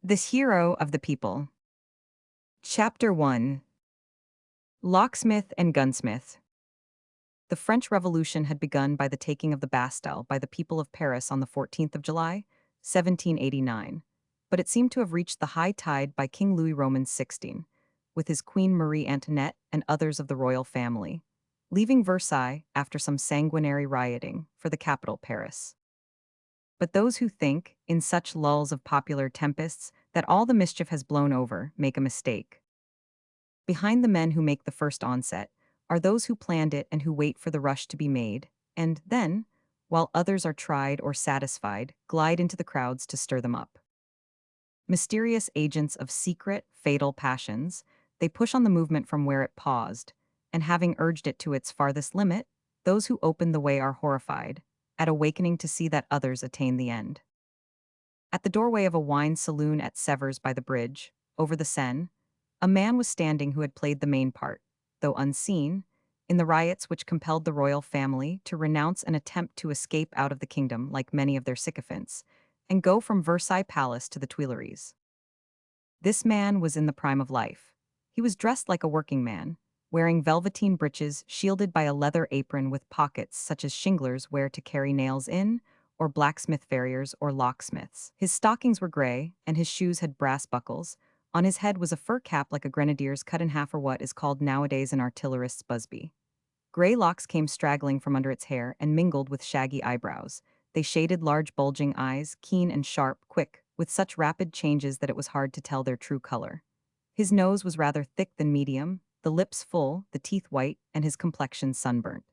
This hero of the people. Chapter 1. Locksmith and Gunsmith. The French Revolution had begun by the taking of the Bastille by the people of Paris on the 14th of July, 1789, but it seemed to have reached the high tide by King Louis Roman XVI, with his Queen Marie Antoinette and others of the royal family, leaving Versailles after some sanguinary rioting for the capital Paris. But those who think, in such lulls of popular tempests, that all the mischief has blown over, make a mistake. Behind the men who make the first onset are those who planned it and who wait for the rush to be made, and then, while others are tried or satisfied, glide into the crowds to stir them up. Mysterious agents of secret, fatal passions, they push on the movement from where it paused, and having urged it to its farthest limit, those who open the way are horrified, at awakening to see that others attain the end. At the doorway of a wine saloon at Sevres by the bridge, over the Seine, a man was standing who had played the main part, though unseen, in the riots which compelled the royal family to renounce an attempt to escape out of the kingdom like many of their sycophants, and go from Versailles Palace to the Tuileries. This man was in the prime of life. He was dressed like a working man, wearing velveteen breeches shielded by a leather apron with pockets such as shinglers wear to carry nails in, or blacksmith farriers or locksmiths. His stockings were gray, and his shoes had brass buckles. On his head was a fur cap like a grenadier's cut in half, or what is called nowadays an artillerist's busby. Gray locks came straggling from under its hair and mingled with shaggy eyebrows. They shaded large bulging eyes, keen and sharp, quick, with such rapid changes that it was hard to tell their true color. His nose was rather thick than medium, the lips full, the teeth white, and his complexion sunburnt.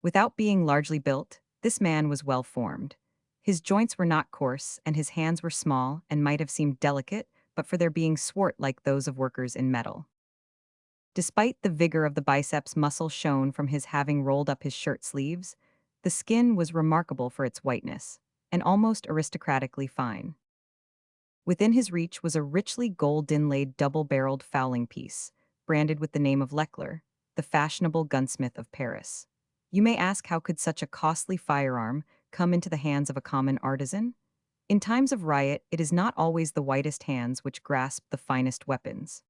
Without being largely built, this man was well formed. His joints were not coarse, and his hands were small and might have seemed delicate, but for their being swart like those of workers in metal. Despite the vigor of the biceps muscle shown from his having rolled up his shirt sleeves, the skin was remarkable for its whiteness, and almost aristocratically fine. Within his reach was a richly gold-inlaid double-barreled fowling piece, branded with the name of Leclerc, the fashionable gunsmith of Paris. You may ask, how could such a costly firearm come into the hands of a common artisan? In times of riot, it is not always the whitest hands which grasp the finest weapons.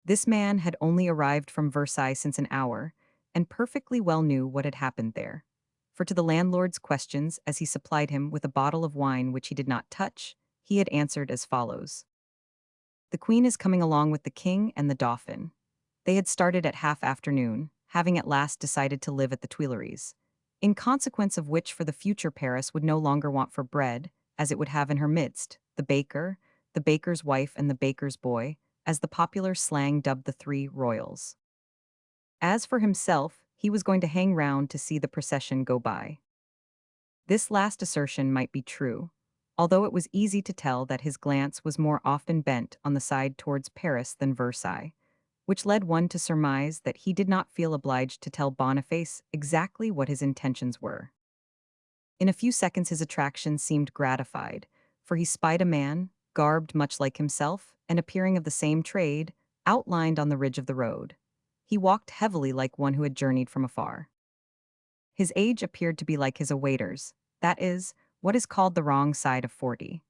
This man had only arrived from Versailles since an hour, and perfectly well knew what had happened there. For to the landlord's questions, as he supplied him with a bottle of wine which he did not touch, he had answered as follows. The Queen is coming along with the King and the Dauphin. They had started at half-afternoon, having at last decided to live at the Tuileries, in consequence of which for the future Paris would no longer want for bread, as it would have in her midst, the baker's wife and the baker's boy, as the popular slang dubbed the three royals. As for himself, he was going to hang round to see the procession go by. This last assertion might be true, although it was easy to tell that his glance was more often bent on the side towards Paris than Versailles, which led one to surmise that he did not feel obliged to tell Boniface exactly what his intentions were. In a few seconds his attraction seemed gratified, for he spied a man, garbed much like himself, and appearing of the same trade, outlined on the ridge of the road. He walked heavily like one who had journeyed from afar. His age appeared to be like his awaiter's, that is, what is called the wrong side of 40.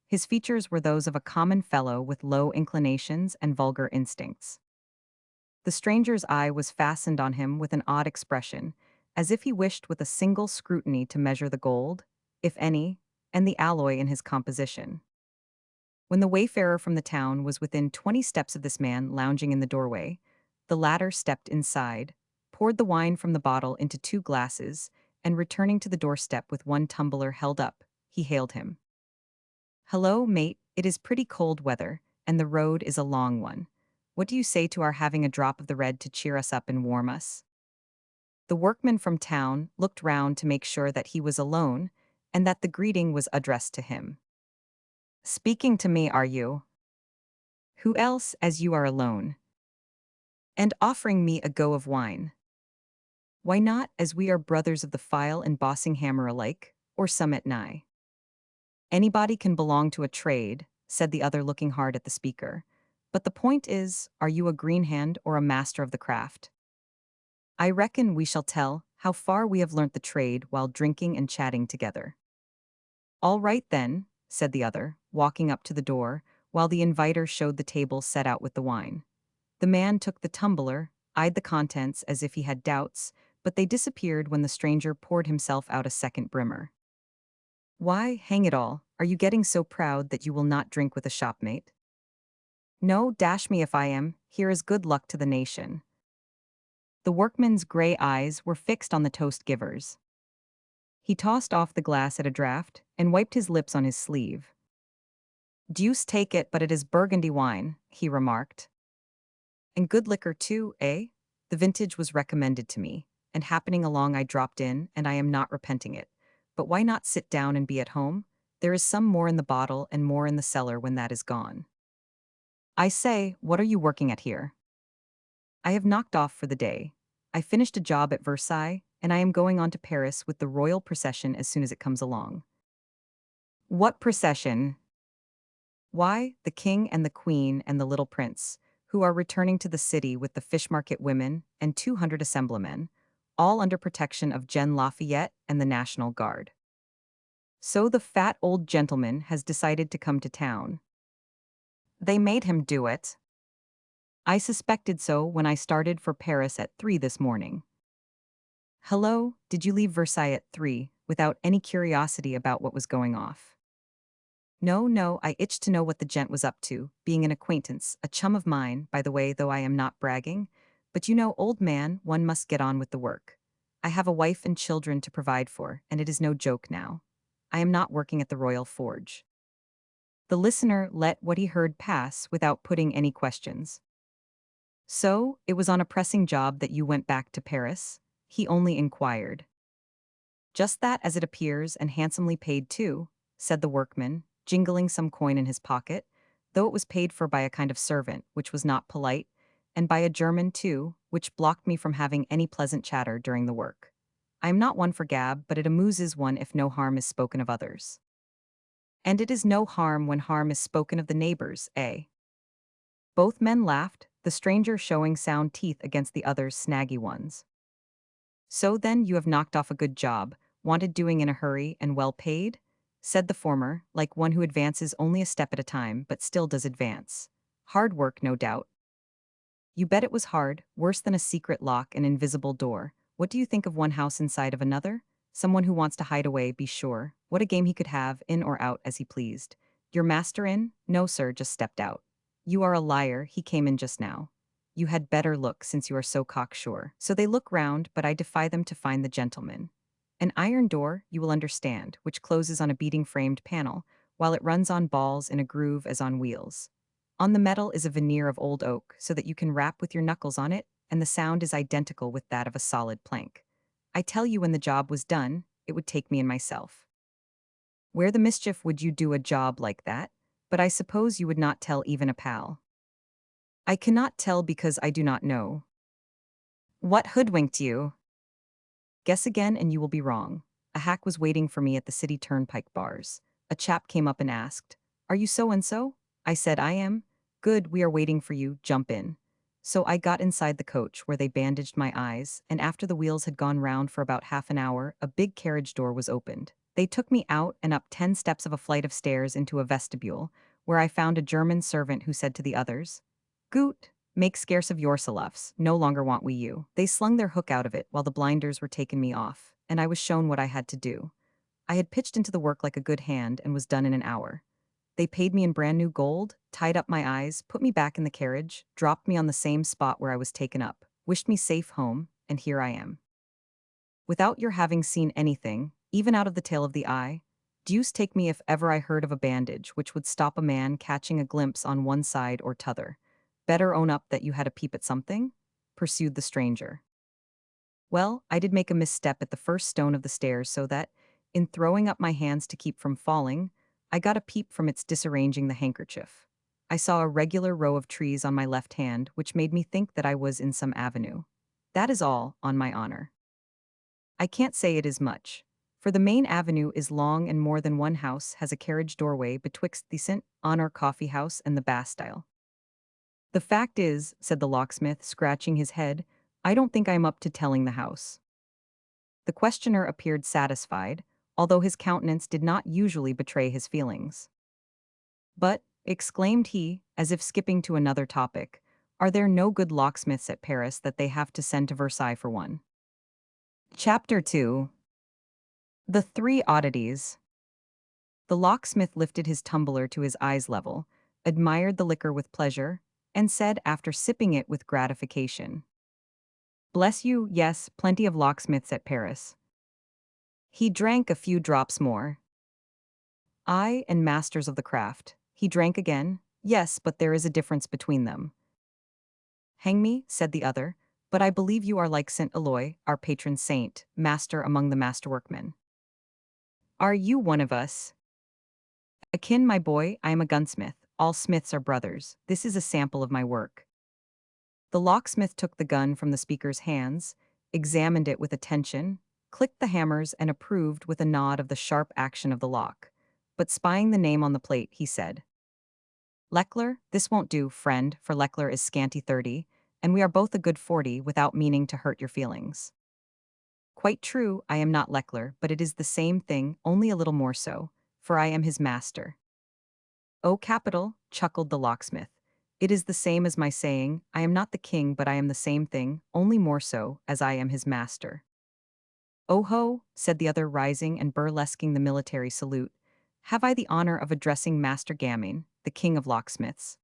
His features were those of a common fellow with low inclinations and vulgar instincts. The stranger's eye was fastened on him with an odd expression, as if he wished with a single scrutiny to measure the gold, if any, and the alloy in his composition. When the wayfarer from the town was within 20 steps of this man lounging in the doorway, the latter stepped inside, poured the wine from the bottle into 2 glasses, and returning to the doorstep with 1 tumbler held up, he hailed him. "Hello, mate, it is pretty cold weather, and the road is a long one. What do you say to our having a drop of the red to cheer us up and warm us?" The workman from town looked round to make sure that he was alone, and that the greeting was addressed to him. "Speaking to me, are you? Who else, as you are alone? And offering me a go of wine? Why not, as we are brothers of the file and bossing hammer alike, or some at nigh? Anybody can belong to a trade," said the other looking hard at the speaker. "But the point is, are you a green hand or a master of the craft? I reckon we shall tell how far we have learnt the trade while drinking and chatting together." "All right then," said the other, walking up to the door, while the inviter showed the table set out with the wine. The man took the tumbler, eyed the contents as if he had doubts, but they disappeared when the stranger poured himself out a second brimmer. Why, hang it all, are you getting so proud that you will not drink with a shopmate? No, dash me if I am, here is good luck to the nation. The workman's gray eyes were fixed on the toast giver's. He tossed off the glass at a draught and wiped his lips on his sleeve. Deuce take it, but it is Burgundy wine, he remarked. And good liquor too, eh? The vintage was recommended to me, and happening along I dropped in, and I am not repenting it. But why not sit down and be at home? There is some more in the bottle and more in the cellar when that is gone. I say, what are you working at here? I have knocked off for the day. I finished a job at Versailles, and I am going on to Paris with the royal procession as soon as it comes along. What procession? Why, the king and the queen and the little prince, who are returning to the city with the fish market women and 200 assemblymen, all under protection of Jean Lafayette and the National Guard. So the fat old gentleman has decided to come to town. They made him do it. I suspected so when I started for Paris at 3 this morning. Hello, did you leave Versailles at 3, without any curiosity about what was going off? No, no, I itched to know what the gent was up to, being an acquaintance, a chum of mine, by the way, though I am not bragging. But you know, old man, one must get on with the work. I have a wife and children to provide for, and it is no joke now. I am not working at the Royal Forge. The listener let what he heard pass without putting any questions. So, it was on a pressing job that you went back to Paris? He only inquired. Just that as it appears, and handsomely paid too, said the workman, jingling some coin in his pocket, though it was paid for by a kind of servant, which was not polite, and by a German too, which blocked me from having any pleasant chatter during the work. I am not one for gab, but it amuses one if no harm is spoken of others. And it is no harm when harm is spoken of the neighbors, eh? Both men laughed, the stranger showing sound teeth against the other's snaggy ones. So then you have knocked off a good job, wanted doing in a hurry and well paid? Said the former, like one who advances only a step at a time but still does advance. Hard work, no doubt. You bet it was hard, worse than a secret lock and invisible door. What do you think of one house inside of another? Someone who wants to hide away, be sure. What a game he could have, in or out as he pleased. Your master in? No, sir, just stepped out. You are a liar, he came in just now. You had better look, since you are so cocksure. So they look round, but I defy them to find the gentleman. An iron door, you will understand, which closes on a beading-framed panel, while it runs on balls in a groove as on wheels. On the metal is a veneer of old oak, so that you can rap with your knuckles on it, and the sound is identical with that of a solid plank. I tell you, when the job was done, it would take me and myself. Where the mischief would you do a job like that? But I suppose you would not tell even a pal. I cannot tell because I do not know. What hoodwinked you? Guess again and you will be wrong. A hack was waiting for me at the city turnpike bars. A chap came up and asked, "Are you so-and-so?" I said, "I am." "Good, we are waiting for you, jump in." So I got inside the coach where they bandaged my eyes, and after the wheels had gone round for about half an hour, a big carriage door was opened. They took me out and up 10 steps of a flight of stairs into a vestibule, where I found a German servant who said to the others, "Gut, make scarce of yourselves, no longer want we you." They slung their hook out of it while the blinders were taken me off, and I was shown what I had to do. I had pitched into the work like a good hand and was done in an hour. They paid me in brand new gold, tied up my eyes, put me back in the carriage, dropped me on the same spot where I was taken up, wished me safe home, and here I am. Without your having seen anything, even out of the tail of the eye, deuce take me if ever I heard of a bandage which would stop a man catching a glimpse on one side or t'other. Better own up that you had a peep at something? Pursued the stranger. Well, I did make a misstep at the first stone of the stairs so that, in throwing up my hands to keep from falling, I got a peep from its disarranging the handkerchief. I saw a regular row of trees on my left hand, which made me think that I was in some avenue. That is all, on my honor. I can't say it is much, for the main avenue is long and more than one house has a carriage doorway betwixt the St. Honor coffee house and the Bastille. The fact is, said the locksmith, scratching his head, I don't think I'm up to telling the house. The questioner appeared satisfied, although his countenance did not usually betray his feelings. But, exclaimed he, as if skipping to another topic, are there no good locksmiths at Paris that they have to send to Versailles for one? Chapter 2. The Three Oddities. The locksmith lifted his tumbler to his eyes level, admired the liquor with pleasure, and said after sipping it with gratification, "Bless you, yes, plenty of locksmiths at Paris." He drank a few drops more. "Aye, and masters of the craft." He drank again. "Yes, but there is a difference between them." "Hang me," said the other, "but I believe you are like Saint Eloi, our patron saint, master among the masterworkmen. Are you one of us?" "Akin, my boy, I am a gunsmith. All smiths are brothers. This is a sample of my work." The locksmith took the gun from the speaker's hands, examined it with attention, clicked the hammers, and approved with a nod of the sharp action of the lock. But spying the name on the plate, he said, "Leckler, this won't do, friend, for Leckler is scanty 30, and we are both a good 40 without meaning to hurt your feelings." "Quite true, I am not Leckler, but it is the same thing, only a little more so, for I am his master." "Oh, capital," chuckled the locksmith. "It is the same as my saying, I am not the king, but I am the same thing, only more so, as I am his master." "Oh ho," said the other, rising and burlesquing the military salute. "Have I the honor of addressing Master Gaming, the king of locksmiths?"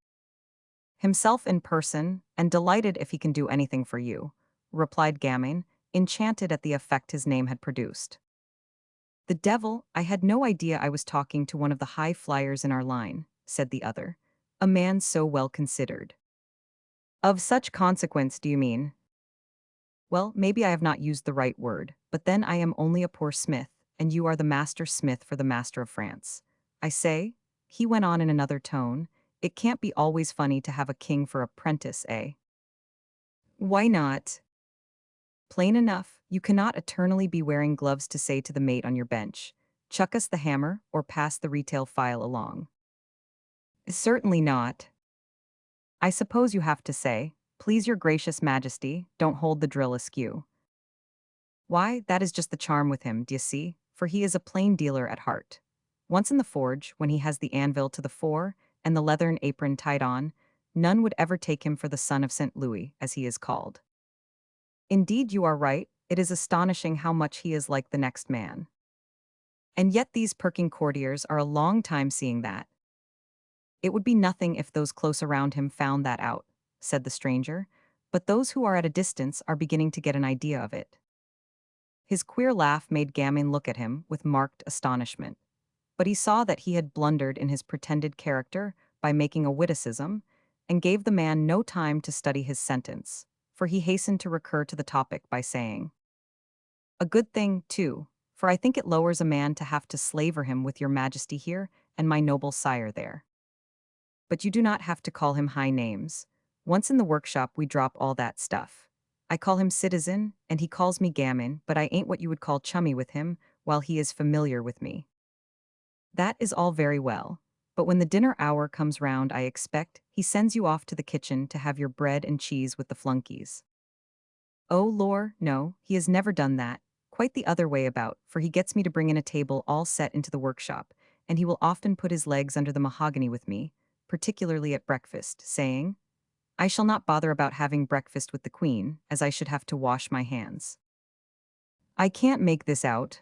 "Himself in person, and delighted if he can do anything for you," replied Gaming, enchanted at the effect his name had produced. "The devil, I had no idea I was talking to one of the high flyers in our line," said the other. "A man so well considered." "Of such consequence, do you mean?" "Well, maybe I have not used the right word, but then I am only a poor smith, and you are the master smith for the master of France. I say," he went on in another tone, "it can't be always funny to have a king for apprentice, eh?" "Why not?" "Plain enough, you cannot eternally be wearing gloves to say to the mate on your bench, 'Chuck us the hammer,' or pass the retail file along." "Certainly not." "I suppose you have to say, 'Please your gracious majesty, don't hold the drill askew.' Why, that is just the charm with him, d'ye see, for he is a plain dealer at heart. Once in the forge, when he has the anvil to the fore, and the leathern apron tied on, none would ever take him for the son of St. Louis, as he is called. Indeed, you are right, it is astonishing how much he is like the next man. And yet these perking courtiers are a long time seeing that." "It would be nothing if those close around him found that out," said the stranger, "but those who are at a distance are beginning to get an idea of it." His queer laugh made Gammon look at him with marked astonishment, but he saw that he had blundered in his pretended character by making a witticism, and gave the man no time to study his sentence, for he hastened to recur to the topic by saying, "A good thing, too, for I think it lowers a man to have to slaver him with your majesty here and my noble sire there. But you do not have to call him high names. Once in the workshop we drop all that stuff. I call him citizen, and he calls me gammon, but I ain't what you would call chummy with him, while he is familiar with me. That is all very well, but when the dinner hour comes round, I expect, he sends you off to the kitchen to have your bread and cheese with the flunkies. Oh, lor, no, he has never done that. Quite the other way about, for he gets me to bring in a table all set into the workshop, and he will often put his legs under the mahogany with me, particularly at breakfast, saying, 'I shall not bother about having breakfast with the Queen, as I should have to wash my hands.' I can't make this out.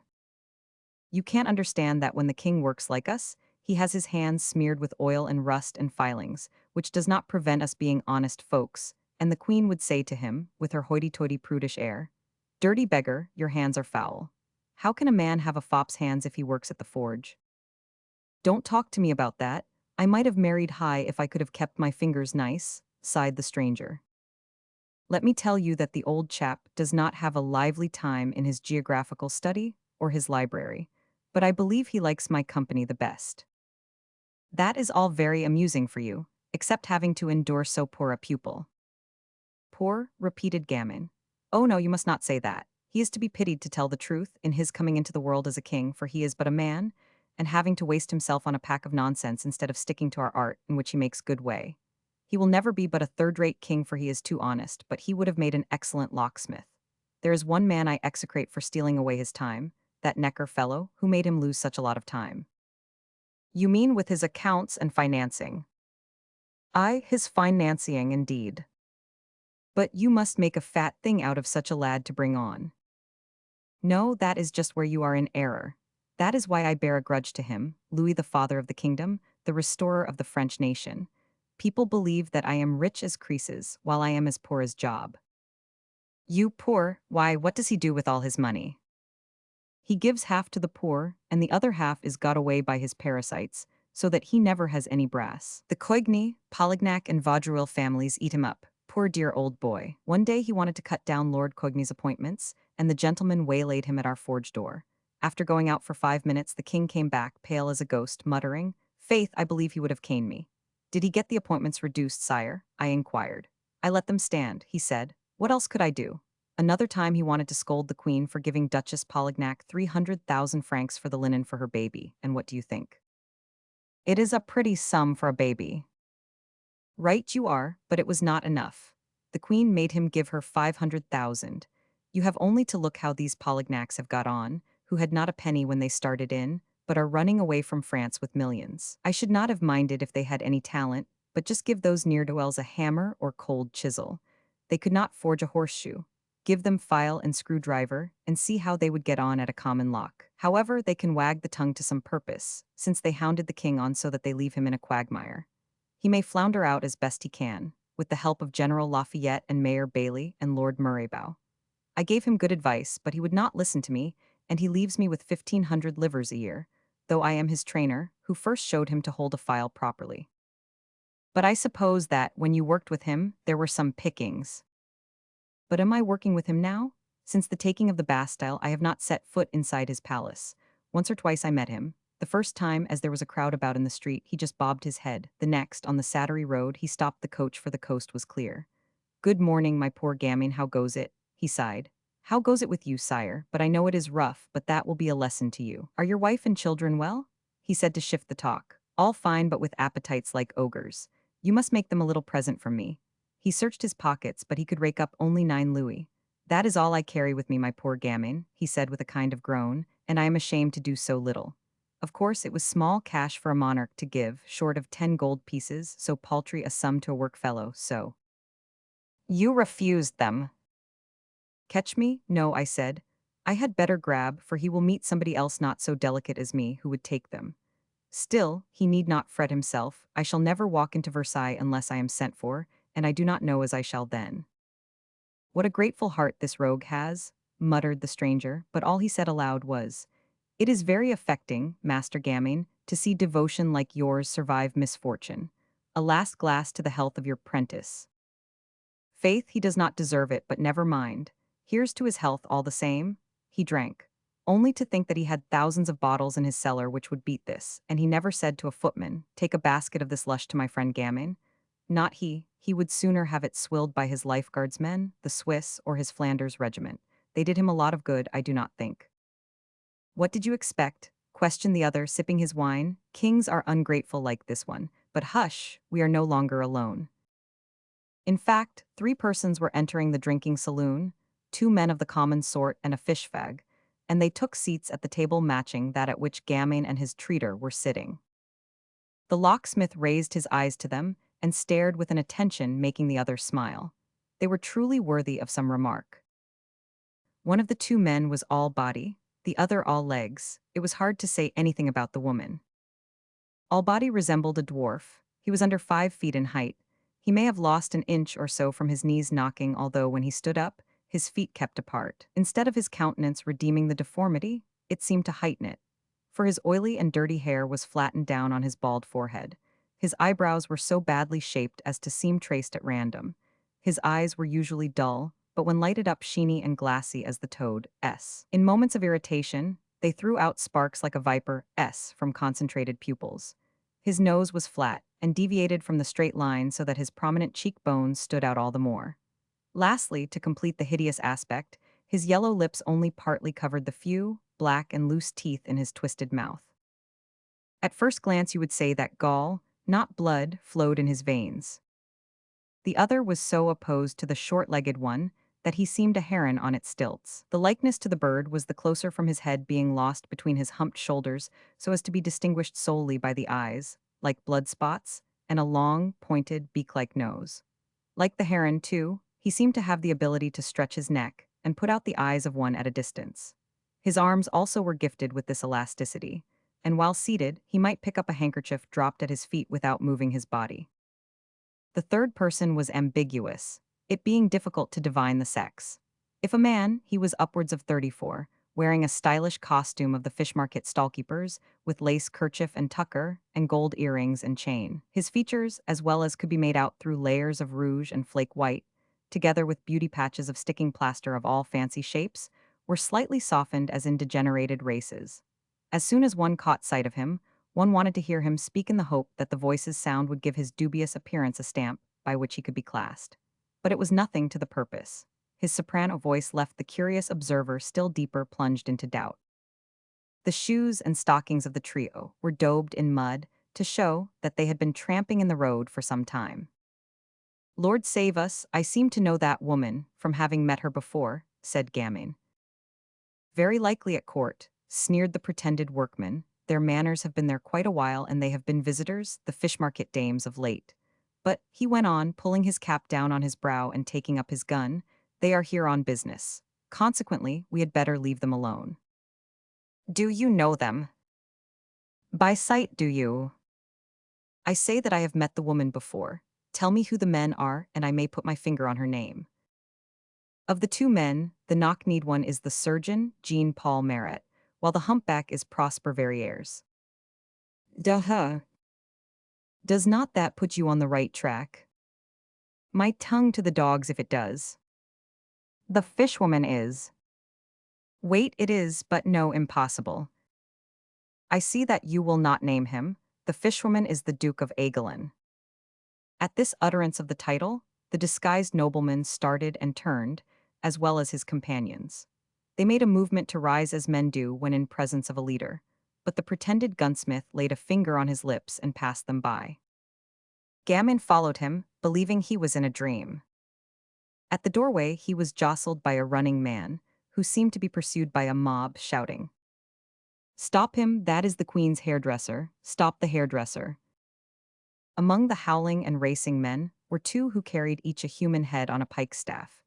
You can't understand that when the king works like us, he has his hands smeared with oil and rust and filings, which does not prevent us being honest folks, and the queen would say to him, with her hoity-toity prudish air, 'Dirty beggar, your hands are foul. How can a man have a fop's hands if he works at the forge?' Don't talk to me about that. I might have married high if I could have kept my fingers nice," sighed the stranger. "Let me tell you that the old chap does not have a lively time in his geographical study or his library, but I believe he likes my company the best." "That is all very amusing for you, except having to endure so poor a pupil." "Poor," repeated Gammon. "Oh no, you must not say that. He is to be pitied, to tell the truth, in his coming into the world as a king, for he is but a man, and having to waste himself on a pack of nonsense instead of sticking to our art, in which he makes good way. He will never be but a third-rate king, for he is too honest, but he would have made an excellent locksmith. There is one man I execrate for stealing away his time, that Necker fellow, who made him lose such a lot of time." You mean with his accounts and financing? Aye, his financing indeed. But you must make a fat thing out of such a lad to bring on. No, that is just where you are in error. That is why I bear a grudge to him, Louis the father of the kingdom, the restorer of the French nation. People believe that I am rich as Croesus, while I am as poor as Job. You poor, why, what does he do with all his money? He gives half to the poor, and the other half is got away by his parasites, so that he never has any brass. The Coigny, Polignac, and Vaudreuil families eat him up. Poor dear old boy. One day he wanted to cut down Lord Coigny's appointments, and the gentleman waylaid him at our forge door. After going out for 5 minutes, the king came back, pale as a ghost, muttering, "Faith, I believe he would have caned me." "Did he get the appointments reduced, sire?" I inquired. "I let them stand," he said. "What else could I do?" Another time he wanted to scold the queen for giving Duchess Polignac 300,000 francs for the linen for her baby, and what do you think? It is a pretty sum for a baby. Right you are, but it was not enough. The queen made him give her 500,000. You have only to look how these Polignacs have got on, who had not a penny when they started in, but are running away from France with millions. I should not have minded if they had any talent, but just give those ne'er-do-wells a hammer or cold chisel. They could not forge a horseshoe. Give them file and screwdriver, and see how they would get on at a common lock. However, they can wag the tongue to some purpose, since they hounded the king on so that they leave him in a quagmire. He may flounder out as best he can, with the help of General Lafayette and Mayor Bailey and Lord Murraybow. I gave him good advice, but he would not listen to me, and he leaves me with 1,500 livres a year, though I am his trainer, who first showed him to hold a file properly. But I suppose that, when you worked with him, there were some pickings. But am I working with him now? Since the taking of the Bastille, I have not set foot inside his palace. Once or twice I met him. The first time, as there was a crowd about in the street, he just bobbed his head. The next, on the Sattery Road, he stopped the coach for the coast was clear. "Good morning, my poor Gammon, how goes it?" he sighed. "How goes it with you, sire? But I know it is rough, but that will be a lesson to you. Are your wife and children well?" he said to shift the talk. "All fine, but with appetites like ogres. You must make them a little present from me." He searched his pockets, but he could rake up only 9 louis. "That is all I carry with me, my poor Gammon," he said with a kind of groan, "and I am ashamed to do so little." Of course, it was small cash for a monarch to give, short of 10 gold pieces, so paltry a sum to a workfellow, so. "You refused them." "Catch me? No," I said. "I had better grab, for he will meet somebody else not so delicate as me who would take them. Still, he need not fret himself. I shall never walk into Versailles unless I am sent for, and I do not know as I shall then." "What a grateful heart this rogue has," muttered the stranger, but all he said aloud was, "It is very affecting, Master Gammon, to see devotion like yours survive misfortune. A last glass to the health of your prentice." "Faith, he does not deserve it, but never mind. Here's to his health all the same." He drank. Only to think that he had thousands of bottles in his cellar which would beat this, and he never said to a footman, "Take a basket of this lush to my friend Gammon." Not he would sooner have it swilled by his lifeguards men, the Swiss, or his Flanders regiment. They did him a lot of good, I do not think. "What did you expect?" questioned the other, sipping his wine. "Kings are ungrateful like this one. But hush, we are no longer alone." In fact, 3 persons were entering the drinking saloon, 2 men of the common sort and a fish fag, and they took seats at the table matching that at which Gammon and his treater were sitting. The locksmith raised his eyes to them and stared with an attention making the others smile. They were truly worthy of some remark. One of the 2 men was all body, the other all legs. It was hard to say anything about the woman. All body resembled a dwarf. He was under 5 feet in height. He may have lost an inch or so from his knees knocking, although when he stood up, his feet kept apart. Instead of his countenance redeeming the deformity, it seemed to heighten it. For his oily and dirty hair was flattened down on his bald forehead. His eyebrows were so badly shaped as to seem traced at random. His eyes were usually dull, but when lighted up sheeny and glassy as the toad's. In moments of irritation, they threw out sparks like a viper's from concentrated pupils. His nose was flat and deviated from the straight line so that his prominent cheekbones stood out all the more. Lastly, to complete the hideous aspect, his yellow lips only partly covered the few, black and loose teeth in his twisted mouth. At first glance you would say that gall, not blood, flowed in his veins. The other was so opposed to the short-legged one that he seemed a heron on its stilts. The likeness to the bird was the closer from his head being lost between his humped shoulders so as to be distinguished solely by the eyes, like blood spots, and a long, pointed, beak-like nose. Like the heron, too, he seemed to have the ability to stretch his neck and put out the eyes of one at a distance. His arms also were gifted with this elasticity, and while seated, he might pick up a handkerchief dropped at his feet without moving his body. The third person was ambiguous, it being difficult to divine the sex. If a man, he was upwards of 34, wearing a stylish costume of the fish market stallkeepers, with lace kerchief and tucker, and gold earrings and chain. His features, as well as could be made out through layers of rouge and flake white, together with beauty patches of sticking plaster of all fancy shapes, were slightly softened as in degenerated races. As soon as one caught sight of him, one wanted to hear him speak in the hope that the voice's sound would give his dubious appearance a stamp by which he could be classed. But it was nothing to the purpose. His soprano voice left the curious observer still deeper plunged into doubt. The shoes and stockings of the trio were daubed in mud to show that they had been tramping in the road for some time. "Lord save us, I seem to know that woman, from having met her before," said Gamin. "Very likely at court," sneered the pretended workman. "Their manners have been there quite a while, and they have been visitors, the fish market dames of late. But," he went on, pulling his cap down on his brow and taking up his gun, "they are here on business. Consequently, we had better leave them alone." "Do you know them?" "By sight, do you?" "I say that I have met the woman before. Tell me who the men are, and I may put my finger on her name." Of the two men, the knock-kneed one is the surgeon, Jean-Paul Marat, while the humpback is Prosper Verrières. Duh. Does not that put you on the right track? My tongue to the dogs if it does. The fishwoman is. Wait, it is, but no, impossible. I see that you will not name him. The fishwoman is the Duke of Aiguillon. At this utterance of the title, the disguised nobleman started and turned, as well as his companions. They made a movement to rise as men do when in presence of a leader, but the pretended gunsmith laid a finger on his lips and passed them by. Gamin followed him, believing he was in a dream. At the doorway, he was jostled by a running man, who seemed to be pursued by a mob, shouting, "Stop him, that is the Queen's hairdresser, stop the hairdresser." Among the howling and racing men were two who carried each a human head on a pikestaff.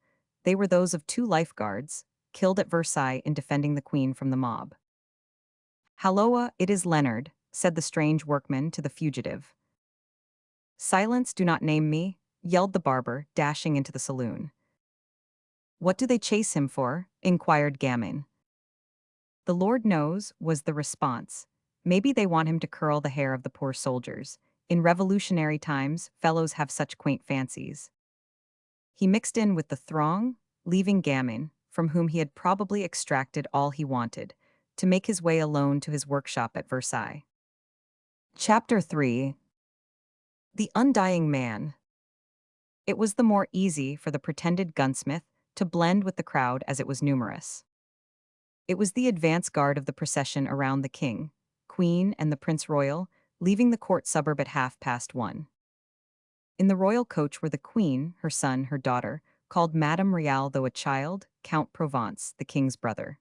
They were those of two lifeguards, killed at Versailles in defending the Queen from the mob. "Halloa, it is Leonard," said the strange workman to the fugitive. "Silence, do not name me," yelled the barber, dashing into the saloon. "What do they chase him for?" inquired Gamin. "The Lord knows," was the response. "Maybe they want him to curl the hair of the poor soldiers. In revolutionary times, fellows have such quaint fancies." He mixed in with the throng, leaving Gamin, from whom he had probably extracted all he wanted, to make his way alone to his workshop at Versailles. Chapter 3. The Undying Man. It was the more easy for the pretended gunsmith to blend with the crowd as it was numerous. It was the advance guard of the procession around the king, queen, and the prince royal, leaving the court suburb at 1:30. In the royal coach were the queen, her son, her daughter, called Madame Réal though a child, Count Provence, the king's brother,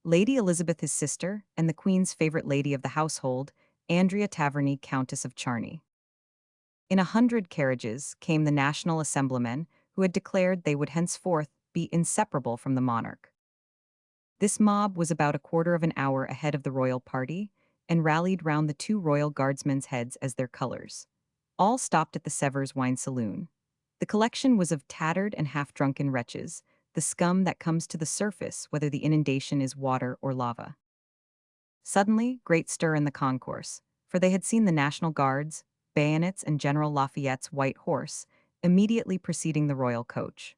Lady Elizabeth his sister, and the queen's favorite lady of the household, Andrea Taverny, Countess of Charny. In 100 carriages came the National Assemblymen, who had declared they would henceforth be inseparable from the monarch. This mob was about a quarter of an hour ahead of the royal party, and rallied round the two royal guardsmen's heads as their colors. All stopped at the Sevres wine saloon. The collection was of tattered and half-drunken wretches, the scum that comes to the surface whether the inundation is water or lava. Suddenly, great stir in the concourse, for they had seen the National Guards, bayonets, and General Lafayette's white horse, immediately preceding the royal coach.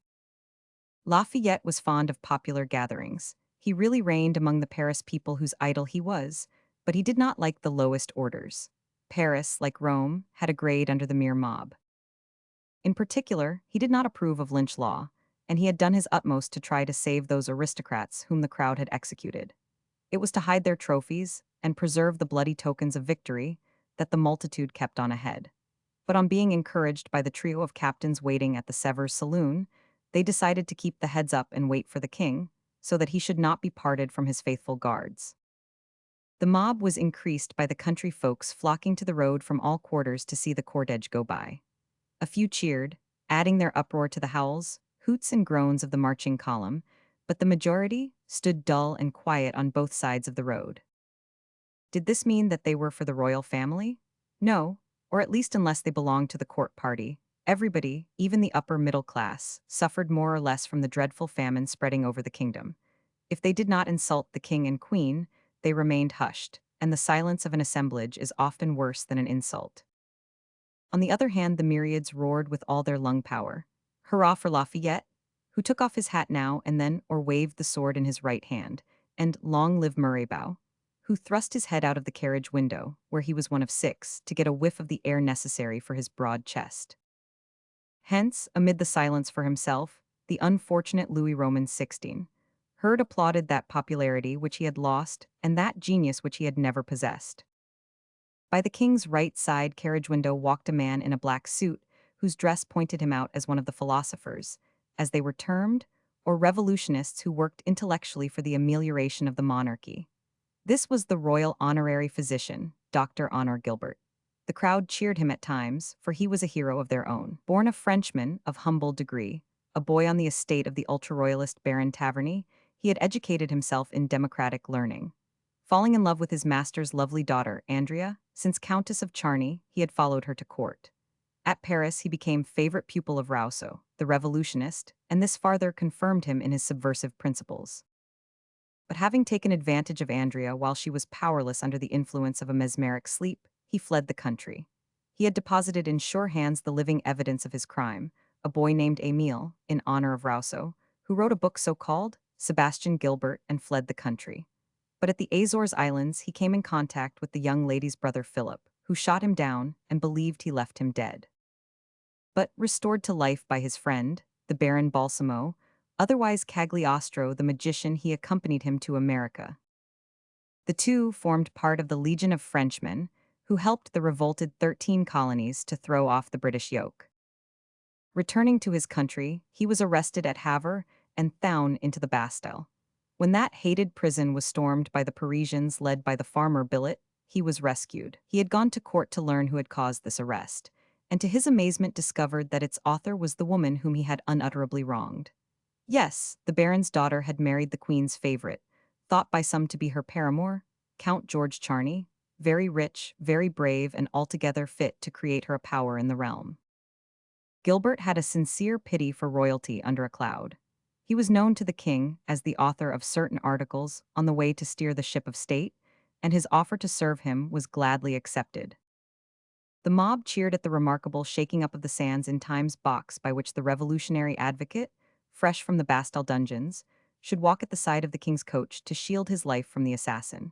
Lafayette was fond of popular gatherings. He really reigned among the Paris people whose idol he was, but he did not like the lowest orders. Paris, like Rome, had a grade under the mere mob. In particular, he did not approve of lynch law, and he had done his utmost to try to save those aristocrats whom the crowd had executed. It was to hide their trophies and preserve the bloody tokens of victory that the multitude kept on ahead. But on being encouraged by the trio of captains waiting at the Sevres saloon, They decided to keep the heads up and wait for the king, so that he should not be parted from his faithful guards. The mob was increased by the country folks flocking to the road from all quarters to see the cortege go by. A few cheered, adding their uproar to the howls, hoots and groans of the marching column, but the majority stood dull and quiet on both sides of the road. Did this mean that they were for the royal family? No, or at least unless they belonged to the court party. Everybody, even the upper middle class, suffered more or less from the dreadful famine spreading over the kingdom. If they did not insult the king and queen, they remained hushed, and the silence of an assemblage is often worse than an insult. On the other hand, the myriads roared with all their lung power. Hurrah for Lafayette, who took off his hat now and then or waved the sword in his right hand, and long live Murraybow, who thrust his head out of the carriage window, where he was one of six, to get a whiff of the air necessary for his broad chest. Hence, amid the silence for himself, the unfortunate Louis Roman XVI heard applauded that popularity which he had lost and that genius which he had never possessed. By the king's right side carriage window walked a man in a black suit, whose dress pointed him out as one of the philosophers, as they were termed, or revolutionists who worked intellectually for the amelioration of the monarchy. This was the royal honorary physician, Dr. Honor Gilbert. The crowd cheered him at times, for he was a hero of their own. Born a Frenchman of humble degree, a boy on the estate of the ultra-royalist Baron Taverny, he had educated himself in democratic learning. Falling in love with his master's lovely daughter, Andrea, since Countess of Charny, he had followed her to court. At Paris, he became favorite pupil of Rousseau, the revolutionist, and this farther confirmed him in his subversive principles. But having taken advantage of Andrea while she was powerless under the influence of a mesmeric sleep, he fled the country. He had deposited in sure hands the living evidence of his crime, a boy named Emile, in honor of Rousseau, who wrote a book so called, Sebastian Gilbert, and fled the country. But at the Azores Islands, he came in contact with the young lady's brother Philip, who shot him down and believed he left him dead. But, restored to life by his friend, the Baron Balsamo, otherwise Cagliostro the magician, he accompanied him to America. The two formed part of the Legion of Frenchmen, who helped the revolted 13 colonies to throw off the British yoke. Returning to his country, he was arrested at Havre and thrown into the Bastille. When that hated prison was stormed by the Parisians led by the farmer Billet, he was rescued. He had gone to court to learn who had caused this arrest, and to his amazement discovered that its author was the woman whom he had unutterably wronged. Yes, the Baron's daughter had married the Queen's favorite, thought by some to be her paramour, Count George Charny, very rich, very brave, and altogether fit to create her a power in the realm. Gilbert had a sincere pity for royalty under a cloud. He was known to the king as the author of certain articles on the way to steer the ship of state, and his offer to serve him was gladly accepted. The mob cheered at the remarkable shaking up of the sands in Time's box by which the revolutionary advocate, fresh from the Bastille dungeons, should walk at the side of the king's coach to shield his life from the assassin.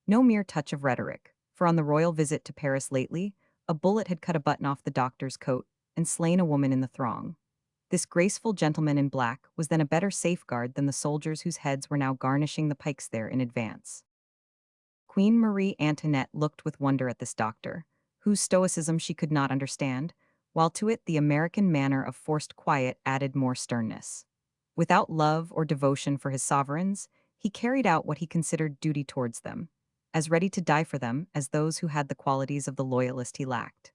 No mere touch of rhetoric, for on the royal visit to Paris lately, a bullet had cut a button off the doctor's coat and slain a woman in the throng. This graceful gentleman in black was then a better safeguard than the soldiers whose heads were now garnishing the pikes there in advance. Queen Marie Antoinette looked with wonder at this doctor, whose stoicism she could not understand, while to it the American manner of forced quiet added more sternness. Without love or devotion for his sovereigns, he carried out what he considered duty towards them, as ready to die for them as those who had the qualities of the loyalist he lacked.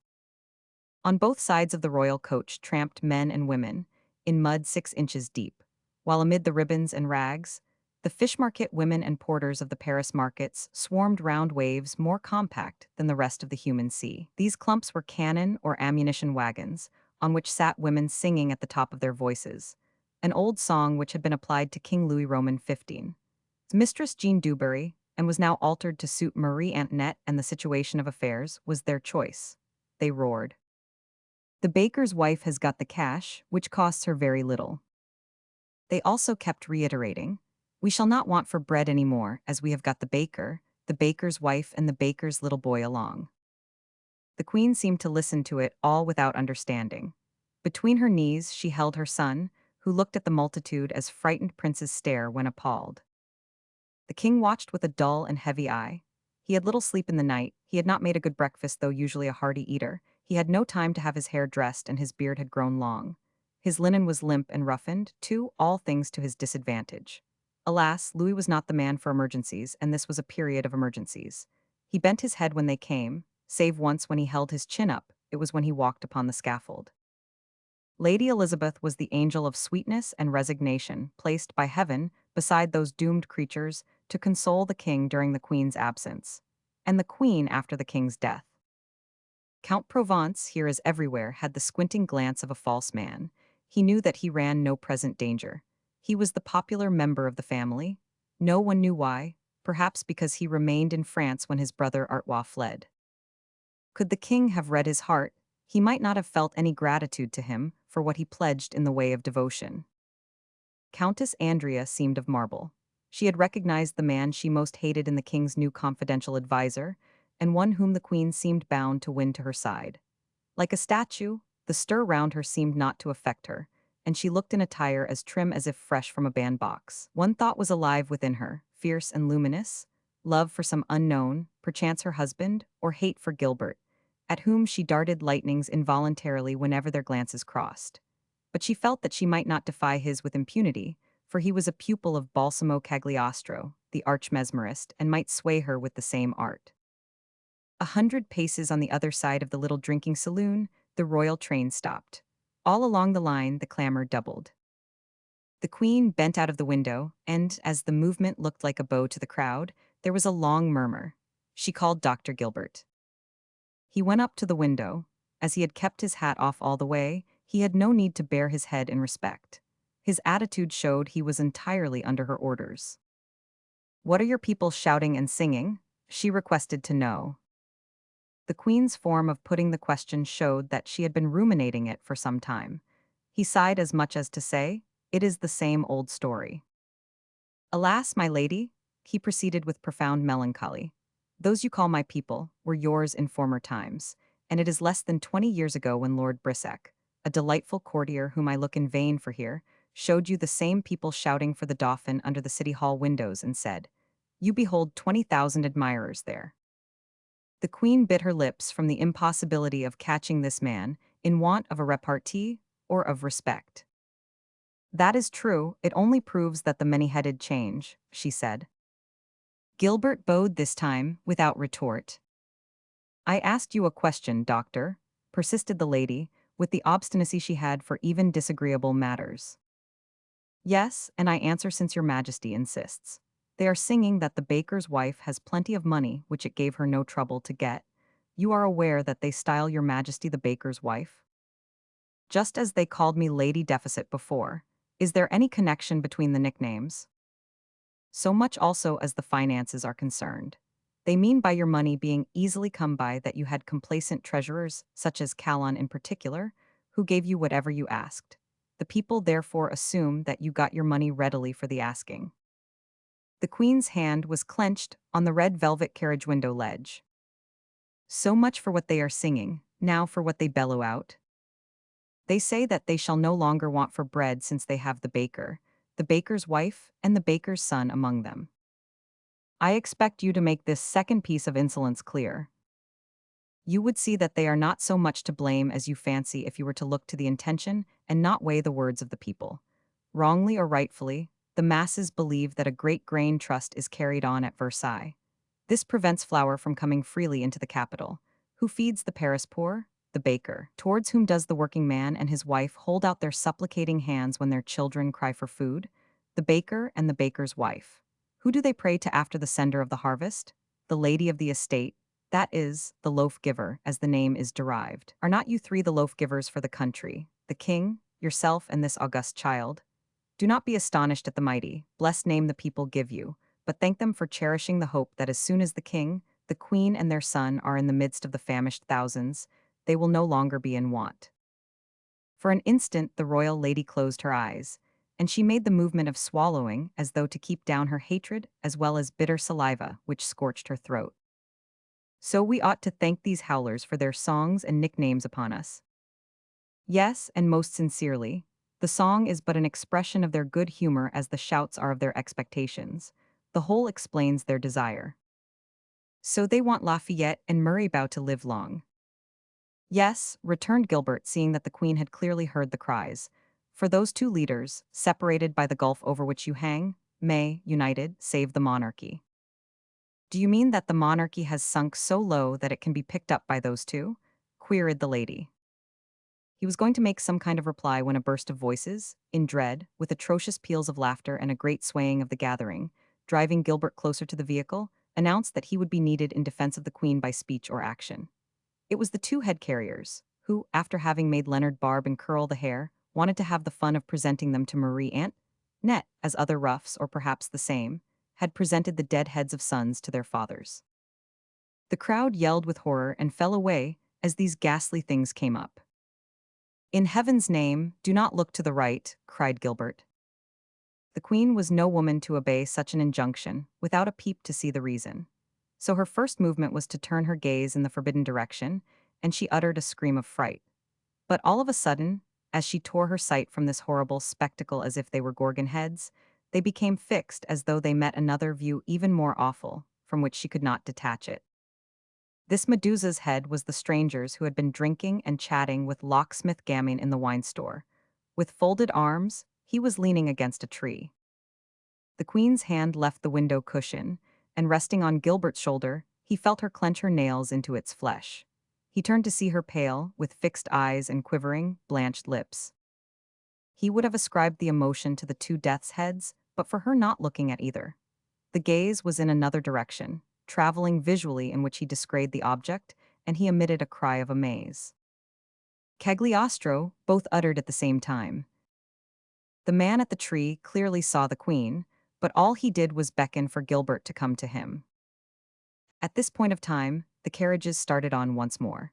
On both sides of the royal coach tramped men and women, in mud 6 inches deep, while amid the ribbons and rags, the fish market women and porters of the Paris markets swarmed round waves more compact than the rest of the human sea. These clumps were cannon or ammunition wagons, on which sat women singing at the top of their voices, an old song which had been applied to King Louis Roman XV. Mistress Jean Dubarry, and was now altered to suit Marie Antoinette and the situation of affairs, was their choice. They roared. The baker's wife has got the cash, which costs her very little. They also kept reiterating, we shall not want for bread any more, as we have got the baker's wife and the baker's little boy along. The queen seemed to listen to it all without understanding. Between her knees she held her son, who looked at the multitude as frightened princes stare when appalled. The king watched with a dull and heavy eye. He had little sleep in the night, he had not made a good breakfast though usually a hearty eater, he had no time to have his hair dressed and his beard had grown long. His linen was limp and roughened, too, all things to his disadvantage. Alas, Louis was not the man for emergencies, and this was a period of emergencies. He bent his head when they came, save once when he held his chin up, it was when he walked upon the scaffold. Lady Elizabeth was the angel of sweetness and resignation, placed by heaven beside those doomed creatures to console the king during the queen's absence, and the queen after the king's death. Count Provence, here as everywhere, had the squinting glance of a false man. He knew that he ran no present danger. He was the popular member of the family. No one knew why, perhaps because he remained in France when his brother Artois fled. Could the king have read his heart, he might not have felt any gratitude to him for what he pledged in the way of devotion. Countess Andrea seemed of marble. She had recognized the man she most hated in the king's new confidential adviser, and one whom the queen seemed bound to win to her side. Like a statue, the stir round her seemed not to affect her, and she looked in attire as trim as if fresh from a bandbox. One thought was alive within her, fierce and luminous: love for some unknown, perchance her husband, or hate for Gilbert, at whom she darted lightnings involuntarily whenever their glances crossed. But she felt that she might not defy his with impunity, for he was a pupil of Balsamo Cagliostro, the arch-mesmerist, and might sway her with the same art. 100 paces on the other side of the little drinking saloon, the royal train stopped. All along the line, the clamor doubled. The queen bent out of the window, and, as the movement looked like a bow to the crowd, there was a long murmur. She called Dr. Gilbert. He went up to the window. As he had kept his hat off all the way, he had no need to bare his head in respect. His attitude showed he was entirely under her orders. "What are your people shouting and singing?" she requested to know. The queen's form of putting the question showed that she had been ruminating it for some time. He sighed as much as to say, "It is the same old story." "Alas, my lady," he proceeded with profound melancholy, "those you call my people were yours in former times, and it is less than 20 years ago when Lord Brissac, a delightful courtier whom I look in vain for here, showed you the same people shouting for the Dauphin under the City Hall windows and said, 'You behold 20,000 admirers there.'" The queen bit her lips from the impossibility of catching this man in want of a repartee or of respect. "That is true, it only proves that the many-headed change," she said. Gilbert bowed this time, without retort. "I asked you a question, doctor," persisted the lady, with the obstinacy she had for even disagreeable matters. "Yes, and I answer since your majesty insists. They are singing that the baker's wife has plenty of money which it gave her no trouble to get. You are aware that they style your majesty the baker's wife? Just as they called me Lady Deficit before. Is there any connection between the nicknames? So much also as the finances are concerned. They mean by your money being easily come by that you had complacent treasurers, such as Calonne in particular, who gave you whatever you asked. The people therefore assume that you got your money readily for the asking." The queen's hand was clenched on the red velvet carriage window ledge. "So much for what they are singing, now for what they bellow out. They say that they shall no longer want for bread since they have the baker's wife, and the baker's son among them. I expect you to make this second piece of insolence clear. You would see that they are not so much to blame as you fancy if you were to look to the intention and not weigh the words of the people. Wrongly or rightfully, the masses believe that a great grain trust is carried on at Versailles. This prevents flour from coming freely into the capital. Who feeds the Paris poor? The baker. Towards whom does the working man and his wife hold out their supplicating hands when their children cry for food? The baker and the baker's wife. Who do they pray to after the sender of the harvest? The lady of the estate, that is, the loaf-giver, as the name is derived. Are not you three the loaf-givers for the country, the king, yourself, and this august child? Do not be astonished at the mighty, blessed name the people give you, but thank them for cherishing the hope that as soon as the king, the queen, and their son are in the midst of the famished thousands, they will no longer be in want." For an instant the royal lady closed her eyes, and she made the movement of swallowing as though to keep down her hatred as well as bitter saliva which scorched her throat. "So we ought to thank these howlers for their songs and nicknames upon us." "Yes, and most sincerely. The song is but an expression of their good humor as the shouts are of their expectations. The whole explains their desire." "So they want Lafayette and Murraybout to live long." "Yes," returned Gilbert, seeing that the queen had clearly heard the cries. For those two leaders, separated by the gulf over which you hang, may, united, save the monarchy. Do you mean that the monarchy has sunk so low that it can be picked up by those two? Queried the lady. He was going to make some kind of reply when a burst of voices, in dread, with atrocious peals of laughter and a great swaying of the gathering, driving Gilbert closer to the vehicle, announced that he would be needed in defense of the Queen by speech or action. It was the two head carriers, who, after having made Leonard barb and curl the hair, wanted to have the fun of presenting them to Marie Antoinette, as other roughs, or perhaps the same, had presented the dead heads of sons to their fathers. The crowd yelled with horror and fell away as these ghastly things came up. "In heaven's name, do not look to the right," cried Gilbert. The Queen was no woman to obey such an injunction, without a peep to see the reason. So her first movement was to turn her gaze in the forbidden direction, and she uttered a scream of fright. But all of a sudden, as she tore her sight from this horrible spectacle as if they were Gorgon heads, they became fixed as though they met another view even more awful, from which she could not detach it. This Medusa's head was the stranger's who had been drinking and chatting with locksmith Gammon in the wine store. With folded arms, he was leaning against a tree. The Queen's hand left the window cushion, and resting on Gilbert's shoulder, he felt her clench her nails into its flesh. He turned to see her pale, with fixed eyes and quivering, blanched lips. He would have ascribed the emotion to the two death's heads, but for her not looking at either. The gaze was in another direction, traveling visually in which he descried the object, and he emitted a cry of amaze. Cagliostro, both uttered at the same time. The man at the tree clearly saw the Queen, but all he did was beckon for Gilbert to come to him. At this point of time, the carriages started on once more.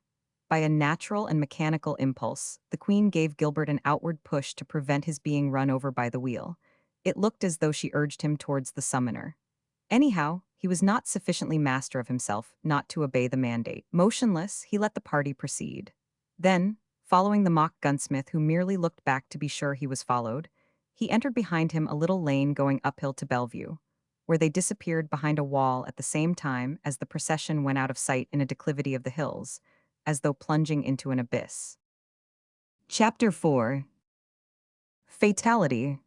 By a natural and mechanical impulse, the Queen gave Gilbert an outward push to prevent his being run over by the wheel. It looked as though she urged him towards the summoner. Anyhow, he was not sufficiently master of himself not to obey the mandate. Motionless, he let the party proceed. Then, following the mock gunsmith who merely looked back to be sure he was followed, he entered behind him a little lane going uphill to Bellevue, where they disappeared behind a wall at the same time as the procession went out of sight in a declivity of the hills, as though plunging into an abyss. Chapter 4. Fatality.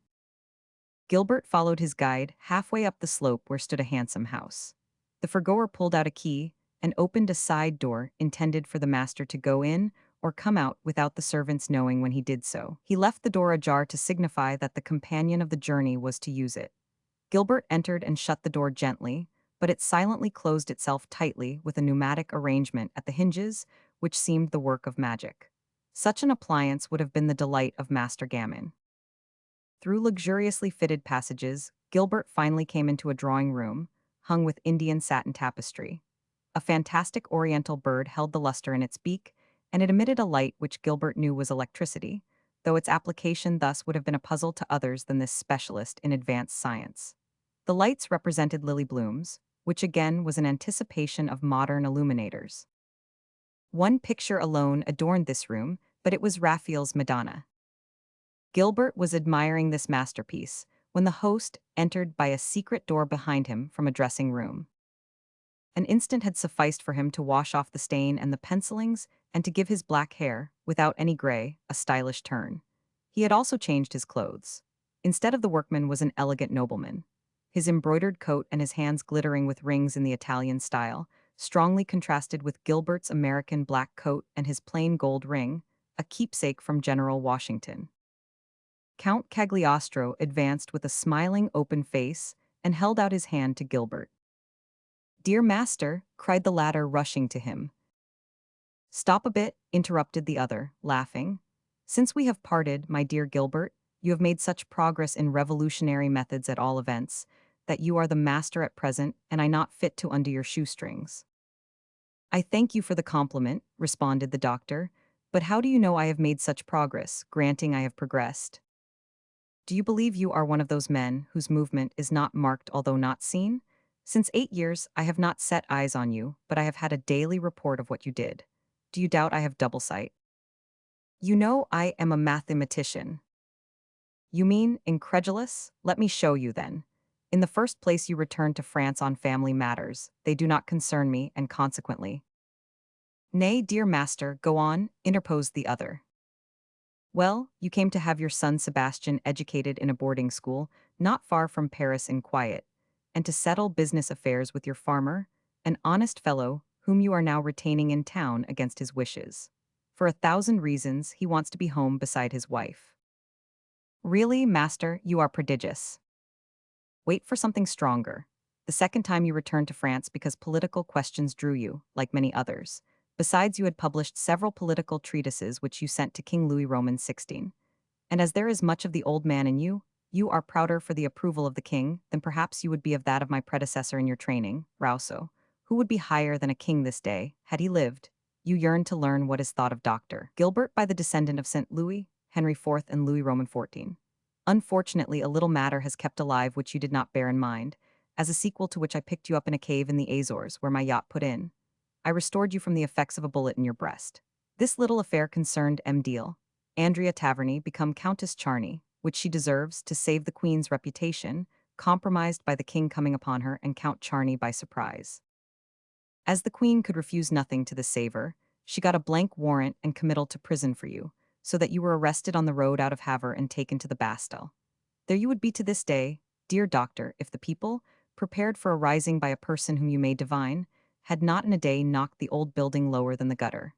Gilbert followed his guide halfway up the slope where stood a handsome house. The forgoer pulled out a key and opened a side door intended for the master to go in or come out without the servants knowing when he did so. He left the door ajar to signify that the companion of the journey was to use it. Gilbert entered and shut the door gently, but it silently closed itself tightly with a pneumatic arrangement at the hinges, which seemed the work of magic. Such an appliance would have been the delight of Master Gammon. Through luxuriously fitted passages, Gilbert finally came into a drawing room, hung with Indian satin tapestry. A fantastic oriental bird held the luster in its beak, and it emitted a light which Gilbert knew was electricity, though its application thus would have been a puzzle to others than this specialist in advanced science. The lights represented lily blooms, which again was an anticipation of modern illuminators. One picture alone adorned this room, but it was Raphael's Madonna. Gilbert was admiring this masterpiece when the host entered by a secret door behind him from a dressing room. An instant had sufficed for him to wash off the stain and the pencilings and to give his black hair, without any gray, a stylish turn. He had also changed his clothes. Instead of the workman was an elegant nobleman. His embroidered coat and his hands glittering with rings in the Italian style, strongly contrasted with Gilbert's American black coat and his plain gold ring, a keepsake from General Washington. Count Cagliostro advanced with a smiling, open face and held out his hand to Gilbert. "Dear master," cried the latter, rushing to him. "Stop a bit," interrupted the other, laughing. "Since we have parted, my dear Gilbert, you have made such progress in revolutionary methods at all events, that you are the master at present, and I not fit to undo your shoestrings." "I thank you for the compliment," responded the doctor, "but how do you know I have made such progress, granting I have progressed? Do you believe you are one of those men whose movement is not marked although not seen? Since 8 years, I have not set eyes on you, but I have had a daily report of what you did. Do you doubt I have double sight? You know I am a mathematician. You mean incredulous? Let me show you then. In the first place, you returned to France on family matters. They do not concern me, and consequently. Nay, dear master, go on, interposed the other. Well, you came to have your son Sebastian educated in a boarding school, not far from Paris in quiet, and to settle business affairs with your farmer, an honest fellow whom you are now retaining in town against his wishes. For 1,000 reasons, he wants to be home beside his wife. Really, master, you are prodigious. Wait for something stronger. The second time you returned to France because political questions drew you, like many others. Besides, you had published several political treatises which you sent to King Louis Roman XVI. And as there is much of the old man in you, you are prouder for the approval of the king than perhaps you would be of that of my predecessor in your training, Rousseau, who would be higher than a king this day, had he lived. You yearn to learn what is thought of Dr. Gilbert by the descendant of St. Louis, Henry IV, and Louis Roman XIV. Unfortunately, a little matter has kept alive which you did not bear in mind, as a sequel to which I picked you up in a cave in the Azores where my yacht put in. I restored you from the effects of a bullet in your breast. This little affair concerned M. Deal, Andrea Taverny, become Countess Charny, which she deserves to save the Queen's reputation, compromised by the King coming upon her and Count Charny by surprise. As the Queen could refuse nothing to the saver, she got a blank warrant and committal to prison for you, so that you were arrested on the road out of Havre and taken to the Bastille. There you would be to this day, dear doctor, if the people, prepared for a rising by a person whom you may divine, had not in a day knocked the old building lower than the gutter.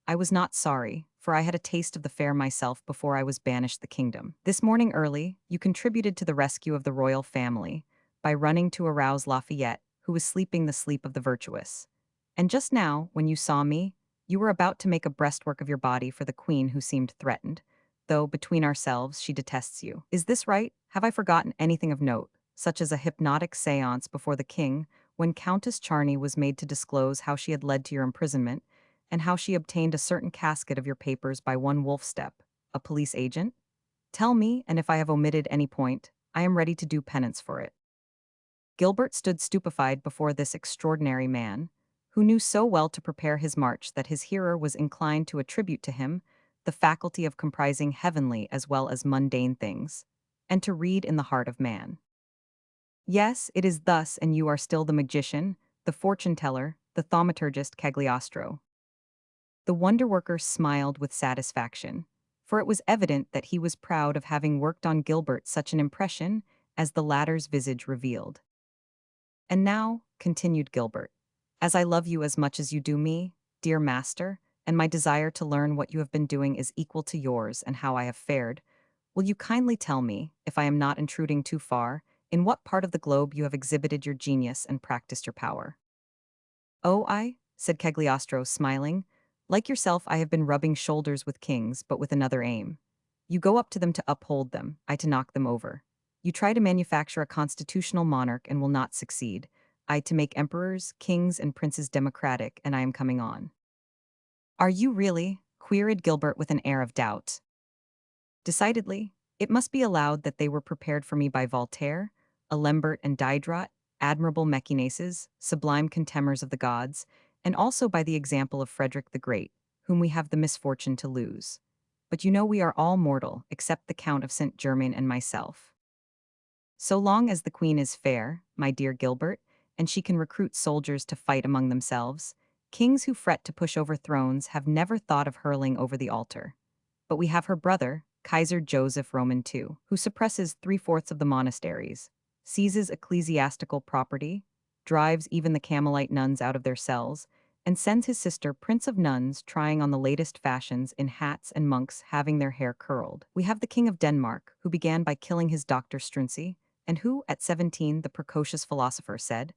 I was not sorry, for I had a taste of the fair myself before I was banished the kingdom. This morning early, you contributed to the rescue of the royal family by running to arouse Lafayette, who was sleeping the sleep of the virtuous. And just now, when you saw me, you were about to make a breastwork of your body for the queen who seemed threatened, though, between ourselves, she detests you. Is this right? Have I forgotten anything of note, such as a hypnotic seance before the king, when Countess Charny was made to disclose how she had led to your imprisonment, and how she obtained a certain casket of your papers by one Wolfstep, a police agent? Tell me, and if I have omitted any point, I am ready to do penance for it. Gilbert stood stupefied before this extraordinary man, who knew so well to prepare his march that his hearer was inclined to attribute to him the faculty of comprising heavenly as well as mundane things, and to read in the heart of man. Yes, it is thus, and you are still the magician, the fortune-teller, the thaumaturgist Cagliostro. The wonder-worker smiled with satisfaction, for it was evident that he was proud of having worked on Gilbert such an impression as the latter's visage revealed. And now, continued Gilbert, as I love you as much as you do me, dear master, and my desire to learn what you have been doing is equal to yours and how I have fared, will you kindly tell me, if I am not intruding too far, in what part of the globe you have exhibited your genius and practiced your power? Oh, said Cagliostro, smiling. Like yourself, I have been rubbing shoulders with kings, but with another aim. You go up to them to uphold them, I to knock them over. You try to manufacture a constitutional monarch and will not succeed. I to make emperors, kings, and princes democratic, and I am coming on. Are you really? Queried Gilbert with an air of doubt. Decidedly, it must be allowed that they were prepared for me by Voltaire, Alembert and Diderot, admirable machinaces, sublime contemners of the gods, and also by the example of Frederick the Great, whom we have the misfortune to lose. But you know we are all mortal, except the Count of St. Germain and myself. So long as the Queen is fair, my dear Gilbert, and she can recruit soldiers to fight among themselves, kings who fret to push over thrones have never thought of hurling over the altar. But we have her brother, Kaiser Joseph Roman II, who suppresses three-fourths of the monasteries, seizes ecclesiastical property, drives even the Carmelite nuns out of their cells, and sends his sister, Prince of Nuns, trying on the latest fashions in hats and monks having their hair curled. We have the King of Denmark, who began by killing his Dr. Struensee, and who, at 17, the precocious philosopher said,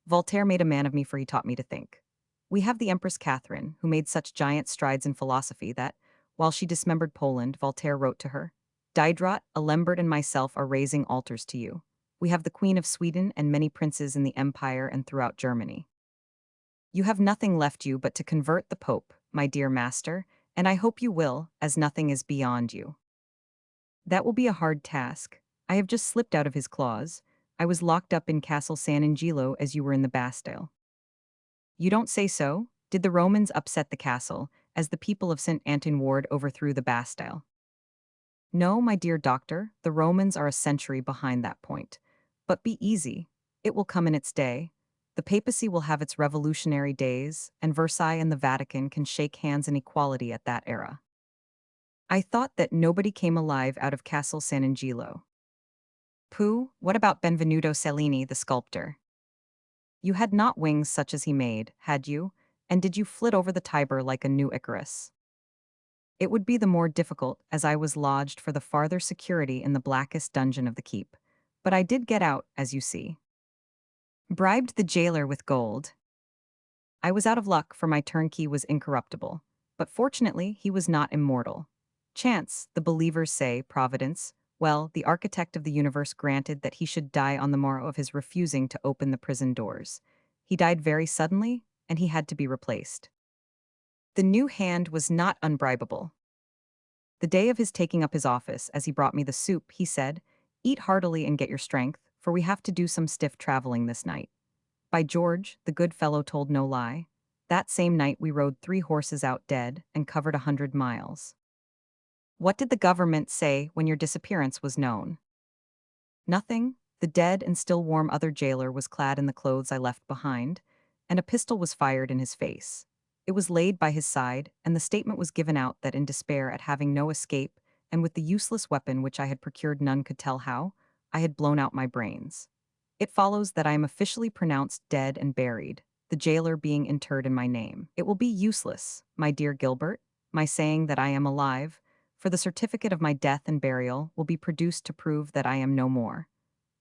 Voltaire made a man of me for he taught me to think. We have the Empress Catherine, who made such giant strides in philosophy that, while she dismembered Poland, Voltaire wrote to her, Diderot, Alembert, and myself are raising altars to you. We have the Queen of Sweden and many princes in the Empire and throughout Germany. You have nothing left you but to convert the Pope, my dear master, and I hope you will, as nothing is beyond you. That will be a hard task. I have just slipped out of his claws. I was locked up in Castle San Angelo as you were in the Bastille. You don't say so? Did the Romans upset the castle, as the people of St. Anton Ward overthrew the Bastille? No, my dear doctor, the Romans are a century behind that point. But be easy. It will come in its day. The papacy will have its revolutionary days, and Versailles and the Vatican can shake hands in equality at that era. I thought that nobody came alive out of Castle San Angelo. Pooh, what about Benvenuto Cellini, the sculptor? You had not wings such as he made, had you? And did you flit over the Tiber like a new Icarus? It would be the more difficult, as I was lodged for the farther security in the blackest dungeon of the keep. But I did get out, as you see. Bribed the jailer with gold. I was out of luck, for my turnkey was incorruptible. But fortunately, he was not immortal. Chance, the believers say, Providence, well, the architect of the universe granted that he should die on the morrow of his refusing to open the prison doors. He died very suddenly, and he had to be replaced. The new hand was not unbribable. The day of his taking up his office, as he brought me the soup, he said, "Eat heartily and get your strength, for we have to do some stiff traveling this night." By George, the good fellow told no lie. That same night we rode 3 horses out dead and covered 100 miles. What did the government say when your disappearance was known? Nothing. The dead and still warm other jailer was clad in the clothes I left behind, and a pistol was fired in his face. It was laid by his side, and the statement was given out that in despair at having no escape, and with the useless weapon which I had procured none could tell how, I had blown out my brains. It follows that I am officially pronounced dead and buried, the jailer being interred in my name. It will be useless, my dear Gilbert, my saying that I am alive, for the certificate of my death and burial will be produced to prove that I am no more.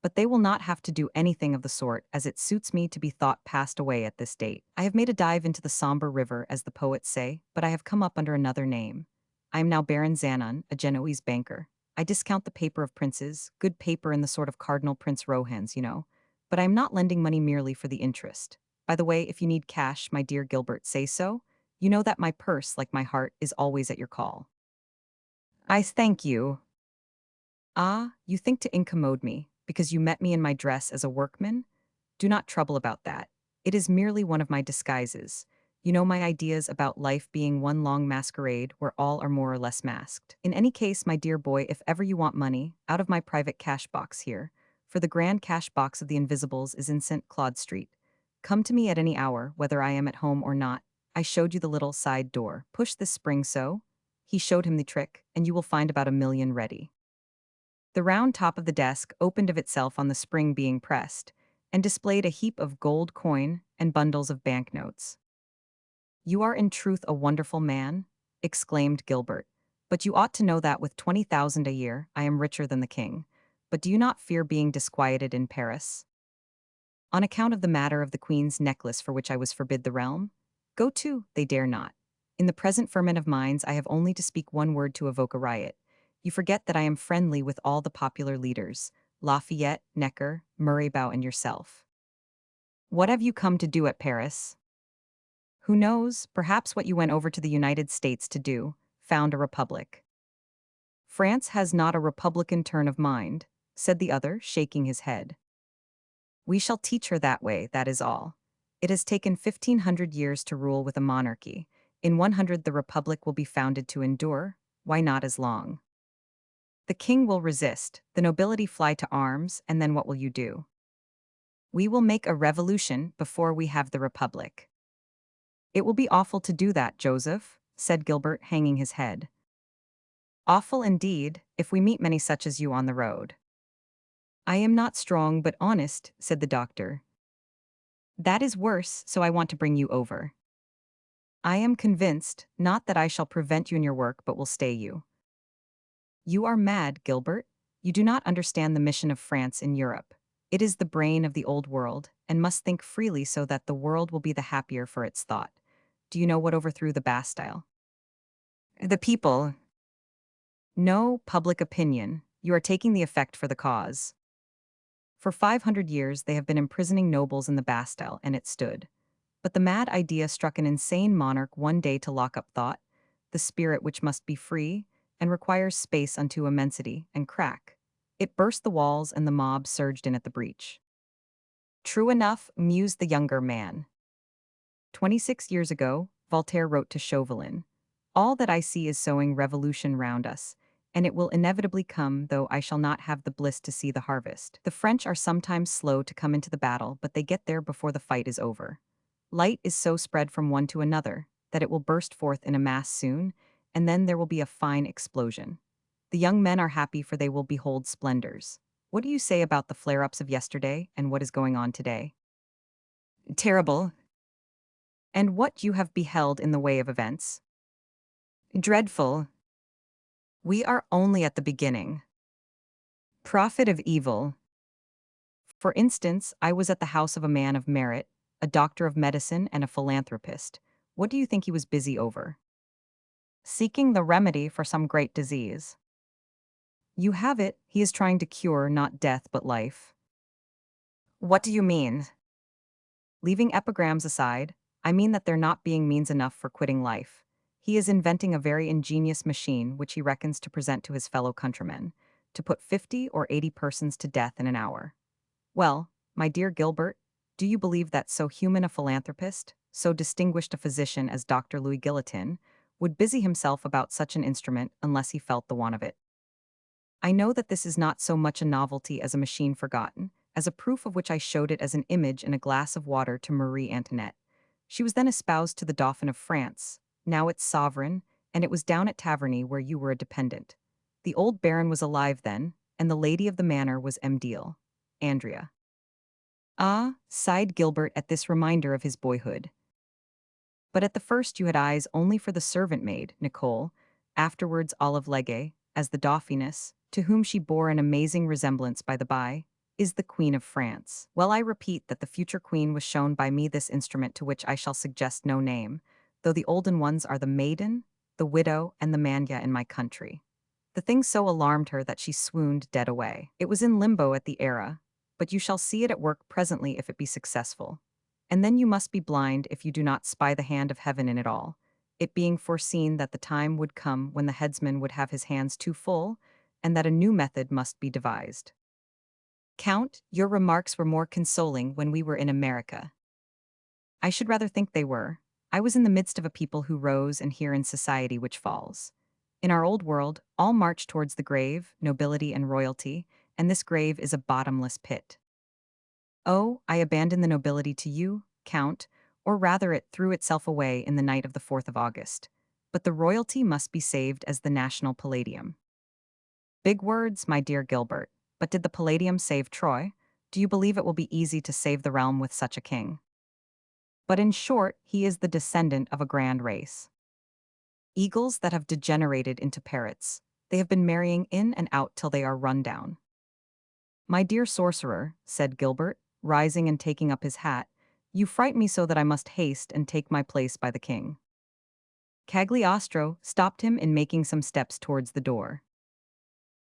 But they will not have to do anything of the sort, as it suits me to be thought passed away at this date. I have made a dive into the somber river, as the poets say, but I have come up under another name. I am now Baron Zanon, a Genoese banker. I discount the paper of princes, good paper in the sort of Cardinal Prince Rohan's, you know. But I am not lending money merely for the interest. By the way, if you need cash, my dear Gilbert, say so. You know that my purse, like my heart, is always at your call. I thank you. Ah, you think to incommode me, because you met me in my dress as a workman? Do not trouble about that. It is merely one of my disguises. You know my ideas about life being one long masquerade where all are more or less masked. In any case, my dear boy, if ever you want money, out of my private cash box here, for the grand cash box of the Invisibles is in St. Claude Street. Come to me at any hour, whether I am at home or not. I showed you the little side door. Push this spring so. He showed him the trick, and you will find about 1 million ready. The round top of the desk opened of itself on the spring being pressed, and displayed a heap of gold coin and bundles of banknotes. "You are in truth a wonderful man," exclaimed Gilbert. "But you ought to know that with 20,000 a year I am richer than the king. But do you not fear being disquieted in Paris? On account of the matter of the queen's necklace for which I was forbid the realm? Go to, they dare not. In the present ferment of minds I have only to speak one word to evoke a riot. You forget that I am friendly with all the popular leaders, Lafayette, Necker, Murraybout, and yourself. What have you come to do at Paris? Who knows, perhaps what you went over to the United States to do, found a republic." "France has not a republican turn of mind," said the other, shaking his head. "We shall teach her that way, that is all. It has taken 1,500 years to rule with a monarchy. In 100 the republic will be founded to endure, why not as long? The king will resist, the nobility fly to arms, and then what will you do? We will make a revolution before we have the republic." "It will be awful to do that, Joseph," said Gilbert, hanging his head. "Awful indeed, if we meet many such as you on the road." "I am not strong but honest," said the doctor. "That is worse, so I want to bring you over. I am convinced, not that I shall prevent you in your work but will stay you. You are mad, Gilbert. You do not understand the mission of France in Europe. It is the brain of the old world, and must think freely so that the world will be the happier for its thought. Do you know what overthrew the Bastille? The people. No, public opinion. You are taking the effect for the cause. For 500 years they have been imprisoning nobles in the Bastille, and it stood. But the mad idea struck an insane monarch one day to lock up thought, the spirit which must be free, and requires space unto immensity, and crack. It burst the walls, and the mob surged in at the breach. True enough, mused the younger man. 26 years ago, Voltaire wrote to Chauvelin, "All that I see is sowing revolution round us, and it will inevitably come, though I shall not have the bliss to see the harvest. The French are sometimes slow to come into the battle, but they get there before the fight is over. Light is so spread from one to another, that it will burst forth in a mass soon, and then there will be a fine explosion. The young men are happy for they will behold splendors. What do you say about the flare-ups of yesterday and what is going on today? Terrible. And what you have beheld in the way of events? Dreadful. We are only at the beginning. Prophet of evil. For instance, I was at the house of a man of merit, a doctor of medicine and a philanthropist. What do you think he was busy over? Seeking the remedy for some great disease. You have it, he is trying to cure not death but life. What do you mean? Leaving epigrams aside, I mean that there not being means enough for quitting life. He is inventing a very ingenious machine which he reckons to present to his fellow countrymen, to put 50 or 80 persons to death in an hour. Well, my dear Gilbert, do you believe that so human a philanthropist, so distinguished a physician as Dr. Louis Guillotin, would busy himself about such an instrument unless he felt the want of it? I know that this is not so much a novelty as a machine forgotten, as a proof of which I showed it as an image in a glass of water to Marie Antoinette. She was then espoused to the Dauphin of France, now its sovereign, and it was down at Taverny where you were a dependent. The old baron was alive then, and the lady of the manor was M'Deal, Andrea. Ah, sighed Gilbert at this reminder of his boyhood. But at the first you had eyes only for the servant maid, Nicole, afterwards Olive Legge, as the Dauphiness, to whom she bore an amazing resemblance by the by, is the Queen of France. Well, I repeat that the future queen was shown by me this instrument to which I shall suggest no name, though the olden ones are the maiden, the widow, and the mania in my country. The thing so alarmed her that she swooned dead away. It was in limbo at the era, but you shall see it at work presently if it be successful. And then you must be blind if you do not spy the hand of heaven in it all, it being foreseen that the time would come when the headsman would have his hands too full, and that a new method must be devised. Count, your remarks were more consoling when we were in America. I should rather think they were. I was in the midst of a people who rose and here in society which falls. In our old world, all march towards the grave, nobility and royalty, and this grave is a bottomless pit. Oh, I abandon the nobility to you, Count, or rather it threw itself away in the night of the 4th of August. But the royalty must be saved as the national palladium. Big words, my dear Gilbert, but did the palladium save Troy? Do you believe it will be easy to save the realm with such a king? But in short, he is the descendant of a grand race. Eagles that have degenerated into parrots. They have been marrying in and out till they are run down. My dear sorcerer, said Gilbert, rising and taking up his hat, you fright me so that I must haste and take my place by the king. Cagliostro stopped him in making some steps towards the door.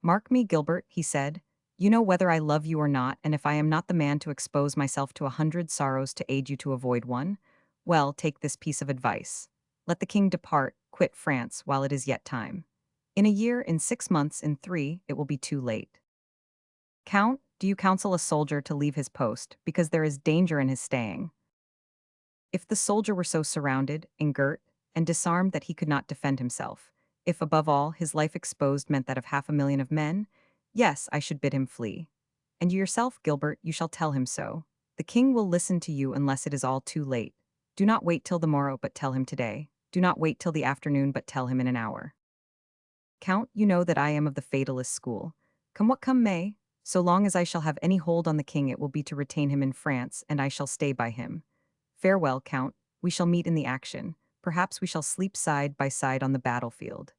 Mark me, Gilbert, he said. You know whether I love you or not, and if I am not the man to expose myself to 100 sorrows to aid you to avoid one, well, take this piece of advice. Let the king depart, quit France while it is yet time. In a year, in 6 months, in 3, it will be too late. Count, do you counsel a soldier to leave his post, because there is danger in his staying? If the soldier were so surrounded, engirt, and disarmed that he could not defend himself, if above all his life exposed meant that of 500,000 of men, yes, I should bid him flee. And you yourself, Gilbert, you shall tell him so. The king will listen to you unless it is all too late. Do not wait till the morrow, but tell him today. Do not wait till the afternoon, but tell him in an hour. Count, you know that I am of the fatalist school. Come what come may, so long as I shall have any hold on the king it will be to retain him in France, and I shall stay by him. Farewell, Count, we shall meet in the action. Perhaps we shall sleep side by side on the battlefield.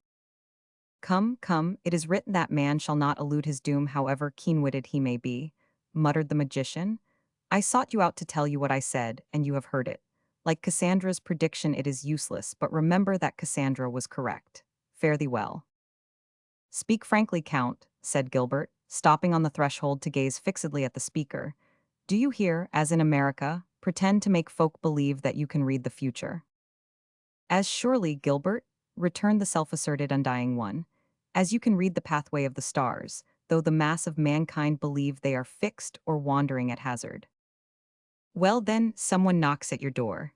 Come, come, it is written that man shall not elude his doom however keen-witted he may be, muttered the magician. I sought you out to tell you what I said, and you have heard it. Like Cassandra's prediction it is useless, but remember that Cassandra was correct. Fare thee well. Speak frankly, Count, said Gilbert, stopping on the threshold to gaze fixedly at the speaker. Do you here, as in America, pretend to make folk believe that you can read the future? As surely, Gilbert, returned the self-asserted undying one, as you can read the pathway of the stars, though the mass of mankind believe they are fixed or wandering at hazard. Well then, someone knocks at your door.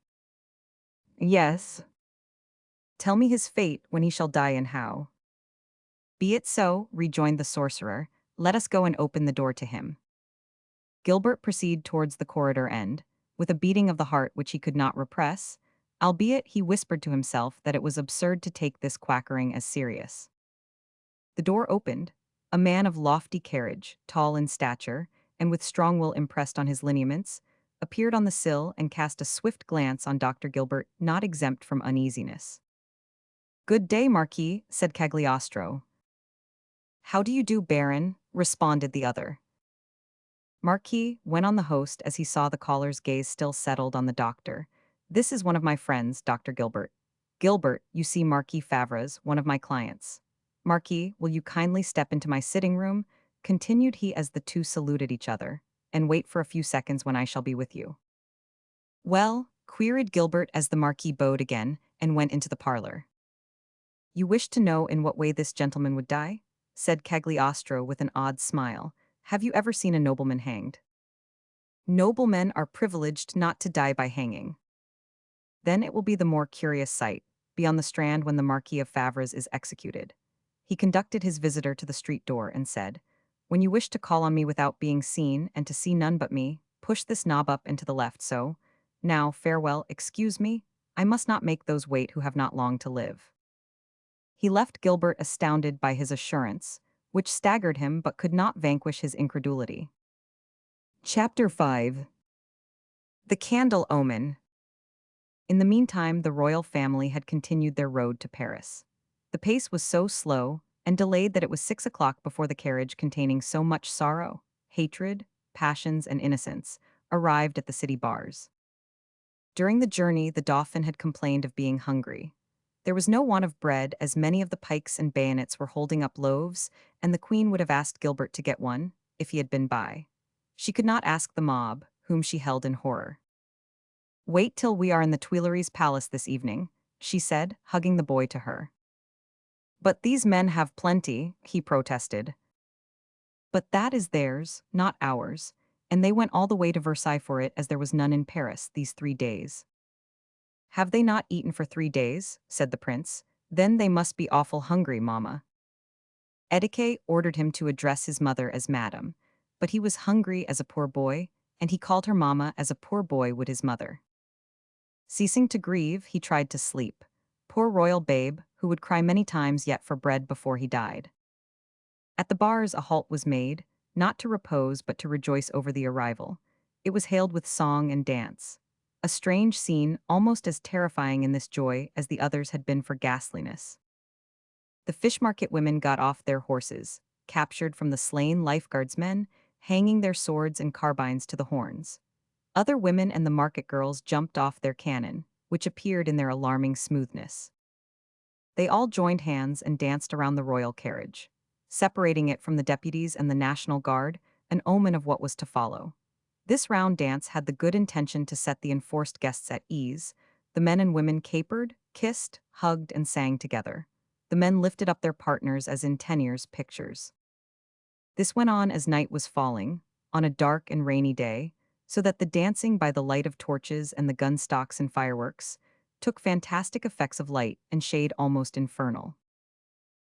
Yes. Tell me his fate, when he shall die and how. Be it so, rejoined the sorcerer, let us go and open the door to him. Gilbert proceeded towards the corridor end, with a beating of the heart which he could not repress, albeit he whispered to himself that it was absurd to take this quackering as serious. The door opened. A man of lofty carriage, tall in stature, and with strong will impressed on his lineaments, appeared on the sill and cast a swift glance on Dr. Gilbert, not exempt from uneasiness. "Good day, Marquis," said Cagliostro. "How do you do, Baron?" responded the other. Marquis went on the host as he saw the caller's gaze still settled on the doctor. "This is one of my friends, Dr. Gilbert. Gilbert, you see Marquis Favre's, one of my clients. Marquis, will you kindly step into my sitting room?" continued he as the two saluted each other, "and wait for a few seconds when I shall be with you." "Well?" queried Gilbert as the Marquis bowed again and went into the parlor. "You wish to know in what way this gentleman would die?" said Cagliostro with an odd smile. "Have you ever seen a nobleman hanged?" "Noblemen are privileged not to die by hanging." "Then it will be the more curious sight, be on the Strand when the Marquis of Favre's is executed." He conducted his visitor to the street door and said, "When you wish to call on me without being seen and to see none but me, push this knob up and to the left so. Now, farewell, excuse me, I must not make those wait who have not long to live." He left Gilbert astounded by his assurance, which staggered him but could not vanquish his incredulity. Chapter 5. The Candle Omen. In the meantime, the royal family had continued their road to Paris. The pace was so slow and delayed that it was 6 o'clock before the carriage containing so much sorrow, hatred, passions, and innocence arrived at the city bars. During the journey, the Dauphin had complained of being hungry. There was no want of bread, as many of the pikes and bayonets were holding up loaves, and the Queen would have asked Gilbert to get one, if he had been by. She could not ask the mob, whom she held in horror. "Wait till we are in the Tuileries Palace this evening," she said, hugging the boy to her. "But these men have plenty," he protested. "But that is theirs, not ours, and they went all the way to Versailles for it as there was none in Paris these 3 days." "Have they not eaten for 3 days?" said the prince. "Then they must be awful hungry, mamma." Etiquette ordered him to address his mother as madam, but he was hungry as a poor boy, and he called her mamma as a poor boy would his mother. Ceasing to grieve, he tried to sleep. Poor royal babe, who would cry many times yet for bread before he died. At the bars a halt was made, not to repose but to rejoice over the arrival. It was hailed with song and dance. A strange scene, almost as terrifying in this joy as the others had been for ghastliness. The fish market women got off their horses, captured from the slain lifeguardsmen, hanging their swords and carbines to the horns. Other women and the market girls jumped off their cannon, which appeared in their alarming smoothness. They all joined hands and danced around the royal carriage, separating it from the deputies and the National Guard, an omen of what was to follow. This round dance had the good intention to set the enforced guests at ease. The men and women capered, kissed, hugged, and sang together. The men lifted up their partners as in Teniers' pictures. This went on as night was falling, on a dark and rainy day, so that the dancing by the light of torches and the gun stocks and fireworks took fantastic effects of light and shade almost infernal.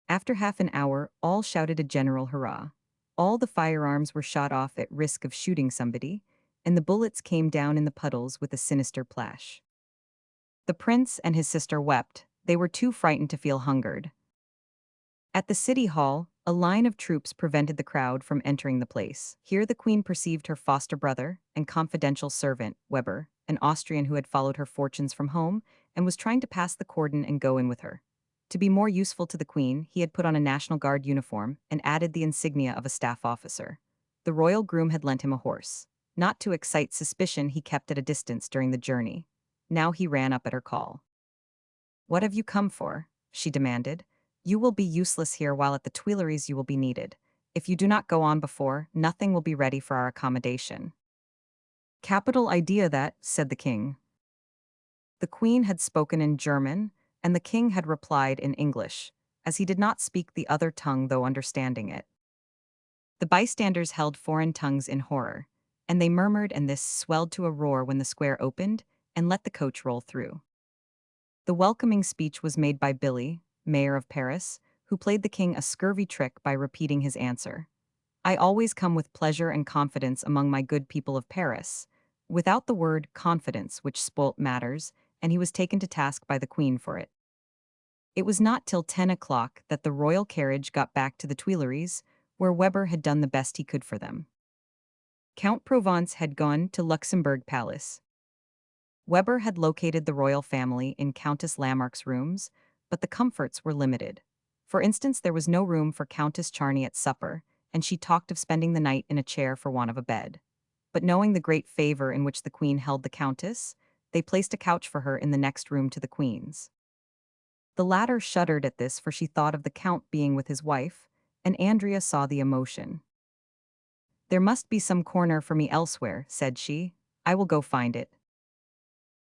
After half an hour, all shouted a general hurrah. All the firearms were shot off at risk of shooting somebody, and the bullets came down in the puddles with a sinister plash. The prince and his sister wept. They were too frightened to feel hungered. At the city hall, a line of troops prevented the crowd from entering the place. Here the queen perceived her foster brother and confidential servant, Weber, an Austrian who had followed her fortunes from home and was trying to pass the cordon and go in with her. To be more useful to the queen, he had put on a National Guard uniform and added the insignia of a staff officer. The royal groom had lent him a horse. Not to excite suspicion, he kept at a distance during the journey. Now he ran up at her call. "What have you come for?" she demanded. "You will be useless here while at the Tuileries you will be needed. If you do not go on before, nothing will be ready for our accommodation." "Capital idea that," said the king. The queen had spoken in German, and the king had replied in English, as he did not speak the other tongue though understanding it. The bystanders held foreign tongues in horror, and they murmured, and this swelled to a roar when the square opened and let the coach roll through. The welcoming speech was made by Billy, mayor of Paris, who played the king a scurvy trick by repeating his answer. "I always come with pleasure and confidence among my good people of Paris," without the word confidence, which spoilt matters, and he was taken to task by the queen for it. It was not till 10 o'clock that the royal carriage got back to the Tuileries, where Weber had done the best he could for them. Count Provence had gone to Luxembourg Palace. Weber had located the royal family in Countess Lamarck's rooms, but the comforts were limited. For instance, there was no room for Countess Charny at supper, and she talked of spending the night in a chair for want of a bed. But knowing the great favor in which the queen held the countess, they placed a couch for her in the next room to the queen's. The latter shuddered at this, for she thought of the count being with his wife, and Andrea saw the emotion. "There must be some corner for me elsewhere," said she. "I will go find it."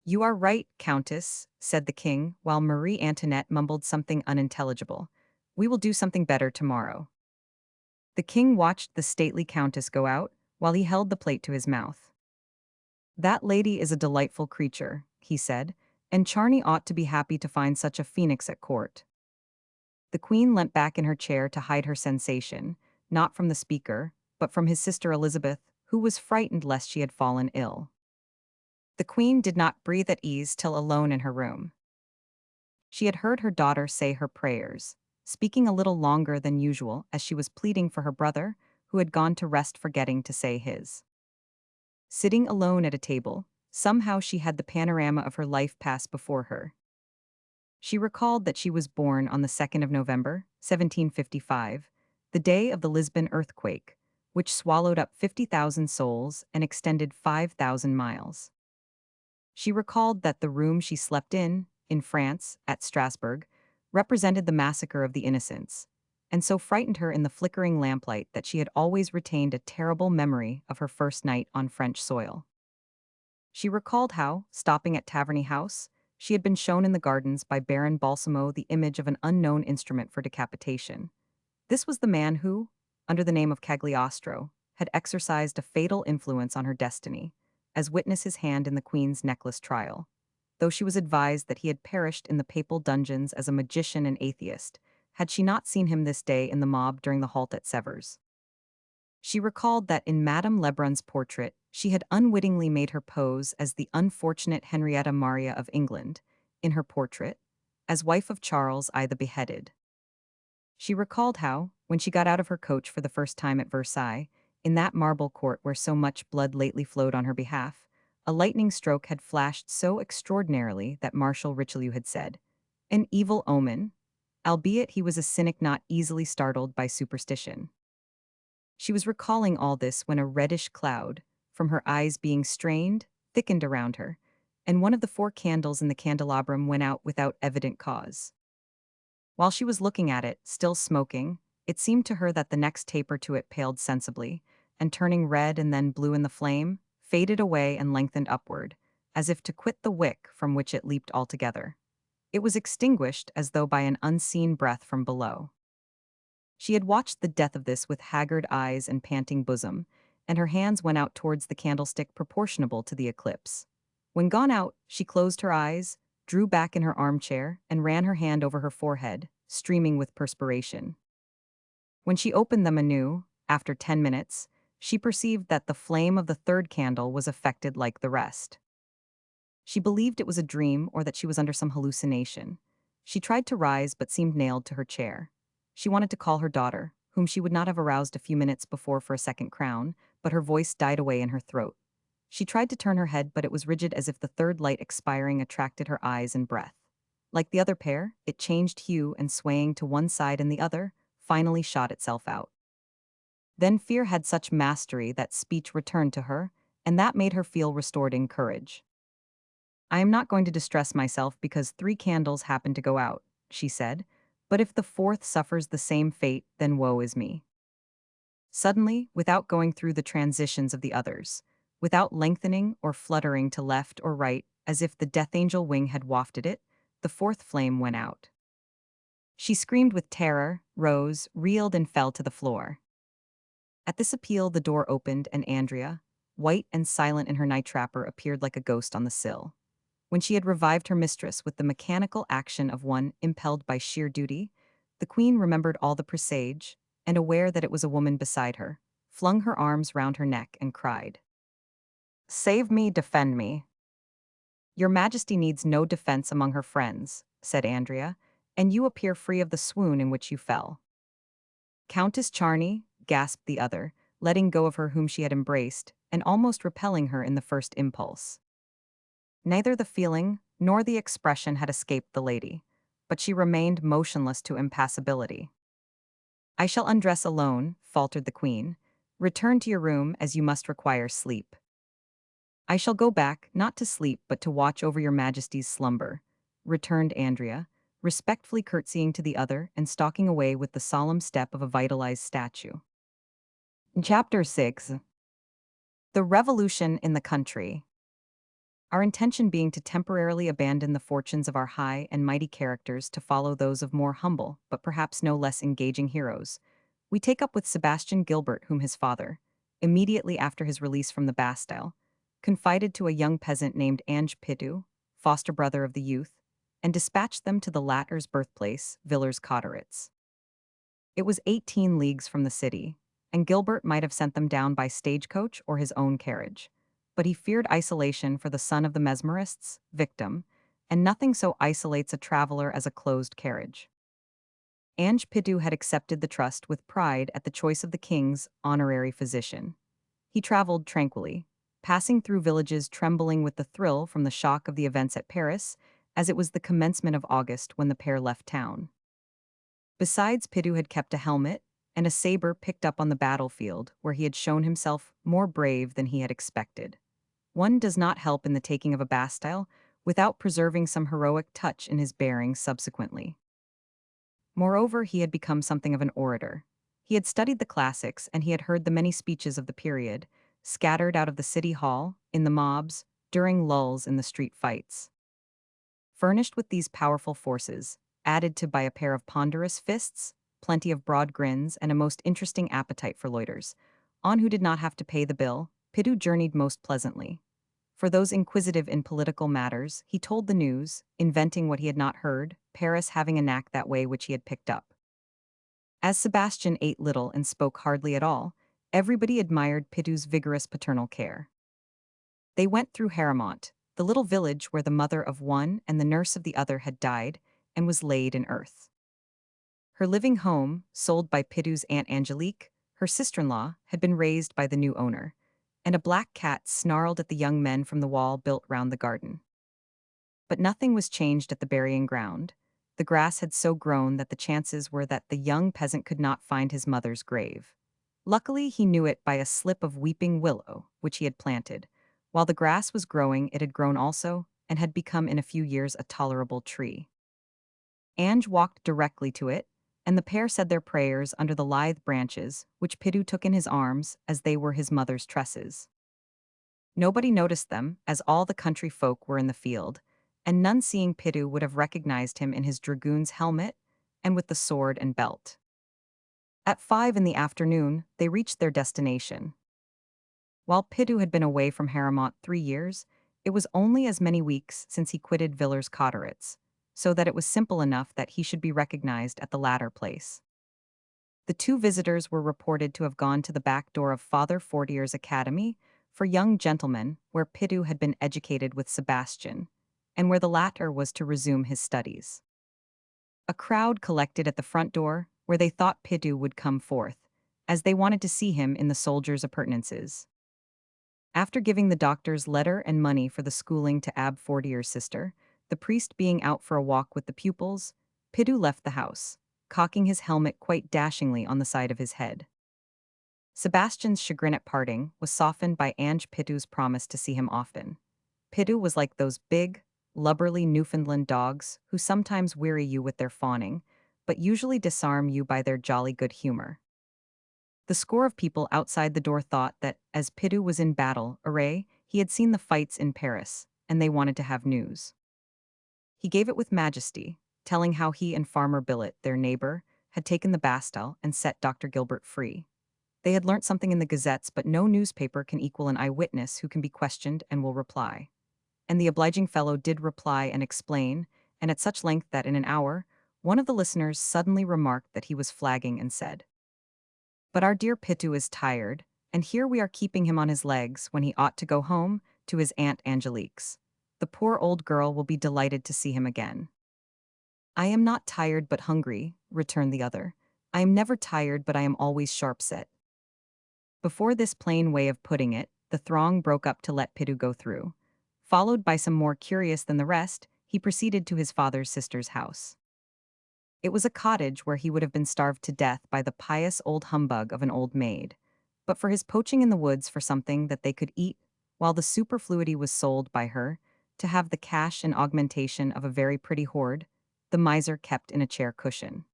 "You are right, Countess," said the king, while Marie Antoinette mumbled something unintelligible. "We will do something better tomorrow." The king watched the stately countess go out, while he held the plate to his mouth. "That lady is a delightful creature," he said, "and Charny ought to be happy to find such a phoenix at court." The queen leant back in her chair to hide her sensation, not from the speaker, but from his sister Elizabeth, who was frightened lest she had fallen ill. The queen did not breathe at ease till alone in her room. She had heard her daughter say her prayers, speaking a little longer than usual as she was pleading for her brother, who had gone to rest forgetting to say his. Sitting alone at a table, somehow she had the panorama of her life pass before her. She recalled that she was born on the 2nd of November, 1755, the day of the Lisbon earthquake, which swallowed up 50,000 souls and extended 5,000 miles. She recalled that the room she slept in France, at Strasbourg, represented the massacre of the innocents, and so frightened her in the flickering lamplight that she had always retained a terrible memory of her first night on French soil. She recalled how, stopping at Taverny House, she had been shown in the gardens by Baron Balsamo the image of an unknown instrument for decapitation. This was the man who, under the name of Cagliostro, had exercised a fatal influence on her destiny, as witness his hand in the Queen's necklace trial, though she was advised that he had perished in the papal dungeons as a magician and atheist, had she not seen him this day in the mob during the halt at Sevres. She recalled that in Madame Lebrun's portrait, she had unwittingly made her pose as the unfortunate Henrietta Maria of England, in her portrait, as wife of Charles I the Beheaded. She recalled how, when she got out of her coach for the first time at Versailles, in that marble court where so much blood lately flowed on her behalf, a lightning stroke had flashed so extraordinarily that Marshal Richelieu had said, "An evil omen," albeit he was a cynic not easily startled by superstition. She was recalling all this when a reddish cloud, from her eyes being strained, thickened around her, and one of the 4 candles in the candelabrum went out without evident cause. While she was looking at it, still smoking, it seemed to her that the next taper to it paled sensibly, and turning red and then blue in the flame, faded away and lengthened upward, as if to quit the wick from which it leaped altogether. It was extinguished as though by an unseen breath from below. She had watched the death of this with haggard eyes and panting bosom, and her hands went out towards the candlestick proportionable to the eclipse. When gone out, she closed her eyes, drew back in her armchair, and ran her hand over her forehead, streaming with perspiration. When she opened them anew, after 10 minutes, she perceived that the flame of the 3rd candle was affected like the rest. She believed it was a dream or that she was under some hallucination. She tried to rise but seemed nailed to her chair. She wanted to call her daughter, whom she would not have aroused a few minutes before for a second crown, but her voice died away in her throat. She tried to turn her head, but it was rigid as if the 3rd light expiring attracted her eyes and breath. Like the other pair, it changed hue and swaying to one side and the other, finally shot itself out. Then fear had such mastery that speech returned to her, and that made her feel restored in courage. "I am not going to distress myself because 3 candles happen to go out," she said, "but if the 4th suffers the same fate, then woe is me." Suddenly, without going through the transitions of the others, without lengthening or fluttering to left or right, as if the death angel wing had wafted it, the 4th flame went out. She screamed with terror, rose, reeled and fell to the floor. At this appeal the door opened and Andrea, white and silent in her night wrapper, appeared like a ghost on the sill. When she had revived her mistress with the mechanical action of one impelled by sheer duty, the queen remembered all the presage, and aware that it was a woman beside her, flung her arms round her neck and cried, "Save me, defend me." Your Majesty needs no defense among her friends, said Andrea, and you appear free of the swoon in which you fell. Countess Charney, gasped the other, letting go of her whom she had embraced, and almost repelling her in the first impulse. Neither the feeling nor the expression had escaped the lady, but she remained motionless to impassibility. I shall undress alone, faltered the queen. Return to your room, as you must require sleep. I shall go back, not to sleep, but to watch over your Majesty's slumber, returned Andrea, respectfully curtsying to the other and stalking away with the solemn step of a vitalized statue. Chapter 6. The Revolution in the Country. Our intention being to temporarily abandon the fortunes of our high and mighty characters to follow those of more humble, but perhaps no less engaging heroes, we take up with Sebastian Gilbert, whom his father, immediately after his release from the Bastille, confided to a young peasant named Ange Pitou, foster brother of the youth, and dispatched them to the latter's birthplace, Villers-Cotterets. It was 18 leagues from the city, and Gilbert might have sent them down by stagecoach or his own carriage. But he feared isolation for the son of the mesmerists, victim, and nothing so isolates a traveler as a closed carriage. Ange Pitou had accepted the trust with pride at the choice of the king's honorary physician. He traveled tranquilly, passing through villages trembling with the thrill from the shock of the events at Paris, as it was the commencement of August when the pair left town. Besides, Pitou had kept a helmet and a saber picked up on the battlefield, where he had shown himself more brave than he had expected. One does not help in the taking of a Bastille without preserving some heroic touch in his bearing subsequently. Moreover, he had become something of an orator. He had studied the classics and he had heard the many speeches of the period, scattered out of the city hall, in the mobs, during lulls in the street fights. Furnished with these powerful forces, added to by a pair of ponderous fists, plenty of broad grins, and a most interesting appetite for loiters, on who did not have to pay the bill, Pitou journeyed most pleasantly. For those inquisitive in political matters, he told the news, inventing what he had not heard, Paris having a knack that way which he had picked up. As Sebastian ate little and spoke hardly at all, everybody admired Pitou's vigorous paternal care. They went through Haramont, the little village where the mother of one and the nurse of the other had died, and was laid in earth. Her living home, sold by Pitou's Aunt Angelique, her sister-in-law, had been razed by the new owner, and a black cat snarled at the young men from the wall built round the garden. But nothing was changed at the burying ground. The grass had so grown that the chances were that the young peasant could not find his mother's grave. Luckily, he knew it by a slip of weeping willow, which he had planted. While the grass was growing, it had grown also, and had become in a few years a tolerable tree. Ange walked directly to it, and the pair said their prayers under the lithe branches, which Pitou took in his arms as they were his mother's tresses. Nobody noticed them, as all the country folk were in the field, and none seeing Pitou would have recognized him in his dragoon's helmet and with the sword and belt. At 5 in the afternoon, they reached their destination. While Pitou had been away from Haramont 3 years, it was only as many weeks since he quitted Villers-Cotterets, so that it was simple enough that he should be recognized at the latter place. The two visitors were reported to have gone to the back door of Father Fortier's academy for young gentlemen, where Pitou had been educated with Sebastian, and where the latter was to resume his studies. A crowd collected at the front door, where they thought Pitou would come forth, as they wanted to see him in the soldiers' appurtenances. After giving the doctor's letter and money for the schooling to Abbe Fortier's sister, the priest being out for a walk with the pupils, Pitou left the house, cocking his helmet quite dashingly on the side of his head. Sebastian's chagrin at parting was softened by Ange Pitou's promise to see him often. Pitou was like those big, lubberly Newfoundland dogs who sometimes weary you with their fawning, but usually disarm you by their jolly good humor. The score of people outside the door thought that, as Pitou was in battle array, he had seen the fights in Paris, and they wanted to have news. He gave it with majesty, telling how he and Farmer Billet, their neighbor, had taken the Bastille and set Dr. Gilbert free. They had learnt something in the gazettes, but no newspaper can equal an eyewitness who can be questioned and will reply. And the obliging fellow did reply and explain, and at such length that in an hour, one of the listeners suddenly remarked that he was flagging and said, "But our dear Pitou is tired, and here we are keeping him on his legs when he ought to go home to his Aunt Angelique's. The poor old girl will be delighted to see him again." "I am not tired but hungry," returned the other. "I am never tired but I am always sharp-set." Before this plain way of putting it, the throng broke up to let Pidu go through. Followed by some more curious than the rest, he proceeded to his father's sister's house. It was a cottage where he would have been starved to death by the pious old humbug of an old maid. But for his poaching in the woods for something that they could eat, while the superfluity was sold by her, to have the cash and augmentation of a very pretty hoard, the miser kept in a chair cushion.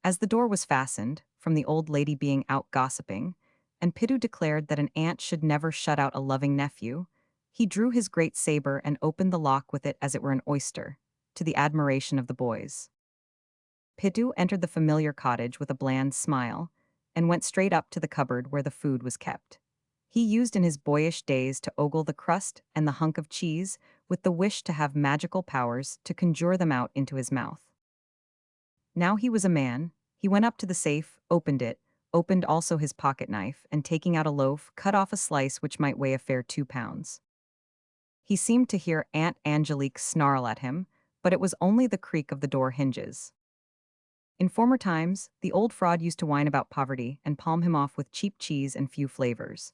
As the door was fastened, from the old lady being out gossiping, and Pidu declared that an aunt should never shut out a loving nephew, he drew his great saber and opened the lock with it as it were an oyster, to the admiration of the boys. Pidu entered the familiar cottage with a bland smile, and went straight up to the cupboard where the food was kept. He used in his boyish days to ogle the crust and the hunk of cheese with the wish to have magical powers to conjure them out into his mouth. Now he was a man, he went up to the safe, opened it, opened also his pocket knife, and taking out a loaf, cut off a slice which might weigh a fair 2 pounds. He seemed to hear Aunt Angelique snarl at him, but it was only the creak of the door hinges. In former times, the old fraud used to whine about poverty and palm him off with cheap cheese and few flavors.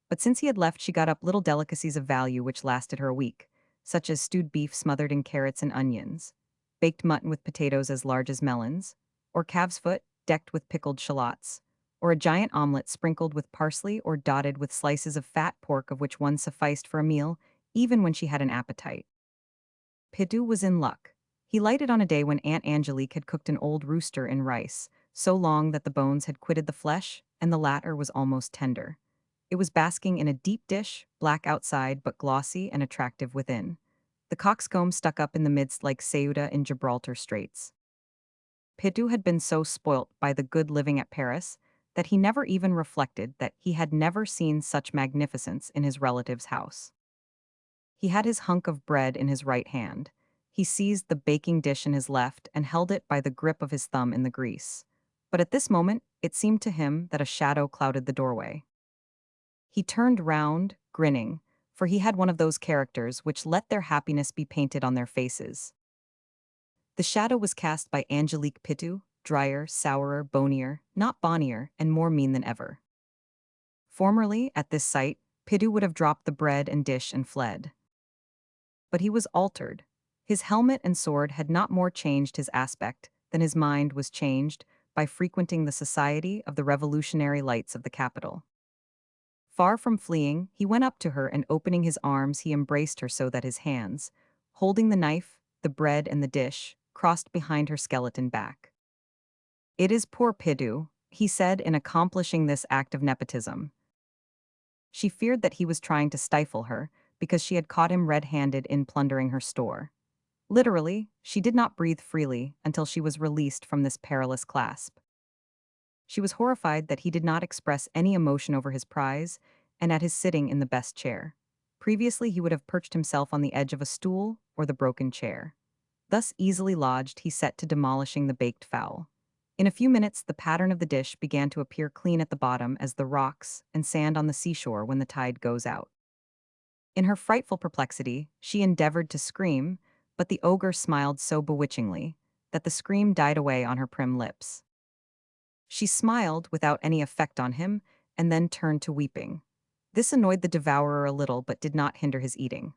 But since he had left, she got up little delicacies of value which lasted her a week, such as stewed beef smothered in carrots and onions, baked mutton with potatoes as large as melons, or calf's foot decked with pickled shallots, or a giant omelet sprinkled with parsley or dotted with slices of fat pork of which one sufficed for a meal, even when she had an appetite. Pidu was in luck. He lighted on a day when Aunt Angelique had cooked an old rooster in rice, so long that the bones had quitted the flesh, and the latter was almost tender. It was basking in a deep dish, black outside but glossy and attractive within. The coxcomb stuck up in the midst like Ceuta in Gibraltar Straits. Pidu had been so spoilt by the good living at Paris that he never even reflected that he had never seen such magnificence in his relative's house. He had his hunk of bread in his right hand. He seized the baking dish in his left and held it by the grip of his thumb in the grease. But at this moment, it seemed to him that a shadow clouded the doorway. He turned round, grinning, for he had one of those characters which let their happiness be painted on their faces. The shadow was cast by Angelique Pitu, drier, sourer, bonier, not bonnier, and more mean than ever. Formerly, at this sight, Pitu would have dropped the bread and dish and fled. But he was altered. His helmet and sword had not more changed his aspect than his mind was changed by frequenting the society of the revolutionary lights of the capital. Far from fleeing, he went up to her and opening his arms he embraced her so that his hands, holding the knife, the bread and the dish, crossed behind her skeleton back. "It is poor Pidu," he said in accomplishing this act of nepotism. She feared that he was trying to stifle her, because she had caught him red-handed in plundering her store. Literally, she did not breathe freely until she was released from this perilous clasp. She was horrified that he did not express any emotion over his prize and at his sitting in the best chair. Previously, he would have perched himself on the edge of a stool or the broken chair. Thus easily lodged, he set to demolishing the baked fowl. In a few minutes, the pattern of the dish began to appear clean at the bottom as the rocks and sand on the seashore when the tide goes out. In her frightful perplexity, she endeavored to scream, but the ogre smiled so bewitchingly that the scream died away on her prim lips. She smiled without any effect on him and then turned to weeping. This annoyed the devourer a little but did not hinder his eating.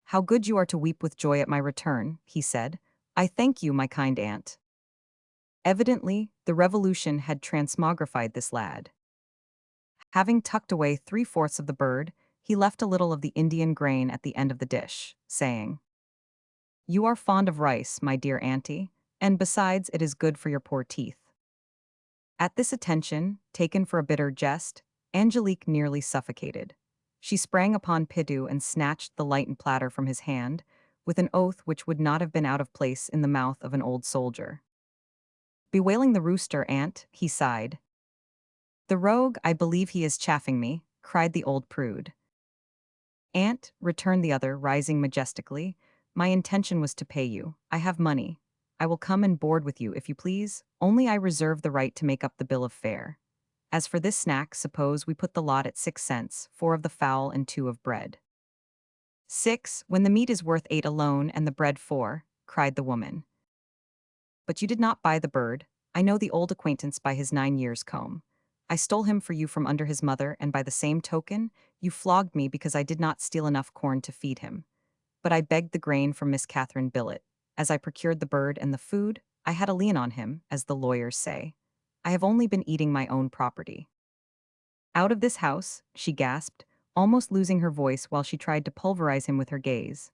"How good you are to weep with joy at my return," he said. "I thank you, my kind aunt." Evidently, the revolution had transmogrified this lad. Having tucked away 3/4 of the bird, he left a little of the Indian grain at the end of the dish, saying, "You are fond of rice, my dear auntie, and besides it is good for your poor teeth." At this attention, taken for a bitter jest, Angelique nearly suffocated. She sprang upon Pidu and snatched the lightened platter from his hand, with an oath which would not have been out of place in the mouth of an old soldier. Bewailing the rooster, aunt, he sighed. "The rogue, I believe he is chaffing me," cried the old prude. "Aunt," returned the other, rising majestically, "my intention was to pay you. I have money. I will come and board with you, if you please, only I reserve the right to make up the bill of fare. As for this snack, suppose we put the lot at 6 cents, 4 of the fowl and 2 of bread." 6. When the meat is worth 8 alone and the bread 4, cried the woman. But you did not buy the bird. I know the old acquaintance by his 9 years' comb. I stole him for you from under his mother, and by the same token, you flogged me because I did not steal enough corn to feed him. But I begged the grain from Miss Catherine Billet. As I procured the bird and the food, I had a lien on him, as the lawyers say. I have only been eating my own property. Out of this house, she gasped, almost losing her voice while she tried to pulverize him with her gaze.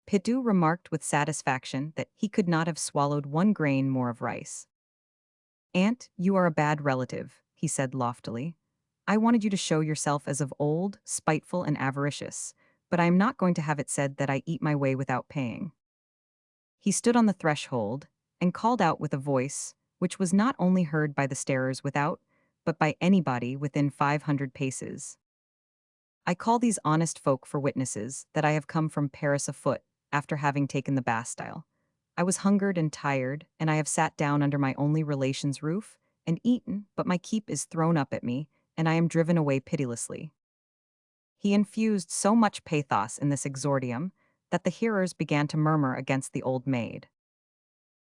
Pitou remarked with satisfaction that he could not have swallowed 1 grain more of rice. Aunt, you are a bad relative, he said loftily. I wanted you to show yourself as of old, spiteful and avaricious, but I am not going to have it said that I eat my way without paying. He stood on the threshold and called out with a voice which was not only heard by the starers without, but by anybody within 500 paces. I call these honest folk for witnesses that I have come from Paris afoot after having taken the Bastille. I was hungered and tired, and I have sat down under my only relation's roof and eaten, but my keep is thrown up at me, and I am driven away pitilessly. He infused so much pathos in this exordium that the hearers began to murmur against the old maid.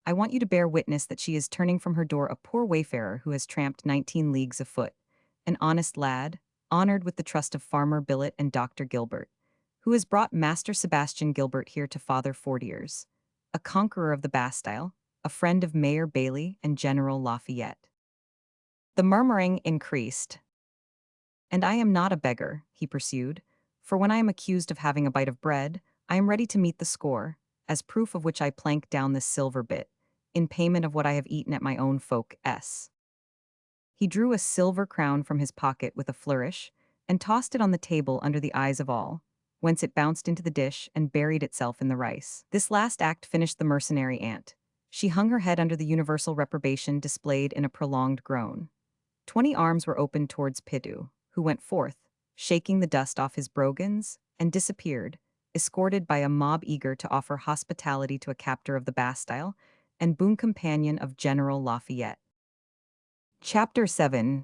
I want you to bear witness that she is turning from her door a poor wayfarer who has tramped 19 leagues afoot, an honest lad, honored with the trust of Farmer Billet and Dr. Gilbert, who has brought Master Sebastian Gilbert here to Father Fortiers, a conqueror of the Bastille, a friend of Mayor Bailey and General Lafayette. The murmuring increased. And I am not a beggar, he pursued, for when I am accused of having a bite of bread, I am ready to meet the score, as proof of which I plank down this silver bit, in payment of what I have eaten at my own folk's. He drew a silver crown from his pocket with a flourish, and tossed it on the table under the eyes of all, whence it bounced into the dish and buried itself in the rice. This last act finished the mercenary aunt. She hung her head under the universal reprobation displayed in a prolonged groan. 20 arms were opened towards Pitou, who went forth, shaking the dust off his brogans, and disappeared, escorted by a mob eager to offer hospitality to a captor of the Bastille and boon companion of General Lafayette. Chapter 7.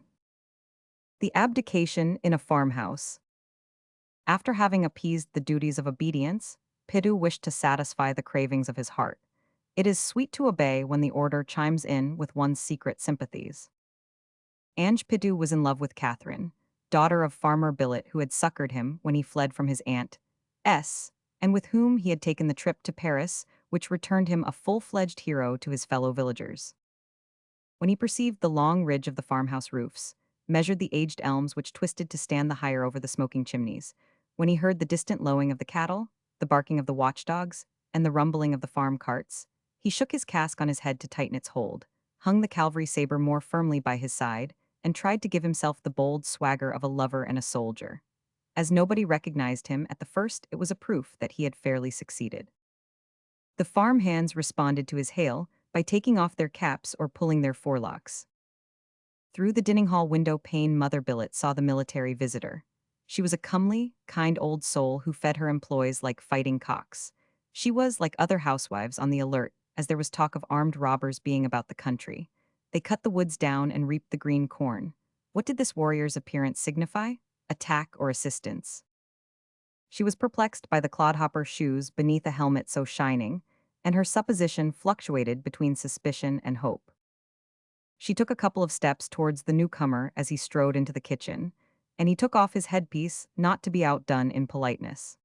The Abdication in a Farmhouse. After having appeased the duties of obedience, Pitou wished to satisfy the cravings of his heart. It is sweet to obey when the order chimes in with one's secret sympathies. Ange Pitou was in love with Catherine, daughter of Farmer Billet, who had succored him when he fled from his aunt, S, and with whom he had taken the trip to Paris, which returned him a full-fledged hero to his fellow villagers. When he perceived the long ridge of the farmhouse roofs, measured the aged elms which twisted to stand the higher over the smoking chimneys, when he heard the distant lowing of the cattle, the barking of the watchdogs, and the rumbling of the farm carts, he shook his casque on his head to tighten its hold, hung the cavalry saber more firmly by his side, and tried to give himself the bold swagger of a lover and a soldier. As nobody recognized him at the first, it was a proof that he had fairly succeeded. The farm hands responded to his hail by taking off their caps or pulling their forelocks. Through the dining hall window pane Mother Billet saw the military visitor. She was a comely, kind old soul who fed her employees like fighting cocks. She was, like other housewives, on the alert, as there was talk of armed robbers being about the country. They cut the woods down and reaped the green corn. What did this warrior's appearance signify? Attack or assistance? She was perplexed by the clodhopper shoes beneath a helmet so shining, and her supposition fluctuated between suspicion and hope. She took a couple of steps towards the newcomer as he strode into the kitchen, and he took off his headpiece not to be outdone in politeness.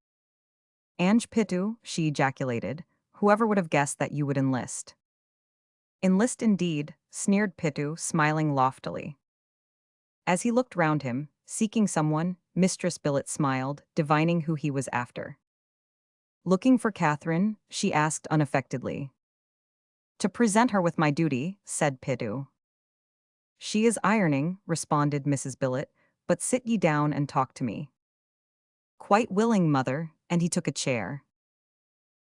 Ange Pitou, she ejaculated, whoever would have guessed that you would enlist? Enlist indeed, sneered Pitou, smiling loftily. As he looked round him, seeking someone, Mistress Billet smiled, divining who he was after. Looking for Catherine, she asked unaffectedly. To present her with my duty, said Pitou. She is ironing, responded Mrs. Billet, but sit ye down and talk to me. Quite willing, mother, and he took a chair.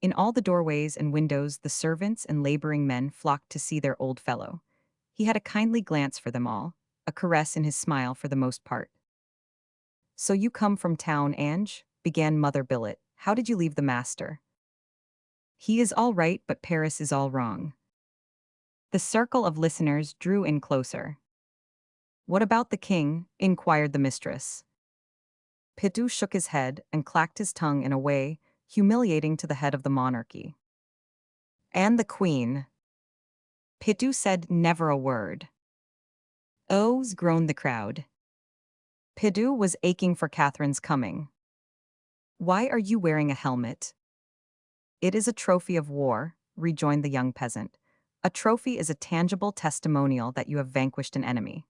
In all the doorways and windows the servants and laboring men flocked to see their old fellow. He had a kindly glance for them all, a caress in his smile for the most part. So you come from town, Ange? Began Mother Billet. How did you leave the master? He is all right, but Paris is all wrong. The circle of listeners drew in closer. What about the king? Inquired the mistress. Pidu shook his head and clacked his tongue in a way humiliating to the head of the monarchy. And the queen. Pidu said never a word. Ohs, groaned the crowd. Pidu was aching for Catherine's coming. Why are you wearing a helmet? It is a trophy of war, rejoined the young peasant. A trophy is a tangible testimonial that you have vanquished an enemy.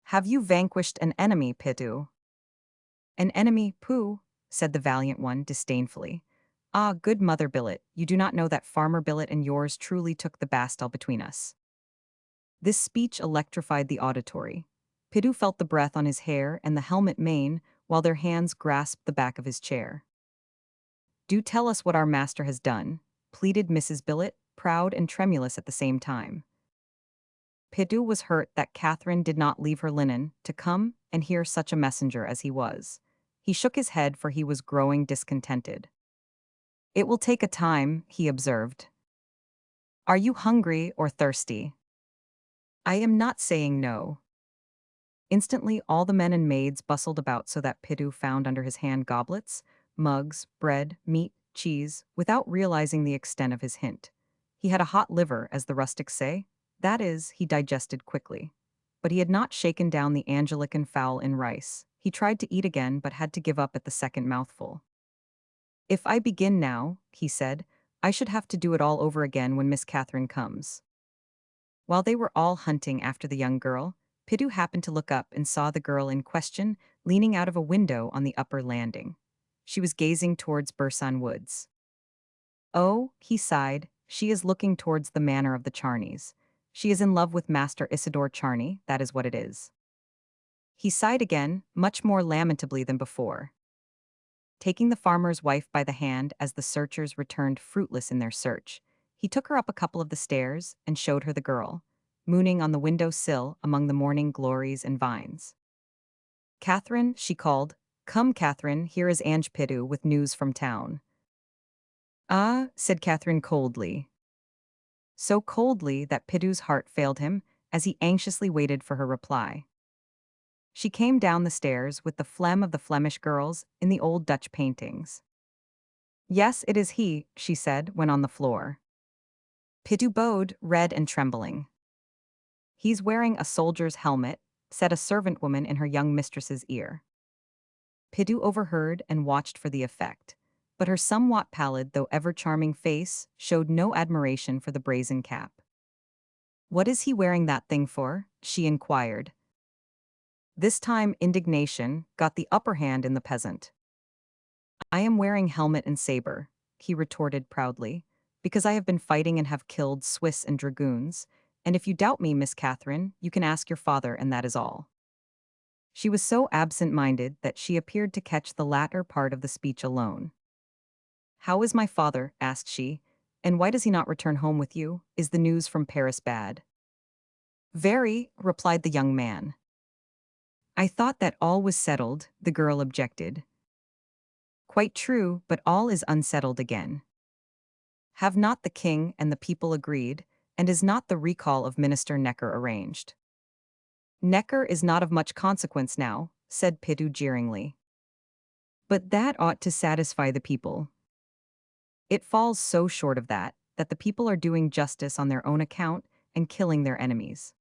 Have you vanquished an enemy, Pidu? An enemy, pooh, said the valiant one disdainfully. Ah, good mother Billet, you do not know that Farmer Billet and yours truly took the Bastille between us. This speech electrified the auditory. Pidu felt the breath on his hair and the helmet mane, while their hands grasped the back of his chair. Do tell us what our master has done, pleaded Mrs. Billet, proud and tremulous at the same time. Pidu was hurt that Catherine did not leave her linen to come and hear such a messenger as he was. He shook his head, for he was growing discontented. It will take a time, he observed. Are you hungry or thirsty? I am not saying no. Instantly all the men and maids bustled about so that Pidu found under his hand goblets, mugs, bread, meat, cheese, without realizing the extent of his hint. He had a hot liver, as the rustics say. That is, he digested quickly. But he had not shaken down the Anglican fowl in rice. He tried to eat again but had to give up at the second mouthful. If I begin now, he said, I should have to do it all over again when Miss Catherine comes. While they were all hunting after the young girl, Pidu happened to look up and saw the girl in question leaning out of a window on the upper landing. She was gazing towards Bursan Woods. Oh, he sighed, she is looking towards the manor of the Charneys. She is in love with Master Isidore Charney, that is what it is. He sighed again, much more lamentably than before. Taking the farmer's wife by the hand as the searchers returned fruitless in their search, he took her up a couple of the stairs and showed her the girl, mooning on the window sill among the morning glories and vines. Catherine, she called. Come, Catherine, here is Ange Pidu with news from town. Ah, said Catherine coldly. So coldly that Pidu's heart failed him as he anxiously waited for her reply. She came down the stairs with the phlegm of the Flemish girls in the old Dutch paintings. Yes, it is he, she said when on the floor. Pidu bowed, red and trembling. He's wearing a soldier's helmet, said a servant woman in her young mistress's ear. Pidu overheard and watched for the effect, but her somewhat pallid though ever-charming face showed no admiration for the brazen cap. What is he wearing that thing for? She inquired. This time indignation got the upper hand in the peasant. I am wearing helmet and saber, he retorted proudly, because I have been fighting and have killed Swiss and dragoons, and if you doubt me, Miss Catherine, you can ask your father, and that is all. She was so absent-minded that she appeared to catch the latter part of the speech alone. How is my father? Asked she, and why does he not return home with you? Is the news from Paris bad? Very, replied the young man. I thought that all was settled, the girl objected. Quite true, but all is unsettled again. Have not the king and the people agreed, and is not the recall of Minister Necker arranged? Necker is not of much consequence now, said Pidu jeeringly. But that ought to satisfy the people. It falls so short of that the people are doing justice on their own account and killing their enemies.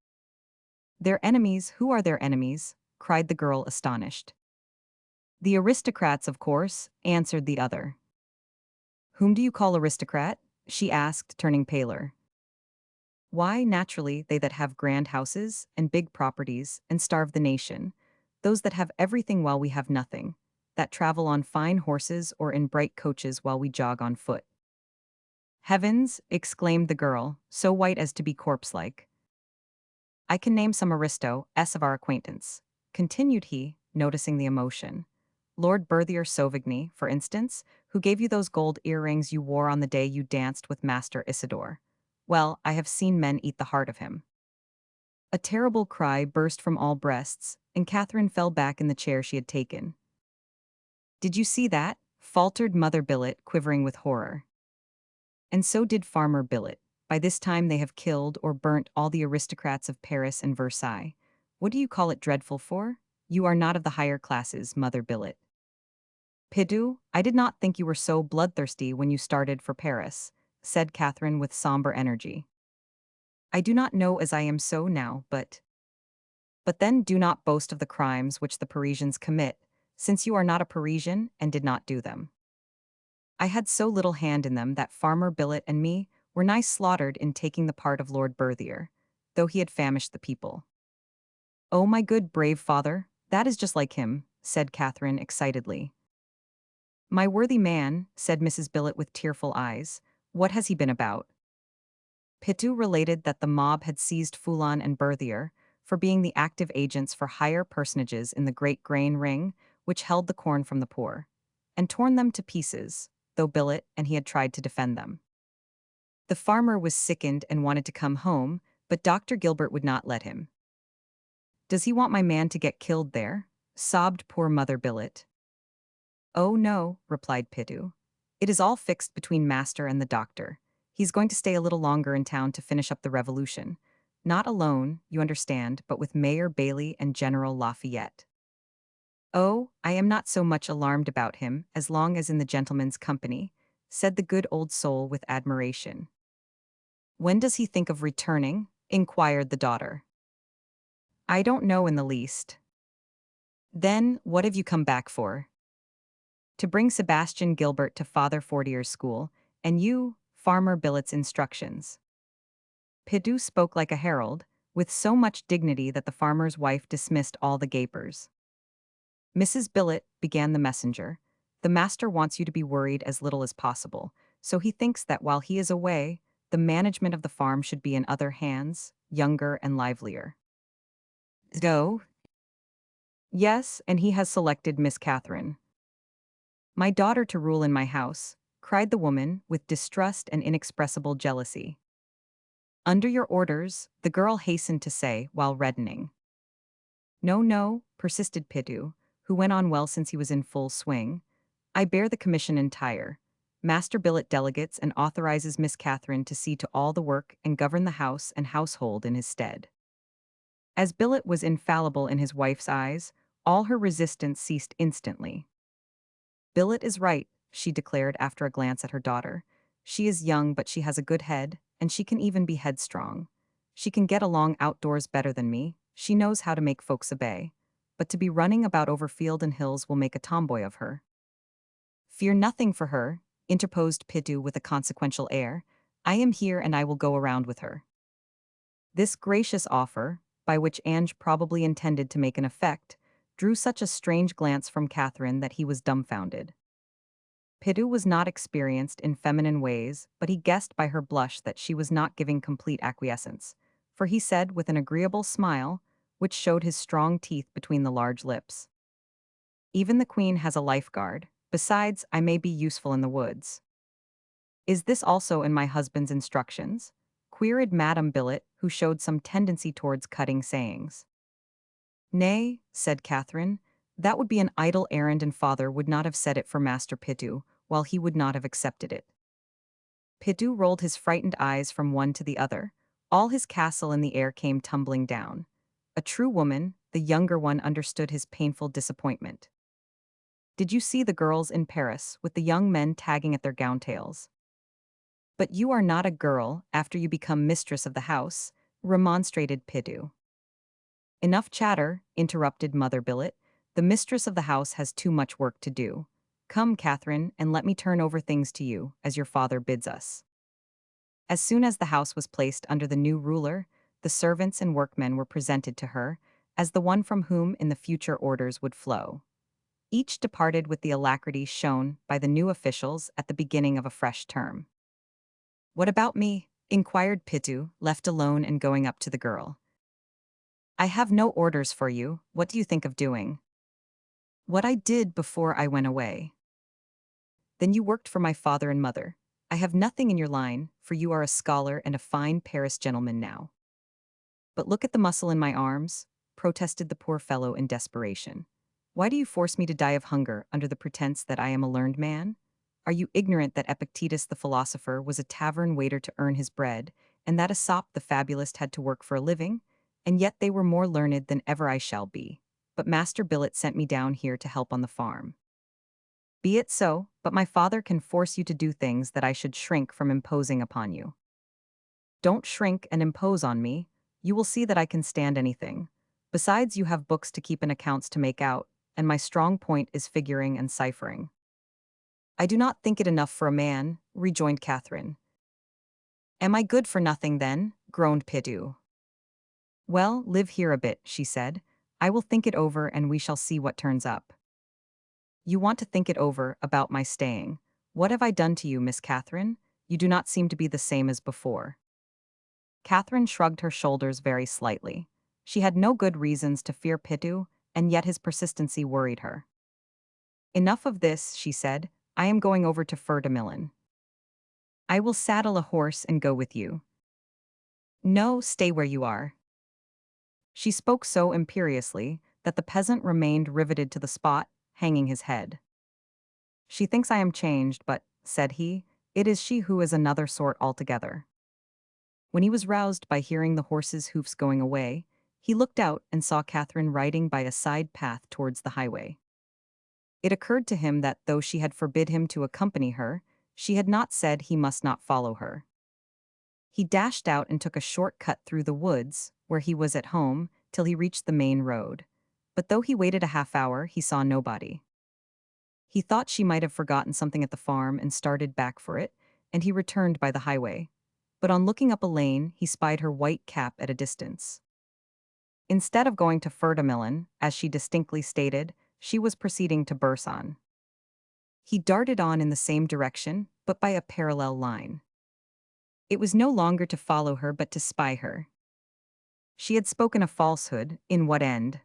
Their enemies? Who are their enemies? Cried the girl astonished. The aristocrats, of course, answered the other. Whom do you call aristocrat? She asked, turning paler. Why, naturally, they that have grand houses and big properties and starve the nation, those that have everything while we have nothing, that travel on fine horses or in bright coaches while we jog on foot. Heavens, exclaimed the girl, so white as to be corpse-like. I can name some aristos of our acquaintance, continued he, noticing the emotion. Lord Berthier Sauvigny, for instance, who gave you those gold earrings you wore on the day you danced with Master Isidore. Well, I have seen men eat the heart of him. A terrible cry burst from all breasts, and Catherine fell back in the chair she had taken. Did you see that? Faltered Mother Billet, quivering with horror. And so did Farmer Billet. By this time they have killed or burnt all the aristocrats of Paris and Versailles. What do you call it dreadful for? You are not of the higher classes, Mother Billet. Pidu, I did not think you were so bloodthirsty when you started for Paris, said Catherine with somber energy. I do not know as I am so now, but then do not boast of the crimes which the Parisians commit, since you are not a Parisian and did not do them. I had so little hand in them that Farmer Billet and me were nigh slaughtered in taking the part of Lord Berthier, though he had famished the people. Oh, my good brave father, that is just like him, said Catherine excitedly. My worthy man, said Mrs. Billet with tearful eyes, what has he been about? Pitou related that the mob had seized Foulon and Berthier for being the active agents for higher personages in the great grain ring which held the corn from the poor, and torn them to pieces, though Billet and he had tried to defend them. The farmer was sickened and wanted to come home, but Dr. Gilbert would not let him. Does he want my man to get killed there? Sobbed poor Mother Billet. Oh no, replied Pitou. It is all fixed between master and the doctor. He's going to stay a little longer in town to finish up the revolution. Not alone, you understand, but with Mayor Bailey and General Lafayette. Oh, I am not so much alarmed about him as long as in the gentleman's company, said the good old soul with admiration. When does he think of returning? Inquired the daughter. I don't know in the least. Then, what have you come back for? To bring Sebastian Gilbert to Father Fortier's school, and you, Farmer Billet's instructions. Pitou spoke like a herald, with so much dignity that the farmer's wife dismissed all the gapers. Mrs. Billet, began the messenger, the master wants you to be worried as little as possible, so he thinks that while he is away, the management of the farm should be in other hands, younger and livelier. So? Yes, and he has selected Miss Catherine. My daughter to rule in my house, cried the woman, with distrust and inexpressible jealousy. Under your orders, the girl hastened to say, while reddening. No, no, persisted Pitou, who went on well since he was in full swing. I bear the commission entire. Master Billet delegates and authorizes Miss Catherine to see to all the work and govern the house and household in his stead. As Billet was infallible in his wife's eyes, all her resistance ceased instantly. Billet is right, she declared after a glance at her daughter. She is young, but she has a good head, and she can even be headstrong. She can get along outdoors better than me, she knows how to make folks obey. But to be running about over field and hills will make a tomboy of her. Fear nothing for her, interposed Pitou with a consequential air. I am here and I will go around with her. This gracious offer, by which Ange probably intended to make an effect, drew such a strange glance from Catherine that he was dumbfounded. Pitou was not experienced in feminine ways, but he guessed by her blush that she was not giving complete acquiescence, for he said with an agreeable smile, which showed his strong teeth between the large lips. Even the queen has a lifeguard. Besides, I may be useful in the woods. Is this also in my husband's instructions? Queried Madame Billet, who showed some tendency towards cutting sayings. Nay, said Catherine, that would be an idle errand and father would not have said it for Master Pitou, while he would not have accepted it. Pitou rolled his frightened eyes from one to the other. All his castle in the air came tumbling down. A true woman, the younger one understood his painful disappointment. Did you see the girls in Paris, with the young men tagging at their gown tails? But you are not a girl after you become mistress of the house, remonstrated Pitou. Enough chatter, interrupted Mother Billet. The mistress of the house has too much work to do. Come, Catherine, and let me turn over things to you, as your father bids us. As soon as the house was placed under the new ruler, the servants and workmen were presented to her, as the one from whom in the future orders would flow. Each departed with the alacrity shown by the new officials at the beginning of a fresh term. What about me? Inquired Pitou, left alone and going up to the girl. I have no orders for you, what do you think of doing? What I did before I went away. Then you worked for my father and mother. I have nothing in your line, for you are a scholar and a fine Paris gentleman now. But look at the muscle in my arms, protested the poor fellow in desperation. Why do you force me to die of hunger under the pretense that I am a learned man? Are you ignorant that Epictetus the philosopher was a tavern waiter to earn his bread, and that Aesop the fabulist had to work for a living? And yet they were more learned than ever I shall be. But Master Billet sent me down here to help on the farm. Be it so, but my father can force you to do things that I should shrink from imposing upon you. Don't shrink and impose on me. You will see that I can stand anything. Besides, you have books to keep and accounts to make out, and my strong point is figuring and ciphering. I do not think it enough for a man, rejoined Catherine. Am I good for nothing then? Groaned Pidu. Well, live here a bit, she said. I will think it over and we shall see what turns up. You want to think it over about my staying. What have I done to you, Miss Catherine? You do not seem to be the same as before. Catherine shrugged her shoulders very slightly. She had no good reasons to fear Pitu, and yet his persistency worried her. Enough of this, she said. I am going over to Ferdamillan. I will saddle a horse and go with you. No, stay where you are. She spoke so imperiously that the peasant remained riveted to the spot, hanging his head. She thinks I am changed, but, said he, it is she who is another sort altogether. When he was roused by hearing the horse's hoofs going away, he looked out and saw Catherine riding by a side path towards the highway. It occurred to him that though she had forbid him to accompany her, she had not said he must not follow her. He dashed out and took a short cut through the woods, where he was at home, till he reached the main road. But though he waited a half-hour, he saw nobody. He thought she might have forgotten something at the farm and started back for it, and he returned by the highway. But on looking up a lane, he spied her white cap at a distance. Instead of going to Ferdamillan, as she distinctly stated, she was proceeding to Bursan. He darted on in the same direction, but by a parallel line. It was no longer to follow her but to spy her. She had spoken a falsehood, in what end?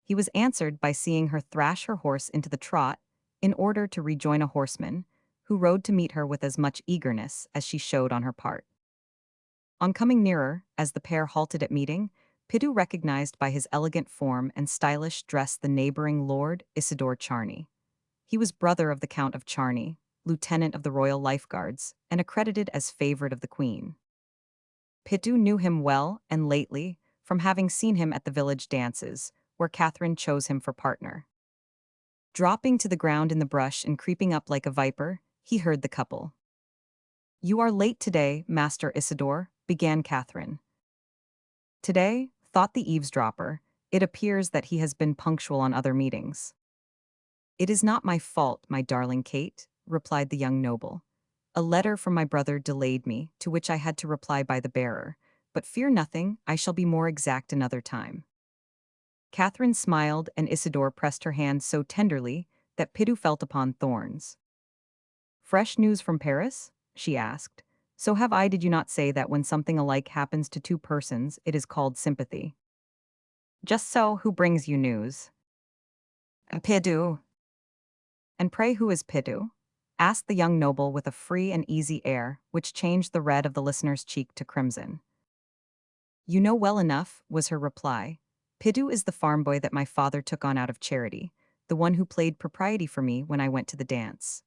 He was answered by seeing her thrash her horse into the trot, in order to rejoin a horseman, who rode to meet her with as much eagerness as she showed on her part. On coming nearer, as the pair halted at meeting, Pidu recognized by his elegant form and stylish dress the neighboring Lord Isidore Charney. He was brother of the Count of Charney, lieutenant of the Royal Life Guards, and accredited as favorite of the Queen. Pidu knew him well and lately, from having seen him at the village dances, where Catherine chose him for partner. Dropping to the ground in the brush and creeping up like a viper, he heard the couple. You are late today, Master Isidore, began Catherine. Today, thought the eavesdropper, it appears that he has been punctual on other meetings. It is not my fault, my darling Kate, replied the young noble. A letter from my brother delayed me, to which I had to reply by the bearer, but fear nothing, I shall be more exact another time. Catherine smiled and Isidore pressed her hand so tenderly that Pidu felt upon thorns. Fresh news from Paris? She asked. So have I. Did you not say that when something alike happens to two persons, it is called sympathy? Just so, who brings you news? Pidu. And pray who is Pidu? Asked the young noble with a free and easy air, which changed the red of the listener's cheek to crimson. You know well enough, was her reply. Pidu is the farm boy that my father took on out of charity, the one who played propriety for me when I went to the dance.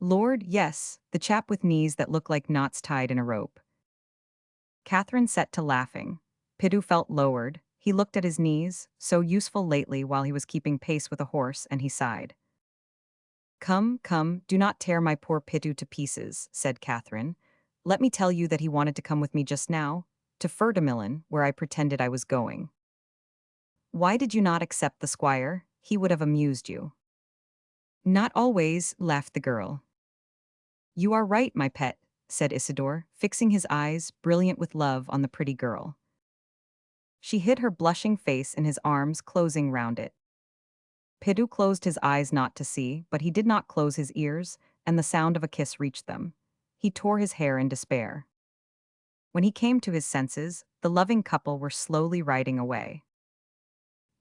Lord, yes, the chap with knees that look like knots tied in a rope. Catherine set to laughing. Pidu felt lowered. He looked at his knees, so useful lately while he was keeping pace with a horse, and he sighed. Come, come, do not tear my poor Pidu to pieces, said Catherine. Let me tell you that he wanted to come with me just now, to Ferdamillan, where I pretended I was going. Why did you not accept the squire? He would have amused you. Not always, laughed the girl. You are right, my pet, said Isidore, fixing his eyes, brilliant with love, on the pretty girl. She hid her blushing face in his arms, closing round it. Pidu closed his eyes not to see, but he did not close his ears, and the sound of a kiss reached them. He tore his hair in despair. When he came to his senses, the loving couple were slowly riding away.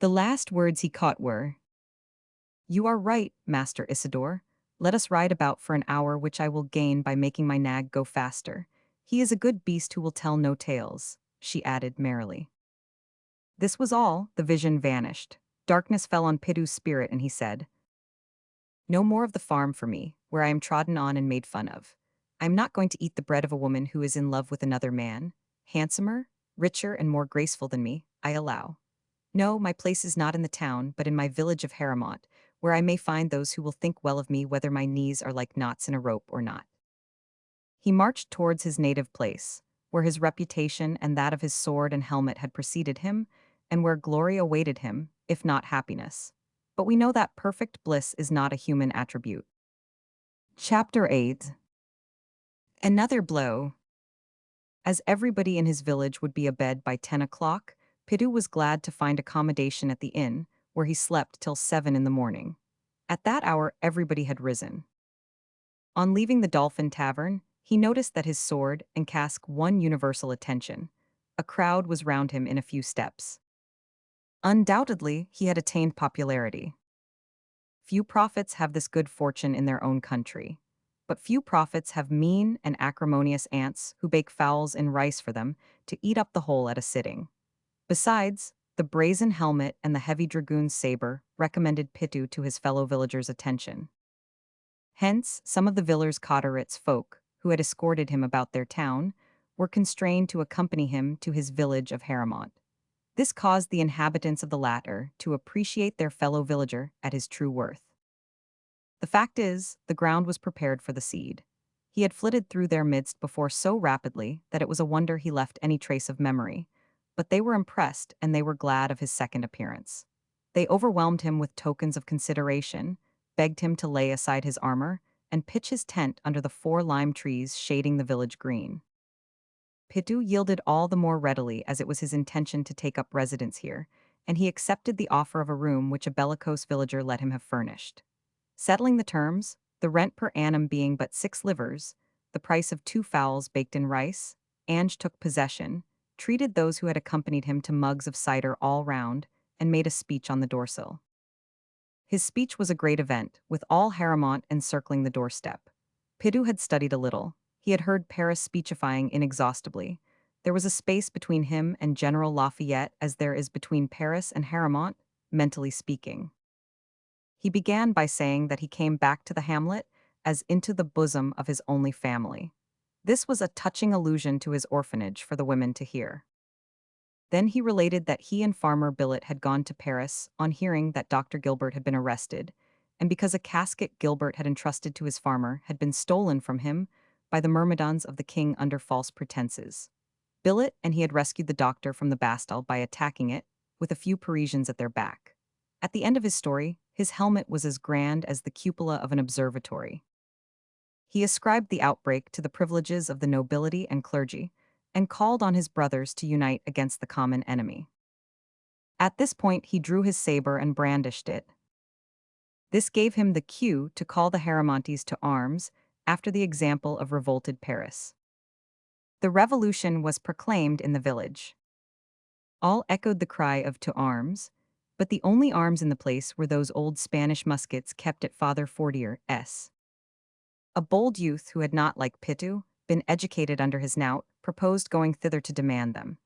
The last words he caught were, You are right, Master Isidore. Let us ride about for an hour, which I will gain by making my nag go faster. He is a good beast who will tell no tales, she added merrily. This was all. The vision vanished. Darkness fell on Pidu's spirit, and he said, No more of the farm for me, where I am trodden on and made fun of. I am not going to eat the bread of a woman who is in love with another man, handsomer, richer, and more graceful than me, I allow. No, my place is not in the town, but in my village of Haramont, where I may find those who will think well of me whether my knees are like knots in a rope or not. He marched towards his native place, where his reputation and that of his sword and helmet had preceded him, and where glory awaited him, if not happiness. But we know that perfect bliss is not a human attribute. Chapter 8. Another blow. As everybody in his village would be abed by 10 o'clock, Pidu was glad to find accommodation at the inn, where he slept till 7 in the morning. At that hour everybody had risen. On leaving the Dolphin Tavern, he noticed that his sword and cask won universal attention. A crowd was round him in a few steps. Undoubtedly, he had attained popularity. Few prophets have this good fortune in their own country. But few prophets have mean and acrimonious aunts who bake fowls in rice for them to eat up the whole at a sitting. Besides, the brazen helmet and the heavy dragoon's saber recommended Pitu to his fellow villagers' attention. Hence, some of the Villers Cotterit's folk, who had escorted him about their town, were constrained to accompany him to his village of Haramont. This caused the inhabitants of the latter to appreciate their fellow villager at his true worth. The fact is, the ground was prepared for the seed. He had flitted through their midst before so rapidly that it was a wonder he left any trace of memory, but they were impressed and they were glad of his second appearance. They overwhelmed him with tokens of consideration, begged him to lay aside his armor, and pitch his tent under the 4 lime trees shading the village green. Pitu yielded all the more readily as it was his intention to take up residence here, and he accepted the offer of a room which a bellicose villager let him have furnished. Settling the terms, the rent per annum being but 6 livers, the price of 2 fowls baked in rice, Ange took possession, treated those who had accompanied him to mugs of cider all round, and made a speech on the doorsill. His speech was a great event, with all Haramont encircling the doorstep. Pidu had studied a little. He had heard Paris speechifying inexhaustibly. There was a space between him and General Lafayette as there is between Paris and Haramont, mentally speaking. He began by saying that he came back to the hamlet as into the bosom of his only family. This was a touching allusion to his orphanage for the women to hear. Then he related that he and Farmer Billet had gone to Paris on hearing that Dr. Gilbert had been arrested, and because a casket Gilbert had entrusted to his farmer had been stolen from him by the myrmidons of the king under false pretenses. Billet and he had rescued the doctor from the Bastille by attacking it, with a few Parisians at their back. At the end of his story, his helmet was as grand as the cupola of an observatory. He ascribed the outbreak to the privileges of the nobility and clergy, and called on his brothers to unite against the common enemy. At this point he drew his saber and brandished it. This gave him the cue to call the Haramontes to arms, after the example of revolted Paris. The revolution was proclaimed in the village. All echoed the cry of "to arms," but the only arms in the place were those old Spanish muskets kept at Father Fortier's. A bold youth who had not, like Pitu, been educated under his knout, proposed going thither to demand them.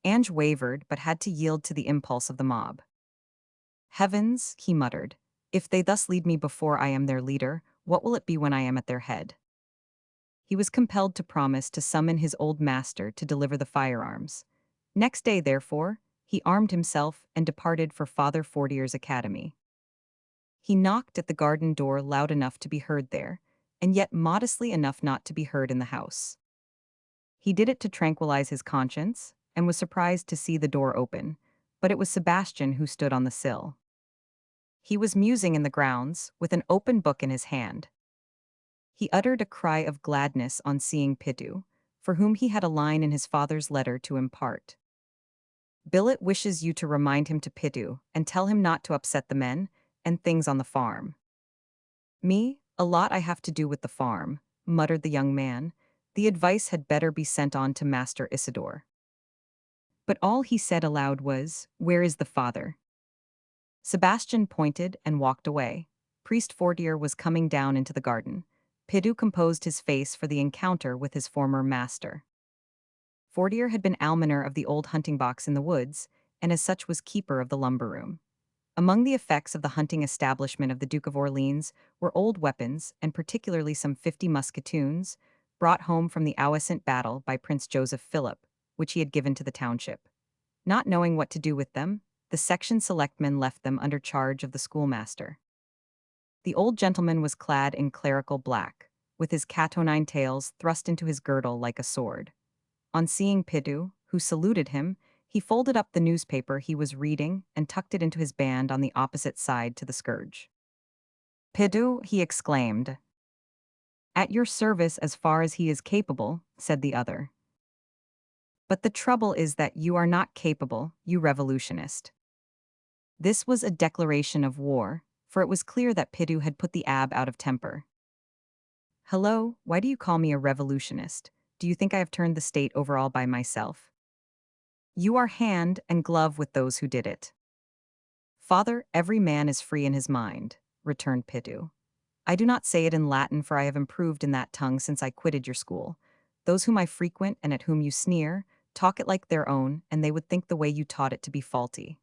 Ange wavered, but had to yield to the impulse of the mob. "Heavens," he muttered, "if they thus lead me before I am their leader, what will it be when I am at their head?" He was compelled to promise to summon his old master to deliver the firearms. Next day, therefore, he armed himself and departed for Father Fortier's academy. He knocked at the garden door loud enough to be heard there, and yet modestly enough not to be heard in the house. He did it to tranquilize his conscience, and was surprised to see the door open, but it was Sebastian who stood on the sill. He was musing in the grounds, with an open book in his hand. He uttered a cry of gladness on seeing Pitu, for whom he had a line in his father's letter to impart. "Billet wishes you to remind him to Pitu, and tell him not to upset the men and things on the farm." "Me, a lot I have to do with the farm," muttered the young man. "The advice had better be sent on to Master Isidore." But all he said aloud was, "Where is the father?" Sebastian pointed and walked away. Priest Fortier was coming down into the garden. Pidu composed his face for the encounter with his former master. Fortier had been almoner of the old hunting box in the woods, and as such was keeper of the lumber room. Among the effects of the hunting establishment of the Duke of Orleans were old weapons, and particularly some 50 musketoons, brought home from the Ouessant battle by Prince Joseph Philip, which he had given to the township. Not knowing what to do with them, the section selectmen left them under charge of the schoolmaster. The old gentleman was clad in clerical black, with his cat o' nine tails thrust into his girdle like a sword. On seeing Pidu, who saluted him, he folded up the newspaper he was reading and tucked it into his band on the opposite side to the scourge. Pidu, he exclaimed. At your service as far as he is capable, said the other. But the trouble is that you are not capable, you revolutionist. This was a declaration of war, for it was clear that Pidu had put the ab out of temper. Hello, why do you call me a revolutionist? Do you think I have turned the state over all by myself? You are hand and glove with those who did it. Father, every man is free in his mind, returned Pidu. I do not say it in Latin, for I have improved in that tongue since I quitted your school. Those whom I frequent and at whom you sneer, talk it like their own, and they would think the way you taught it to be faulty.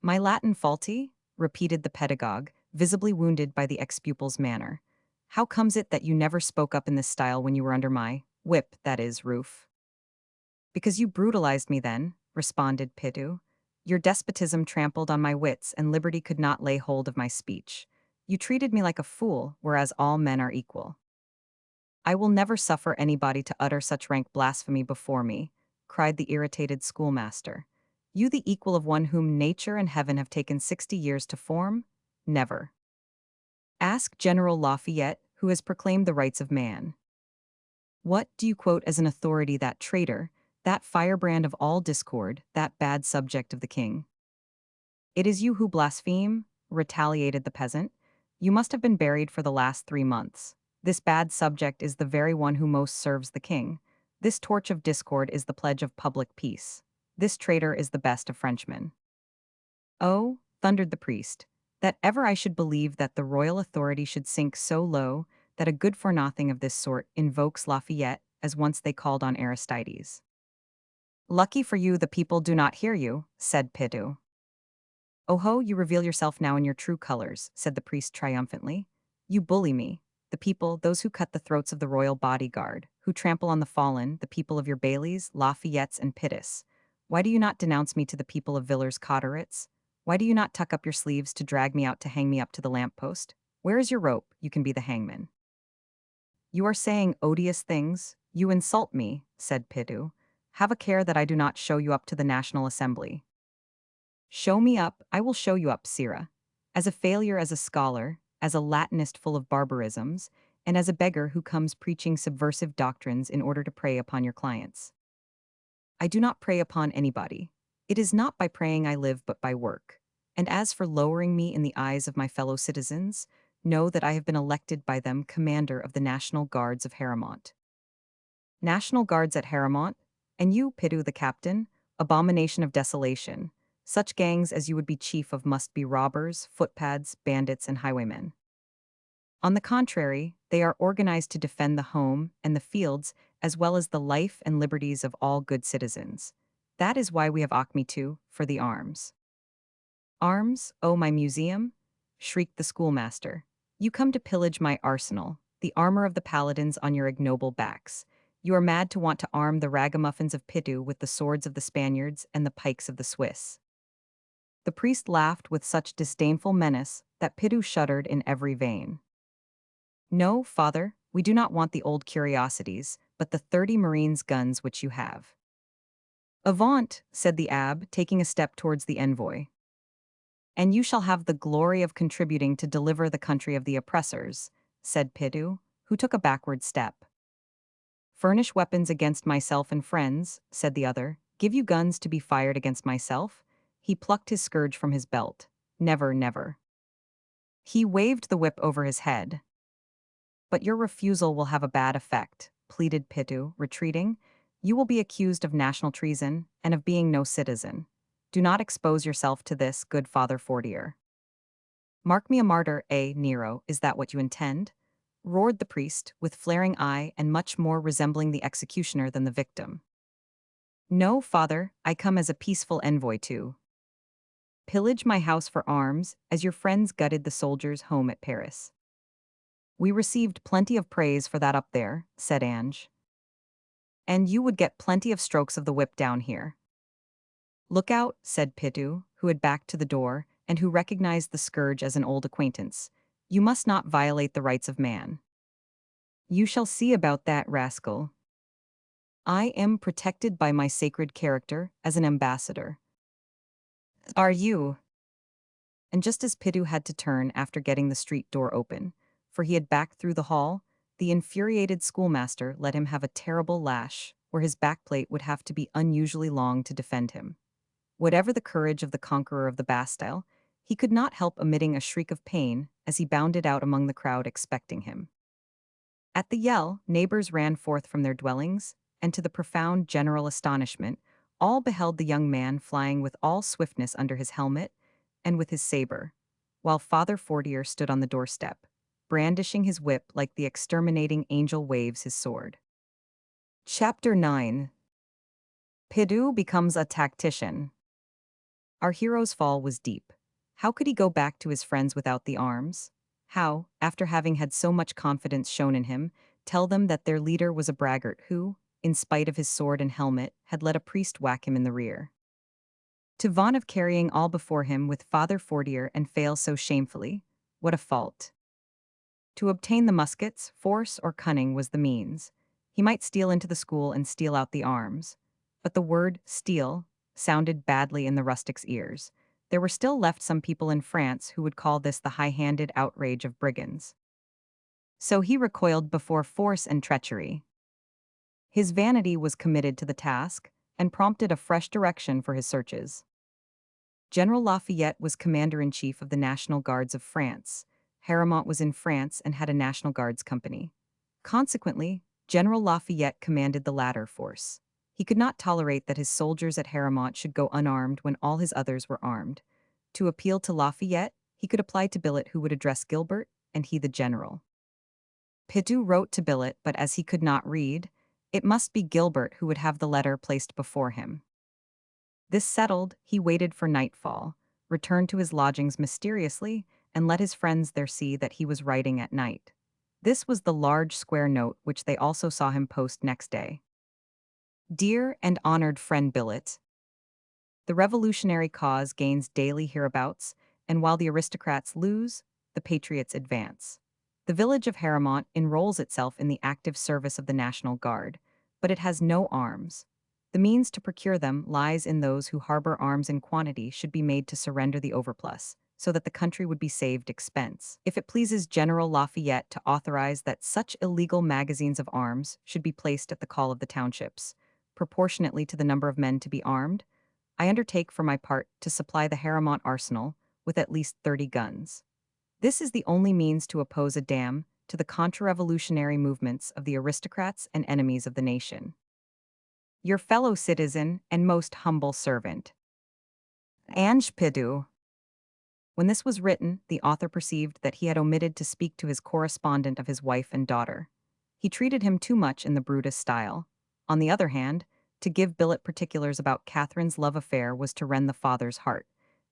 My Latin faulty? Repeated the pedagogue, visibly wounded by the ex-pupil's manner. How comes it that you never spoke up in this style when you were under my whip, that is, roof? Because you brutalized me then, responded Pidu. Your despotism trampled on my wits, and liberty could not lay hold of my speech. You treated me like a fool, whereas all men are equal. I will never suffer anybody to utter such rank blasphemy before me, cried the irritated schoolmaster. You the equal of one whom nature and heaven have taken 60 years to form? Never. Ask General Lafayette, who has proclaimed the rights of man. What do you quote as an authority that traitor, that firebrand of all discord, that bad subject of the king? It is you who blaspheme, retaliated the peasant. You must have been buried for the last 3 months. This bad subject is the very one who most serves the king. This torch of discord is the pledge of public peace. This traitor is the best of Frenchmen. Oh, thundered the priest, that ever I should believe that the royal authority should sink so low that a good-for-nothing of this sort invokes Lafayette, as once they called on Aristides. Lucky for you the people do not hear you, said Pidu. Oh ho, you reveal yourself now in your true colors, said the priest triumphantly. You bully me. The people, those who cut the throats of the royal bodyguard, who trample on the fallen, the people of your Baileys, Lafayettes, and Pittis. Why do you not denounce me to the people of Villers Cotteret's? Why do you not tuck up your sleeves to drag me out to hang me up to the lamp-post? Where is your rope? You can be the hangman. You are saying odious things. You insult me, said Pidu. Have a care that I do not show you up to the National Assembly. Show me up, I will show you up, Sirrah. As a failure as a scholar, as a Latinist full of barbarisms, and as a beggar who comes preaching subversive doctrines in order to prey upon your clients. I do not prey upon anybody. It is not by praying I live but by work. And as for lowering me in the eyes of my fellow citizens, know that I have been elected by them commander of the National Guards of Haramont. National Guards at Haramont? And you, Pidu the captain? Abomination of desolation. Such gangs as you would be chief of must be robbers, footpads, bandits, and highwaymen. On the contrary, they are organized to defend the home and the fields, as well as the life and liberties of all good citizens. That is why we have Acme too, for the arms. Arms, oh my museum? Shrieked the schoolmaster. You come to pillage my arsenal, the armor of the paladins on your ignoble backs. You are mad to want to arm the ragamuffins of Pidu with the swords of the Spaniards and the pikes of the Swiss. The priest laughed with such disdainful menace that Pidu shuddered in every vein. No, father, we do not want the old curiosities, but the 30 Marines' guns which you have. Avaunt, said the abb, taking a step towards the envoy. And you shall have the glory of contributing to deliver the country of the oppressors, said Pidu, who took a backward step. Furnish weapons against myself and friends, said the other. Give you guns to be fired against myself? He plucked his scourge from his belt. Never, never. He waved the whip over his head. But your refusal will have a bad effect, pleaded Pidu, retreating. You will be accused of national treason and of being no citizen. Do not expose yourself to this, good Father Fortier. Mark me a martyr, Nero, is that what you intend? Roared the priest, with flaring eye and much more resembling the executioner than the victim. No, father, I come as a peaceful envoy to pillage my house for arms, as your friends gutted the soldiers' home at Paris. We received plenty of praise for that up there, said Ange. And you would get plenty of strokes of the whip down here. Look out, said Pidu, who had backed to the door, and who recognized the scourge as an old acquaintance. You must not violate the rights of man. You shall see about that, rascal. I am protected by my sacred character as an ambassador. Are you? And just as Pidu had to turn after getting the street door open, for he had backed through the hall, the infuriated schoolmaster let him have a terrible lash, where his backplate would have to be unusually long to defend him. Whatever the courage of the conqueror of the Bastille, he could not help emitting a shriek of pain as he bounded out among the crowd expecting him. At the yell, neighbors ran forth from their dwellings, and to the profound general astonishment, all beheld the young man flying with all swiftness under his helmet and with his saber, while Father Fortier stood on the doorstep, brandishing his whip like the exterminating angel waves his sword. Chapter 9. Pidu becomes a tactician. Our hero's fall was deep. How could he go back to his friends without the arms? How, after having had so much confidence shown in him, tell them that their leader was a braggart who, in spite of his sword and helmet, had let a priest whack him in the rear? To vaun of carrying all before him with Father Fortier and fail so shamefully, what a fault! To obtain the muskets, force or cunning was the means. He might steal into the school and steal out the arms. But the word steal sounded badly in the rustic's ears. There were still left some people in France who would call this the high-handed outrage of brigands. So he recoiled before force and treachery. His vanity was committed to the task and prompted a fresh direction for his searches. General Lafayette was commander-in-chief of the National Guards of France. Haramont was in France and had a National Guards company. Consequently, General Lafayette commanded the latter force. He could not tolerate that his soldiers at Haramont should go unarmed when all his others were armed. To appeal to Lafayette, he could apply to Billet, who would address Gilbert, and he the general. Pitou wrote to Billet, but as he could not read, it must be Gilbert who would have the letter placed before him. This settled, he waited for nightfall, returned to his lodgings mysteriously, and let his friends there see that he was writing at night. This was the large square note which they also saw him post next day. Dear and honored friend Billet, the revolutionary cause gains daily hereabouts, and while the aristocrats lose, the patriots advance. The village of Haramont enrolls itself in the active service of the National Guard, but it has no arms. The means to procure them lies in those who harbor arms in quantity should be made to surrender the overplus, so that the country would be saved expense. If it pleases General Lafayette to authorize that such illegal magazines of arms should be placed at the call of the townships, proportionately to the number of men to be armed, I undertake for my part to supply the Haramont arsenal with at least 30 guns. This is the only means to oppose a dam to the contra-revolutionary movements of the aristocrats and enemies of the nation. Your fellow citizen and most humble servant, Ange Pidu. When this was written, the author perceived that he had omitted to speak to his correspondent of his wife and daughter. He treated him too much in the Brutus style. On the other hand, to give Billet particulars about Catherine's love affair was to rend the father's heart.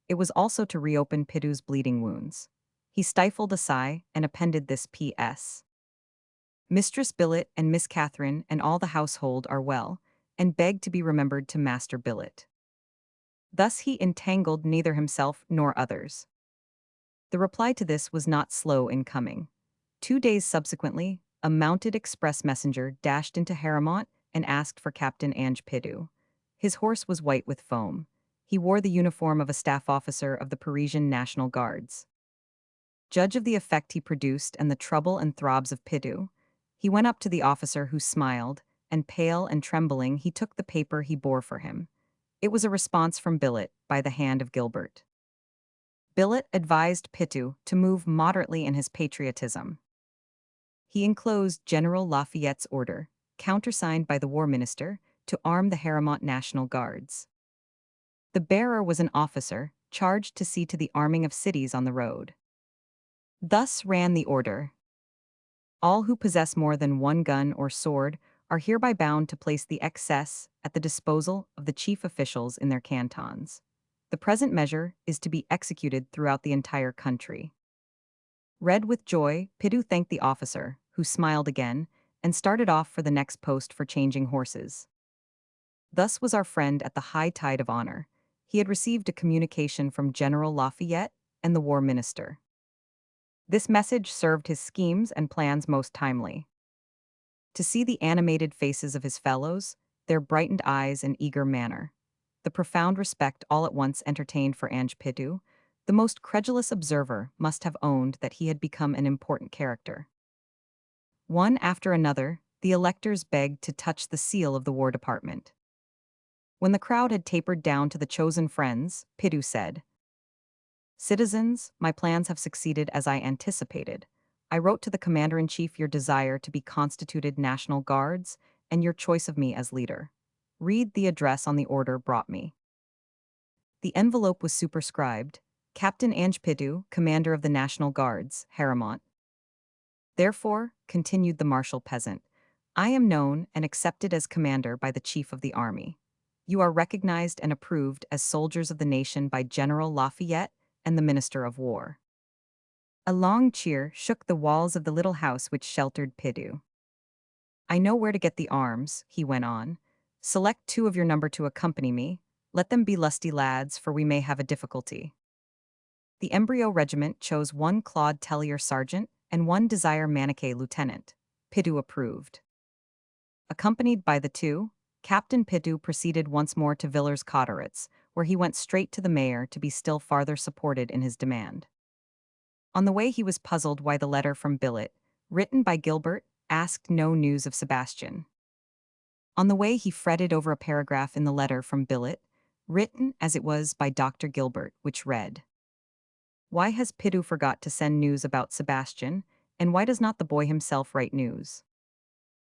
It was also to reopen Pidu's bleeding wounds. He stifled a sigh and appended this P.S. Mistress Billet and Miss Catherine and all the household are well, and beg to be remembered to Master Billet. Thus he entangled neither himself nor others. The reply to this was not slow in coming. 2 days subsequently, a mounted express messenger dashed into Haramont and asked for Captain Ange Pidu. His horse was white with foam. He wore the uniform of a staff officer of the Parisian National Guards. Judge of the effect he produced and the trouble and throbs of Pidu. He went up to the officer, who smiled, and pale and trembling he took the paper he bore for him. It was a response from Billet by the hand of Gilbert. Billet advised Pitu to move moderately in his patriotism. He enclosed General Lafayette's order, countersigned by the War Minister, to arm the Haramont National Guards. The bearer was an officer charged to see to the arming of cities on the road. Thus ran the order: all who possess more than one gun or sword are hereby bound to place the excess at the disposal of the chief officials in their cantons. The present measure is to be executed throughout the entire country. Read with joy, Pidu thanked the officer, who smiled again, and started off for the next post for changing horses. Thus was our friend at the high tide of honor. He had received a communication from General Lafayette and the War Minister. This message served his schemes and plans most timely. To see the animated faces of his fellows, their brightened eyes and eager manner, the profound respect all at once entertained for Ange Pidu, the most credulous observer must have owned that he had become an important character. One after another, the electors begged to touch the seal of the War Department. When the crowd had tapered down to the chosen friends, Pidu said, "Citizens, my plans have succeeded as I anticipated. I wrote to the Commander-in-Chief your desire to be constituted National Guards and your choice of me as leader. Read the address on the order brought me." The envelope was superscribed, Captain Ange Pidu, Commander of the National Guards, Haramont. Therefore, continued the martial peasant, I am known and accepted as commander by the Chief of the Army. You are recognized and approved as soldiers of the nation by General Lafayette and the Minister of War. A long cheer shook the walls of the little house which sheltered Pidu. I know where to get the arms, he went on. Select 2 of your number to accompany me. Let them be lusty lads, for we may have a difficulty. The embryo regiment chose 1 Claude Tellier sergeant and 1 Desire Maniquet lieutenant. Pidu approved. Accompanied by the 2, Captain Pidu proceeded once more to Villers-Cotterets, where he went straight to the mayor to be still farther supported in his demand. On the way he was puzzled why the letter from Billet, written by Gilbert, asked no news of Sebastian. On the way he fretted over a paragraph in the letter from Billet, written as it was by Dr. Gilbert, which read, "Why has Pidu forgot to send news about Sebastian, and why does not the boy himself write news?"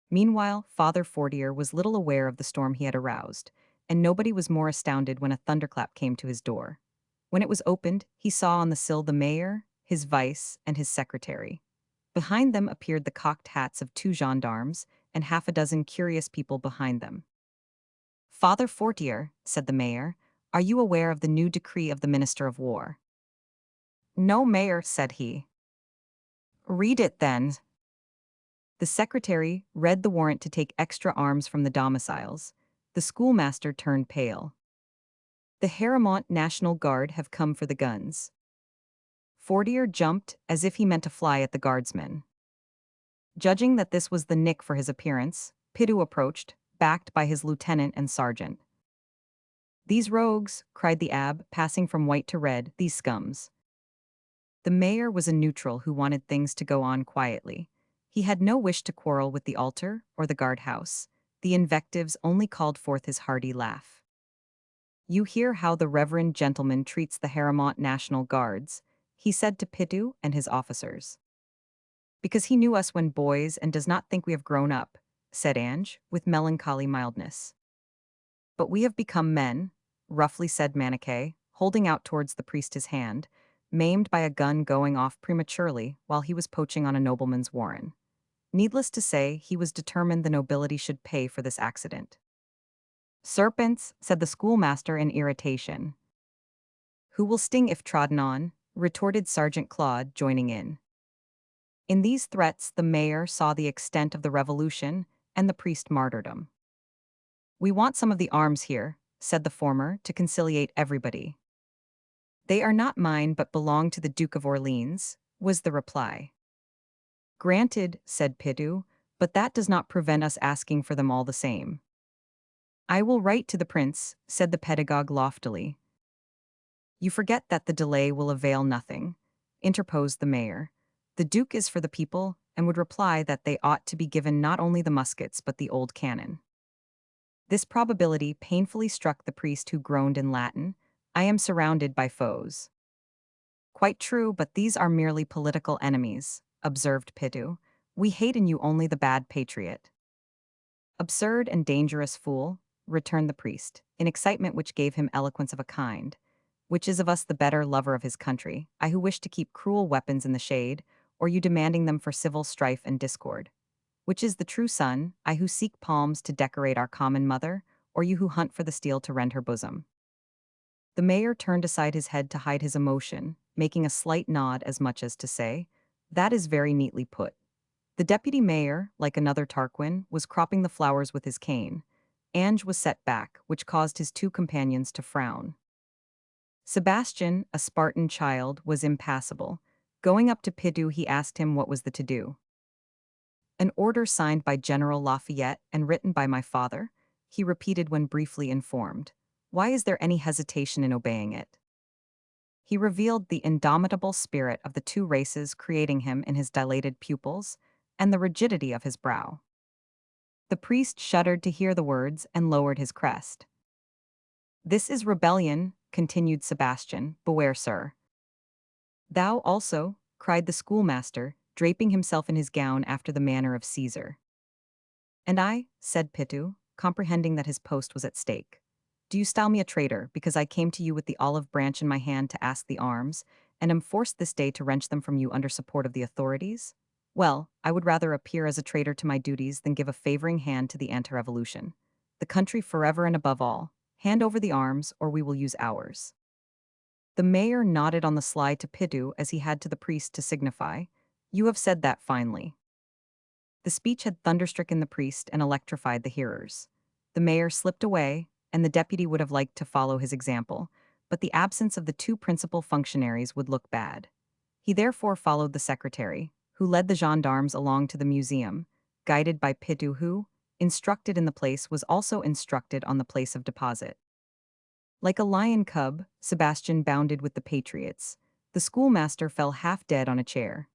Meanwhile, Father Fortier was little aware of the storm he had aroused, and nobody was more astounded when a thunderclap came to his door. When it was opened, he saw on the sill the mayor, his vice, and his secretary. Behind them appeared the cocked hats of 2 gendarmes, and half a dozen curious people behind them. "Father Fortier," said the mayor, "are you aware of the new decree of the Minister of War?" "No, mayor," said he. "Read it, then." The secretary read the warrant to take extra arms from the domiciles. The schoolmaster turned pale. "The Haramont National Guard have come for the guns." Fortier jumped as if he meant to fly at the guardsmen. Judging that this was the nick for his appearance, Pidu approached, backed by his lieutenant and sergeant. "These rogues," cried the abbé, passing from white to red, "these scums." The mayor was a neutral who wanted things to go on quietly. He had no wish to quarrel with the altar or the guardhouse. The invectives only called forth his hearty laugh. "You hear how the reverend gentleman treats the Haramont National Guards," he said to Pidu and his officers. "Because he knew us when boys and does not think we have grown up," said Ange, with melancholy mildness. "But we have become men," roughly said Maniquet, holding out towards the priest his hand, maimed by a gun going off prematurely while he was poaching on a nobleman's warren. Needless to say, he was determined the nobility should pay for this accident. "Serpents," said the schoolmaster in irritation. "Who will sting if trodden on?" retorted Sergeant Claude, joining in. In these threats the mayor saw the extent of the revolution and the priest martyrdom. "We want some of the arms here," said the former, to conciliate everybody. "They are not mine but belong to the Duke of Orleans," was the reply. "Granted," said Pidu, "but that does not prevent us asking for them all the same." "I will write to the prince," said the pedagogue loftily. "You forget that the delay will avail nothing," interposed the mayor. "The duke is for the people, and would reply that they ought to be given not only the muskets but the old cannon." This probability painfully struck the priest, who groaned in Latin, "I am surrounded by foes." "Quite true, but these are merely political enemies," observed Pidu. "We hate in you only the bad patriot." "Absurd and dangerous fool," returned the priest, in excitement which gave him eloquence of a kind. "Which is of us the better lover of his country, I who wish to keep cruel weapons in the shade, or you demanding them for civil strife and discord? Which is the true son, I who seek palms to decorate our common mother, or you who hunt for the steel to rend her bosom?" The mayor turned aside his head to hide his emotion, making a slight nod as much as to say, "That is very neatly put." The deputy mayor, like another Tarquin, was cropping the flowers with his cane. Ange was set back, which caused his 2 companions to frown. Sebastian, a Spartan child, was impassible. Going up to Pidu, he asked him what was the to-do. An order signed by General Lafayette and written by my father, he repeated when briefly informed. Why is there any hesitation in obeying it? He revealed the indomitable spirit of the two races creating him in his dilated pupils and the rigidity of his brow. The priest shuddered to hear the words and lowered his crest. This is rebellion, continued Sebastian. Beware, sir. Thou also, cried the schoolmaster, draping himself in his gown after the manner of Caesar. And I, said Pitu, comprehending that his post was at stake. Do you style me a traitor because I came to you with the olive branch in my hand to ask the arms, and am forced this day to wrench them from you under support of the authorities? Well, I would rather appear as a traitor to my duties than give a favoring hand to the anti-revolution. The country forever and above all, hand over the arms or we will use ours. The mayor nodded on the sly to Pidu as he had to the priest to signify, You have said that finely. The speech had thunderstricken the priest and electrified the hearers. The mayor slipped away, and the deputy would have liked to follow his example, but the absence of the two principal functionaries would look bad. He therefore followed the secretary, who led the gendarmes along to the museum, guided by Pidu who, instructed in the place, was also instructed on the place of deposit. Like a lion cub, Sebastian bounded with the patriots. The schoolmaster fell half dead on a chair.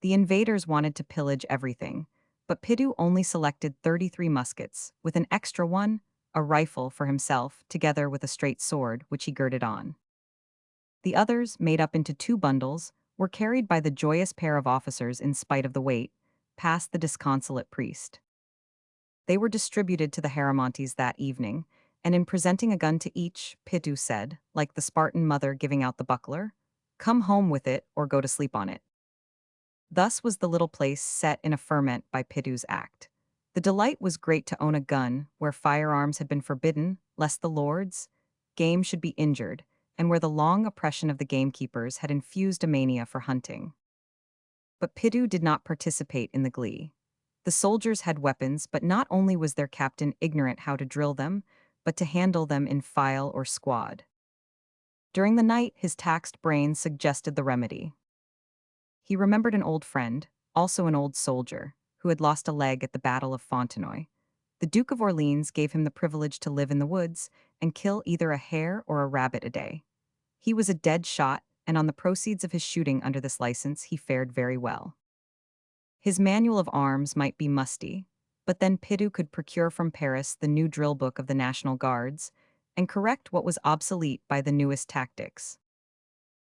The invaders wanted to pillage everything, but Pidu only selected 33 muskets, with an extra one, a rifle for himself, together with a straight sword, which he girded on. The others, made up into two bundles, were carried by the joyous pair of officers in spite of the weight, past the disconsolate priest. They were distributed to the Haramontes that evening, and in presenting a gun to each, Pidu said, like the Spartan mother giving out the buckler, Come home with it or go to sleep on it. Thus was the little place set in a ferment by Pidu's act. The delight was great to own a gun where firearms had been forbidden, lest the lords, game should be injured, and where the long oppression of the gamekeepers had infused a mania for hunting. But Pidu did not participate in the glee. The soldiers had weapons, but not only was their captain ignorant how to drill them, but to handle them in file or squad. During the night, his taxed brain suggested the remedy. He remembered an old friend, also an old soldier, who had lost a leg at the Battle of Fontenoy. The Duke of Orleans gave him the privilege to live in the woods and kill either a hare or a rabbit a day. He was a dead shot, and on the proceeds of his shooting under this license he fared very well. His manual of arms might be musty, but then Pidu could procure from Paris the new drill book of the National Guards and correct what was obsolete by the newest tactics.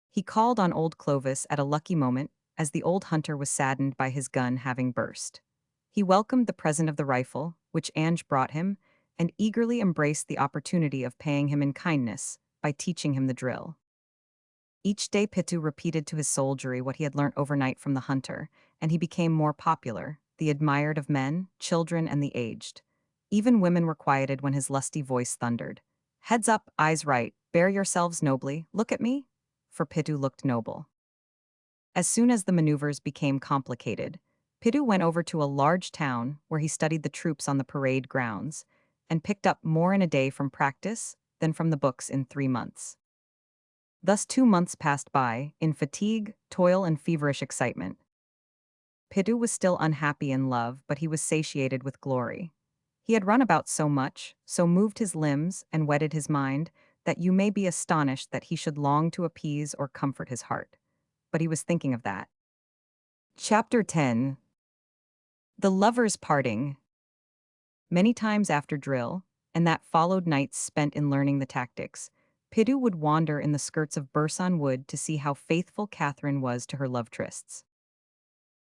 He called on old Clovis at a lucky moment, as the old hunter was saddened by his gun having burst. He welcomed the present of the rifle, which Ange brought him, and eagerly embraced the opportunity of paying him in kindness by teaching him the drill. Each day Pitu repeated to his soldiery what he had learnt overnight from the hunter, and he became more popular, the admired of men, children, and the aged. Even women were quieted when his lusty voice thundered. Heads up, eyes right, bear yourselves nobly, look at me. For Pitu looked noble. As soon as the maneuvers became complicated, Pitu went over to a large town where he studied the troops on the parade grounds and picked up more in a day from practice than from the books in 3 months. Thus 2 months passed by, in fatigue, toil, and feverish excitement. Pitu was still unhappy in love, but he was satiated with glory. He had run about so much, so moved his limbs and whetted his mind, that you may be astonished that he should long to appease or comfort his heart. But he was thinking of that. Chapter 10. The Lovers' Parting. Many times after drill, and that followed nights spent in learning the tactics, Pidu would wander in the skirts of Burson Wood to see how faithful Catherine was to her love trysts.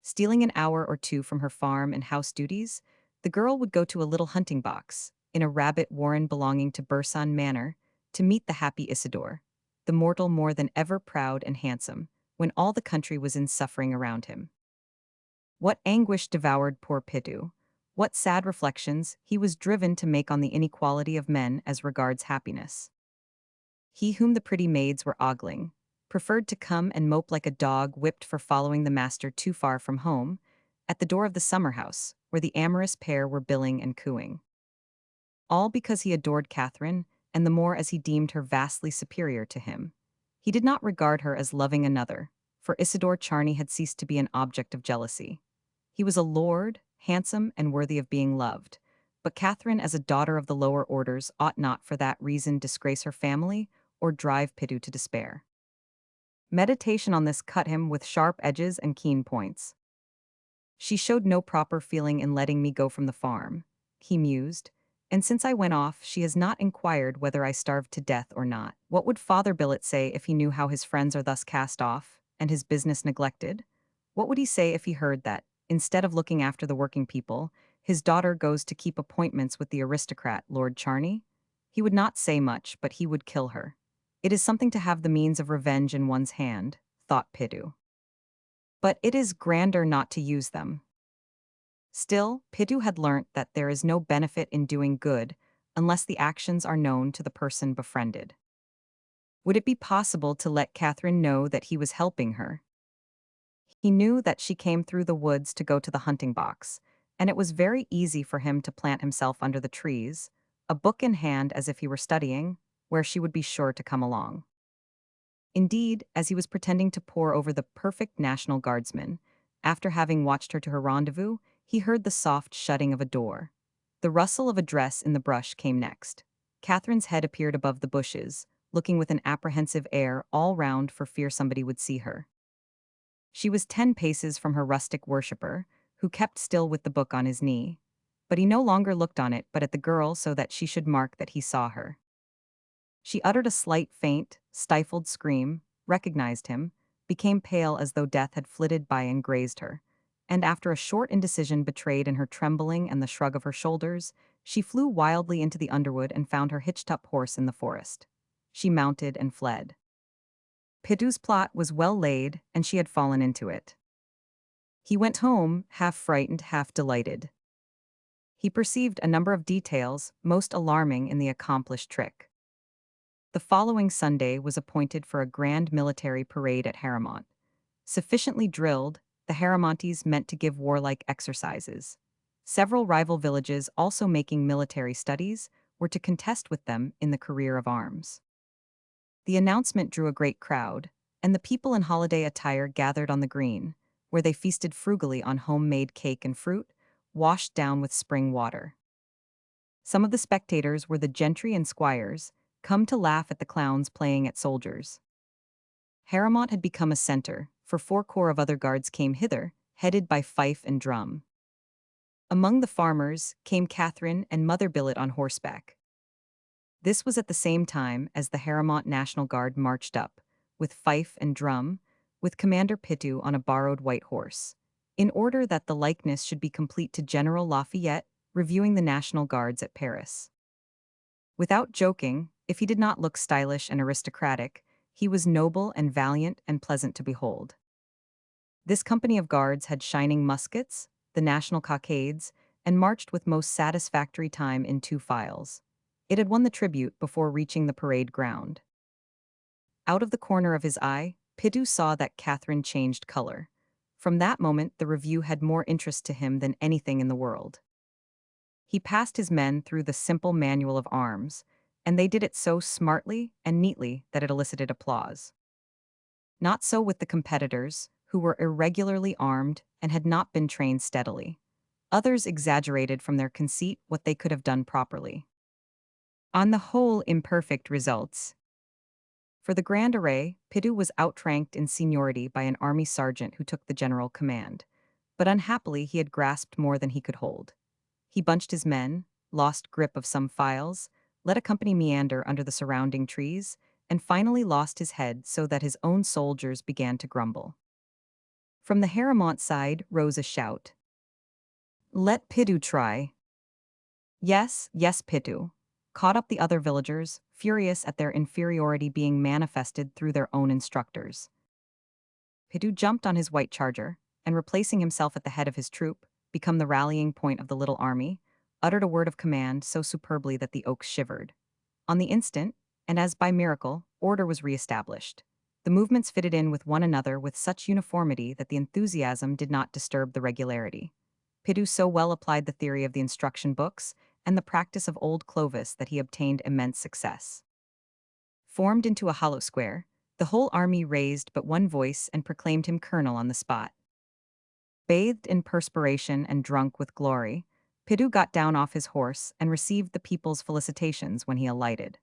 Stealing an hour or two from her farm and house duties, the girl would go to a little hunting box, in a rabbit warren belonging to Burson Manor, to meet the happy Isidore, the mortal more than ever proud and handsome, when all the country was in suffering around him. What anguish devoured poor Pidu! What sad reflections he was driven to make on the inequality of men as regards happiness. He whom the pretty maids were ogling, preferred to come and mope like a dog whipped for following the master too far from home, at the door of the summer house, where the amorous pair were billing and cooing. All because he adored Catherine, and the more as he deemed her vastly superior to him. He did not regard her as loving another, for Isidore Charney had ceased to be an object of jealousy. He was a lord, handsome and worthy of being loved. But Catherine, as a daughter of the lower orders, ought not for that reason disgrace her family or drive Pidu to despair. Meditation on this cut him with sharp edges and keen points. She showed no proper feeling in letting me go from the farm, he mused, and since I went off, she has not inquired whether I starved to death or not. What would Father Billet say if he knew how his friends are thus cast off, and his business neglected? What would he say if he heard that, instead of looking after the working people, his daughter goes to keep appointments with the aristocrat, Lord Charney? He would not say much, but he would kill her. It is something to have the means of revenge in one's hand, thought Pidu. But it is grander not to use them. Still, Pidu had learnt that there is no benefit in doing good unless the actions are known to the person befriended. Would it be possible to let Catherine know that he was helping her? He knew that she came through the woods to go to the hunting box, and it was very easy for him to plant himself under the trees, a book in hand as if he were studying, where she would be sure to come along. Indeed, as he was pretending to pore over the perfect National Guardsman, after having watched her to her rendezvous, he heard the soft shutting of a door. The rustle of a dress in the brush came next. Catherine's head appeared above the bushes, looking with an apprehensive air all round for fear somebody would see her. She was 10 paces from her rustic worshipper, who kept still with the book on his knee. But he no longer looked on it but at the girl so that she should mark that he saw her. She uttered a slight, faint, stifled scream, recognized him, became pale as though death had flitted by and grazed her, and after a short indecision betrayed in her trembling and the shrug of her shoulders, she flew wildly into the underwood and found her hitched-up horse in the forest. She mounted and fled. Pidu's plot was well laid, and she had fallen into it. He went home, half frightened, half delighted. He perceived a number of details most alarming in the accomplished trick. The following Sunday was appointed for a grand military parade at Haramont. Sufficiently drilled, the Haramontes meant to give warlike exercises. Several rival villages, also making military studies, were to contest with them in the career of arms. The announcement drew a great crowd, and the people in holiday attire gathered on the green, where they feasted frugally on homemade cake and fruit, washed down with spring water. Some of the spectators were the gentry and squires, come to laugh at the clowns playing at soldiers. Haramont had become a center, for 4 corps of other guards came hither, headed by fife and drum. Among the farmers came Catherine and Mother Billet on horseback. This was at the same time as the Haramont National Guard marched up, with fife and drum, with Commander Pitu on a borrowed white horse, in order that the likeness should be complete to General Lafayette reviewing the National Guards at Paris. Without joking, if he did not look stylish and aristocratic, he was noble and valiant and pleasant to behold. This company of guards had shining muskets, the national cockades, and marched with most satisfactory time in 2 files. It had won the tribute before reaching the parade ground. Out of the corner of his eye, Pidu saw that Catherine changed color. From that moment the review had more interest to him than anything in the world. He passed his men through the simple manual of arms, and they did it so smartly and neatly that it elicited applause. Not so with the competitors, who were irregularly armed and had not been trained steadily. Others exaggerated from their conceit what they could have done properly. On the whole, imperfect results. For the grand array, Pidu was outranked in seniority by an army sergeant who took the general command, but unhappily he had grasped more than he could hold. He bunched his men, lost grip of some files, let a company meander under the surrounding trees, and finally lost his head so that his own soldiers began to grumble. From the Haramont side rose a shout. "Let Pidu try." "Yes, yes, Pidu," caught up the other villagers, furious at their inferiority being manifested through their own instructors. Pidu jumped on his white charger, and replacing himself at the head of his troop, become the rallying point of the little army, uttered a word of command so superbly that the oaks shivered. On the instant, and as by miracle, order was re-established. The movements fitted in with one another with such uniformity that the enthusiasm did not disturb the regularity. Pidu so well applied the theory of the instruction books and the practice of old Clovis that he obtained immense success. Formed into a hollow square, The whole army raised but one voice and proclaimed him colonel on the spot. Bathed in perspiration and drunk with glory, Pidu got down off his horse and received the people's felicitations when he alighted.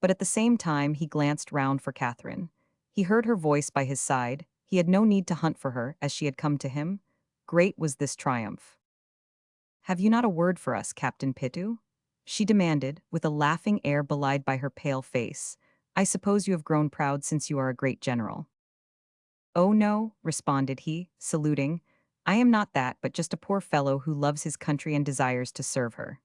But at the same time he glanced round for Catherine. He heard her voice by his side. He had no need to hunt for her, as she had come to him. Great was this triumph. "Have you not a word for us, Captain Pitu?" she demanded, with a laughing air belied by her pale face. "I suppose you have grown proud since you are a great general." "Oh no," responded he, saluting. "I am not that, but just a poor fellow who loves his country and desires to serve her."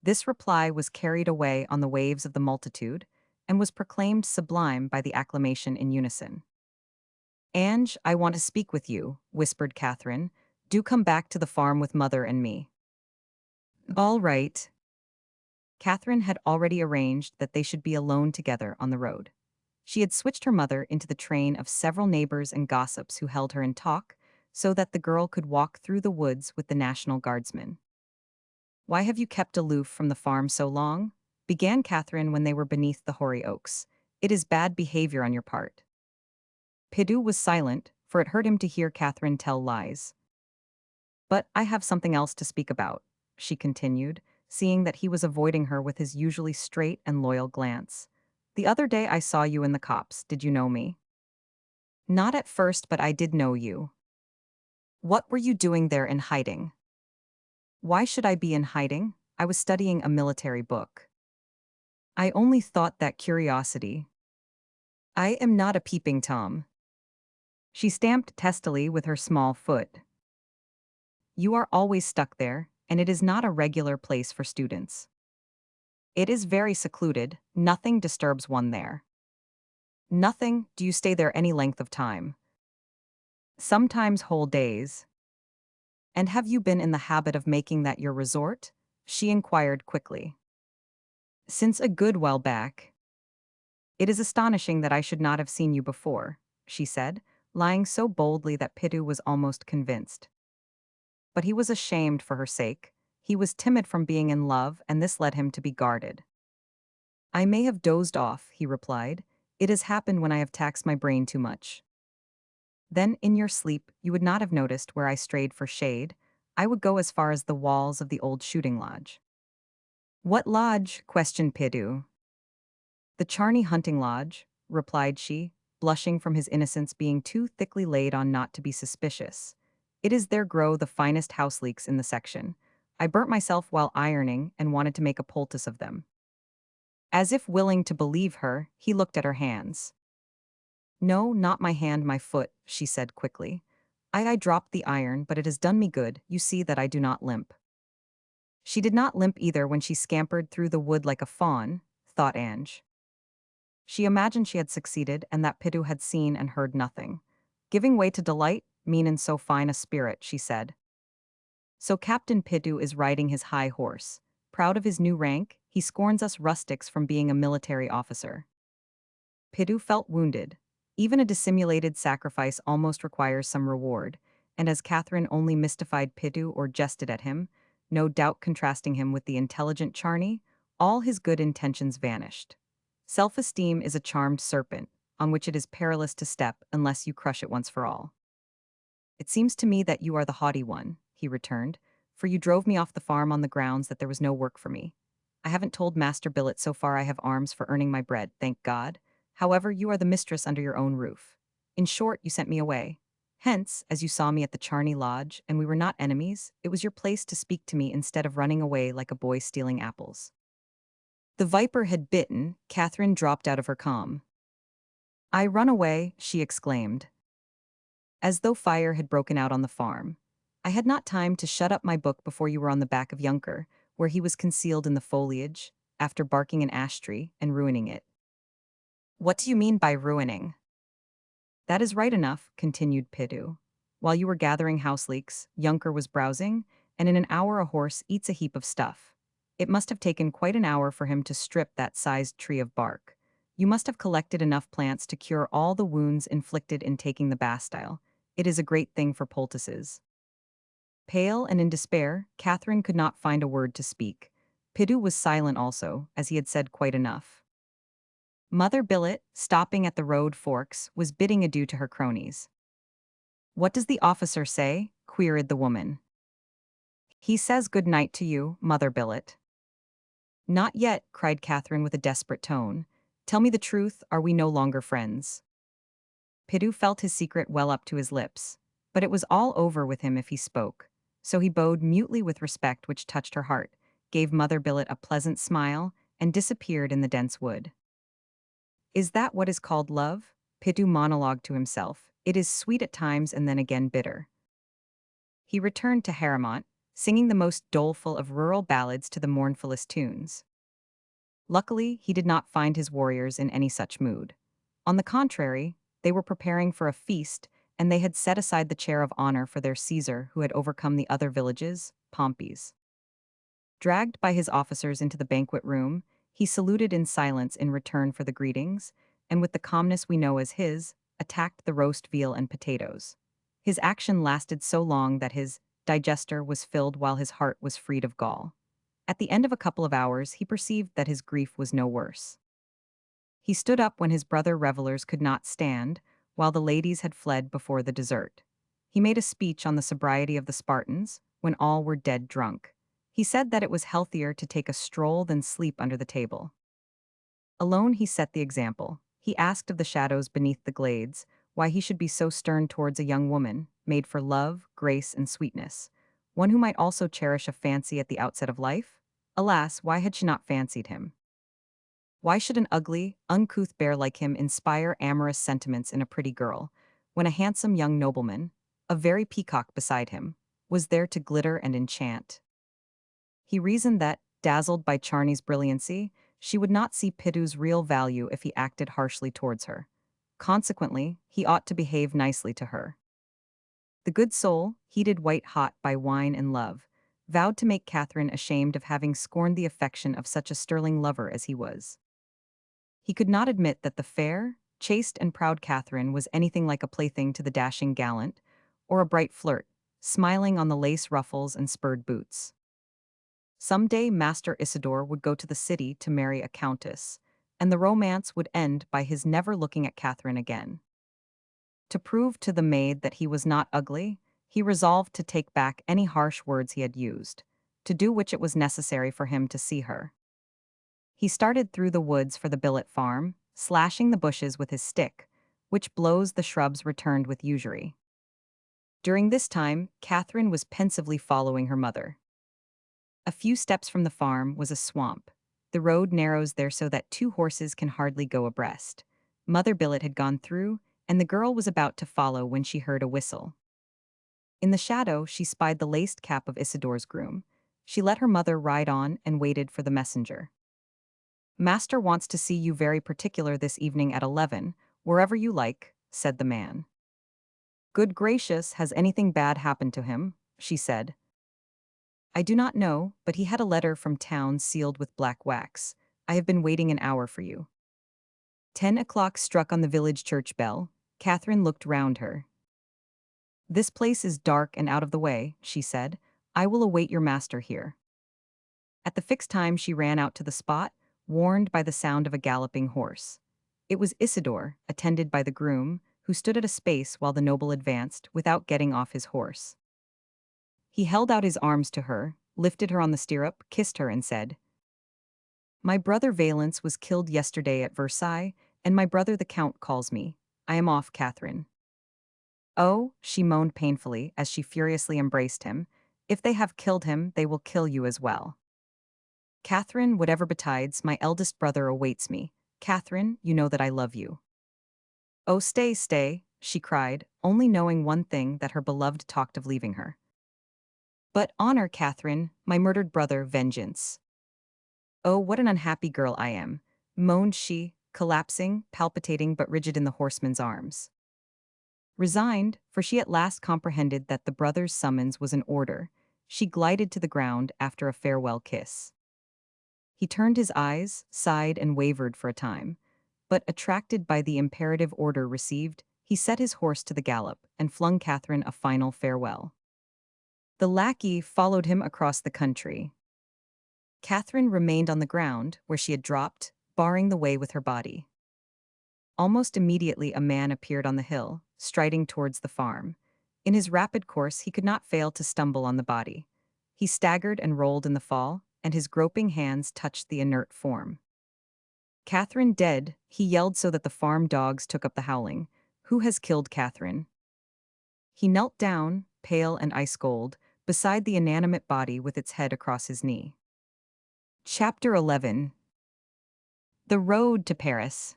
This reply was carried away on the waves of the multitude, and was proclaimed sublime by the acclamation in unison. "Ange, I want to speak with you," whispered Catherine. "Do come back to the farm with mother and me." "All right." Catherine had already arranged that they should be alone together on the road. She had switched her mother into the train of several neighbors and gossips who held her in talk, so that the girl could walk through the woods with the National Guardsmen. "Why have you kept aloof from the farm so long?" began Catherine when they were beneath the hoary oaks. "It is bad behavior on your part." Pidu was silent, for it hurt him to hear Catherine tell lies. "But I have something else to speak about," she continued, seeing that he was avoiding her with his usually straight and loyal glance. "The other day I saw you in the copse. Did you know me?" "Not at first, but I did know you." "What were you doing there in hiding?" "Why should I be in hiding? I was studying a military book." "I only thought that curiosity." "I am not a peeping Tom." She stamped testily with her small foot. "You are always stuck there, and it is not a regular place for students. It is very secluded, nothing disturbs one there." "Nothing? Do you stay there any length of time?" "Sometimes whole days." "And have you been in the habit of making that your resort?" she inquired quickly. "Since a good while back." "It is astonishing that I should not have seen you before," she said, lying so boldly that Pidu was almost convinced. But he was ashamed for her sake. He was timid from being in love, and this led him to be guarded. "I may have dozed off," he replied. "It has happened when I have taxed my brain too much." "Then, in your sleep, you would not have noticed where I strayed for shade. I would go as far as the walls of the old shooting lodge." "What lodge?" questioned Pidu. "The Charney hunting lodge," replied she, blushing from his innocence being too thickly laid on not to be suspicious. "It is there grow the finest house leeks in the section. I burnt myself while ironing and wanted to make a poultice of them." As if willing to believe her, he looked at her hands. "No, not my hand, my foot," she said quickly. I dropped the iron, but it has done me good. You see that I do not limp." She did not limp either when she scampered through the wood like a fawn, thought Ange. She imagined she had succeeded and that Pidu had seen and heard nothing. "Giving way to delight, mean in so fine a spirit," she said. "So Captain Pidu is riding his high horse. Proud of his new rank, he scorns us rustics from being a military officer." Pidu felt wounded. Even a dissimulated sacrifice almost requires some reward, and as Catherine only mystified Pidu or jested at him, no doubt contrasting him with the intelligent Charney, all his good intentions vanished. Self-esteem is a charmed serpent, on which it is perilous to step unless you crush it once for all. "It seems to me that you are the haughty one," he returned, "for you drove me off the farm on the grounds that there was no work for me. I haven't told Master Billet so far I have arms for earning my bread, thank God. However, you are the mistress under your own roof. In short, you sent me away. Hence, as you saw me at the Charney Lodge, and we were not enemies, it was your place to speak to me instead of running away like a boy stealing apples." The viper had bitten, Catherine dropped out of her calm. "I run away," she exclaimed, as though fire had broken out on the farm. "I had not time to shut up my book before you were on the back of Junker, where he was concealed in the foliage, after barking an ash tree and ruining it." "What do you mean by ruining?" "That is right enough," continued Pidu. "While you were gathering house leeks, Junker was browsing, and in an hour a horse eats a heap of stuff. It must have taken quite an hour for him to strip that sized tree of bark. You must have collected enough plants to cure all the wounds inflicted in taking the Bastille. It is a great thing for poultices." Pale and in despair, Catherine could not find a word to speak. Pidu was silent also, as he had said quite enough. Mother Billet, stopping at the road forks, was bidding adieu to her cronies. "What does the officer say?" queried the woman. "He says good night to you, Mother Billet." "Not yet," cried Catherine with a desperate tone. "Tell me the truth, are we no longer friends?" Pidu felt his secret well up to his lips, but it was all over with him if he spoke, so he bowed mutely with respect which touched her heart, gave Mother Billet a pleasant smile, and disappeared in the dense wood. "Is that what is called love?" Pidu monologued to himself. "It is sweet at times and then again bitter." He returned to Haramont, singing the most doleful of rural ballads to the mournfulest tunes. Luckily, he did not find his warriors in any such mood. On the contrary, they were preparing for a feast, and they had set aside the chair of honor for their Caesar who had overcome the other villages, Pompey's. Dragged by his officers into the banquet room, he saluted in silence in return for the greetings, and with the calmness we know as his, attacked the roast veal and potatoes. His action lasted so long that his digester was filled while his heart was freed of gall. At the end of a couple of hours, he perceived that his grief was no worse. He stood up when his brother revelers could not stand, while the ladies had fled before the dessert. He made a speech on the sobriety of the Spartans, when all were dead drunk. He said that it was healthier to take a stroll than sleep under the table. Alone he set the example. He asked of the shadows beneath the glades why he should be so stern towards a young woman, made for love, grace, and sweetness, one who might also cherish a fancy at the outset of life? Alas, why had she not fancied him? Why should an ugly, uncouth bear like him inspire amorous sentiments in a pretty girl, when a handsome young nobleman, a very peacock beside him, was there to glitter and enchant? He reasoned that, dazzled by Charney's brilliancy, she would not see Pidu's real value if he acted harshly towards her. Consequently, he ought to behave nicely to her. The good soul, heated white-hot by wine and love, vowed to make Catherine ashamed of having scorned the affection of such a sterling lover as he was. He could not admit that the fair, chaste and proud Catherine was anything like a plaything to the dashing gallant, or a bright flirt, smiling on the lace ruffles and spurred boots. Some day Master Isidore would go to the city to marry a countess, and the romance would end by his never looking at Catherine again. To prove to the maid that he was not ugly, he resolved to take back any harsh words he had used, to do which it was necessary for him to see her. He started through the woods for the billet farm, slashing the bushes with his stick, which blows the shrubs returned with usury. During this time, Catherine was pensively following her mother. A few steps from the farm was a swamp. The road narrows there so that two horses can hardly go abreast. Mother Billet had gone through, and the girl was about to follow when she heard a whistle. In the shadow, she spied the laced cap of Isidore's groom. She let her mother ride on and waited for the messenger. "Master wants to see you very particular this evening at 11, wherever you like," said the man. "Good gracious, has anything bad happened to him?" she said. "I do not know, but he had a letter from town sealed with black wax. I have been waiting an hour for you." 10 o'clock struck on the village church bell. Catherine looked round her. "This place is dark and out of the way," she said. "I will await your master here." At the fixed time she ran out to the spot, warned by the sound of a galloping horse. It was Isidore, attended by the groom, who stood at a space while the noble advanced, without getting off his horse. He held out his arms to her, lifted her on the stirrup, kissed her, and said, "My brother Valence was killed yesterday at Versailles, and my brother the Count calls me. I am off, Catherine." "Oh," she moaned painfully as she furiously embraced him, "if they have killed him, they will kill you as well." "Catherine, whatever betides, my eldest brother awaits me. Catherine, you know that I love you." "Oh, stay, stay," she cried, only knowing one thing, that her beloved talked of leaving her. "But honor, Catherine, my murdered brother, vengeance." "Oh, what an unhappy girl I am," moaned she, collapsing, palpitating but rigid in the horseman's arms. Resigned, for she at last comprehended that the brother's summons was an order, she glided to the ground after a farewell kiss. He turned his eyes, sighed, and wavered for a time, but attracted by the imperative order received, he set his horse to the gallop and flung Catherine a final farewell. The lackey followed him across the country. Catherine remained on the ground where she had dropped, barring the way with her body. Almost immediately a man appeared on the hill, striding towards the farm. In his rapid course he could not fail to stumble on the body. He staggered and rolled in the fall, and his groping hands touched the inert form. "Catherine dead," he yelled so that the farm dogs took up the howling. "Who has killed Catherine?" He knelt down, pale and ice-cold, beside the inanimate body with its head across his knee. Chapter 11. The Road to Paris.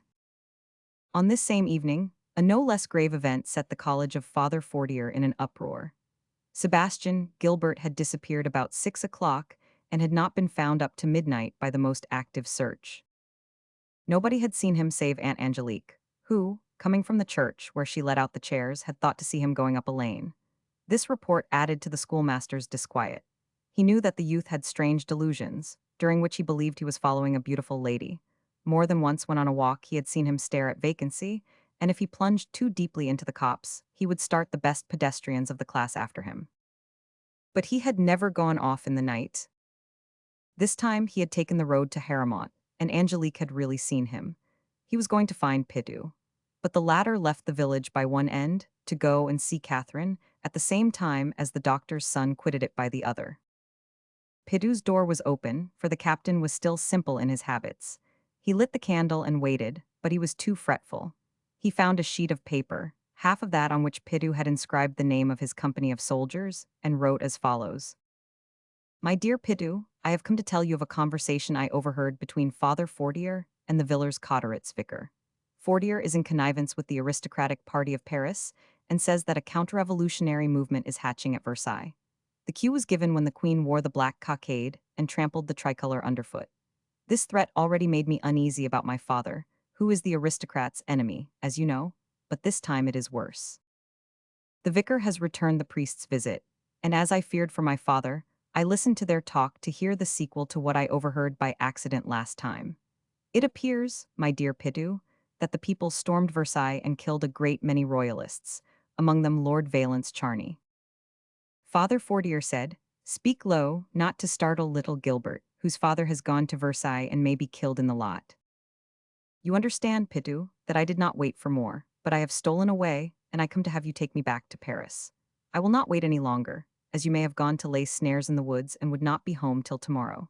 On this same evening, a no less grave event set the college of Father Fortier in an uproar. Sebastian Gilbert had disappeared about 6 o'clock and had not been found up to midnight by the most active search. Nobody had seen him save Aunt Angelique, who, coming from the church where she let out the chairs, had thought to see him going up a lane. This report added to the schoolmaster's disquiet. He knew that the youth had strange delusions, during which he believed he was following a beautiful lady. More than once when on a walk he had seen him stare at vacancy, and if he plunged too deeply into the copse, he would start the best pedestrians of the class after him. But he had never gone off in the night. This time he had taken the road to Haramont, and Angelique had really seen him. He was going to find Pidu. But the latter left the village by one end, to go and see Catherine, at the same time as the doctor's son quitted it by the other. Pidu's door was open, for the captain was still simple in his habits. He lit the candle and waited, but he was too fretful. He found a sheet of paper, half of that on which Pidu had inscribed the name of his company of soldiers, and wrote as follows. "My dear Pidu, I have come to tell you of a conversation I overheard between Father Fortier and the Villers Cotteret's vicar. Fortier is in connivance with the aristocratic party of Paris and says that a counter-revolutionary movement is hatching at Versailles. The cue was given when the Queen wore the black cockade and trampled the tricolor underfoot. This threat already made me uneasy about my father, who is the aristocrat's enemy, as you know, but this time it is worse. The vicar has returned the priest's visit, and as I feared for my father, I listened to their talk to hear the sequel to what I overheard by accident last time. It appears, my dear Pidu, that the people stormed Versailles and killed a great many royalists, among them Lord Valence Charney." Father Fortier said, "Speak low, not to startle little Gilbert, whose father has gone to Versailles and may be killed in the lot. You understand, Pidu, that I did not wait for more, but I have stolen away, and I come to have you take me back to Paris. I will not wait any longer, as you may have gone to lay snares in the woods and would not be home till tomorrow.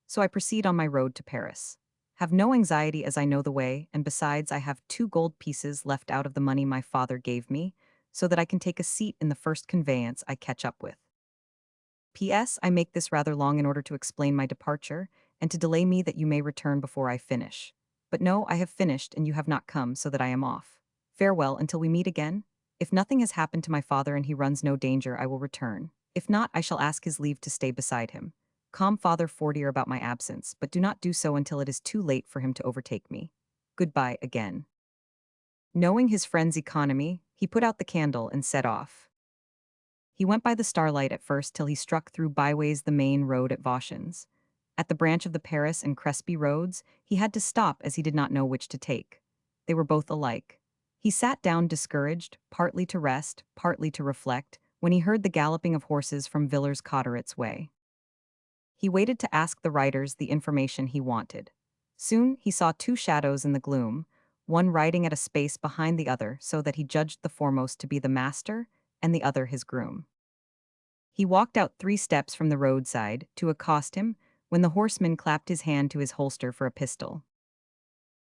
So I proceed on my road to Paris. Have no anxiety as I know the way, and besides I have 2 gold pieces left out of the money my father gave me, so that I can take a seat in the first conveyance I catch up with. P.S. I make this rather long in order to explain my departure, and to delay me that you may return before I finish. But no, I have finished and you have not come, so that I am off. Farewell until we meet again. If nothing has happened to my father and he runs no danger, I will return. If not, I shall ask his leave to stay beside him. Calm Father Fortier about my absence, but do not do so until it is too late for him to overtake me. Goodbye again." Knowing his friend's economy, he put out the candle and set off. He went by the starlight at first till he struck through byways the main road at Vauchons. At the branch of the Paris and Crespy roads, he had to stop as he did not know which to take. They were both alike. He sat down discouraged, partly to rest, partly to reflect, when he heard the galloping of horses from Villers Cotteret's way. He waited to ask the riders the information he wanted. Soon he saw 2 shadows in the gloom, one riding at a space behind the other so that he judged the foremost to be the master and the other his groom. He walked out 3 steps from the roadside to accost him when the horseman clapped his hand to his holster for a pistol.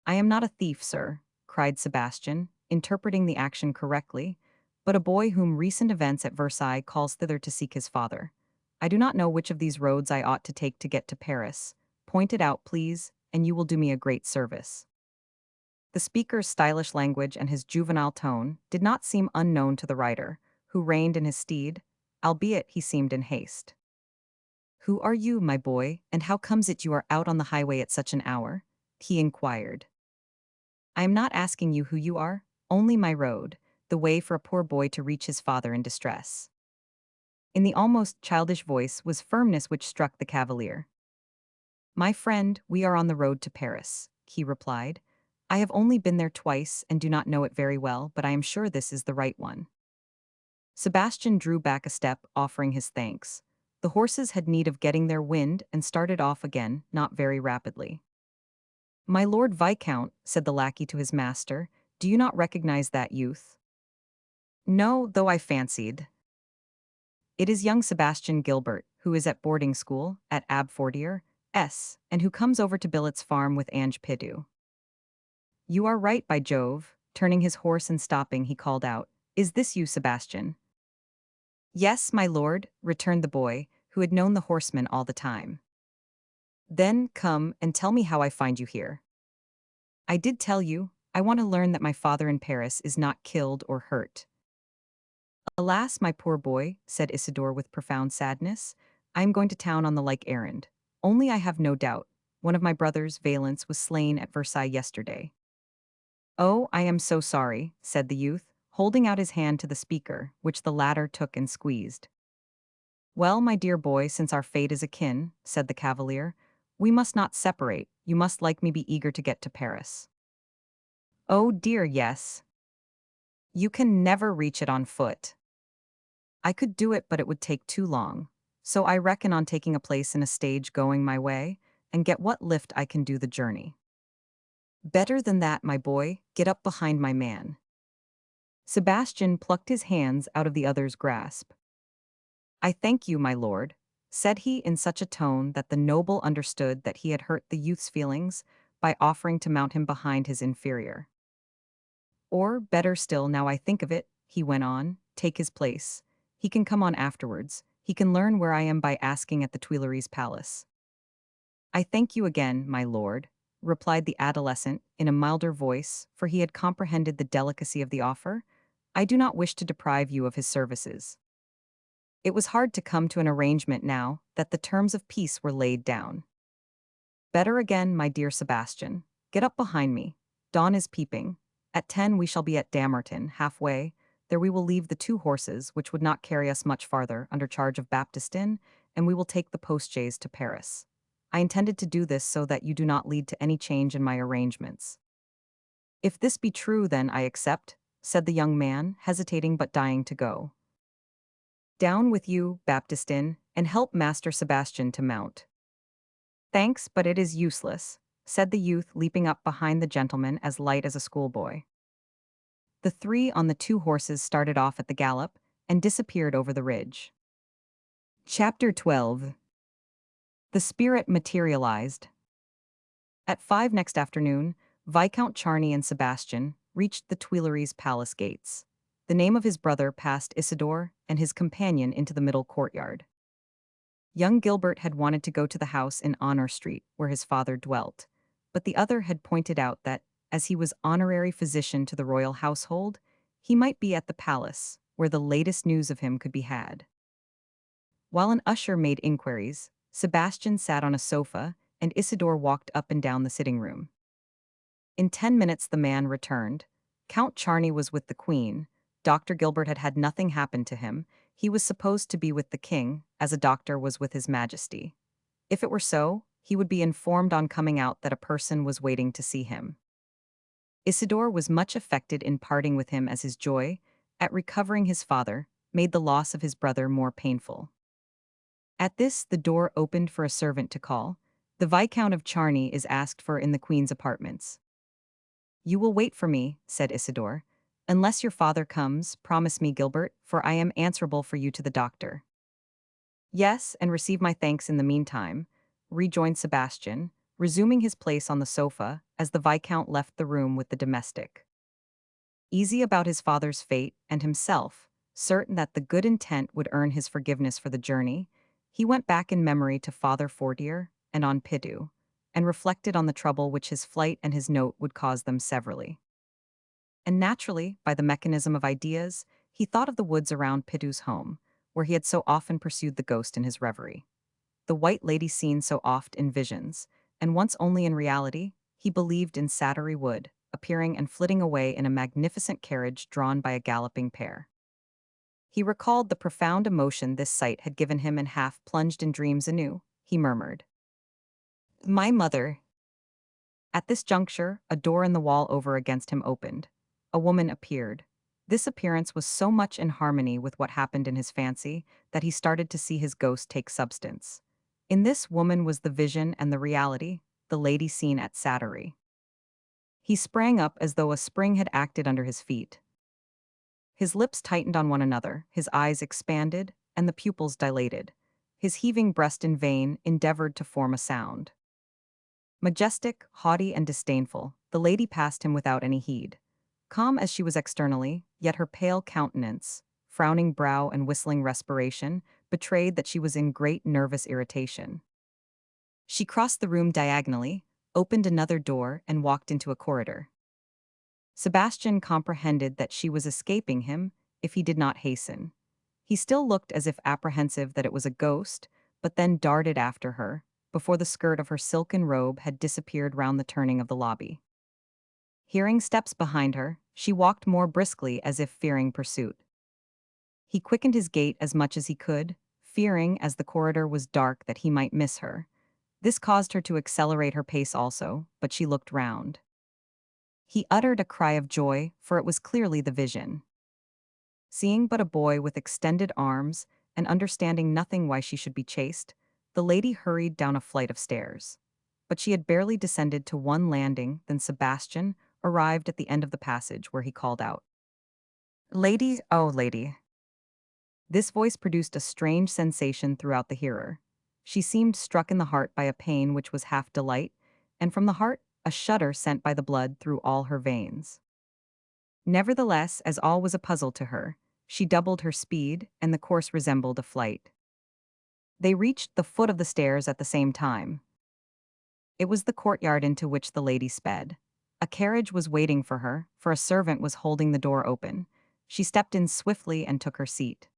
"I am not a thief, sir," cried Sebastian, interpreting the action correctly, "but a boy whom recent events at Versailles calls thither to seek his father. I do not know which of these roads I ought to take to get to Paris. Point it out, please, and you will do me a great service." The speaker's stylish language and his juvenile tone did not seem unknown to the rider, who reined in his steed, albeit he seemed in haste. "Who are you, my boy, and how comes it you are out on the highway at such an hour?" he inquired. "I am not asking you who you are, only my road, the way for a poor boy to reach his father in distress." In the almost childish voice was firmness which struck the cavalier. "My friend, we are on the road to Paris," he replied. "I have only been there twice and do not know it very well, but I am sure this is the right one." Sebastian drew back a step, offering his thanks. The horses had need of getting their wind and started off again, not very rapidly. "My Lord Viscount," said the lackey to his master, Do you not recognize that youth? No, though I fancied. It is young Sebastian Gilbert, who is at boarding school, at Abfordier, S, and who comes over to Billet's farm with Ange Pidu. You are right, by Jove. Turning his horse and stopping, he called out, Is this you, Sebastian? Yes, my lord, returned the boy, who had known the horseman all the time. Then, come and tell me how I find you here. I did tell you, I want to learn that my father in Paris is not killed or hurt. Alas, my poor boy, said Isidore with profound sadness, I am going to town on the like errand. Only I have no doubt, one of my brothers, Valence, was slain at Versailles yesterday. Oh, I am so sorry, said the youth, holding out his hand to the speaker, which the latter took and squeezed. Well, my dear boy, since our fate is akin, said the cavalier, we must not separate, you must like me be eager to get to Paris. Oh dear, yes. You can never reach it on foot. I could do it, but it would take too long. So I reckon on taking a place in a stage going my way, and get what lift I can do the journey. Better than that, my boy, get up behind my man. Sebastian plucked his hands out of the other's grasp. I thank you, my lord, said he in such a tone that the noble understood that he had hurt the youth's feelings by offering to mount him behind his inferior. Or, better still, now I think of it, he went on, take his place. He can come on afterwards. He can learn where I am by asking at the Tuileries Palace. I thank you again, my lord, replied the adolescent in a milder voice, for he had comprehended the delicacy of the offer. I do not wish to deprive you of his services. It was hard to come to an arrangement now that the terms of peace were laid down. Better again, my dear Sebastian. Get up behind me. Dawn is peeping. At 10 we shall be at Damerton, halfway. There we will leave the 2 horses, which would not carry us much farther, under charge of Baptistin, and we will take the post-chaise to Paris. I intended to do this so that you do not lead to any change in my arrangements. If this be true, then I accept, said the young man, hesitating but dying to go. Down with you, Baptistin, and help Master Sebastian to mount. Thanks, but it is useless, said the youth, leaping up behind the gentleman as light as a schoolboy. The 3 on the 2 horses started off at the gallop and disappeared over the ridge. Chapter 12. The spirit materialized. At 5 next afternoon, Viscount Charny and Sebastian reached the Tuileries Palace gates. The name of his brother passed Isidore and his companion into the middle courtyard. Young Gilbert had wanted to go to the house in Honor Street, where his father dwelt, but the other had pointed out that, as he was honorary physician to the royal household, he might be at the palace, where the latest news of him could be had. While an usher made inquiries, Sebastian sat on a sofa, and Isidore walked up and down the sitting room. In 10 minutes the man returned. Count Charny was with the Queen. Dr. Gilbert had had nothing happen to him. He was supposed to be with the king, as a doctor was with his majesty. If it were so, he would be informed on coming out that a person was waiting to see him. Isidore was much affected in parting with him, as his joy, at recovering his father, made the loss of his brother more painful. At this, the door opened for a servant to call. The Viscount of Charny is asked for in the Queen's apartments. You will wait for me, said Isidore. Unless your father comes, promise me, Gilbert, for I am answerable for you to the doctor. Yes, and receive my thanks in the meantime, rejoined Sebastian, resuming his place on the sofa as the Viscount left the room with the domestic. Easy about his father's fate and himself, certain that the good intent would earn his forgiveness for the journey, he went back in memory to Father Fortier and on Pidu, and reflected on the trouble which his flight and his note would cause them severally. And naturally, by the mechanism of ideas, he thought of the woods around Pidu's home, where he had so often pursued the ghost in his reverie. The white lady seen so oft in visions, and once only in reality, he believed in Sattery Wood, appearing and flitting away in a magnificent carriage drawn by a galloping pair. He recalled the profound emotion this sight had given him and half plunged in dreams anew, he murmured. My mother. At this juncture, a door in the wall over against him opened. A woman appeared. This appearance was so much in harmony with what happened in his fancy that he started to see his ghost take substance. In this woman was the vision and the reality, the lady seen at Sattery. He sprang up as though a spring had acted under his feet. His lips tightened on one another, his eyes expanded, and the pupils dilated. His heaving breast in vain endeavored to form a sound. Majestic, haughty, and disdainful, the lady passed him without any heed. Calm as she was externally, yet her pale countenance, frowning brow, and whistling respiration betrayed that she was in great nervous irritation. She crossed the room diagonally, opened another door, and walked into a corridor. Sebastian comprehended that she was escaping him if he did not hasten. He still looked as if apprehensive that it was a ghost, but then darted after her, before the skirt of her silken robe had disappeared round the turning of the lobby. Hearing steps behind her, she walked more briskly as if fearing pursuit. He quickened his gait as much as he could, fearing as the corridor was dark that he might miss her. This caused her to accelerate her pace also, but she looked round. He uttered a cry of joy, for it was clearly the vision. Seeing but a boy with extended arms, and understanding nothing why she should be chased, the lady hurried down a flight of stairs. But she had barely descended to one landing than Sebastian arrived at the end of the passage, where he called out, "Lady, oh lady." This voice produced a strange sensation throughout the hearer. She seemed struck in the heart by a pain which was half delight, and from the heart a shudder sent by the blood through all her veins. Nevertheless, as all was a puzzle to her, she doubled her speed, and the course resembled a flight. They reached the foot of the stairs at the same time. It was the courtyard into which the lady sped. A carriage was waiting for her, for a servant was holding the door open. She stepped in swiftly and took her seat.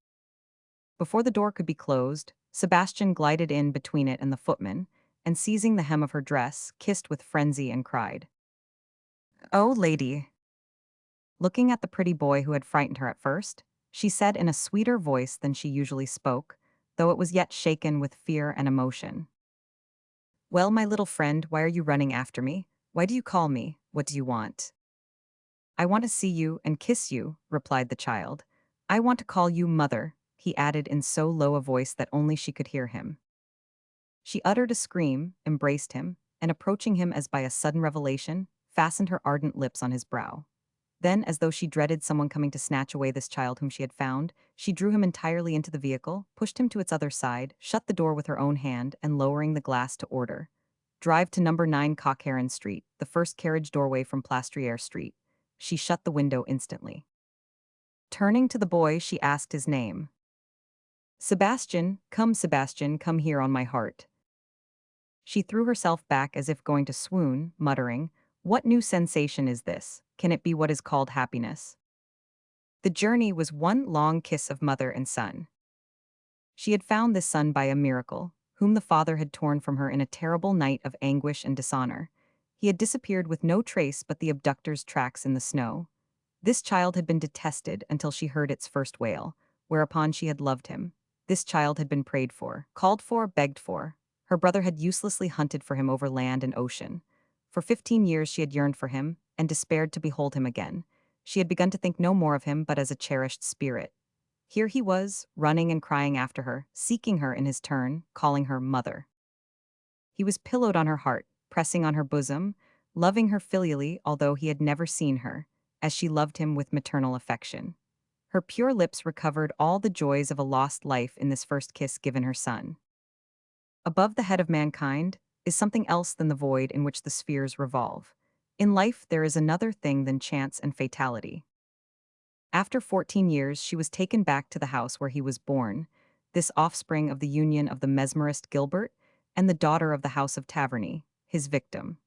Before the door could be closed, Sebastian glided in between it and the footman, and seizing the hem of her dress, kissed with frenzy and cried, "Oh, lady." Looking at the pretty boy who had frightened her at first, she said in a sweeter voice than she usually spoke, though it was yet shaken with fear and emotion, "Well, my little friend, why are you running after me? Why do you call me? What do you want?" "I want to see you and kiss you," replied the child. "I want to call you mother," he added in so low a voice that only she could hear him. She uttered a scream, embraced him, and approaching him as by a sudden revelation, fastened her ardent lips on his brow. Then, as though she dreaded someone coming to snatch away this child whom she had found, she drew him entirely into the vehicle, pushed him to its other side, shut the door with her own hand, and lowering the glass to order, "Drive to number 9 Cockheron Street, the first carriage doorway from Plastriere Street." She shut the window instantly. Turning to the boy, she asked his name. Sebastian, come here on my heart." She threw herself back as if going to swoon, muttering, "What new sensation is this? Can it be what is called happiness?" The journey was one long kiss of mother and son. She had found this son by a miracle, whom the father had torn from her in a terrible night of anguish and dishonor. He had disappeared with no trace but the abductor's tracks in the snow. This child had been detested until she heard its first wail, whereupon she had loved him. This child had been prayed for, called for, begged for. Her brother had uselessly hunted for him over land and ocean. For 15 years she had yearned for him, and despaired to behold him again. She had begun to think no more of him but as a cherished spirit. Here he was, running and crying after her, seeking her in his turn, calling her mother. He was pillowed on her heart, pressing on her bosom, loving her filially although he had never seen her, as she loved him with maternal affection. Her pure lips recovered all the joys of a lost life in this first kiss given her son. Above the head of mankind is something else than the void in which the spheres revolve. In life there is another thing than chance and fatality. After 14 years she was taken back to the house where he was born, this offspring of the union of the mesmerist Gilbert and the daughter of the house of Taverny, his victim.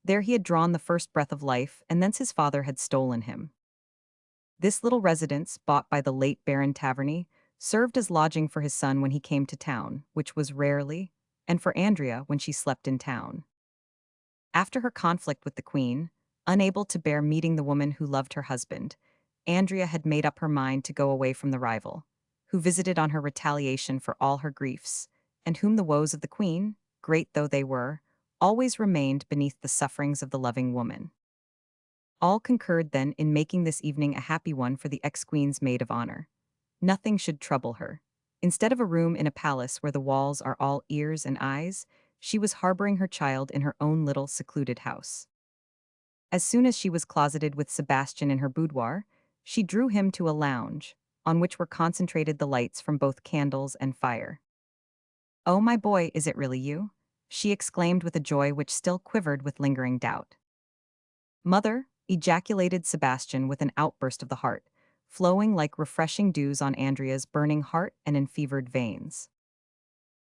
There he had drawn the first breath of life, and thence his father had stolen him. This little residence, bought by the late Baron Taverny, served as lodging for his son when he came to town, which was rarely, and for Andrea when she slept in town. After her conflict with the queen, unable to bear meeting the woman who loved her husband, Andrea had made up her mind to go away from the rival, who visited on her retaliation for all her griefs, and whom the woes of the queen, great though they were, always remained beneath the sufferings of the loving woman. All concurred then in making this evening a happy one for the ex-queen's maid of honor. Nothing should trouble her. Instead of a room in a palace where the walls are all ears and eyes, she was harboring her child in her own little secluded house. As soon as she was closeted with Sebastian in her boudoir, she drew him to a lounge, on which were concentrated the lights from both candles and fire. "Oh, my boy, is it really you?" she exclaimed with a joy which still quivered with lingering doubt. "Mother," ejaculated Sebastian with an outburst of the heart, flowing like refreshing dews on Andrea's burning heart and enfevered veins.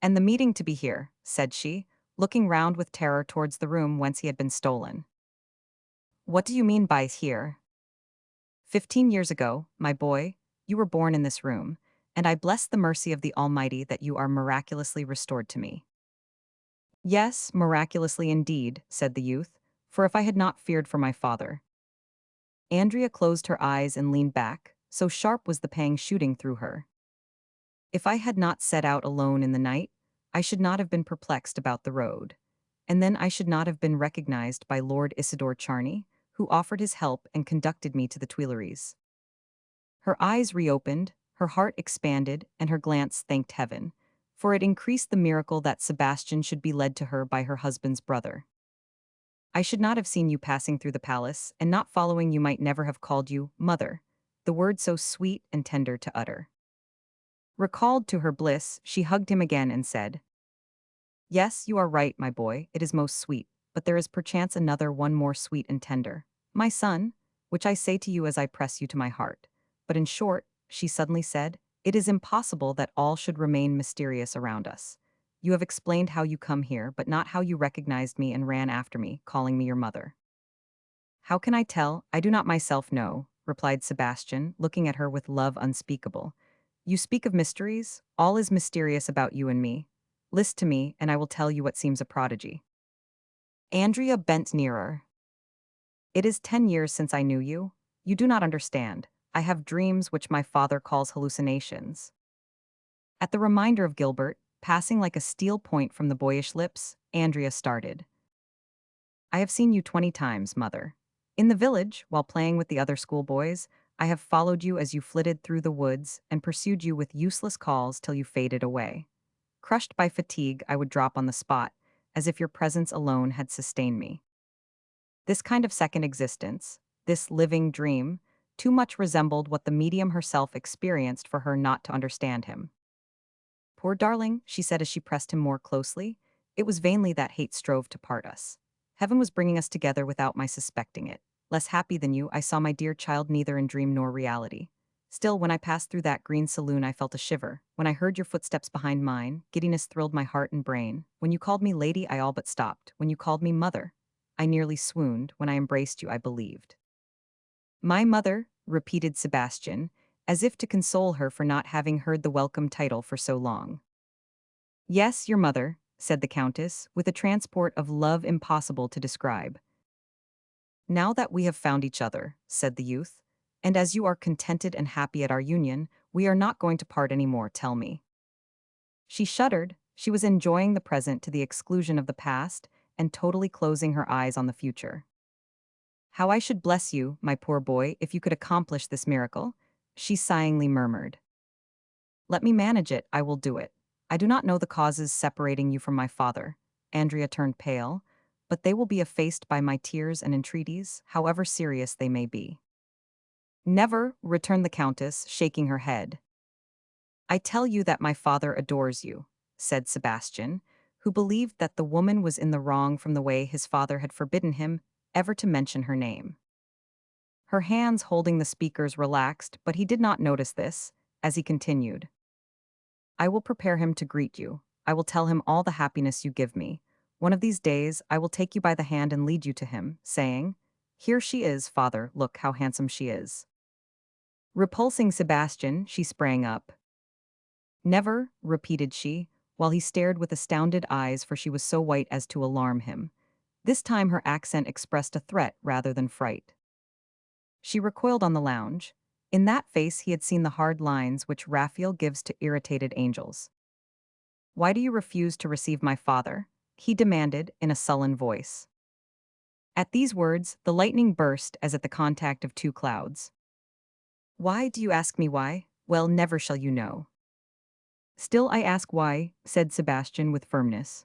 "And the meeting to be here," said she, looking round with terror towards the room whence he had been stolen. "What do you mean by here?" 15 years ago, my boy, you were born in this room, and I bless the mercy of the Almighty that you are miraculously restored to me." "Yes, miraculously indeed," said the youth, "for if I had not feared for my father." Andrea closed her eyes and leaned back, so sharp was the pang shooting through her. "If I had not set out alone in the night, I should not have been perplexed about the road, and then I should not have been recognized by Lord Isidore Charney, who offered his help and conducted me to the Tuileries." Her eyes reopened, her heart expanded, and her glance thanked heaven, for it increased the miracle that Sebastian should be led to her by her husband's brother. "I should not have seen you passing through the palace, and not following you might never have called you mother," the word so sweet and tender to utter. Recalled to her bliss, she hugged him again and said, "Yes, you are right, my boy, it is most sweet, but there is perchance another one more sweet and tender, my son, which I say to you as I press you to my heart. But in short," she suddenly said, "it is impossible that all should remain mysterious around us. You have explained how you come here, but not how you recognized me and ran after me, calling me your mother." "How can I tell? I do not myself know," replied Sebastian, looking at her with love unspeakable. "You speak of mysteries? All is mysterious about you and me. List to me, and I will tell you what seems a prodigy." Andrea bent nearer. "It is 10 years since I knew you. You do not understand. I have dreams which my father calls hallucinations." At the reminder of Gilbert, passing like a steel point from the boyish lips, Andrea started. "I have seen you 20 times, mother. In the village, while playing with the other schoolboys, I have followed you as you flitted through the woods and pursued you with useless calls till you faded away. Crushed by fatigue, I would drop on the spot, as if your presence alone had sustained me. This kind of second existence, this living dream, too much resembled what the medium herself experienced for her not to understand him. Poor darling," she said as she pressed him more closely, "it was vainly that hate strove to part us. Heaven was bringing us together without my suspecting it. Less happy than you, I saw my dear child neither in dream nor reality. Still, when I passed through that green saloon, I felt a shiver. When I heard your footsteps behind mine, giddiness thrilled my heart and brain. When you called me lady, I all but stopped. When you called me mother, I nearly swooned. When I embraced you, I believed." "My mother," repeated Sebastian, as if to console her for not having heard the welcome title for so long. "Yes, your mother," said the Countess, with a transport of love impossible to describe. "Now that we have found each other," said the youth, "and as you are contented and happy at our union, we are not going to part any more, tell me." She shuddered. She was enjoying the present to the exclusion of the past, and totally closing her eyes on the future. "How I should bless you, my poor boy, if you could accomplish this miracle," she sighingly murmured. "Let me manage it, I will do it. I do not know the causes separating you from my father." Andrea turned pale, "but they will be effaced by my tears and entreaties, however serious they may be." "Never," returned the Countess, shaking her head. "I tell you that my father adores you," said Sebastian, who believed that the woman was in the wrong from the way his father had forbidden him ever to mention her name. Her hands holding the speakers relaxed, but he did not notice this, as he continued. "I will prepare him to greet you. I will tell him all the happiness you give me. One of these days, I will take you by the hand and lead you to him, saying, 'Here she is, father, look how handsome she is.'" Repulsing Sebastian, she sprang up. "Never," repeated she, while he stared with astounded eyes, for she was so white as to alarm him. This time her accent expressed a threat rather than fright. She recoiled on the lounge. In that face he had seen the hard lines which Raphael gives to irritated angels. "Why do you refuse to receive my father?" he demanded in a sullen voice. At these words, the lightning burst as at the contact of two clouds. "Why do you ask me why? Well, never shall you know." "Still I ask why," said Sebastian with firmness.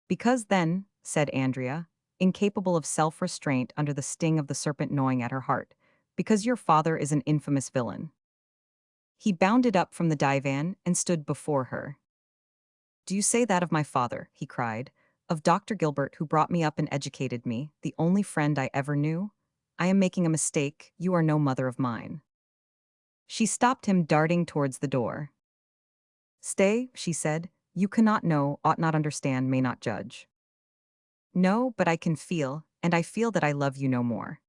"Because then," said Andrea, incapable of self-restraint under the sting of the serpent gnawing at her heart, because your father is an infamous villain. He bounded up from the divan and stood before her. Do you say that of my father? He cried. Of Dr. Gilbert, who brought me up and educated me, the only friend I ever knew? I am making a mistake. You are no mother of mine. She stopped him, darting towards the door. Stay, she said. You cannot know, ought not understand, may not judge. No, but I can feel, and I feel that I love you no more.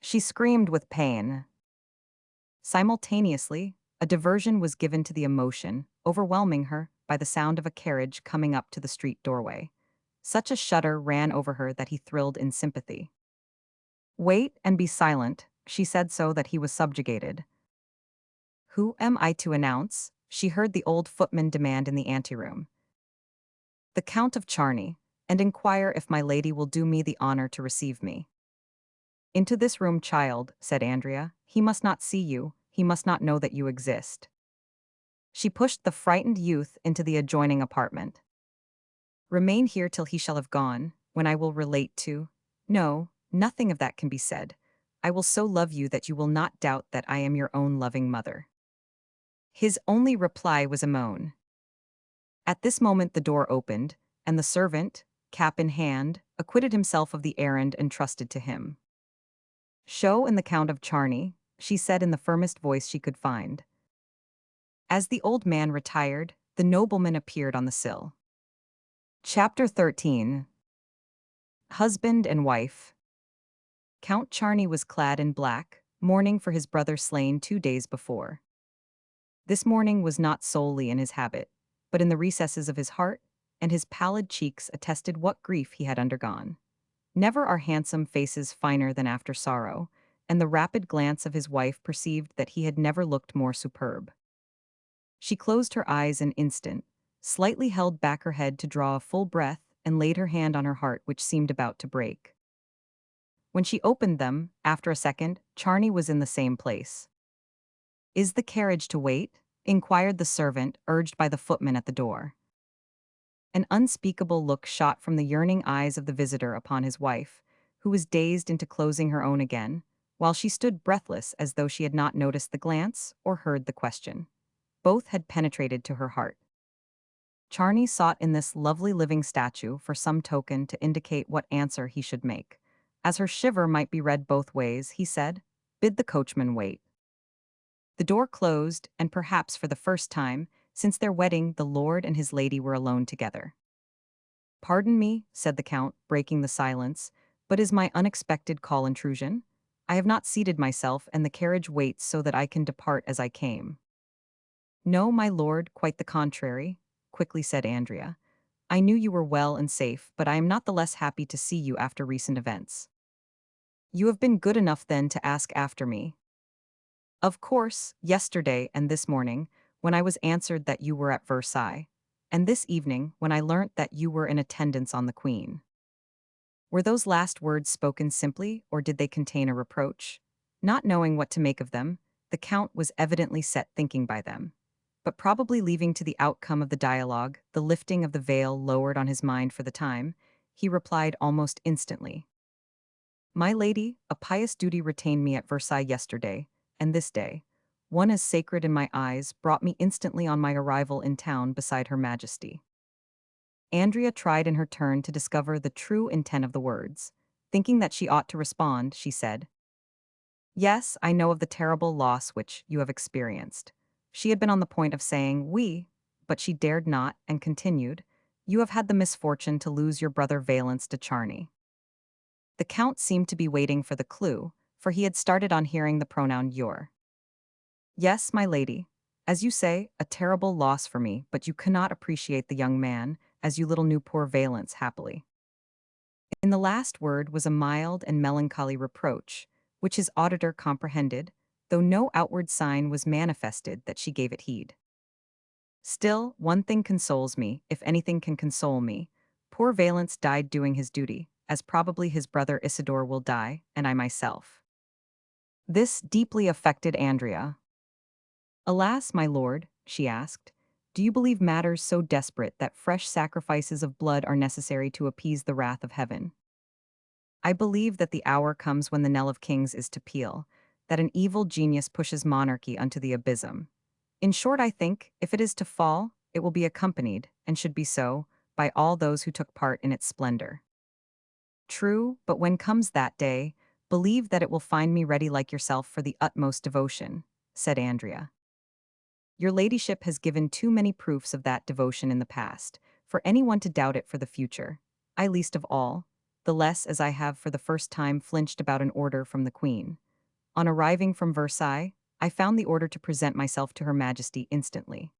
She screamed with pain. Simultaneously, a diversion was given to the emotion, overwhelming her, by the sound of a carriage coming up to the street doorway. Such a shudder ran over her that he thrilled in sympathy. Wait and be silent, she said so that he was subjugated. Who am I to announce? She heard the old footman demand in the anteroom. The Count of Charney, and inquire if my lady will do me the honor to receive me. Into this room, child, said Andrea. He must not see you, he must not know that you exist. She pushed the frightened youth into the adjoining apartment. Remain here till he shall have gone, when I will relate to. No, nothing of that can be said. I will so love you that you will not doubt that I am your own loving mother. His only reply was a moan. At this moment the door opened, and the servant, cap in hand, acquitted himself of the errand entrusted to him. Show in the Count of Charney, she said in the firmest voice she could find. As the old man retired, the nobleman appeared on the sill. Chapter 13. Husband and Wife. Count Charney was clad in black, mourning for his brother slain 2 days before. This mourning was not solely in his habit, but in the recesses of his heart, and his pallid cheeks attested what grief he had undergone. Never are handsome faces finer than after sorrow, and the rapid glance of his wife perceived that he had never looked more superb. She closed her eyes an instant, slightly held back her head to draw a full breath, and laid her hand on her heart, which seemed about to break. When she opened them, after a second, Charney was in the same place. Is the carriage to wait? Inquired the servant, urged by the footman at the door. An unspeakable look shot from the yearning eyes of the visitor upon his wife, who was dazed into closing her own again, while she stood breathless as though she had not noticed the glance or heard the question. Both had penetrated to her heart. Charney sought in this lovely living statue for some token to indicate what answer he should make. As her shiver might be read both ways, he said, "Bid the coachman wait." The door closed, and perhaps for the first time, since their wedding, the lord and his lady were alone together. Pardon me, said the Count, breaking the silence, but is my unexpected call intrusion? I have not seated myself, and the carriage waits so that I can depart as I came. No, my lord, quite the contrary, quickly said Andrea. I knew you were well and safe, but I am not the less happy to see you after recent events. You have been good enough then to ask after me. Of course, yesterday and this morning, when I was answered that you were at Versailles, and this evening, when I learnt that you were in attendance on the Queen. Were those last words spoken simply, or did they contain a reproach? Not knowing what to make of them, the Count was evidently set thinking by them. But probably leaving to the outcome of the dialogue, the lifting of the veil lowered on his mind for the time, he replied almost instantly. My lady, a pious duty retained me at Versailles yesterday, and this day, one as sacred in my eyes, brought me instantly on my arrival in town beside Her Majesty. Andrea tried in her turn to discover the true intent of the words. Thinking that she ought to respond, she said, Yes, I know of the terrible loss which you have experienced. She had been on the point of saying, we, but she dared not, and continued, You have had the misfortune to lose your brother Valence de Charney. The Count seemed to be waiting for the clue, for he had started on hearing the pronoun your. Yes, my lady. As you say, a terrible loss for me, but you cannot appreciate the young man, as you little knew poor Valence, happily. In the last word was a mild and melancholy reproach, which his auditor comprehended, though no outward sign was manifested that she gave it heed. Still, one thing consoles me, if anything can console me. Poor Valence died doing his duty, as probably his brother Isidore will die, and I myself. This deeply affected Andrea. Alas, my lord, she asked, do you believe matters so desperate that fresh sacrifices of blood are necessary to appease the wrath of heaven? I believe that the hour comes when the knell of kings is to peal, that an evil genius pushes monarchy unto the abysm. In short, I think, if it is to fall, it will be accompanied, and should be so, by all those who took part in its splendor. True, but when comes that day, believe that it will find me ready like yourself for the utmost devotion, said Andrea. Your ladyship has given too many proofs of that devotion in the past, for anyone to doubt it for the future. I least of all, the less as I have for the first time flinched about an order from the Queen. On arriving from Versailles, I found the order to present myself to Her Majesty instantly.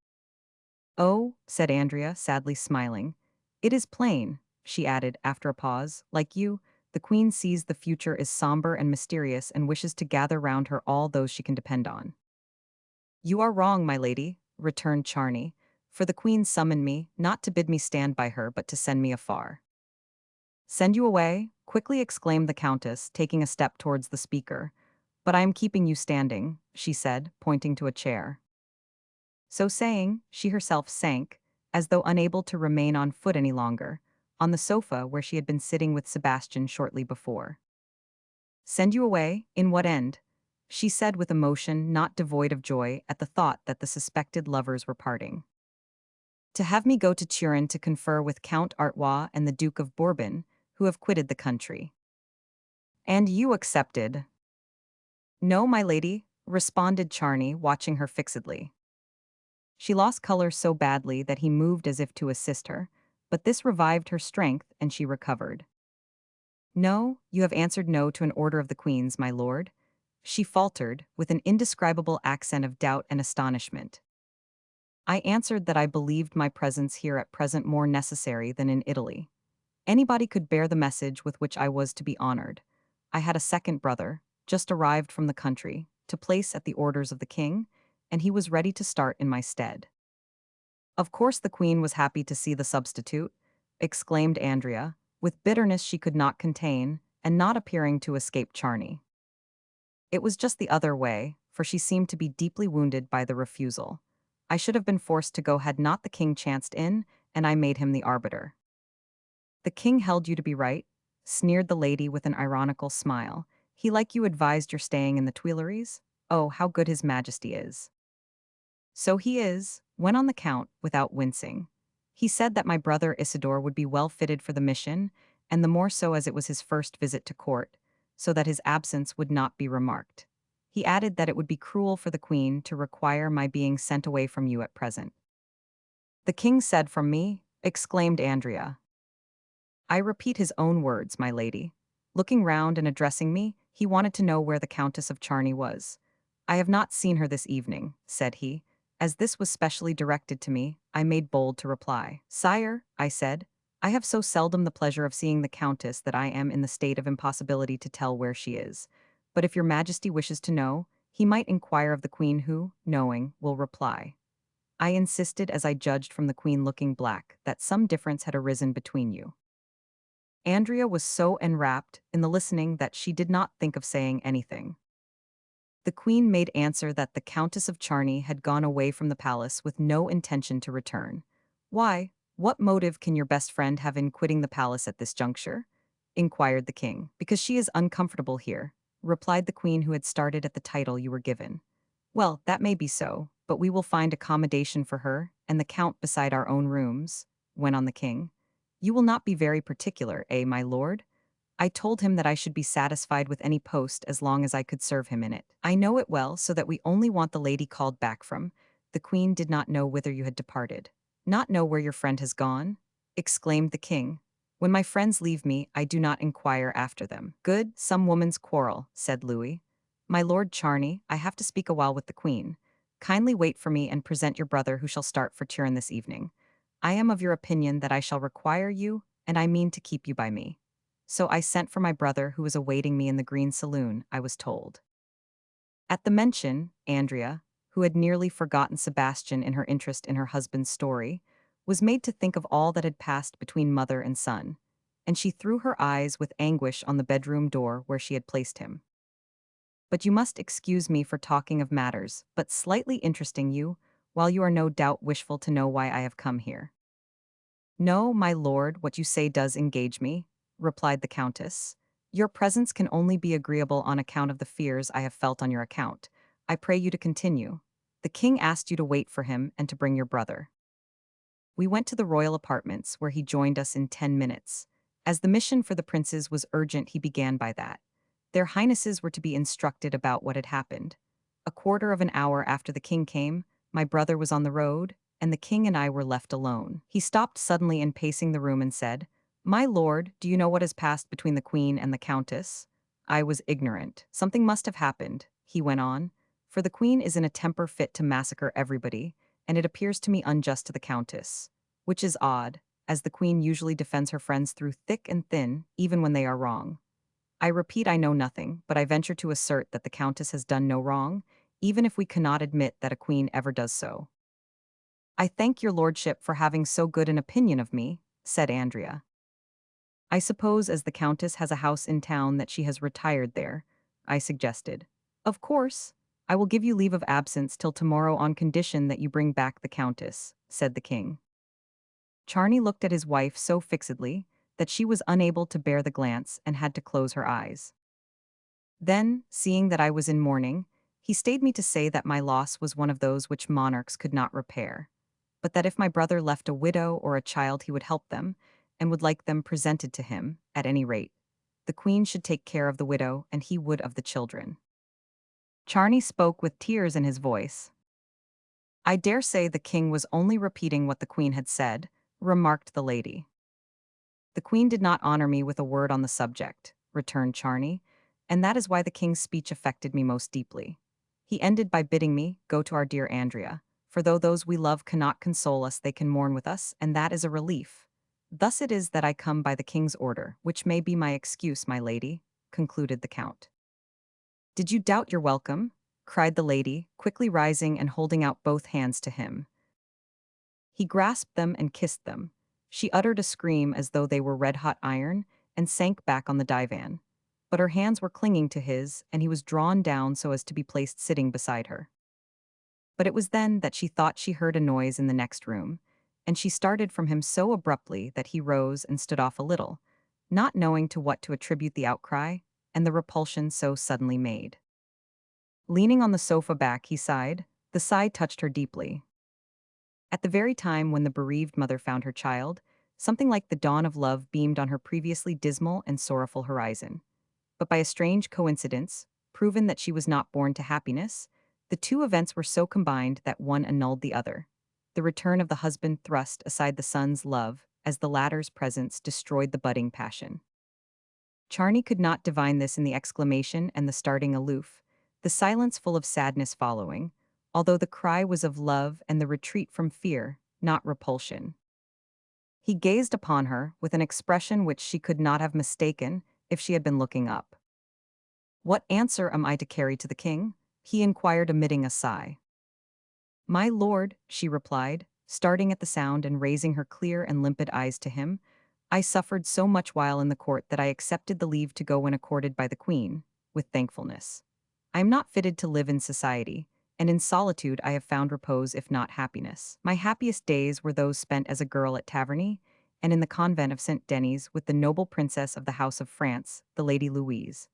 Oh, said Andrea, sadly smiling. It is plain, she added after a pause, like you, the Queen sees the future is somber and mysterious and wishes to gather round her all those she can depend on. You are wrong, my lady, returned Charney, for the Queen summoned me, not to bid me stand by her, but to send me afar. Send you away? Quickly exclaimed the Countess, taking a step towards the speaker. But I am keeping you standing, she said, pointing to a chair. So saying, she herself sank, as though unable to remain on foot any longer, on the sofa where she had been sitting with Sebastian shortly before. Send you away? In what end? She said with emotion not devoid of joy at the thought that the suspected lovers were parting. To have me go to Turin to confer with Count Artois and the Duke of Bourbon, who have quitted the country. And you accepted? No, my lady, responded Charney, watching her fixedly. She lost color so badly that he moved as if to assist her, but this revived her strength and she recovered. No, you have answered no to an order of the Queen's, my lord, she faltered, with an indescribable accent of doubt and astonishment. I answered that I believed my presence here at present more necessary than in Italy. Anybody could bear the message with which I was to be honored. I had a second brother, just arrived from the country, to place at the orders of the king, and he was ready to start in my stead. Of course the Queen was happy to see the substitute, exclaimed Andrea, with bitterness she could not contain, and not appearing to escape Charney. It was just the other way, for she seemed to be deeply wounded by the refusal. I should have been forced to go had not the king chanced in, and I made him the arbiter. The king held you to be right, sneered the lady with an ironical smile. He like you advised your staying in the Tuileries? Oh, how good his majesty is. So he is, went on the count, without wincing. He said that my brother Isidore would be well fitted for the mission, and the more so as it was his first visit to court, so that his absence would not be remarked. He added that it would be cruel for the Queen to require my being sent away from you at present. The king said from me, exclaimed Andrea. I repeat his own words, my lady. Looking round and addressing me, he wanted to know where the Countess of Charney was. I have not seen her this evening, said he. As this was specially directed to me, I made bold to reply. Sire, I said, I have so seldom the pleasure of seeing the Countess that I am in the state of impossibility to tell where she is. But if your Majesty wishes to know, he might inquire of the Queen who, knowing, will reply. I insisted, as I judged from the Queen looking black, that some difference had arisen between you. Andrea was so enwrapped in the listening that she did not think of saying anything. The Queen made answer that the Countess of Charney had gone away from the palace with no intention to return. Why, what motive can your best friend have in quitting the palace at this juncture? Inquired the king. Because she is uncomfortable here, replied the Queen, who had started at the title you were given. Well, that may be so, but we will find accommodation for her and the Count beside our own rooms, went on the king. You will not be very particular, eh, my lord? I told him that I should be satisfied with any post as long as I could serve him in it. I know it well, so that we only want the lady called back from. The Queen did not know whither you had departed. Not know where your friend has gone? Exclaimed the king. When my friends leave me, I do not inquire after them. Good, some woman's quarrel, said Louis. My lord Charney, I have to speak a while with the Queen. Kindly wait for me and present your brother, who shall start for Turin this evening. I am of your opinion that I shall require you, and I mean to keep you by me. So I sent for my brother, who was awaiting me in the green saloon, I was told. At the mention, Andrea, who had nearly forgotten Sebastian in her interest in her husband's story, was made to think of all that had passed between mother and son, and she threw her eyes with anguish on the bedroom door where she had placed him. But you must excuse me for talking of matters but slightly interesting you, while you are no doubt wishful to know why I have come here. No, my lord, what you say does engage me, replied the Countess. Your presence can only be agreeable on account of the fears I have felt on your account. I pray you to continue. The king asked you to wait for him and to bring your brother. We went to the royal apartments, where he joined us in 10 minutes. As the mission for the princes was urgent, he began by that. Their highnesses were to be instructed about what had happened. A quarter of an hour after the king came, my brother was on the road, and the king and I were left alone. He stopped suddenly in pacing the room and said, "My lord, do you know what has passed between the queen and the countess?" I was ignorant. "Something must have happened," he went on, "for the queen is in a temper fit to massacre everybody, and it appears to me unjust to the countess. Which is odd, as the queen usually defends her friends through thick and thin, even when they are wrong. I repeat, I know nothing, but I venture to assert that the countess has done no wrong, even if we cannot admit that a queen ever does so." "I thank your lordship for having so good an opinion of me," said Andrea. "I suppose as the countess has a house in town that she has retired there," I suggested. "Of course. I will give you leave of absence till tomorrow on condition that you bring back the countess," said the king. Charney looked at his wife so fixedly that she was unable to bear the glance and had to close her eyes. Then, seeing that I was in mourning, he stayed me to say that my loss was one of those which monarchs could not repair, but that if my brother left a widow or a child he would help them, and would like them presented to him, at any rate. The queen should take care of the widow, and he would of the children. Charney spoke with tears in his voice. "I dare say the king was only repeating what the queen had said," remarked the lady. "The queen did not honor me with a word on the subject," returned Charney, "and that is why the king's speech affected me most deeply. He ended by bidding me go to our dear Andrea, for though those we love cannot console us, they can mourn with us, and that is a relief. Thus it is that I come by the king's order, which may be my excuse, my lady," concluded the count. "Did you doubt your welcome?" cried the lady, quickly rising and holding out both hands to him. He grasped them and kissed them. She uttered a scream as though they were red-hot iron and sank back on the divan. But her hands were clinging to his, and he was drawn down so as to be placed sitting beside her. But it was then that she thought she heard a noise in the next room, and she started from him so abruptly that he rose and stood off a little, not knowing to what to attribute the outcry and the repulsion so suddenly made. Leaning on the sofa back, he sighed. The sigh touched her deeply. At the very time when the bereaved mother found her child, something like the dawn of love beamed on her previously dismal and sorrowful horizon. But by a strange coincidence, proven that she was not born to happiness, the two events were so combined that one annulled the other. The return of the husband thrust aside the son's love, as the latter's presence destroyed the budding passion. Charney could not divine this in the exclamation and the starting aloof, the silence full of sadness following, although the cry was of love and the retreat from fear, not repulsion. He gazed upon her with an expression which she could not have mistaken if she had been looking up. "What answer am I to carry to the king?" he inquired, emitting a sigh. "My lord," she replied, starting at the sound and raising her clear and limpid eyes to him, "I suffered so much while in the court that I accepted the leave to go when accorded by the queen, with thankfulness. I am not fitted to live in society, and in solitude I have found repose if not happiness. My happiest days were those spent as a girl at Taverny, and in the convent of St. Denis with the noble princess of the House of France, the Lady Louise.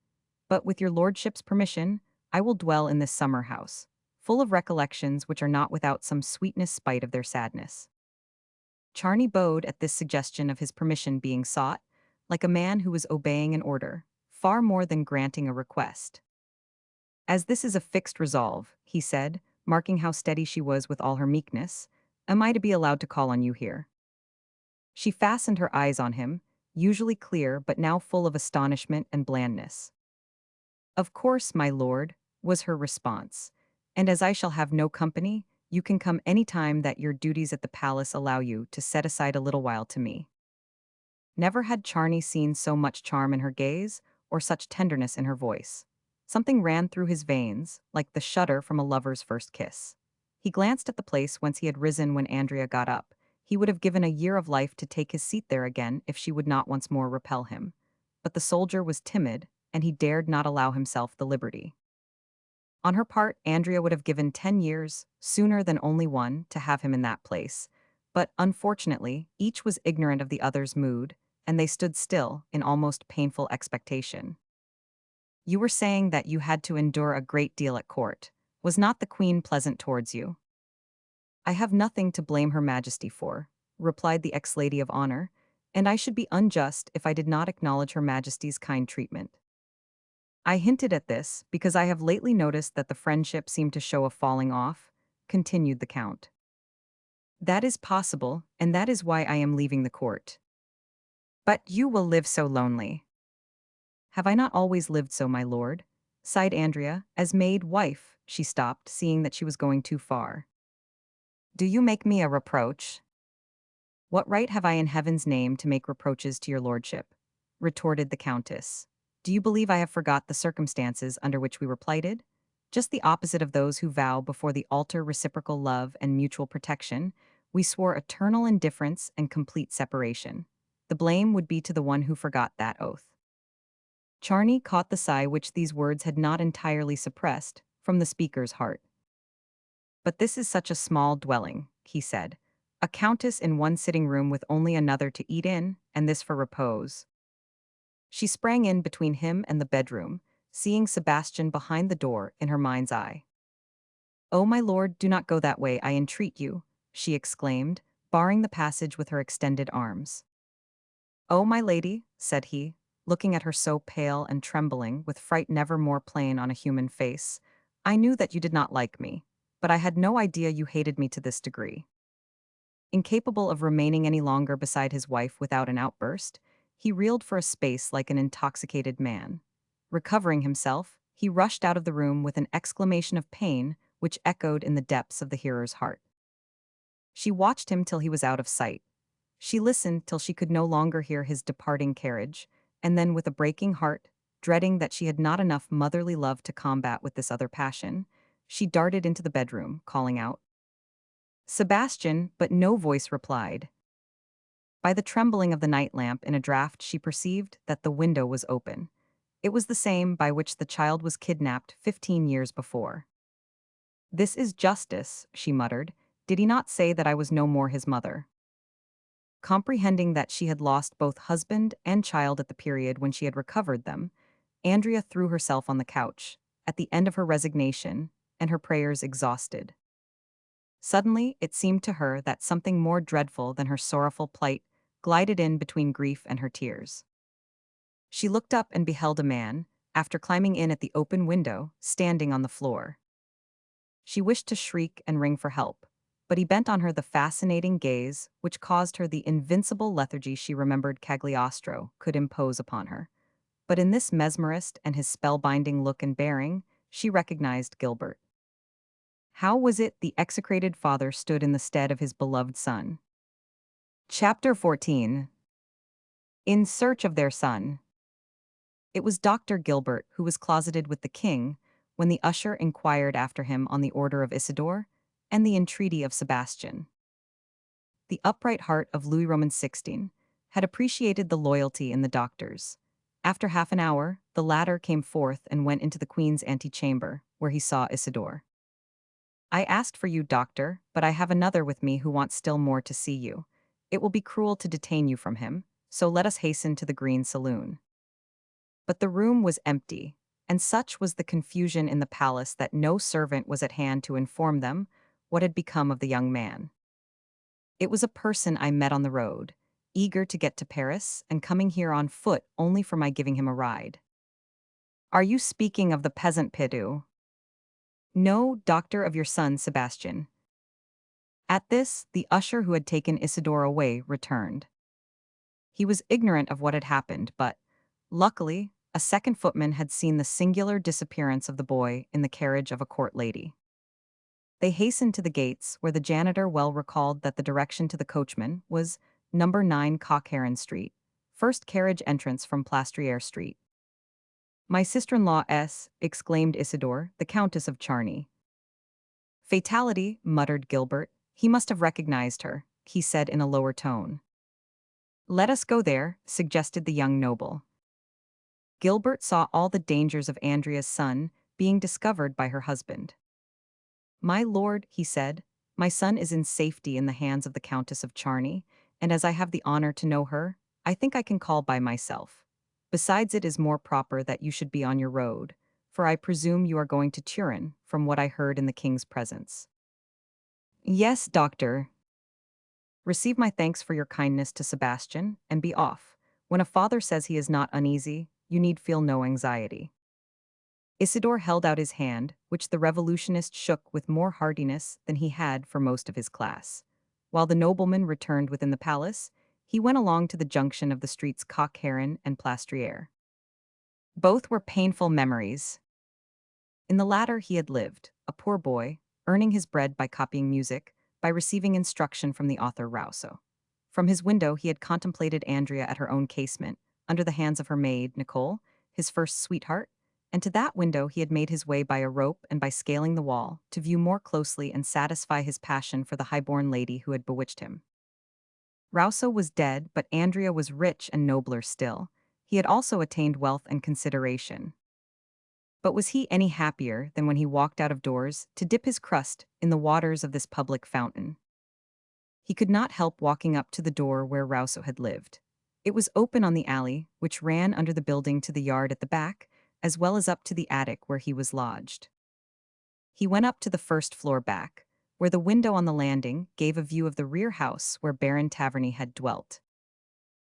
But with your lordship's permission, I will dwell in this summer house, full of recollections which are not without some sweetness spite of their sadness." Charney bowed at this suggestion of his permission being sought, like a man who was obeying an order, far more than granting a request. "As this is a fixed resolve," he said, marking how steady she was with all her meekness, "am I to be allowed to call on you here?" She fastened her eyes on him, usually clear but now full of astonishment and blandness. "Of course, my lord," was her response, "and as I shall have no company, you can come any time that your duties at the palace allow you to set aside a little while to me." Never had Charney seen so much charm in her gaze or such tenderness in her voice. Something ran through his veins, like the shudder from a lover's first kiss. He glanced at the place whence he had risen when Andrea got up. He would have given a year of life to take his seat there again if she would not once more repel him. But the soldier was timid, and he dared not allow himself the liberty. On her part, Andrea would have given 10 years, sooner than only one, to have him in that place. But, unfortunately, each was ignorant of the other's mood, and they stood still in almost painful expectation. You were saying that you had to endure a great deal at court. Was not the queen pleasant towards you? I have nothing to blame Her Majesty for, replied the ex-lady of honor, and I should be unjust if I did not acknowledge Her Majesty's kind treatment. I hinted at this because I have lately noticed that the friendship seemed to show a falling off, continued the Count. That is possible, and that is why I am leaving the court. But you will live so lonely. Have I not always lived so, my lord? Sighed Andrea, as maid wife, she stopped, seeing that she was going too far. Do you make me a reproach? What right have I in heaven's name to make reproaches to your lordship? Retorted the countess. Do you believe I have forgot the circumstances under which we were plighted? Just the opposite of those who vow before the altar reciprocal love and mutual protection, we swore eternal indifference and complete separation. The blame would be to the one who forgot that oath. Charney caught the sigh which these words had not entirely suppressed from the speaker's heart. But this is such a small dwelling, he said. A countess in one sitting room with only another to eat in, and this for repose. She sprang in between him and the bedroom, seeing Sebastian behind the door in her mind's eye. "Oh, my lord, do not go that way, I entreat you," she exclaimed, barring the passage with her extended arms. "Oh, my lady," said he, looking at her so pale and trembling, with fright never more plain on a human face, "I knew that you did not like me, but I had no idea you hated me to this degree." Incapable of remaining any longer beside his wife without an outburst, he reeled for a space like an intoxicated man. Recovering himself, he rushed out of the room with an exclamation of pain which echoed in the depths of the hearer's heart. She watched him till he was out of sight. She listened till she could no longer hear his departing carriage, and then with a breaking heart, dreading that she had not enough motherly love to combat with this other passion, she darted into the bedroom, calling out, "Sebastian," but no voice replied. By the trembling of the night lamp in a draught she perceived that the window was open. It was the same by which the child was kidnapped 15 years before. "This is justice," she muttered. "Did he not say that I was no more his mother?" Comprehending that she had lost both husband and child at the period when she had recovered them, Andrea threw herself on the couch, at the end of her resignation, and her prayers exhausted. Suddenly, it seemed to her that something more dreadful than her sorrowful plight glided in between grief and her tears. She looked up and beheld a man, after climbing in at the open window, standing on the floor. She wished to shriek and ring for help, but he bent on her the fascinating gaze which caused her the invincible lethargy she remembered Cagliostro could impose upon her. But in this mesmerist and his spellbinding look and bearing, she recognized Gilbert. How was it the execrated father stood in the stead of his beloved son? Chapter 14. In Search of Their Son. It was Dr. Gilbert who was closeted with the king when the usher inquired after him on the order of Isidore and the entreaty of Sebastian. The upright heart of Louis Roman XVI had appreciated the loyalty in the doctors. After half an hour, the latter came forth and went into the queen's antechamber, where he saw Isidore. "I asked for you, doctor, but I have another with me who wants still more to see you. It will be cruel to detain you from him, so let us hasten to the green saloon." But the room was empty, and such was the confusion in the palace that no servant was at hand to inform them what had become of the young man. "It was a person I met on the road, eager to get to Paris and coming here on foot only for my giving him a ride." "Are you speaking of the peasant Pidu?" "No, doctor, of your son Sebastian." At this, the usher who had taken Isidore away returned. He was ignorant of what had happened, but, luckily, a second footman had seen the singular disappearance of the boy in the carriage of a court lady. They hastened to the gates, where the janitor well recalled that the direction to the coachman was number 9 Cockheron Street, first carriage entrance from Plastriere Street. "My sister-in-law S," exclaimed Isidore, the Countess of Charny. "Fatality," muttered Gilbert. "He must have recognized her," he said in a lower tone. "Let us go there," suggested the young noble. Gilbert saw all the dangers of Andrea's son being discovered by her husband. "My lord," he said, "my son is in safety in the hands of the Countess of Charny, and as I have the honor to know her, I think I can call by myself. Besides, it is more proper that you should be on your road, for I presume you are going to Turin, from what I heard in the king's presence. Yes, doctor. Receive my thanks for your kindness to Sebastian, and be off. When a father says he is not uneasy, you need feel no anxiety. Isidore held out his hand, which the revolutionist shook with more heartiness than he had for most of his class. While the nobleman returned within the palace, he went along to the junction of the streets Coq Heron and Plastriere. Both were painful memories. In the latter he had lived, a poor boy, earning his bread by copying music, by receiving instruction from the author Rousseau. From his window he had contemplated Andrea at her own casement, under the hands of her maid, Nicole, his first sweetheart, and to that window he had made his way by a rope and by scaling the wall, to view more closely and satisfy his passion for the high-born lady who had bewitched him. Rousseau was dead, but Andrea was rich and nobler still. He had also attained wealth and consideration. But was he any happier than when he walked out of doors to dip his crust in the waters of this public fountain? He could not help walking up to the door where Rousseau had lived. It was open on the alley, which ran under the building to the yard at the back, as well as up to the attic where he was lodged. He went up to the first floor back, where the window on the landing gave a view of the rear house where Baron Taverny had dwelt.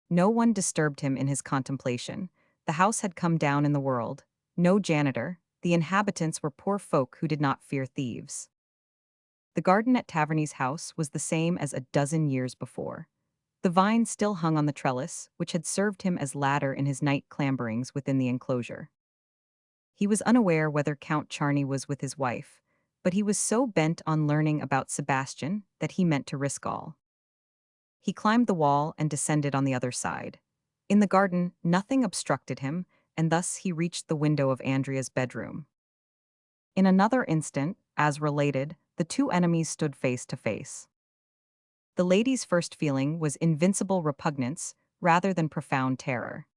No one disturbed him in his contemplation. The house had come down in the world. No janitor. The inhabitants were poor folk who did not fear thieves. The garden at Taverny's house was the same as a dozen years before. The vine still hung on the trellis, which had served him as ladder in his night clamberings within the enclosure. He was unaware whether Count Charny was with his wife, but he was so bent on learning about Sebastian that he meant to risk all. He climbed the wall and descended on the other side. In the garden, nothing obstructed him, and thus he reached the window of Andrea's bedroom. In another instant, as related, the two enemies stood face to face. The lady's first feeling was invincible repugnance rather than profound terror.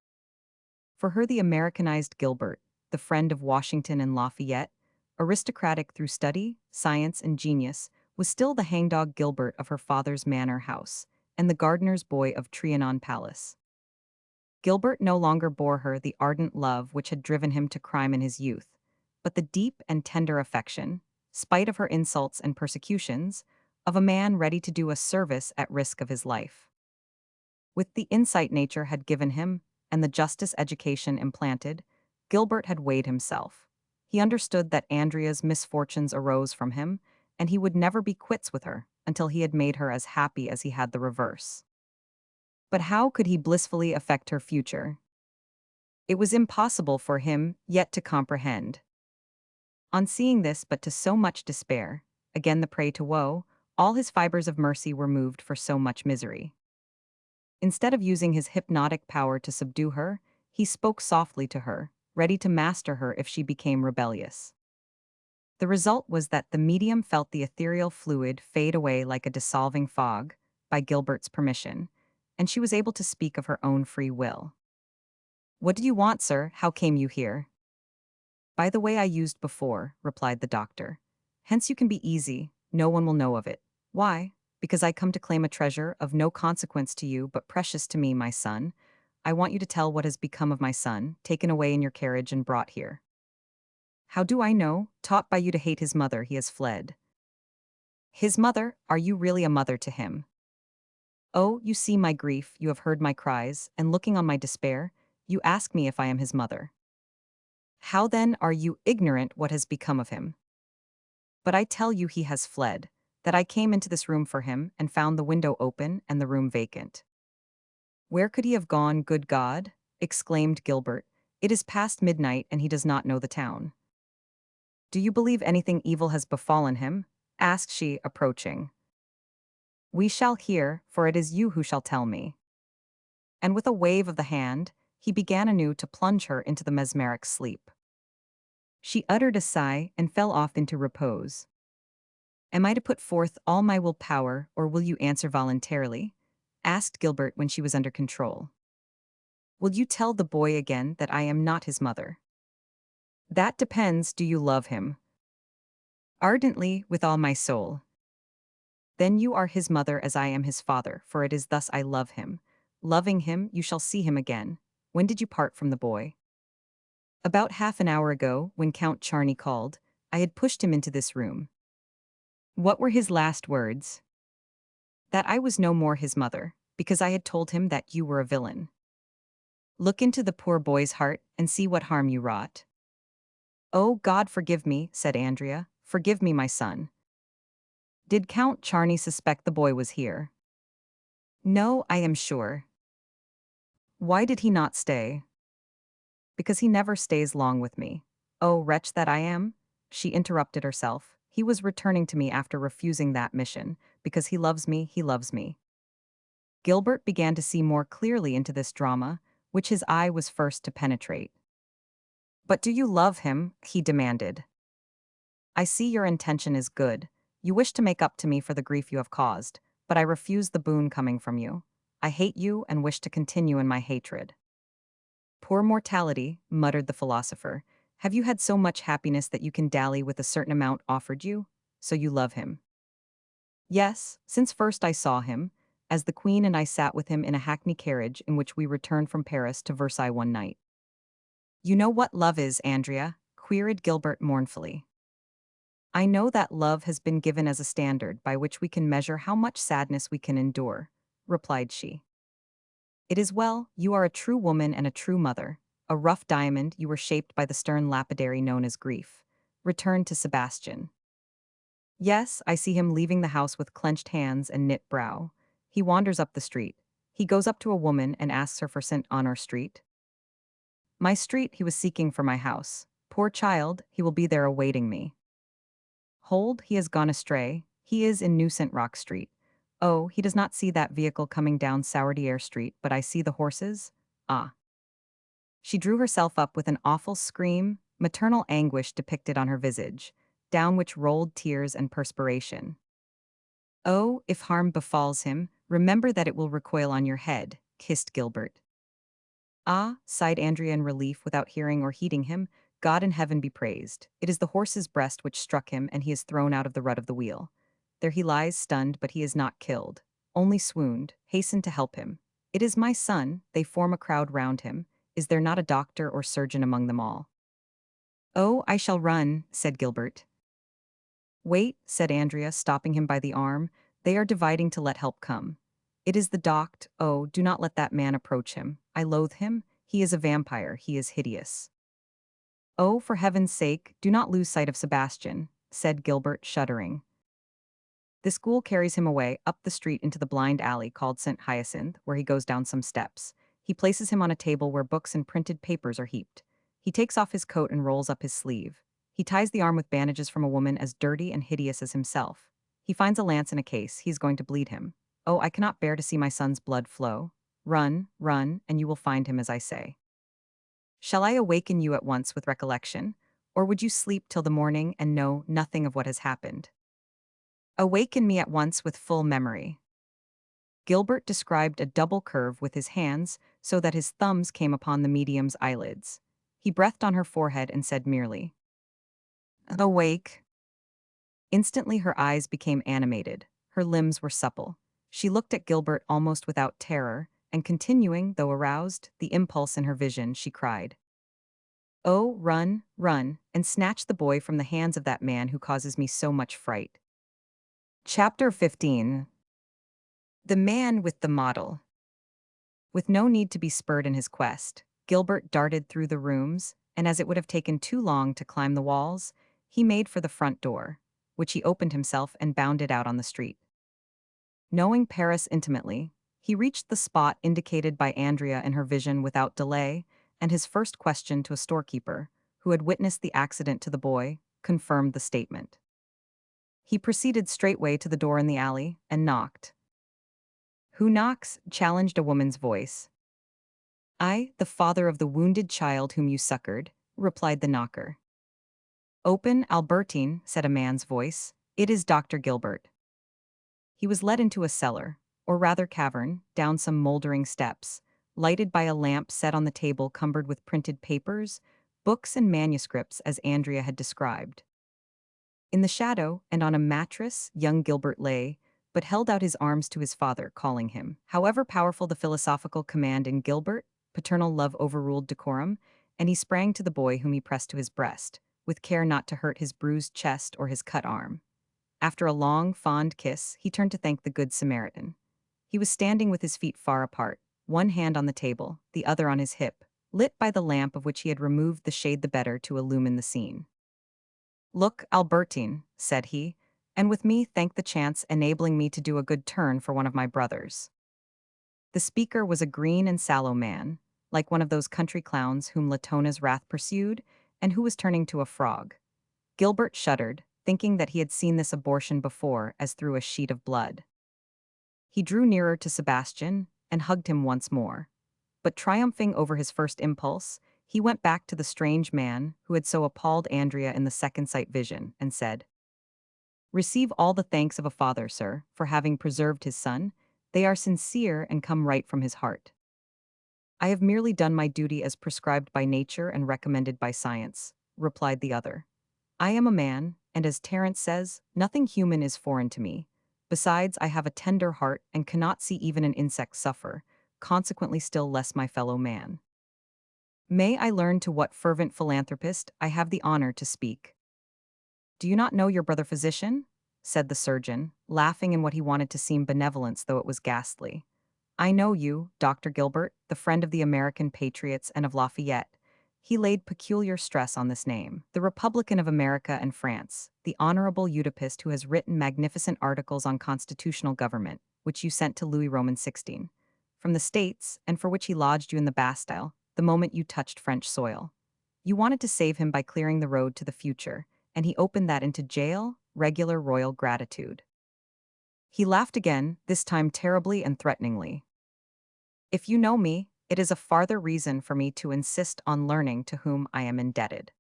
For her, the Americanized Gilbert, the friend of Washington and Lafayette, aristocratic through study, science, and genius, was still the hangdog Gilbert of her father's manor house, and the gardener's boy of Trianon Palace. Gilbert no longer bore her the ardent love which had driven him to crime in his youth, but the deep and tender affection, spite of her insults and persecutions, of a man ready to do a service at risk of his life. With the insight nature had given him, and the justice education implanted, Gilbert had weighed himself. He understood that Andrea's misfortunes arose from him, and he would never be quits with her until he had made her as happy as he had the reverse. But how could he blissfully affect her future? It was impossible for him yet to comprehend. On seeing this, but to so much despair, again the prey to woe, all his fibers of mercy were moved for so much misery. Instead of using his hypnotic power to subdue her, he spoke softly to her, ready to master her if she became rebellious. The result was that the medium felt the ethereal fluid fade away like a dissolving fog, by Gilbert's permission, and she was able to speak of her own free will. "What did you want, sir? How came you here?" "By the way I used before," replied the doctor. "Hence you can be easy, no one will know of it. Why? Because I come to claim a treasure of no consequence to you but precious to me, my son. I want you to tell what has become of my son, taken away in your carriage and brought here." "How do I know? Taught by you to hate his mother, he has fled." "His mother? Are you really a mother to him?" "Oh, you see my grief, you have heard my cries, and looking on my despair, you ask me if I am his mother. How then are you ignorant what has become of him? But I tell you he has fled, that I came into this room for him and found the window open and the room vacant." "Where could he have gone, good God?" exclaimed Gilbert. "It is past midnight and he does not know the town." "Do you believe anything evil has befallen him?" asked she, approaching. "We shall hear, for it is you who shall tell me." And with a wave of the hand, he began anew to plunge her into the mesmeric sleep. She uttered a sigh and fell off into repose. "Am I to put forth all my will power, or will you answer voluntarily?" asked Gilbert when she was under control. "Will you tell the boy again that I am not his mother?" "That depends. Do you love him?" "Ardently, with all my soul." "Then you are his mother as I am his father, for it is thus I love him. loving him, you shall see him again. When did you part from the boy? About half an hour ago, when Count Charney called, I had pushed him into this room. What were his last words? That I was no more his mother, because I had told him that you were a villain. Look into the poor boy's heart and see what harm you wrought. Oh, God forgive me, said Andrea. Forgive me, my son. Did Count Charney suspect the boy was here? No, I am sure. Why did he not stay? Because he never stays long with me. Oh, wretch that I am! She interrupted herself. He was returning to me after refusing that mission, because he loves me, he loves me. Gilbert began to see more clearly into this drama, which his eye was first to penetrate. But do you love him? He demanded. I see your intention is good. You wish to make up to me for the grief you have caused, but I refuse the boon coming from you. I hate you and wish to continue in my hatred. Poor mortality, muttered the philosopher. Have you had so much happiness that you can dally with a certain amount offered you? So you love him. Yes, since first I saw him, as the Queen and I sat with him in a hackney carriage in which we returned from Paris to Versailles one night. You know what love is, Andrea? Queried Gilbert mournfully. I know that love has been given as a standard by which we can measure how much sadness we can endure, replied she. It is well, you are a true woman and a true mother. A rough diamond, you were shaped by the stern lapidary known as grief. Return to Sebastian. Yes, I see him leaving the house with clenched hands and knit brow. He wanders up the street. He goes up to a woman and asks her for St. Honor Street. My street he was seeking for my house. Poor child, he will be there awaiting me. Hold, he has gone astray. He is in New St. Roch Street. Oh, he does not see that vehicle coming down Sourdière Street, but I see the horses. Ah. She drew herself up with an awful scream, maternal anguish depicted on her visage, down which rolled tears and perspiration. Oh, if harm befalls him, remember that it will recoil on your head, kissed Gilbert. Ah, sighed Andrea in relief without hearing or heeding him, God in heaven be praised. It is the horse's breast which struck him, and he is thrown out of the rut of the wheel. There he lies stunned, but he is not killed, only swooned. Hasten to help him. It is my son, they form a crowd round him. Is there not a doctor or surgeon among them all? Oh, I shall run, said Gilbert. Wait, said Andrea, stopping him by the arm. They are dividing to let help come. It is the doct. Oh, do not let that man approach him. I loathe him. He is a vampire. He is hideous. Oh, for heaven's sake, do not lose sight of Sebastian, said Gilbert, shuddering. The school carries him away, up the street into the blind alley called St. Hyacinth, where he goes down some steps. He places him on a table where books and printed papers are heaped. He takes off his coat and rolls up his sleeve. He ties the arm with bandages from a woman as dirty and hideous as himself. He finds a lance in a case. He is going to bleed him. Oh, I cannot bear to see my son's blood flow. Run, run, and you will find him as I say. Shall I awaken you at once with recollection, or would you sleep till the morning and know nothing of what has happened? Awaken me at once with full memory. Gilbert described a double curve with his hands so that his thumbs came upon the medium's eyelids. He breathed on her forehead and said merely, Awake. Instantly her eyes became animated. Her limbs were supple. She looked at Gilbert almost without terror, and continuing, though aroused, the impulse in her vision, she cried, Oh, run, run, and snatch the boy from the hands of that man who causes me so much fright. Chapter 15. The Man with the Model. With no need to be spurred in his quest, Gilbert darted through the rooms, and as it would have taken too long to climb the walls, he made for the front door, which he opened himself and bounded out on the street. Knowing Paris intimately, he reached the spot indicated by Andrea in her vision without delay, and his first question to a storekeeper, who had witnessed the accident to the boy, confirmed the statement. He proceeded straightway to the door in the alley and knocked. Who knocks? Challenged a woman's voice. I, the father of the wounded child whom you succored, replied the knocker. Open, Albertine, said a man's voice. It is Dr. Gilbert. He was led into a cellar, or rather cavern, down some moldering steps, lighted by a lamp set on the table cumbered with printed papers, books and manuscripts as Andrea had described. In the shadow, and on a mattress, young Gilbert lay, but held out his arms to his father, calling him. However powerful the philosophical command in Gilbert, paternal love overruled decorum, and he sprang to the boy whom he pressed to his breast, with care not to hurt his bruised chest or his cut arm. After a long, fond kiss, he turned to thank the Good Samaritan. He was standing with his feet far apart, one hand on the table, the other on his hip, lit by the lamp of which he had removed the shade the better to illumine the scene. "Look, Albertine," said he, "and with me thank the chance enabling me to do a good turn for one of my brothers." The speaker was a green and sallow man, like one of those country clowns whom Latona's wrath pursued, and who was turning to a frog. Gilbert shuddered, thinking that he had seen this abortion before as through a sheet of blood. He drew nearer to Sebastian and hugged him once more. But triumphing over his first impulse, he went back to the strange man who had so appalled Andrea in the second sight vision, and said, "Receive all the thanks of a father, sir, for having preserved his son. They are sincere and come right from his heart. I have merely done my duty as prescribed by nature and recommended by science," replied the other. "I am a man, and as Terence says, nothing human is foreign to me. Besides, I have a tender heart and cannot see even an insect suffer, consequently still less my fellow man. May I learn to what fervent philanthropist I have the honor to speak?" "Do you not know your brother physician?" said the surgeon, laughing in what he wanted to seem benevolence, though it was ghastly. "I know you, Dr. Gilbert, the friend of the American patriots and of Lafayette." He laid peculiar stress on this name. "The Republican of America and France, the honorable Utopist who has written magnificent articles on constitutional government, which you sent to Louis Roman XVI, from the States, and for which he lodged you in the Bastille, the moment you touched French soil. You wanted to save him by clearing the road to the future, and he opened that into jail, regular royal gratitude." He laughed again, this time terribly and threateningly. "If you know me, it is a farther reason for me to insist on learning to whom I am indebted."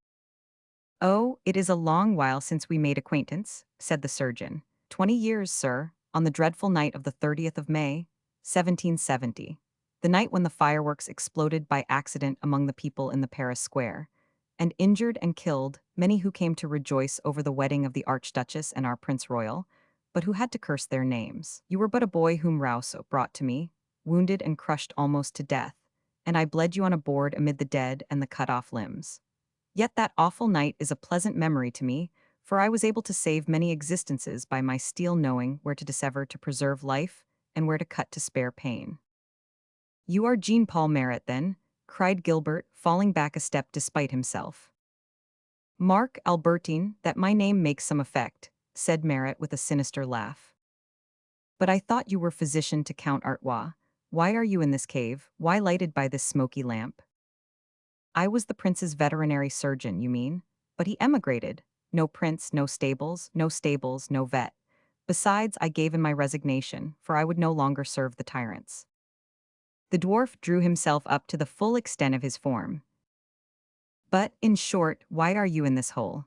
"Oh, it is a long while since we made acquaintance," said the surgeon. 20 years, sir, on the dreadful night of the 30th of May, 1770, the night when the fireworks exploded by accident among the people in the Paris square, and injured and killed many who came to rejoice over the wedding of the Archduchess and our Prince Royal, but who had to curse their names. You were but a boy whom Rousseau brought to me, wounded and crushed almost to death, and I bled you on a board amid the dead and the cut-off limbs. Yet that awful night is a pleasant memory to me, for I was able to save many existences by my steel knowing where to dissever to preserve life and where to cut to spare pain." "You are Jean-Paul Marat, then?" cried Gilbert, falling back a step despite himself. "Mark, Albertine, that my name makes some effect," said Marat with a sinister laugh. "But I thought you were physician to Count Artois. Why are you in this cave? Why lighted by this smoky lamp?" "I was the prince's veterinary surgeon, you mean? But he emigrated. No prince, no stables, no vet. Besides, I gave in my resignation, for I would no longer serve the tyrants." The dwarf drew himself up to the full extent of his form. "But, in short, why are you in this hole?"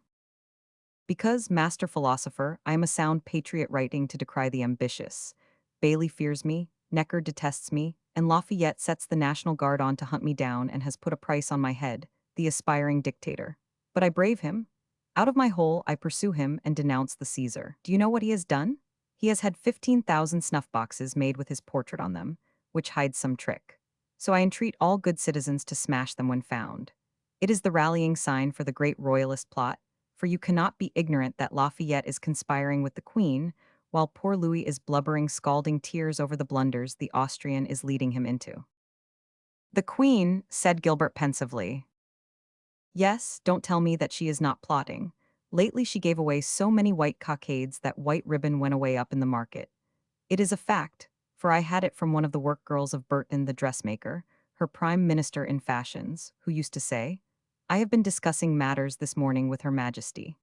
"Because, master philosopher, I am a sound patriot writing to decry the ambitious. Bailey fears me, Necker detests me, and Lafayette sets the National Guard on to hunt me down and has put a price on my head, the aspiring dictator. But I brave him. Out of my hole I pursue him and denounce the Caesar. Do you know what he has done? He has had 15,000 snuff boxes made with his portrait on them, which hides some trick. So I entreat all good citizens to smash them when found. It is the rallying sign for the great royalist plot, for you cannot be ignorant that Lafayette is conspiring with the Queen, while poor Louis is blubbering scalding tears over the blunders the Austrian is leading him into." "The Queen," said Gilbert pensively. "Yes, don't tell me that she is not plotting. Lately she gave away so many white cockades that white ribbon went away up in the market. It is a fact, for I had it from one of the work girls of Burton the dressmaker, her prime minister in fashions, who used to say, 'I have been discussing matters this morning with Her Majesty.'"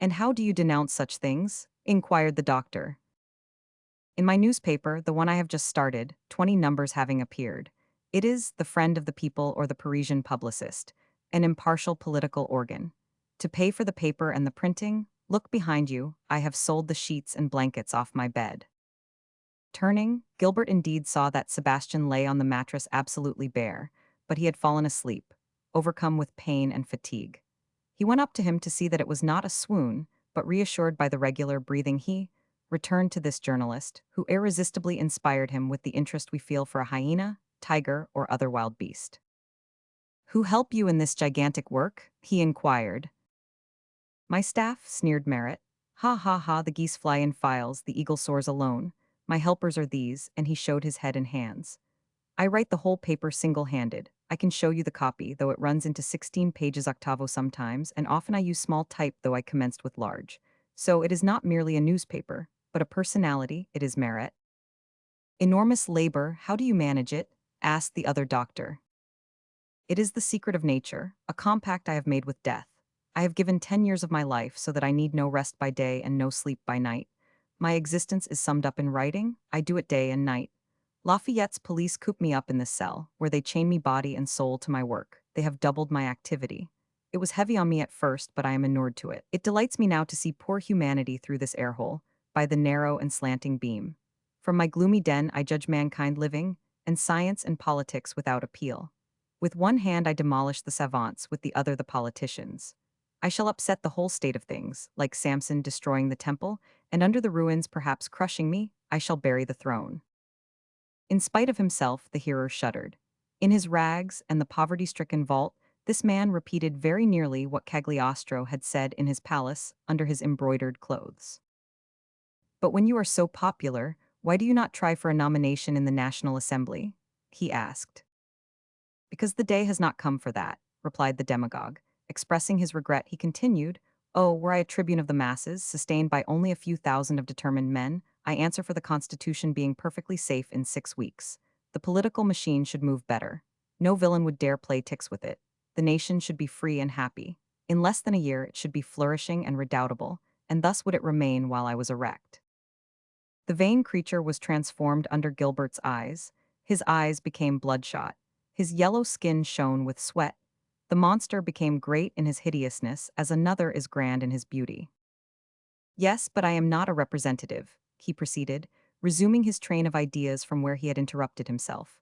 "And how do you denounce such things?" inquired the doctor. "In my newspaper, the one I have just started, 20 numbers having appeared. It is The Friend of the People or the Parisian Publicist, an impartial political organ. To pay for the paper and the printing, look behind you, I have sold the sheets and blankets off my bed." Turning, Gilbert indeed saw that Sebastian lay on the mattress absolutely bare, but he had fallen asleep, overcome with pain and fatigue. He went up to him to see that it was not a swoon, but reassured by the regular breathing he returned to this journalist, who irresistibly inspired him with the interest we feel for a hyena, tiger, or other wild beast. "Who help you in this gigantic work?" he inquired. "My staff," sneered Merritt. "Ha ha ha, the geese fly in files, the eagle soars alone. My helpers are these," and he showed his head and hands. "I write the whole paper single-handed. I can show you the copy, though it runs into 16 pages octavo sometimes, and often I use small type though I commenced with large. So it is not merely a newspaper, but a personality, it is Merritt." "Enormous labor, how do you manage it?" asked the other doctor. "It is the secret of nature, a compact I have made with death. I have given 10 years of my life so that I need no rest by day and no sleep by night. My existence is summed up in writing, I do it day and night. Lafayette's police coop me up in this cell, where they chain me body and soul to my work. They have doubled my activity. It was heavy on me at first, but I am inured to it. It delights me now to see poor humanity through this air hole, by the narrow and slanting beam. From my gloomy den I judge mankind living, and science and politics without appeal. With one hand I demolish the savants, with the other the politicians. I shall upset the whole state of things, like Samson destroying the temple, and under the ruins perhaps crushing me, I shall bury the throne." In spite of himself, the hearer shuddered. In his rags and the poverty-stricken vault, this man repeated very nearly what Cagliostro had said in his palace under his embroidered clothes. "But when you are so popular, why do you not try for a nomination in the National Assembly?" he asked. "Because the day has not come for that," replied the demagogue. Expressing his regret, he continued, "Oh, were I a tribune of the masses, sustained by only a few thousand of determined men, I answer for the Constitution being perfectly safe in 6 weeks. The political machine should move better. No villain would dare play tricks with it. The nation should be free and happy. In less than a year it should be flourishing and redoubtable, and thus would it remain while I was erect." The vain creature was transformed under Gilbert's eyes. His eyes became bloodshot. His yellow skin shone with sweat. The monster became great in his hideousness as another is grand in his beauty. "Yes, but I am not a representative," he proceeded, resuming his train of ideas from where he had interrupted himself.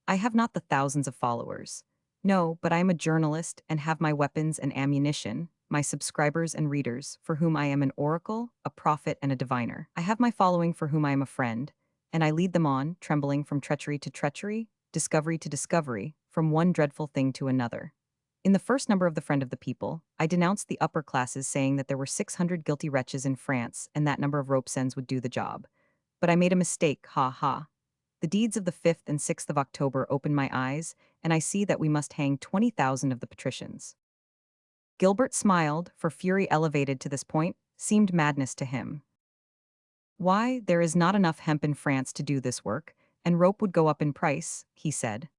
"I have not the thousands of followers. No, but I am a journalist and have my weapons and ammunition, my subscribers and readers, for whom I am an oracle, a prophet, and a diviner. I have my following for whom I am a friend, and I lead them on, trembling from treachery to treachery, discovery to discovery, from one dreadful thing to another. In the first number of the Friend of the People, I denounced the upper classes, saying that there were 600 guilty wretches in France and that number of rope's ends would do the job. But I made a mistake, ha ha. The deeds of the 5th and 6th of October opened my eyes, and I see that we must hang 20,000 of the patricians." Gilbert smiled, for fury elevated to this point seemed madness to him. "Why, there is not enough hemp in France to do this work, and rope would go up in price," he said.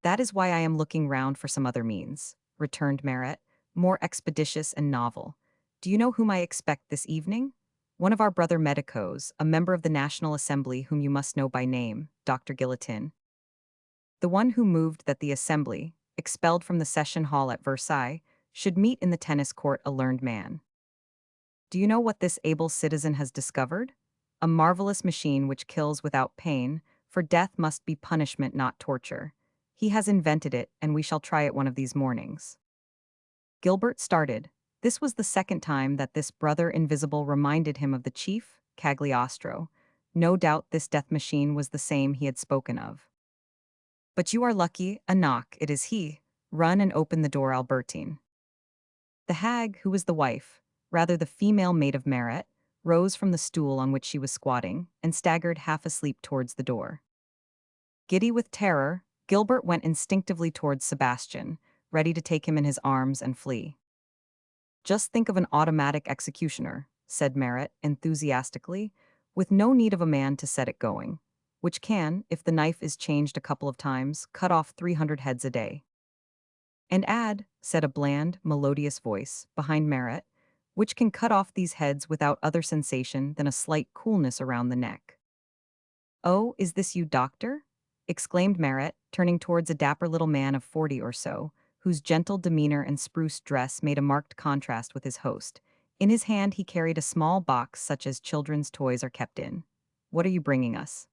"That is why I am looking round for some other means," returned Merritt, "more expeditious and novel. Do you know whom I expect this evening? One of our brother medicos, a member of the National Assembly whom you must know by name, Dr. Guillotin. The one who moved that the Assembly, expelled from the session hall at Versailles, should meet in the tennis court a learned man. Do you know what this able citizen has discovered? A marvelous machine which kills without pain, for death must be punishment, not torture. He has invented it, and we shall try it one of these mornings." Gilbert started. This was the second time that this brother invisible reminded him of the chief, Cagliostro. No doubt this death machine was the same he had spoken of. "But you are lucky, a knock, it is he. Run and open the door, Albertine." The hag, who was the wife, rather the female maid of Merritt, rose from the stool on which she was squatting, and staggered half asleep towards the door. Giddy with terror, Gilbert went instinctively towards Sebastian, ready to take him in his arms and flee. "Just think of an automatic executioner," said Merritt enthusiastically, "with no need of a man to set it going, which can, if the knife is changed a couple of times, cut off 300 heads a day." "And add," said a bland, melodious voice, behind Merritt, "which can cut off these heads without other sensation than a slight coolness around the neck." "Oh, is this you, doctor?" exclaimed Merritt, turning towards a dapper little man of 40 or so, whose gentle demeanor and spruce dress made a marked contrast with his host. In his hand he carried a small box such as children's toys are kept in. "What are you bringing us?"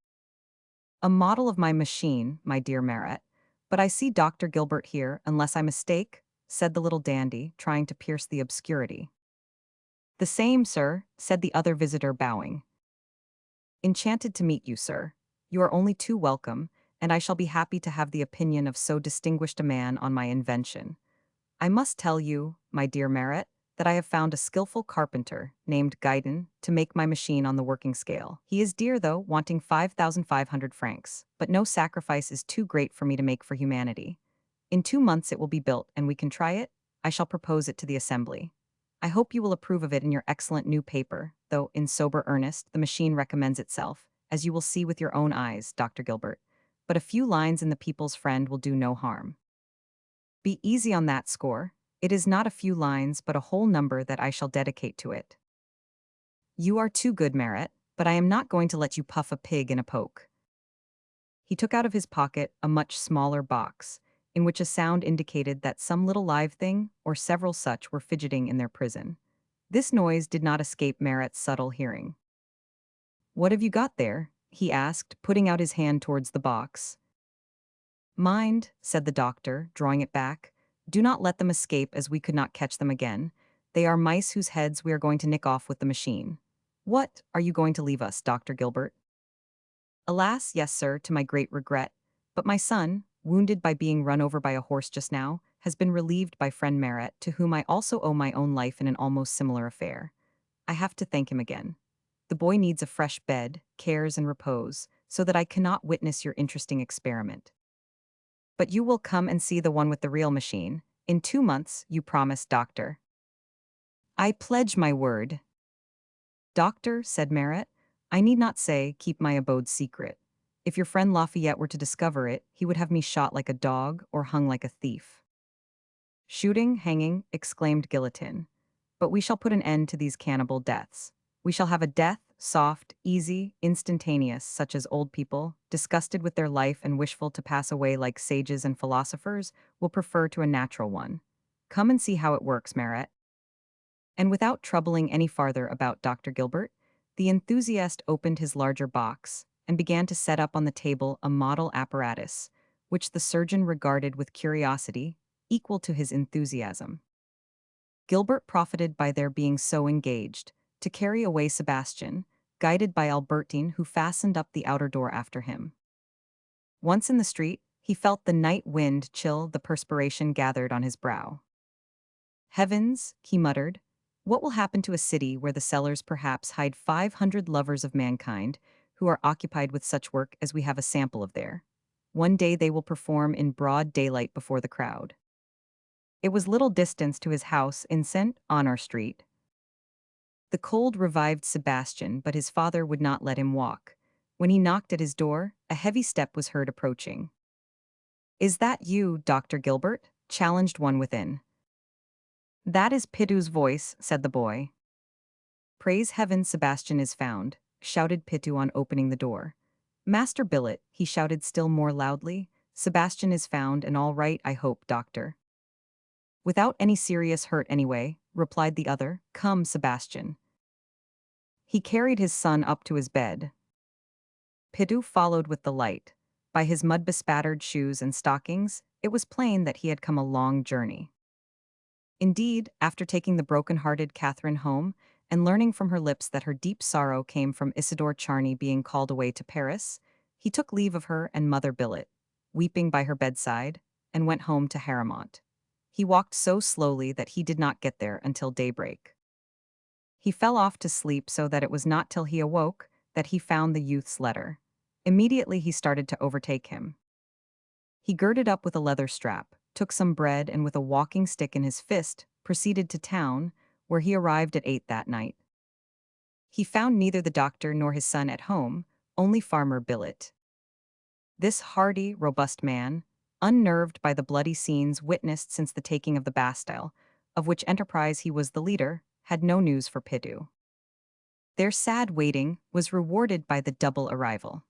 "A model of my machine, my dear Merritt. But I see Dr. Gilbert here, unless I mistake," said the little dandy, trying to pierce the obscurity. "The same, sir," said the other visitor, bowing. "Enchanted to meet you, sir. You are only too welcome, and I shall be happy to have the opinion of so distinguished a man on my invention. I must tell you, my dear Merritt, that I have found a skillful carpenter, named Gaiden, to make my machine on the working scale. He is dear, though, wanting 5,500 francs, but no sacrifice is too great for me to make for humanity. In 2 months it will be built, and we can try it. I shall propose it to the Assembly. I hope you will approve of it in your excellent new paper, though, in sober earnest, the machine recommends itself, as you will see with your own eyes, Dr. Gilbert. But a few lines in the People's Friend will do no harm. Be easy on that score. It is not a few lines, but a whole number that I shall dedicate to it. You are too good, Merritt, but I am not going to let you puff a pig in a poke." He took out of his pocket a much smaller box, in which a sound indicated that some little live thing, or several such, were fidgeting in their prison. This noise did not escape Merritt's subtle hearing. "What have you got there?" he asked, putting out his hand towards the box. "Mind," said the doctor, drawing it back. "Do not let them escape, as we could not catch them again. They are mice whose heads we are going to nick off with the machine. What, are you going to leave us, Dr. Gilbert?" "Alas, yes, sir, to my great regret. But my son, wounded by being run over by a horse just now, has been relieved by friend Merritt, to whom I also owe my own life in an almost similar affair. I have to thank him again. The boy needs a fresh bed, cares, and repose, so that I cannot witness your interesting experiment. But you will come and see the one with the real machine. In 2 months, you promised, doctor." "I pledge my word." "Doctor," said Merritt, "I need not say, keep my abode secret. If your friend Lafayette were to discover it, he would have me shot like a dog or hung like a thief." "Shooting, hanging," exclaimed Guillotin. "But we shall put an end to these cannibal deaths. We shall have a death, soft, easy, instantaneous, such as old people, disgusted with their life and wishful to pass away like sages and philosophers, will prefer to a natural one. Come and see how it works, Merritt." And without troubling any farther about Dr. Gilbert, the enthusiast opened his larger box and began to set up on the table a model apparatus, which the surgeon regarded with curiosity equal to his enthusiasm. Gilbert profited by their being so engaged to carry away Sebastian, guided by Albertine, who fastened up the outer door after him. Once in the street, he felt the night wind chill the perspiration gathered on his brow. "Heavens," he muttered, "what will happen to a city where the cellars perhaps hide 500 lovers of mankind who are occupied with such work as we have a sample of there? One day they will perform in broad daylight before the crowd." It was little distance to his house in St. Honor Street. The cold revived Sebastian, but his father would not let him walk. When he knocked at his door, a heavy step was heard approaching. "Is that you, Dr. Gilbert?" challenged one within. "That is Pitu's voice," said the boy. "Praise heaven, Sebastian is found," shouted Pitu on opening the door. "Master Billet," he shouted still more loudly, "Sebastian is found and all right, I hope, doctor." "Without any serious hurt anyway," replied the other. "Come, Sebastian." He carried his son up to his bed. Pitu followed with the light. By his mud-bespattered shoes and stockings, it was plain that he had come a long journey. Indeed, after taking the broken-hearted Catherine home, and learning from her lips that her deep sorrow came from Isidore Charney being called away to Paris, he took leave of her and Mother Billet, weeping by her bedside, and went home to Haramont. He walked so slowly that he did not get there until daybreak. He fell off to sleep so that it was not till he awoke that he found the youth's letter. Immediately he started to overtake him. He girded up with a leather strap, took some bread, and with a walking stick in his fist, proceeded to town, where he arrived at 8 that night. He found neither the doctor nor his son at home, only Farmer Billet. This hardy, robust man, unnerved by the bloody scenes witnessed since the taking of the Bastille, of which enterprise he was the leader, had no news for Pitu. Their sad waiting was rewarded by the double arrival.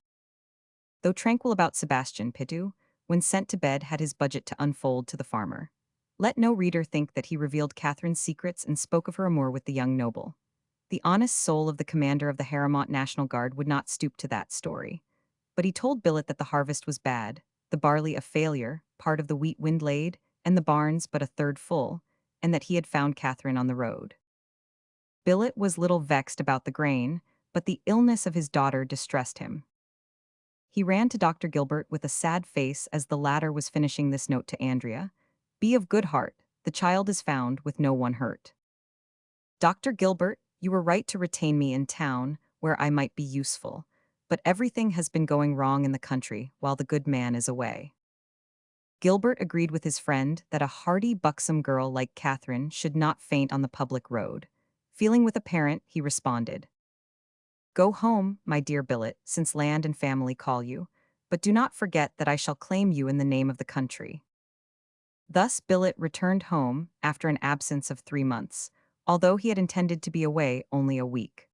Though tranquil about Sebastian, Pitu, when sent to bed, had his budget to unfold to the farmer. Let no reader think that he revealed Catherine's secrets and spoke of her amour with the young noble. The honest soul of the commander of the Haramont National Guard would not stoop to that story. But he told Billet that the harvest was bad, the barley a failure, part of the wheat wind-laid, and the barns but a third full, and that he had found Catherine on the road. Billet was little vexed about the grain, but the illness of his daughter distressed him. He ran to Dr. Gilbert with a sad face as the latter was finishing this note to Andrea. Be of good heart, the child is found with no one hurt. Dr. Gilbert, you were right to retain me in town, where I might be useful, but everything has been going wrong in the country while the good man is away. Gilbert agreed with his friend that a hardy, buxom girl like Catherine should not faint on the public road. Feeling with a parent, he responded, Go home, my dear Billet, since land and family call you, but do not forget that I shall claim you in the name of the country. Thus Billet returned home after an absence of 3 months, although he had intended to be away only a week.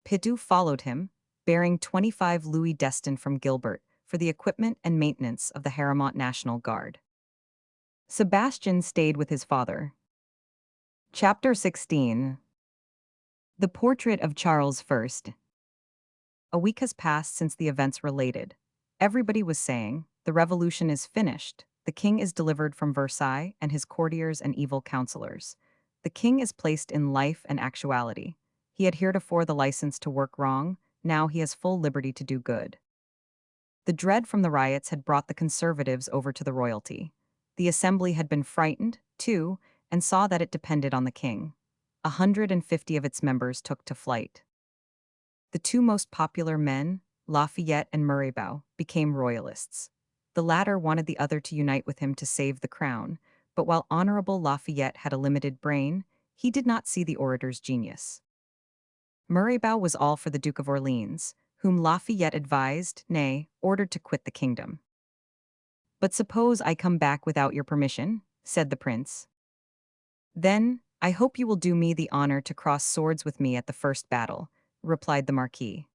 Pitou followed him, bearing 25 louis destined from Gilbert for the equipment and maintenance of the Haramont National Guard. Sebastian stayed with his father. Chapter 16. The Portrait of Charles I. A week has passed since the events related. Everybody was saying, the revolution is finished, the king is delivered from Versailles and his courtiers and evil counselors. The king is placed in life and actuality. He had heretofore the license to work wrong, now he has full liberty to do good. The dread from the riots had brought the conservatives over to the royalty. The assembly had been frightened, too, and saw that it depended on the king. 150 of its members took to flight. The two most popular men, Lafayette and Mirabeau, became royalists. The latter wanted the other to unite with him to save the crown, but while Honorable Lafayette had a limited brain, he did not see the orator's genius. Mirabeau was all for the Duke of Orleans, whom Lafayette advised, nay, ordered to quit the kingdom. But suppose I come back without your permission, said the prince. Then, I hope you will do me the honor to cross swords with me at the first battle, replied the Marquis.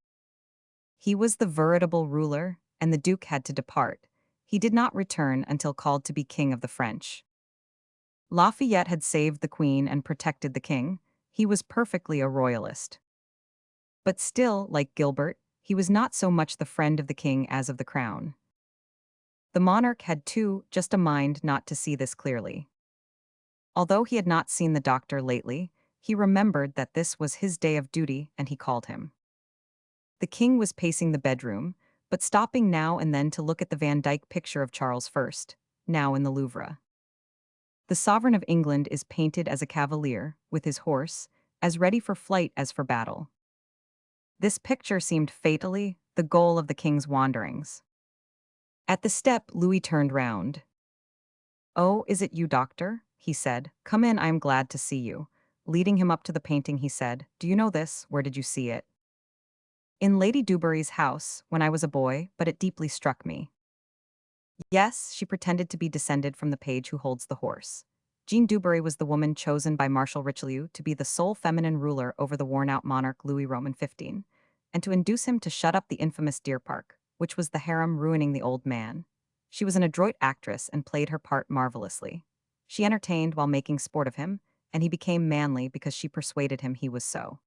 He was the veritable ruler, and the Duke had to depart. He did not return until called to be King of the French. Lafayette had saved the Queen and protected the King. He was perfectly a royalist. But still, like Gilbert, he was not so much the friend of the King as of the Crown. The monarch had too just a mind not to see this clearly. Although he had not seen the doctor lately, he remembered that this was his day of duty and he called him. The king was pacing the bedroom, but stopping now and then to look at the Van Dyck picture of Charles I, now in the Louvre. The sovereign of England is painted as a cavalier, with his horse, as ready for flight as for battle. This picture seemed fatally the goal of the king's wanderings. At the step, Louis turned round. "Oh, is it you, doctor?" he said. "Come in, I am glad to see you." Leading him up to the painting, he said, "Do you know this? Where did you see it?" "In Lady Dubarry's house, when I was a boy, but it deeply struck me." Yes, she pretended to be descended from the page who holds the horse. Jean Dubarry was the woman chosen by Marshal Richelieu to be the sole feminine ruler over the worn-out monarch Louis Roman XV, and to induce him to shut up the infamous Deer Park, which was the harem ruining the old man. She was an adroit actress and played her part marvelously. She entertained while making sport of him, and he became manly because she persuaded him he was so.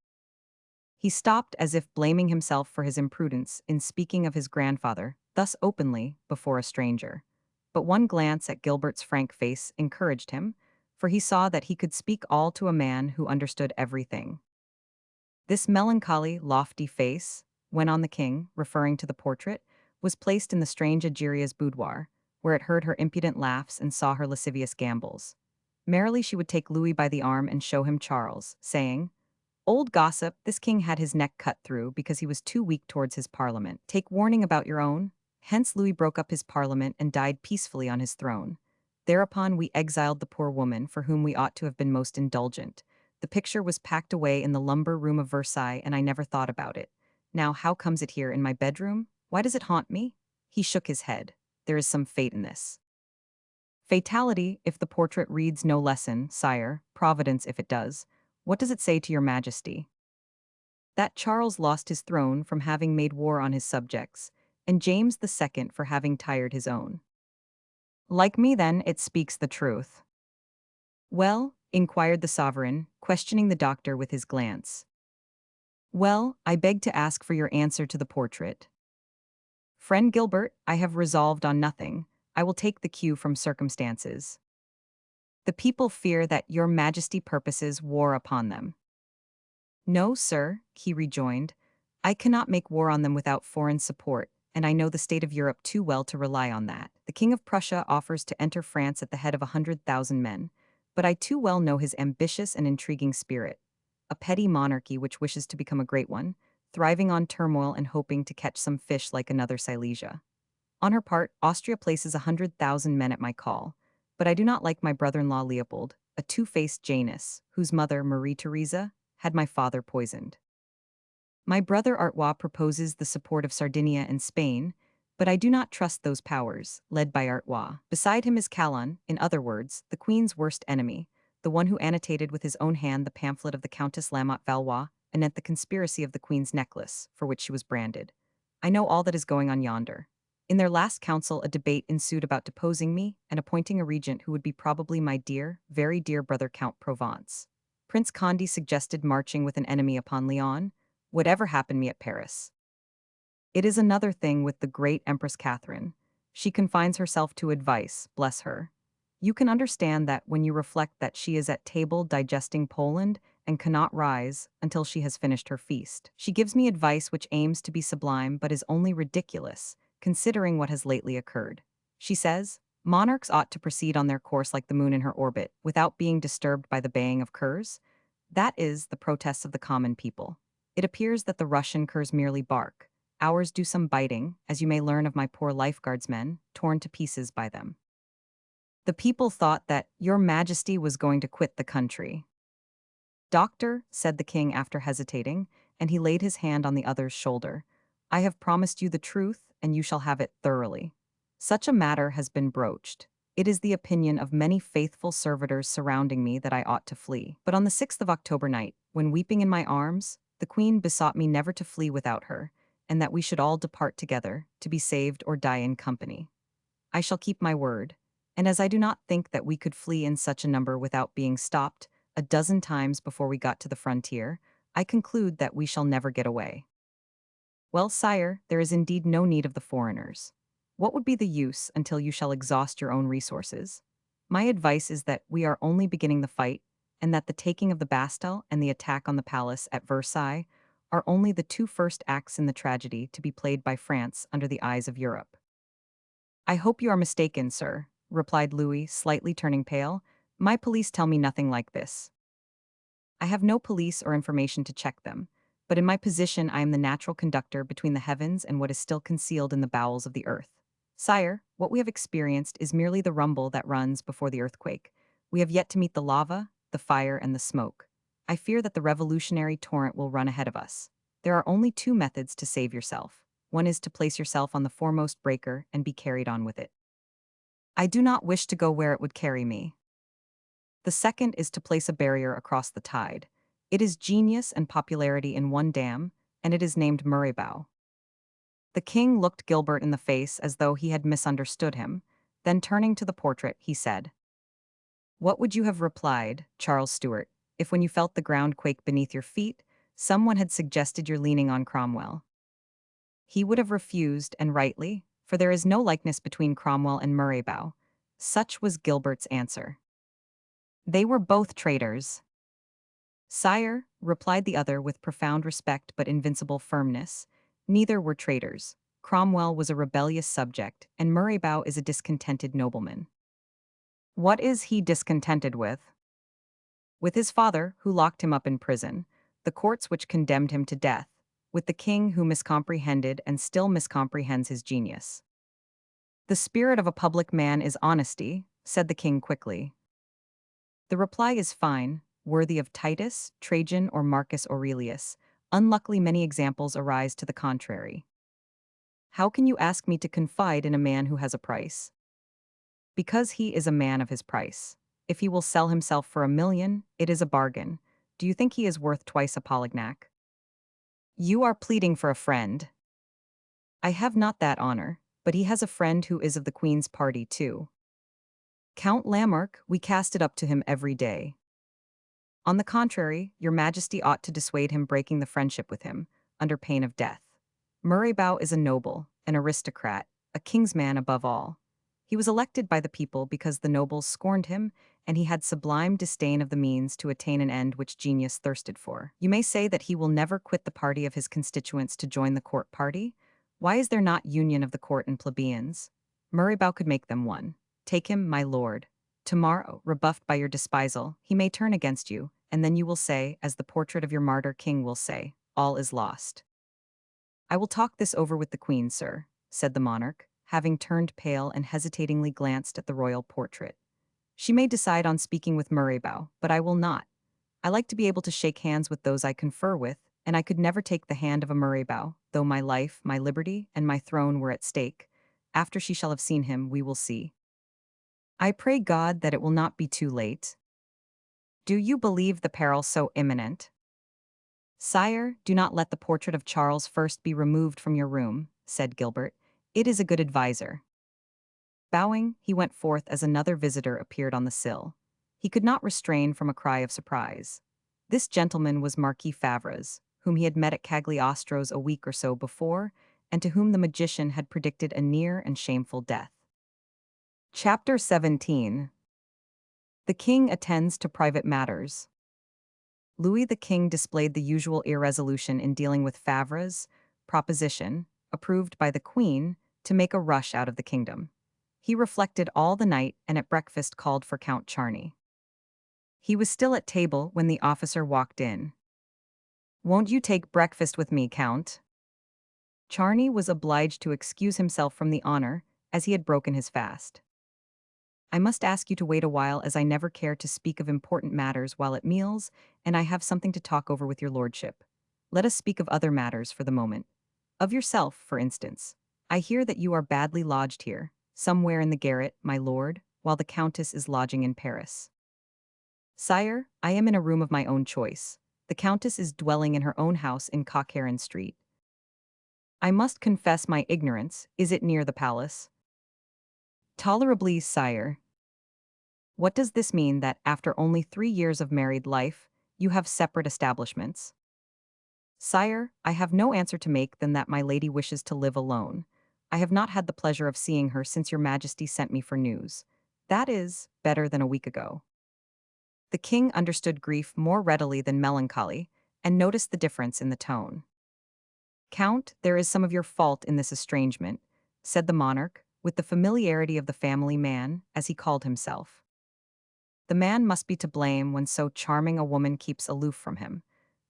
He stopped as if blaming himself for his imprudence in speaking of his grandfather, thus openly, before a stranger. But one glance at Gilbert's frank face encouraged him, for he saw that he could speak all to a man who understood everything. This melancholy, lofty face, went on the king, referring to the portrait, was placed in the strange Egeria's boudoir, where it heard her impudent laughs and saw her lascivious gambols. Merrily she would take Louis by the arm and show him Charles, saying, "Old gossip, this king had his neck cut through because he was too weak towards his parliament. Take warning about your own." Hence Louis broke up his parliament and died peacefully on his throne. Thereupon we exiled the poor woman for whom we ought to have been most indulgent. The picture was packed away in the lumber room of Versailles and I never thought about it. Now how comes it here in my bedroom? Why does it haunt me? He shook his head. There is some fate in this. Fatality, if the portrait reads no lesson, sire, providence if it does. What does it say to your majesty? That Charles lost his throne from having made war on his subjects, and James II for having tired his own. Like me then, it speaks the truth. Well, inquired the sovereign, questioning the doctor with his glance. Well, I beg to ask for your answer to the portrait. Friend Gilbert, I have resolved on nothing. I will take the cue from circumstances. The people fear that your majesty purposes war upon them. No, sir, he rejoined. I cannot make war on them without foreign support, and I know the state of Europe too well to rely on that. The King of Prussia offers to enter France at the head of 100,000 men, but I too well know his ambitious and intriguing spirit. A petty monarchy which wishes to become a great one, thriving on turmoil and hoping to catch some fish like another Silesia. On her part, Austria places 100,000 men at my call, but I do not like my brother-in-law Leopold, a two-faced Janus, whose mother, Marie Theresa, had my father poisoned. My brother Artois proposes the support of Sardinia and Spain, but I do not trust those powers, led by Artois. Beside him is Calonne, in other words, the Queen's worst enemy, the one who annotated with his own hand the pamphlet of the Countess Lamotte Valois, anent the conspiracy of the Queen's necklace, for which she was branded. I know all that is going on yonder. In their last council, a debate ensued about deposing me and appointing a regent who would be probably my dear, very dear brother Count Provence. Prince Condé suggested marching with an enemy upon Lyon, whatever happened me at Paris. It is another thing with the great Empress Catherine. She confines herself to advice, bless her. You can understand that when you reflect that she is at table digesting Poland and cannot rise until she has finished her feast. She gives me advice which aims to be sublime but is only ridiculous, considering what has lately occurred. She says, monarchs ought to proceed on their course like the moon in her orbit, without being disturbed by the baying of curs. That is the protests of the common people. It appears that the Russian curs merely bark. Ours do some biting, as you may learn of my poor lifeguardsmen, torn to pieces by them. The people thought that your Majesty was going to quit the country. Doctor, said the king after hesitating, and he laid his hand on the other's shoulder, I have promised you the truth, and you shall have it thoroughly. Such a matter has been broached. It is the opinion of many faithful servitors surrounding me that I ought to flee. But on the 6th of October night, when weeping in my arms, the queen besought me never to flee without her, and that we should all depart together, to be saved or die in company. I shall keep my word, and as I do not think that we could flee in such a number without being stopped a dozen times before we got to the frontier, I conclude that we shall never get away. Well, sire, there is indeed no need of the foreigners. What would be the use until you shall exhaust your own resources? My advice is that we are only beginning the fight, and that the taking of the Bastille and the attack on the palace at Versailles are only the two first acts in the tragedy to be played by France under the eyes of Europe. I hope you are mistaken, sir, replied Louis, slightly turning pale. My police tell me nothing like this. I have no police or information to check them, but in my position I am the natural conductor between the heavens and what is still concealed in the bowels of the earth. Sire, what we have experienced is merely the rumble that runs before the earthquake. We have yet to meet the lava, the fire, and the smoke. I fear that the revolutionary torrent will run ahead of us. There are only two methods to save yourself. One is to place yourself on the foremost breaker and be carried on with it. I do not wish to go where it would carry me. The second is to place a barrier across the tide. It is genius and popularity in one dam, and it is named Murraybow. The king looked Gilbert in the face as though he had misunderstood him, then turning to the portrait, he said, what would you have replied, Charles Stuart, if when you felt the ground quake beneath your feet, someone had suggested your leaning on Cromwell? He would have refused, and rightly, for there is no likeness between Cromwell and Murraybow. Such was Gilbert's answer. They were both traitors. Sire, replied the other with profound respect but invincible firmness, neither were traitors. Cromwell was a rebellious subject, and Murraybow is a discontented nobleman. What is he discontented with? With his father, who locked him up in prison, the courts which condemned him to death, with the king who miscomprehended and still miscomprehends his genius. The spirit of a public man is honesty, said the king quickly. The reply is fine, worthy of Titus, Trajan, or Marcus Aurelius. Unluckily, many examples arise to the contrary. How can you ask me to confide in a man who has a price? Because he is a man of his price. If he will sell himself for 1,000,000, it is a bargain. Do you think he is worth twice a Polignac? You are pleading for a friend. I have not that honor, but he has a friend who is of the Queen's party too. Count Lamarck, we cast it up to him every day. On the contrary, your Majesty ought to dissuade him breaking the friendship with him, under pain of death. Murraybow is a noble, an aristocrat, a king's man above all. He was elected by the people because the nobles scorned him, and he had sublime disdain of the means to attain an end which genius thirsted for. You may say that he will never quit the party of his constituents to join the court party. Why is there not union of the court and plebeians? Murraybow could make them one. Take him, my lord. Tomorrow, rebuffed by your despisal, he may turn against you, and then you will say, as the portrait of your martyr king will say, all is lost. I will talk this over with the queen, sir, said the monarch, having turned pale and hesitatingly glanced at the royal portrait. She may decide on speaking with Murraybow, but I will not. I like to be able to shake hands with those I confer with, and I could never take the hand of a Murraybow, though my life, my liberty, and my throne were at stake. After she shall have seen him, we will see. I pray God that it will not be too late. Do you believe the peril so imminent? Sire, do not let the portrait of Charles first be removed from your room, said Gilbert. It is a good adviser. Bowing, he went forth as another visitor appeared on the sill. He could not restrain from a cry of surprise. This gentleman was Marquis Favre's, whom he had met at Cagliostro's a week or so before, and to whom the magician had predicted a near and shameful death. Chapter 17. The king attends to private matters. Louis the King displayed the usual irresolution in dealing with Favre's proposition, approved by the Queen, to make a rush out of the kingdom. He reflected all the night and at breakfast called for Count Charny. He was still at table when the officer walked in. "Won't you take breakfast with me, Count?" Charny was obliged to excuse himself from the honor, as he had broken his fast. "I must ask you to wait a while, as I never care to speak of important matters while at meals, and I have something to talk over with your lordship. Let us speak of other matters for the moment. Of yourself, for instance. I hear that you are badly lodged here, somewhere in the garret, my lord, while the countess is lodging in Paris." "Sire, I am in a room of my own choice. The countess is dwelling in her own house in Cockheron Street." "I must confess my ignorance. Is it near the palace?" "Tolerably, sire." "What does this mean, that, after only 3 years of married life, you have separate establishments?" "Sire, I have no answer to make than that my lady wishes to live alone. I have not had the pleasure of seeing her since your majesty sent me for news. That is, better than a week ago." The king understood grief more readily than melancholy, and noticed the difference in the tone. "Count, there is some of your fault in this estrangement," said the monarch, with the familiarity of the family man, as he called himself. "The man must be to blame when so charming a woman keeps aloof from him.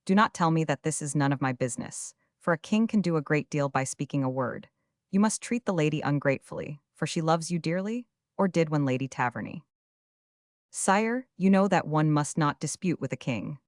Do not tell me that this is none of my business, for a king can do a great deal by speaking a word. You must treat the lady ungratefully, for she loves you dearly, or did when Lady Taverny." "Sire, you know that one must not dispute with a king."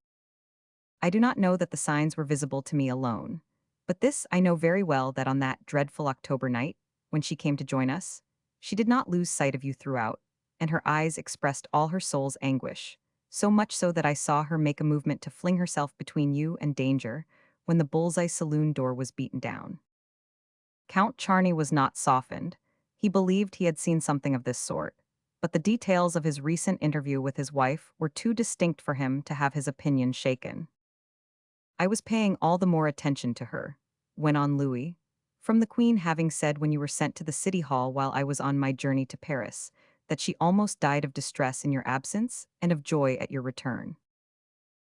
"I do not know that the signs were visible to me alone. But this I know very well, that on that dreadful October night, when she came to join us, she did not lose sight of you throughout, and her eyes expressed all her soul's anguish, so much so that I saw her make a movement to fling herself between you and danger when the Bullseye saloon door was beaten down." Count Charny was not softened. He believed he had seen something of this sort, but the details of his recent interview with his wife were too distinct for him to have his opinion shaken. "I was paying all the more attention to her," went on Louis, "from the Queen having said when you were sent to the City Hall while I was on my journey to Paris, that she almost died of distress in your absence and of joy at your return."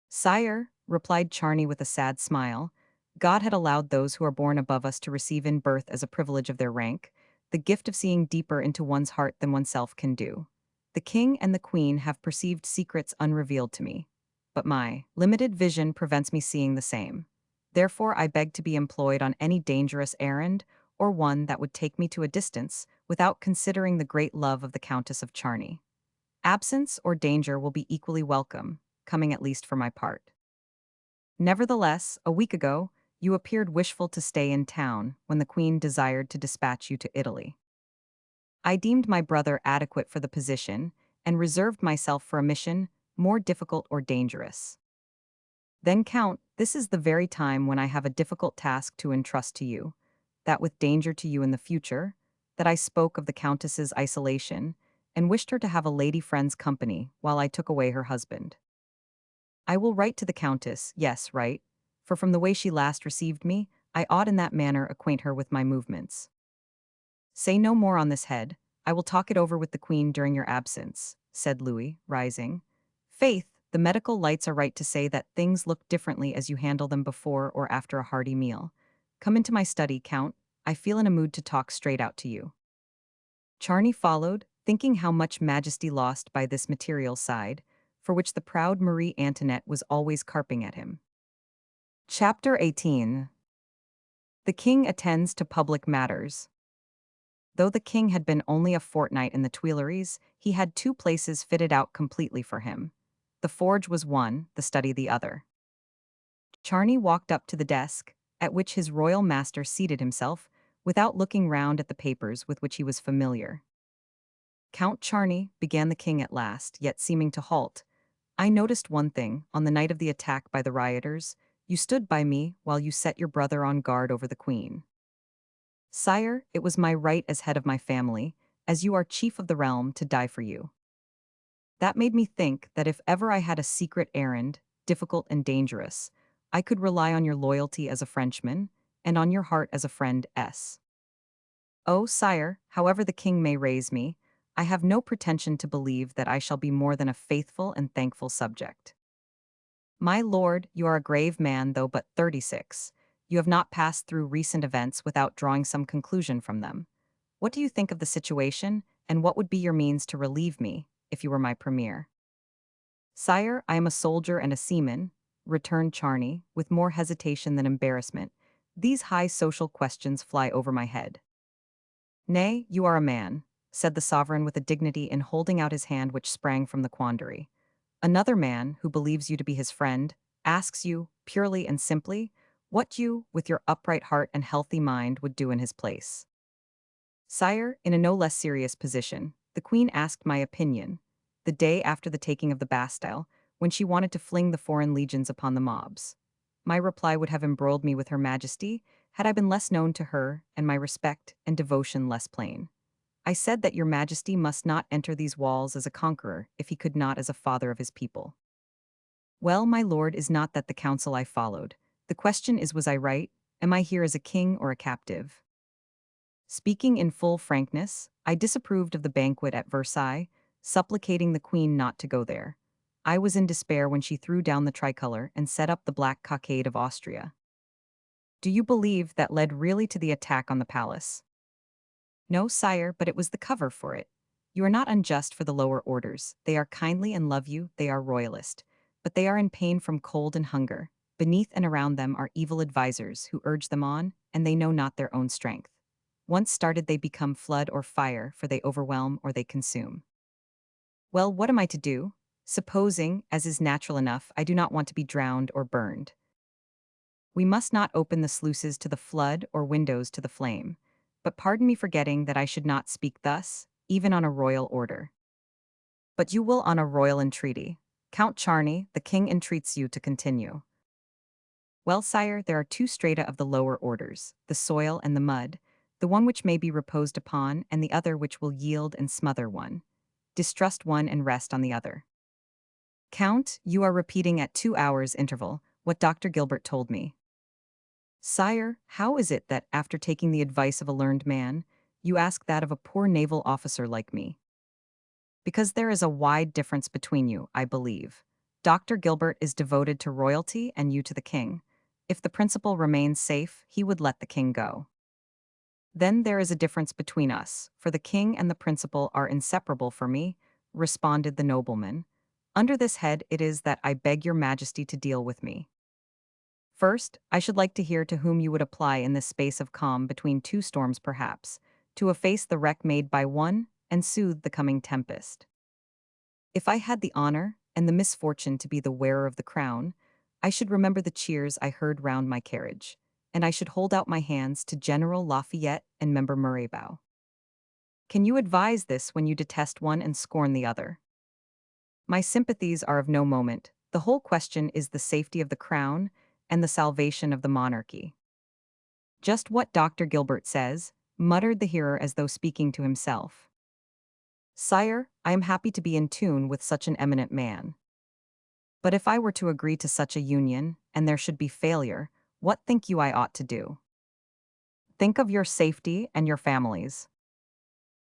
"Sire," replied Charny with a sad smile, "God had allowed those who are born above us to receive in birth, as a privilege of their rank, the gift of seeing deeper into one's heart than oneself can do. The King and the Queen have perceived secrets unrevealed to me, but my limited vision prevents me seeing the same. Therefore I beg to be employed on any dangerous errand, or one that would take me to a distance, without considering the great love of the Countess of Charny. Absence or danger will be equally welcome, coming at least for my part. Nevertheless, a week ago, you appeared wishful to stay in town when the Queen desired to dispatch you to Italy. I deemed my brother adequate for the position, and reserved myself for a mission more difficult or dangerous. Then, Count, this is the very time when I have a difficult task to entrust to you, that with danger to you in the future, that I spoke of the Countess's isolation, and wished her to have a lady friend's company while I took away her husband. I will write to the Countess, yes, write, for from the way she last received me, I ought in that manner acquaint her with my movements. Say no more on this head. I will talk it over with the Queen during your absence. said Louis, rising. Faith, the medical lights are right to say that things look differently as you handle them before or after a hearty meal. Come into my study, Count. I feel in a mood to talk straight out to you. Charney followed, thinking how much majesty lost by this material side, for which the proud Marie Antoinette was always carping at him. Chapter 18. The king attends to public matters. Though the king had been only a fortnight in the Tuileries, he had two places fitted out completely for him. The forge was one, the study the other. Charney walked up to the desk, at which his royal master seated himself, without looking round at the papers with which he was familiar. Count Charney, began the king at last, yet seeming to halt, I noticed one thing, on the night of the attack by the rioters, you stood by me while you set your brother on guard over the queen. Sire, it was my right as head of my family, as you are chief of the realm, to die for you. That made me think that if ever I had a secret errand, difficult and dangerous, I could rely on your loyalty as a Frenchman, and on your heart as a friend. Oh, sire, however the king may raise me, I have no pretension to believe that I shall be more than a faithful and thankful subject. My lord, you are a grave man, though but 36. You have not passed through recent events without drawing some conclusion from them. What do you think of the situation, and what would be your means to relieve me, if you were my premier? Sire, I am a soldier and a seaman, returned Charney, with more hesitation than embarrassment. These high social questions fly over my head. Nay, you are a man, said the sovereign with a dignity in holding out his hand which sprang from the quandary. Another man, who believes you to be his friend, asks you, purely and simply, what you, with your upright heart and healthy mind, would do in his place. Sire, in a no less serious position, the queen asked my opinion, the day after the taking of the Bastille, when she wanted to fling the foreign legions upon the mobs. My reply would have embroiled me with her majesty, had I been less known to her, and my respect and devotion less plain. I said that your majesty must not enter these walls as a conqueror, if he could not as a father of his people. Well, my lord, is not that the counsel I followed. The question is, was I right? Am I here as a king or a captive? Speaking in full frankness, I disapproved of the banquet at Versailles, supplicating the queen not to go there. I was in despair when she threw down the tricolor and set up the black cockade of Austria. Do you believe that led really to the attack on the palace? No, sire, but it was the cover for it. You are not unjust for the lower orders. They are kindly and love you, they are royalist. But they are in pain from cold and hunger. Beneath and around them are evil advisers who urge them on, and they know not their own strength. Once started, they become flood or fire, for they overwhelm or they consume. Well, what am I to do? Supposing, as is natural enough, I do not want to be drowned or burned. We must not open the sluices to the flood or windows to the flame. But pardon me forgetting that I should not speak thus, even on a royal order. But you will on a royal entreaty. Count Charney, the king entreats you to continue. Well, sire, there are two strata of the lower orders, the soil and the mud, the one which may be reposed upon, and the other which will yield and smother one. Distrust one and rest on the other. Count, you are repeating at 2 hours interval what Dr. Gilbert told me. Sire, how is it that, after taking the advice of a learned man, you ask that of a poor naval officer like me? Because there is a wide difference between you, I believe. Dr. Gilbert is devoted to royalty and you to the king. If the principal remains safe, he would let the king go. Then there is a difference between us, for the king and the principal are inseparable for me, responded the nobleman. Under this head it is that I beg your majesty to deal with me. First, I should like to hear to whom you would apply in this space of calm between two storms perhaps, to efface the wreck made by one, and soothe the coming tempest. If I had the honor and the misfortune to be the wearer of the crown, I should remember the cheers I heard round my carriage, and I should hold out my hands to General Lafayette and Member Murraybow. Can you advise this when you detest one and scorn the other? My sympathies are of no moment. The whole question is the safety of the crown and the salvation of the monarchy. Just what Dr. Gilbert says, muttered the hearer as though speaking to himself. Sire, I am happy to be in tune with such an eminent man. But if I were to agree to such a union, and there should be failure, what think you I ought to do? Think of your safety and your family's.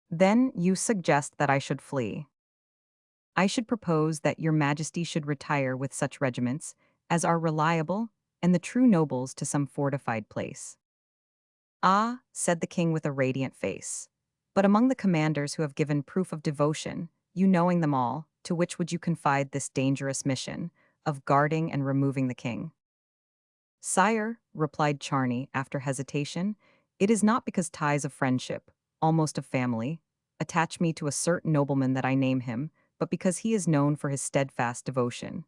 Then you suggest that I should flee. I should propose that your majesty should retire with such regiments as are reliable and the true nobles to some fortified place. Ah, said the king with a radiant face. But among the commanders who have given proof of devotion, you knowing them all, to which would you confide this dangerous mission of guarding and removing the king? Sire, replied Charney after hesitation, it is not because ties of friendship, almost of family, attach me to a certain nobleman that I name him, but because he is known for his steadfast devotion.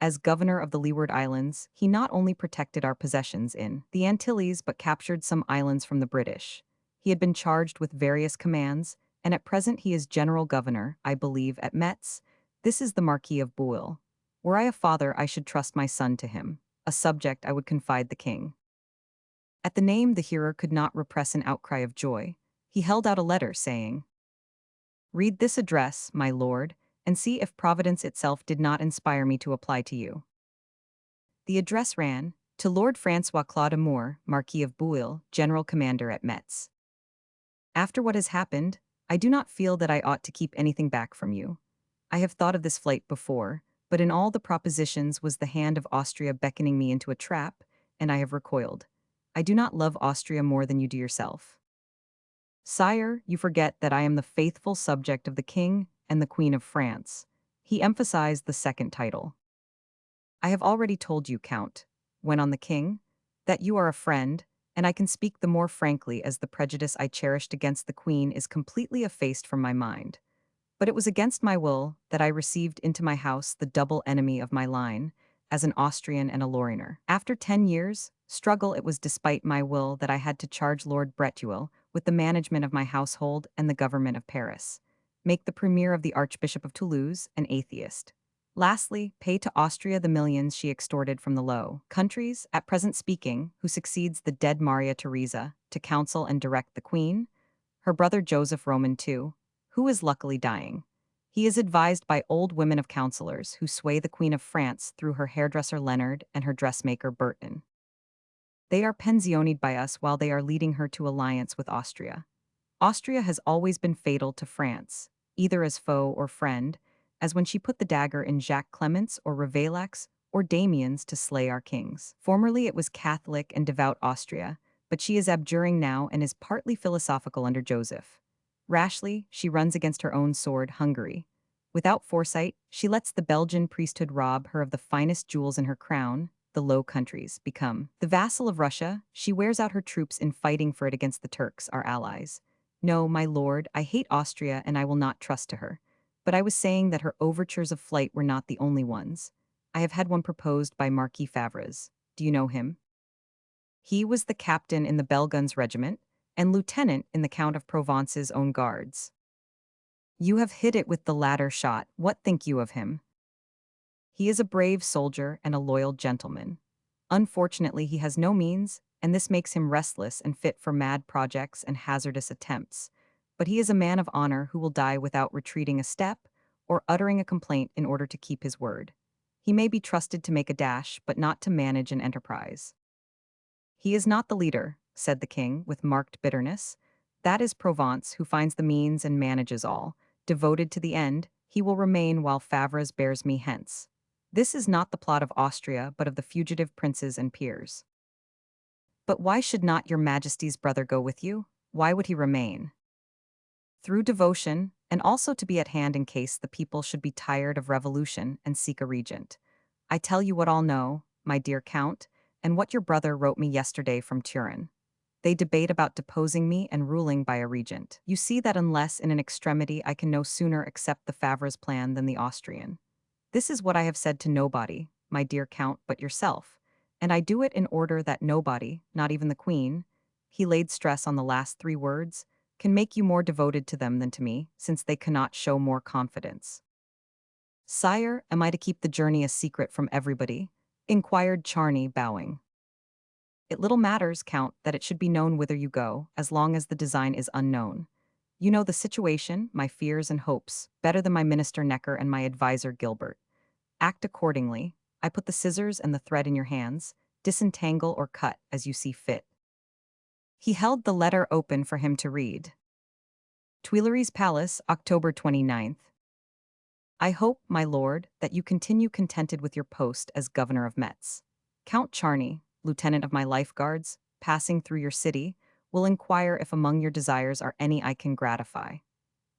As governor of the Leeward Islands, he not only protected our possessions in the Antilles but captured some islands from the British. He had been charged with various commands, and at present he is general governor, I believe, at Metz. This is the Marquis of Bouille. Were I a father, I should trust my son to him. A subject, I would confide the king. At the name, the hearer could not repress an outcry of joy. He held out a letter, saying, read this address, my lord, and see if Providence itself did not inspire me to apply to you. The address ran, to Lord Francois Claude Amour, Marquis of Bouille, General Commander at Metz. After what has happened, I do not feel that I ought to keep anything back from you. I have thought of this flight before, but in all the propositions was the hand of Austria beckoning me into a trap, and I have recoiled. I do not love Austria more than you do yourself. Sire, you forget that I am the faithful subject of the King and the Queen of France. He emphasized the second title. I have already told you, Count, went on the king, that you are a friend, and I can speak the more frankly as the prejudice I cherished against the Queen is completely effaced from my mind. But it was against my will that I received into my house the double enemy of my line, as an Austrian and a Lorrainer. After 10 years' struggle, it was despite my will that I had to charge Lord Bretuel with the management of my household and the government of Paris, make the premier of the Archbishop of Toulouse an atheist. Lastly, pay to Austria the millions she extorted from the Low Countries, at present speaking, who succeeds the dead Maria Theresa to counsel and direct the Queen, her brother Joseph Roman too, who is luckily dying. He is advised by old women of counselors who sway the Queen of France through her hairdresser Leonard and her dressmaker Burton. They are pensioned by us while they are leading her to alliance with Austria. Austria has always been fatal to France, either as foe or friend, as when she put the dagger in Jacques Clement's or Raveilac's or Damien's to slay our kings. Formerly it was Catholic and devout Austria, but she is abjuring now and is partly philosophical under Joseph. Rashly, she runs against her own sword, Hungary. Without foresight, she lets the Belgian priesthood rob her of the finest jewels in her crown, the Low Countries become. The vassal of Russia, she wears out her troops in fighting for it against the Turks, our allies. No, my lord, I hate Austria and I will not trust to her. But I was saying that her overtures of flight were not the only ones. I have had one proposed by Marquis Favres. Do you know him? He was the captain in the Belguns regiment and lieutenant in the Count of Provence's own guards. You have hit it with the latter shot. What think you of him? He is a brave soldier and a loyal gentleman. Unfortunately, he has no means, and this makes him restless and fit for mad projects and hazardous attempts. But he is a man of honor who will die without retreating a step or uttering a complaint in order to keep his word. He may be trusted to make a dash, but not to manage an enterprise. He is not the leader, said the king, with marked bitterness. That is Provence, who finds the means and manages all. Devoted to the end, he will remain while Favres bears me hence. This is not the plot of Austria, but of the fugitive princes and peers. But why should not your majesty's brother go with you? Why would he remain? Through devotion, and also to be at hand in case the people should be tired of revolution and seek a regent. I tell you what all know, my dear count, and what your brother wrote me yesterday from Turin. They debate about deposing me and ruling by a regent. You see that unless in an extremity I can no sooner accept the Favre's plan than the Austrian. This is what I have said to nobody, my dear count, but yourself, and I do it in order that nobody, not even the queen, he laid stress on the last 3 words, can make you more devoted to them than to me, since they cannot show more confidence. Sire, am I to keep the journey a secret from everybody? Inquired Charney, bowing. It little matters, Count, that it should be known whither you go, as long as the design is unknown. You know the situation, my fears and hopes, better than my minister Necker and my adviser Gilbert. Act accordingly. I put the scissors and the thread in your hands, disentangle or cut as you see fit. He held the letter open for him to read. Tuileries Palace, October 29th. I hope, my lord, that you continue contented with your post as governor of Metz. Count Charny, lieutenant of my lifeguards, passing through your city, will inquire if among your desires are any I can gratify.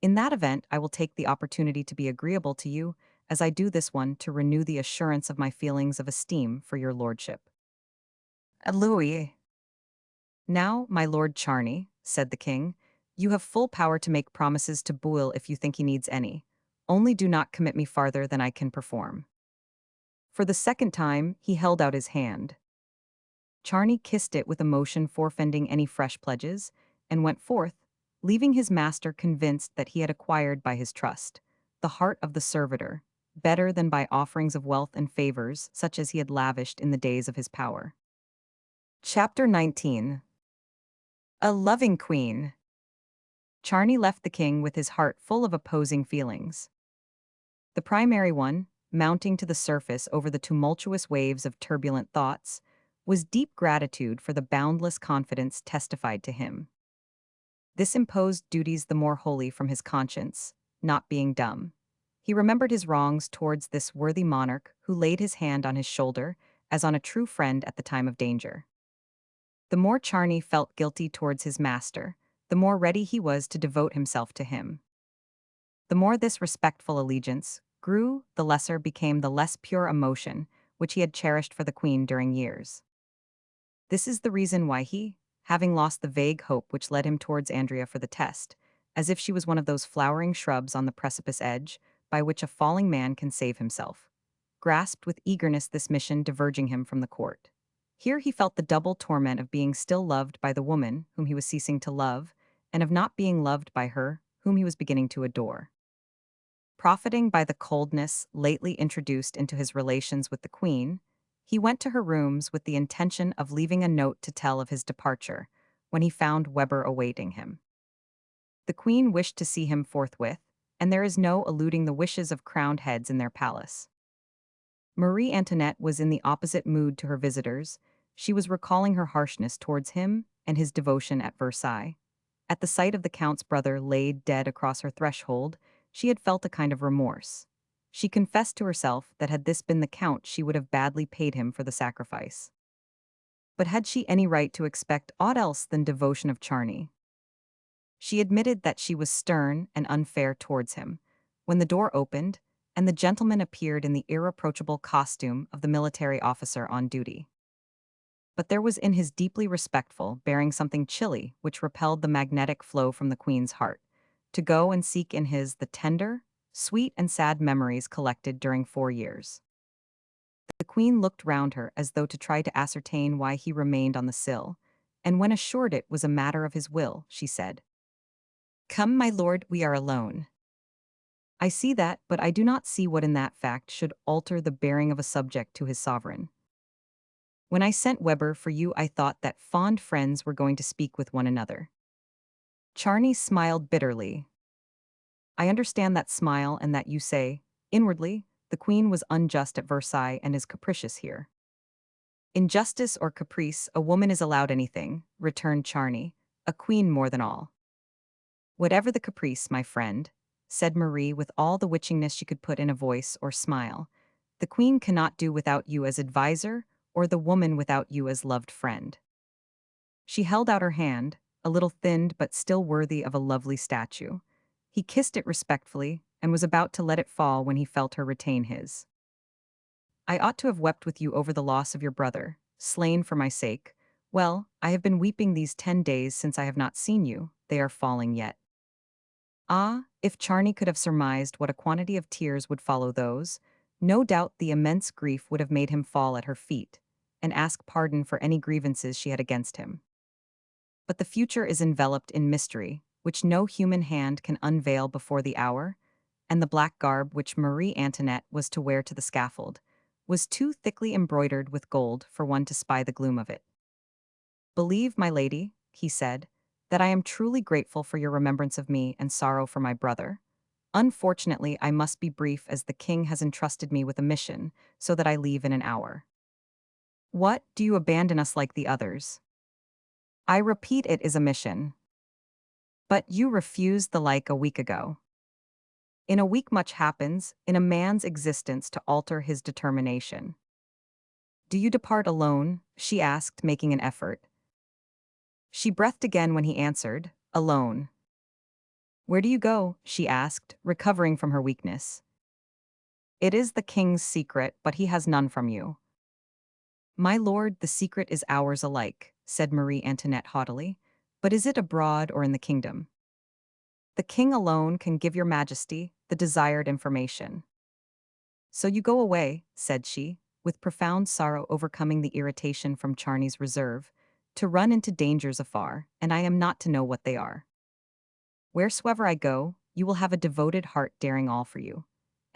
In that event, I will take the opportunity to be agreeable to you, as I do this one to renew the assurance of my feelings of esteem for your lordship. Louis. Now, my lord Charny, said the king, you have full power to make promises to Bouil if you think he needs any. Only do not commit me farther than I can perform. For the second time, he held out his hand. Charny kissed it with emotion forfending any fresh pledges, and went forth, leaving his master convinced that he had acquired by his trust the heart of the servitor, better than by offerings of wealth and favors such as he had lavished in the days of his power. Chapter 19. A loving queen. Charny left the king with his heart full of opposing feelings. The primary one, mounting to the surface over the tumultuous waves of turbulent thoughts, was deep gratitude for the boundless confidence testified to him. This imposed duties the more wholly from his conscience, not being dumb. He remembered his wrongs towards this worthy monarch who laid his hand on his shoulder as on a true friend at the time of danger. The more Charny felt guilty towards his master, the more ready he was to devote himself to him. The more this respectful allegiance grew, the lesser became the less pure emotion which he had cherished for the queen during years. This is the reason why he, having lost the vague hope which led him towards Andrea for the test, as if she was one of those flowering shrubs on the precipice edge by which a falling man can save himself, grasped with eagerness this mission diverging him from the court. Here he felt the double torment of being still loved by the woman whom he was ceasing to love, and of not being loved by her whom he was beginning to adore. Profiting by the coldness lately introduced into his relations with the queen, he went to her rooms with the intention of leaving a note to tell of his departure, when he found Weber awaiting him. The queen wished to see him forthwith, and there is no eluding the wishes of crowned heads in their palace. Marie Antoinette was in the opposite mood to her visitors. She was recalling her harshness towards him and his devotion at Versailles. At the sight of the count's brother laid dead across her threshold, she had felt a kind of remorse. She confessed to herself that had this been the count, she would have badly paid him for the sacrifice. But had she any right to expect aught else than devotion of Charny? She admitted that she was stern and unfair towards him, when the door opened, and the gentleman appeared in the irreproachable costume of the military officer on duty. But there was in his deeply respectful bearing something chilly which repelled the magnetic flow from the queen's heart, to go and seek in his the tender, sweet and sad memories collected during 4 years. The queen looked round her as though to try to ascertain why he remained on the sill, and when assured it was a matter of his will, she said, "Come, my lord, we are alone." "I see that, but I do not see what in that fact should alter the bearing of a subject to his sovereign. When I sent Weber for you, I thought that fond friends were going to speak with one another." Charny smiled bitterly. "I understand that smile and that you say, inwardly, the queen was unjust at Versailles and is capricious here." "In justice or caprice, a woman is allowed anything," returned Charny, "a queen more than all." "Whatever the caprice, my friend," said Marie with all the witchingness she could put in a voice or smile, "the queen cannot do without you as adviser, or the woman without you as loved friend." She held out her hand, a little thinned but still worthy of a lovely statue. He kissed it respectfully, and was about to let it fall when he felt her retain his. "I ought to have wept with you over the loss of your brother, slain for my sake. Well, I have been weeping these 10 days since I have not seen you, they are falling yet." Ah, if Charny could have surmised what a quantity of tears would follow those, no doubt the immense grief would have made him fall at her feet, and ask pardon for any grievances she had against him. But the future is enveloped in mystery, which no human hand can unveil before the hour, and the black garb which Marie Antoinette was to wear to the scaffold was too thickly embroidered with gold for one to spy the gloom of it. "Believe, my lady," he said, "that I am truly grateful for your remembrance of me and sorrow for my brother. Unfortunately, I must be brief as the king has entrusted me with a mission, so that I leave in an hour." "What, do you abandon us like the others?" "I repeat, it is a mission." "But you refused the like a week ago." In a week much happens, in a man's existence to alter his determination. Do you depart alone? She asked, making an effort. She breathed again when he answered, alone. Where do you go? She asked, recovering from her weakness. It is the king's secret, but he has none from you. My lord, the secret is ours alike, said Marie Antoinette haughtily. But is it abroad or in the kingdom? The king alone can give your majesty the desired information. So you go away, said she, with profound sorrow overcoming the irritation from Charney's reserve, to run into dangers afar, and I am not to know what they are. Wheresoever I go, you will have a devoted heart daring all for you.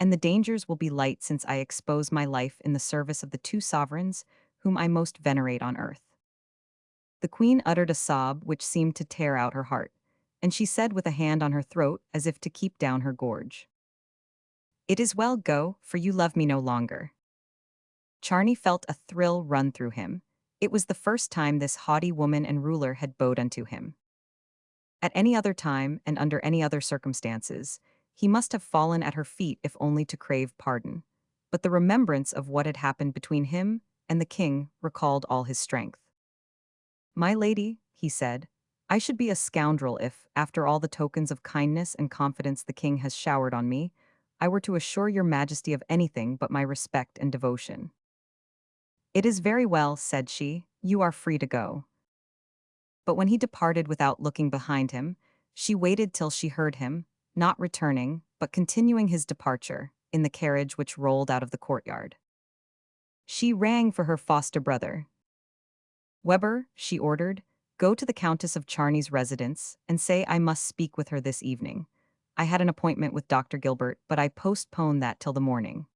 And the dangers will be light since I expose my life in the service of the two sovereigns whom I most venerate on earth. The queen uttered a sob which seemed to tear out her heart, and she said with a hand on her throat as if to keep down her gorge. It is well, go, for you love me no longer. Charney felt a thrill run through him. It was the first time this haughty woman and ruler had bowed unto him. At any other time, and under any other circumstances, he must have fallen at her feet if only to crave pardon. But the remembrance of what had happened between him and the king recalled all his strength. My lady, he said, I should be a scoundrel if, after all the tokens of kindness and confidence the king has showered on me, I were to assure your majesty of anything but my respect and devotion. It is very well, said she, you are free to go. But when he departed without looking behind him, she waited till she heard him, not returning, but continuing his departure, in the carriage which rolled out of the courtyard. She rang for her foster brother. Weber, she ordered, go to the Countess of Charney's residence and say I must speak with her this evening. I had an appointment with Dr. Gilbert, but I postponed that till the morning.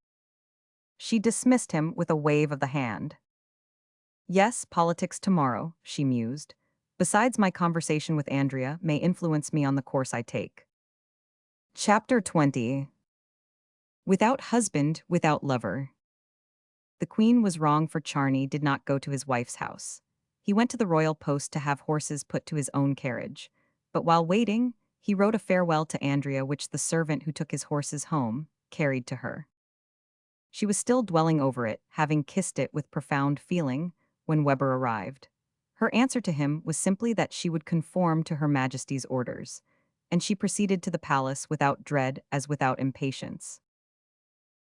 She dismissed him with a wave of the hand. Yes, politics tomorrow, she mused. Besides, my conversation with Andrea may influence me on the course I take. Chapter 20. Without husband, without lover. The queen was wrong, for Charney did not go to his wife's house. He went to the royal post to have horses put to his own carriage. But while waiting, he wrote a farewell to Andrea which the servant who took his horses home carried to her. She was still dwelling over it, having kissed it with profound feeling, when Weber arrived. Her answer to him was simply that she would conform to Her Majesty's orders, and she proceeded to the palace without dread as without impatience.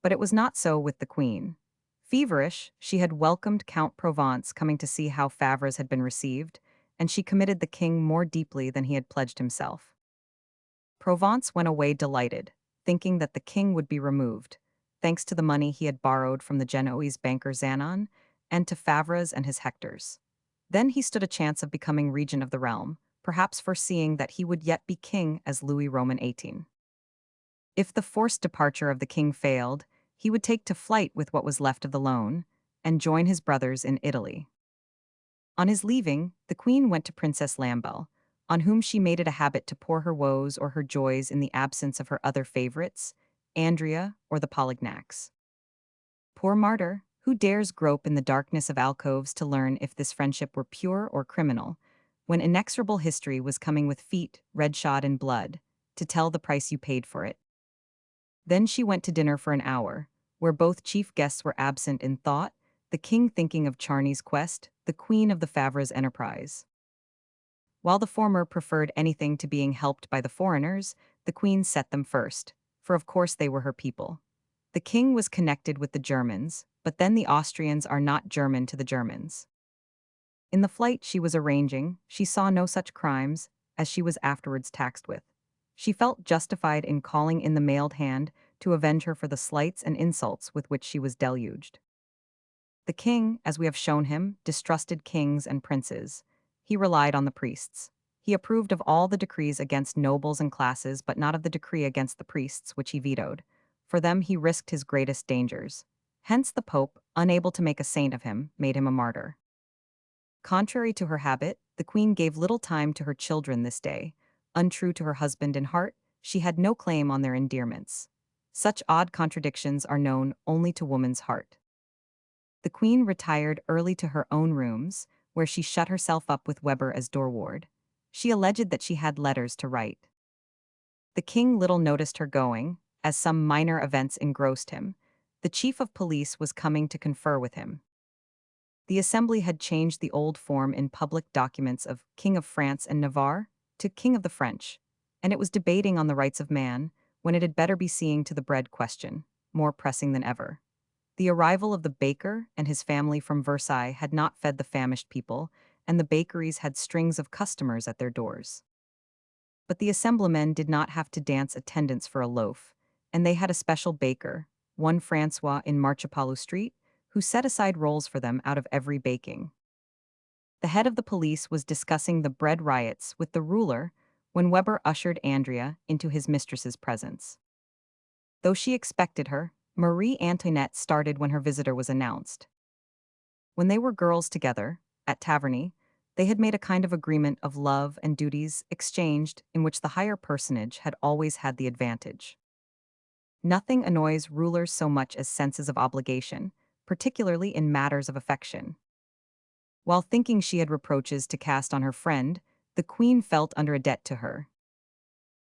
But it was not so with the queen. Feverish, she had welcomed Count Provence coming to see how Favre's had been received, and she committed the king more deeply than he had pledged himself. Provence went away delighted, thinking that the king would be removed, thanks to the money he had borrowed from the Genoese banker Zanon, and to Favre's and his Hector's. Then he stood a chance of becoming regent of the realm, perhaps foreseeing that he would yet be king as Louis Roman XVIII. If the forced departure of the king failed, he would take to flight with what was left of the loan, and join his brothers in Italy. On his leaving, the queen went to Princess Lambel, on whom she made it a habit to pour her woes or her joys in the absence of her other favorites, Andrea or the Polignacs. Poor martyr, who dares grope in the darkness of alcoves to learn if this friendship were pure or criminal, when inexorable history was coming with feet red-shod in blood, to tell the price you paid for it. Then she went to dinner for an hour, where both chief guests were absent in thought, the king thinking of Charney's quest, the queen of the Favre's enterprise. While the former preferred anything to being helped by the foreigners, the queen set them first, for of course they were her people. The king was connected with the Germans, but then the Austrians are not German to the Germans. In the flight she was arranging, she saw no such crimes, as she was afterwards taxed with. She felt justified in calling in the mailed hand to avenge her for the slights and insults with which she was deluged. The king, as we have shown him, distrusted kings and princes. He relied on the priests. He approved of all the decrees against nobles and classes, but not of the decree against the priests, which he vetoed. For them he risked his greatest dangers. Hence the Pope, unable to make a saint of him, made him a martyr. Contrary to her habit, the queen gave little time to her children this day. Untrue to her husband in heart, she had no claim on their endearments. Such odd contradictions are known only to woman's heart. The queen retired early to her own rooms, where she shut herself up with Weber as doorward. She alleged that she had letters to write. The king little noticed her going, as some minor events engrossed him. The chief of police was coming to confer with him. The assembly had changed the old form in public documents of King of France and Navarre to King of the French, and it was debating on the rights of man when it had better be seeing to the bread question, more pressing than ever. The arrival of the baker and his family from Versailles had not fed the famished people, and the bakeries had strings of customers at their doors. But the assemblymen did not have to dance attendance for a loaf, and they had a special baker, one Francois in Marchapalou Street, who set aside rolls for them out of every baking. The head of the police was discussing the bread riots with the ruler when Weber ushered Andrea into his mistress's presence. Though she expected her, Marie Antoinette started when her visitor was announced. When they were girls together, at Taverny, they had made a kind of agreement of love and duties exchanged in which the higher personage had always had the advantage. Nothing annoys rulers so much as senses of obligation, particularly in matters of affection. While thinking she had reproaches to cast on her friend, the queen felt under a debt to her.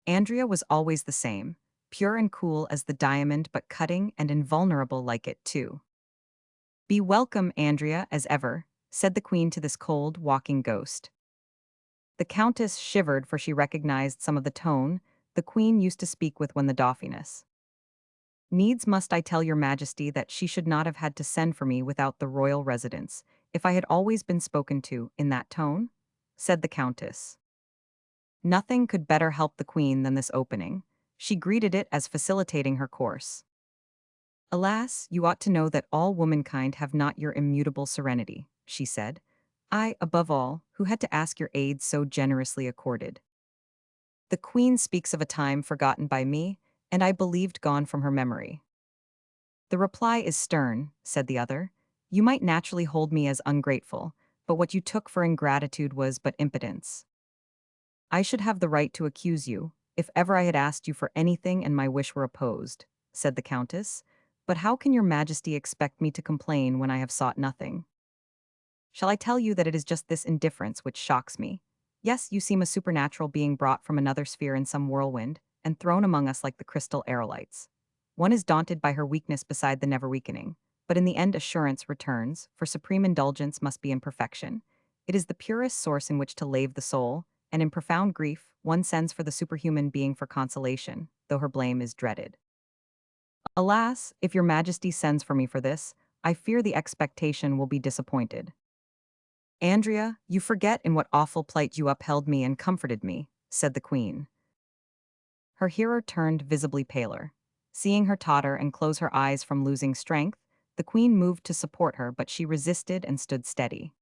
Andrea was always the same, pure and cool as the diamond but cutting and invulnerable like it too. "Be welcome, Andrea, as ever," said the queen to this cold, walking ghost. The countess shivered for she recognized some of the tone the queen used to speak with when the dauphiness. "Needs must I tell your majesty that she should not have had to send for me without the royal residence, if I had always been spoken to in that tone?" said the countess. Nothing could better help the queen than this opening. She greeted it as facilitating her course. "Alas, you ought to know that all womankind have not your immutable serenity," she said. "I, above all, who had to ask your aid so generously accorded. The queen speaks of a time forgotten by me, and I believed gone from her memory." "The reply is stern," said the other. "You might naturally hold me as ungrateful, but what you took for ingratitude was but impotence. I should have the right to accuse you, if ever I had asked you for anything and my wish were opposed," said the countess. "But how can your majesty expect me to complain when I have sought nothing? Shall I tell you that it is just this indifference which shocks me? Yes, you seem a supernatural being brought from another sphere in some whirlwind, and thrown among us like the crystal aerolites. One is daunted by her weakness beside the never weakening, but in the end assurance returns, for supreme indulgence must be in perfection. It is the purest source in which to lave the soul, and in profound grief, one sends for the superhuman being for consolation, though her blame is dreaded. Alas, if your majesty sends for me for this, I fear the expectation will be disappointed. Andrea, you forget in what awful plight you upheld me and comforted me," said the queen. Her hearer turned visibly paler. Seeing her totter and close her eyes from losing strength, the queen moved to support her, but she resisted and stood steady.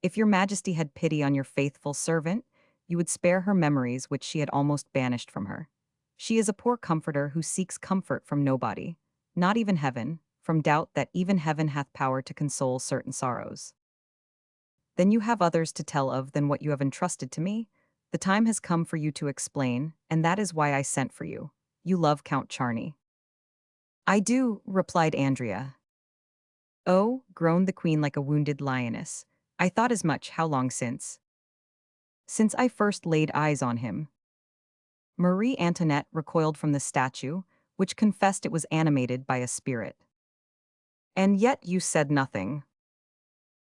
"If your majesty had pity on your faithful servant, you would spare her memories which she had almost banished from her. She is a poor comforter who seeks comfort from nobody, not even heaven, from doubt that even heaven hath power to console certain sorrows. Then you have others to tell of than what you have entrusted to me? The time has come for you to explain, and that is why I sent for you. You love Count Charny." "I do," replied Andrea. "Oh," groaned the queen like a wounded lioness. "I thought as much. How long since?" "Since I first laid eyes on him." Marie Antoinette recoiled from the statue, which confessed it was animated by a spirit. "And yet you said nothing."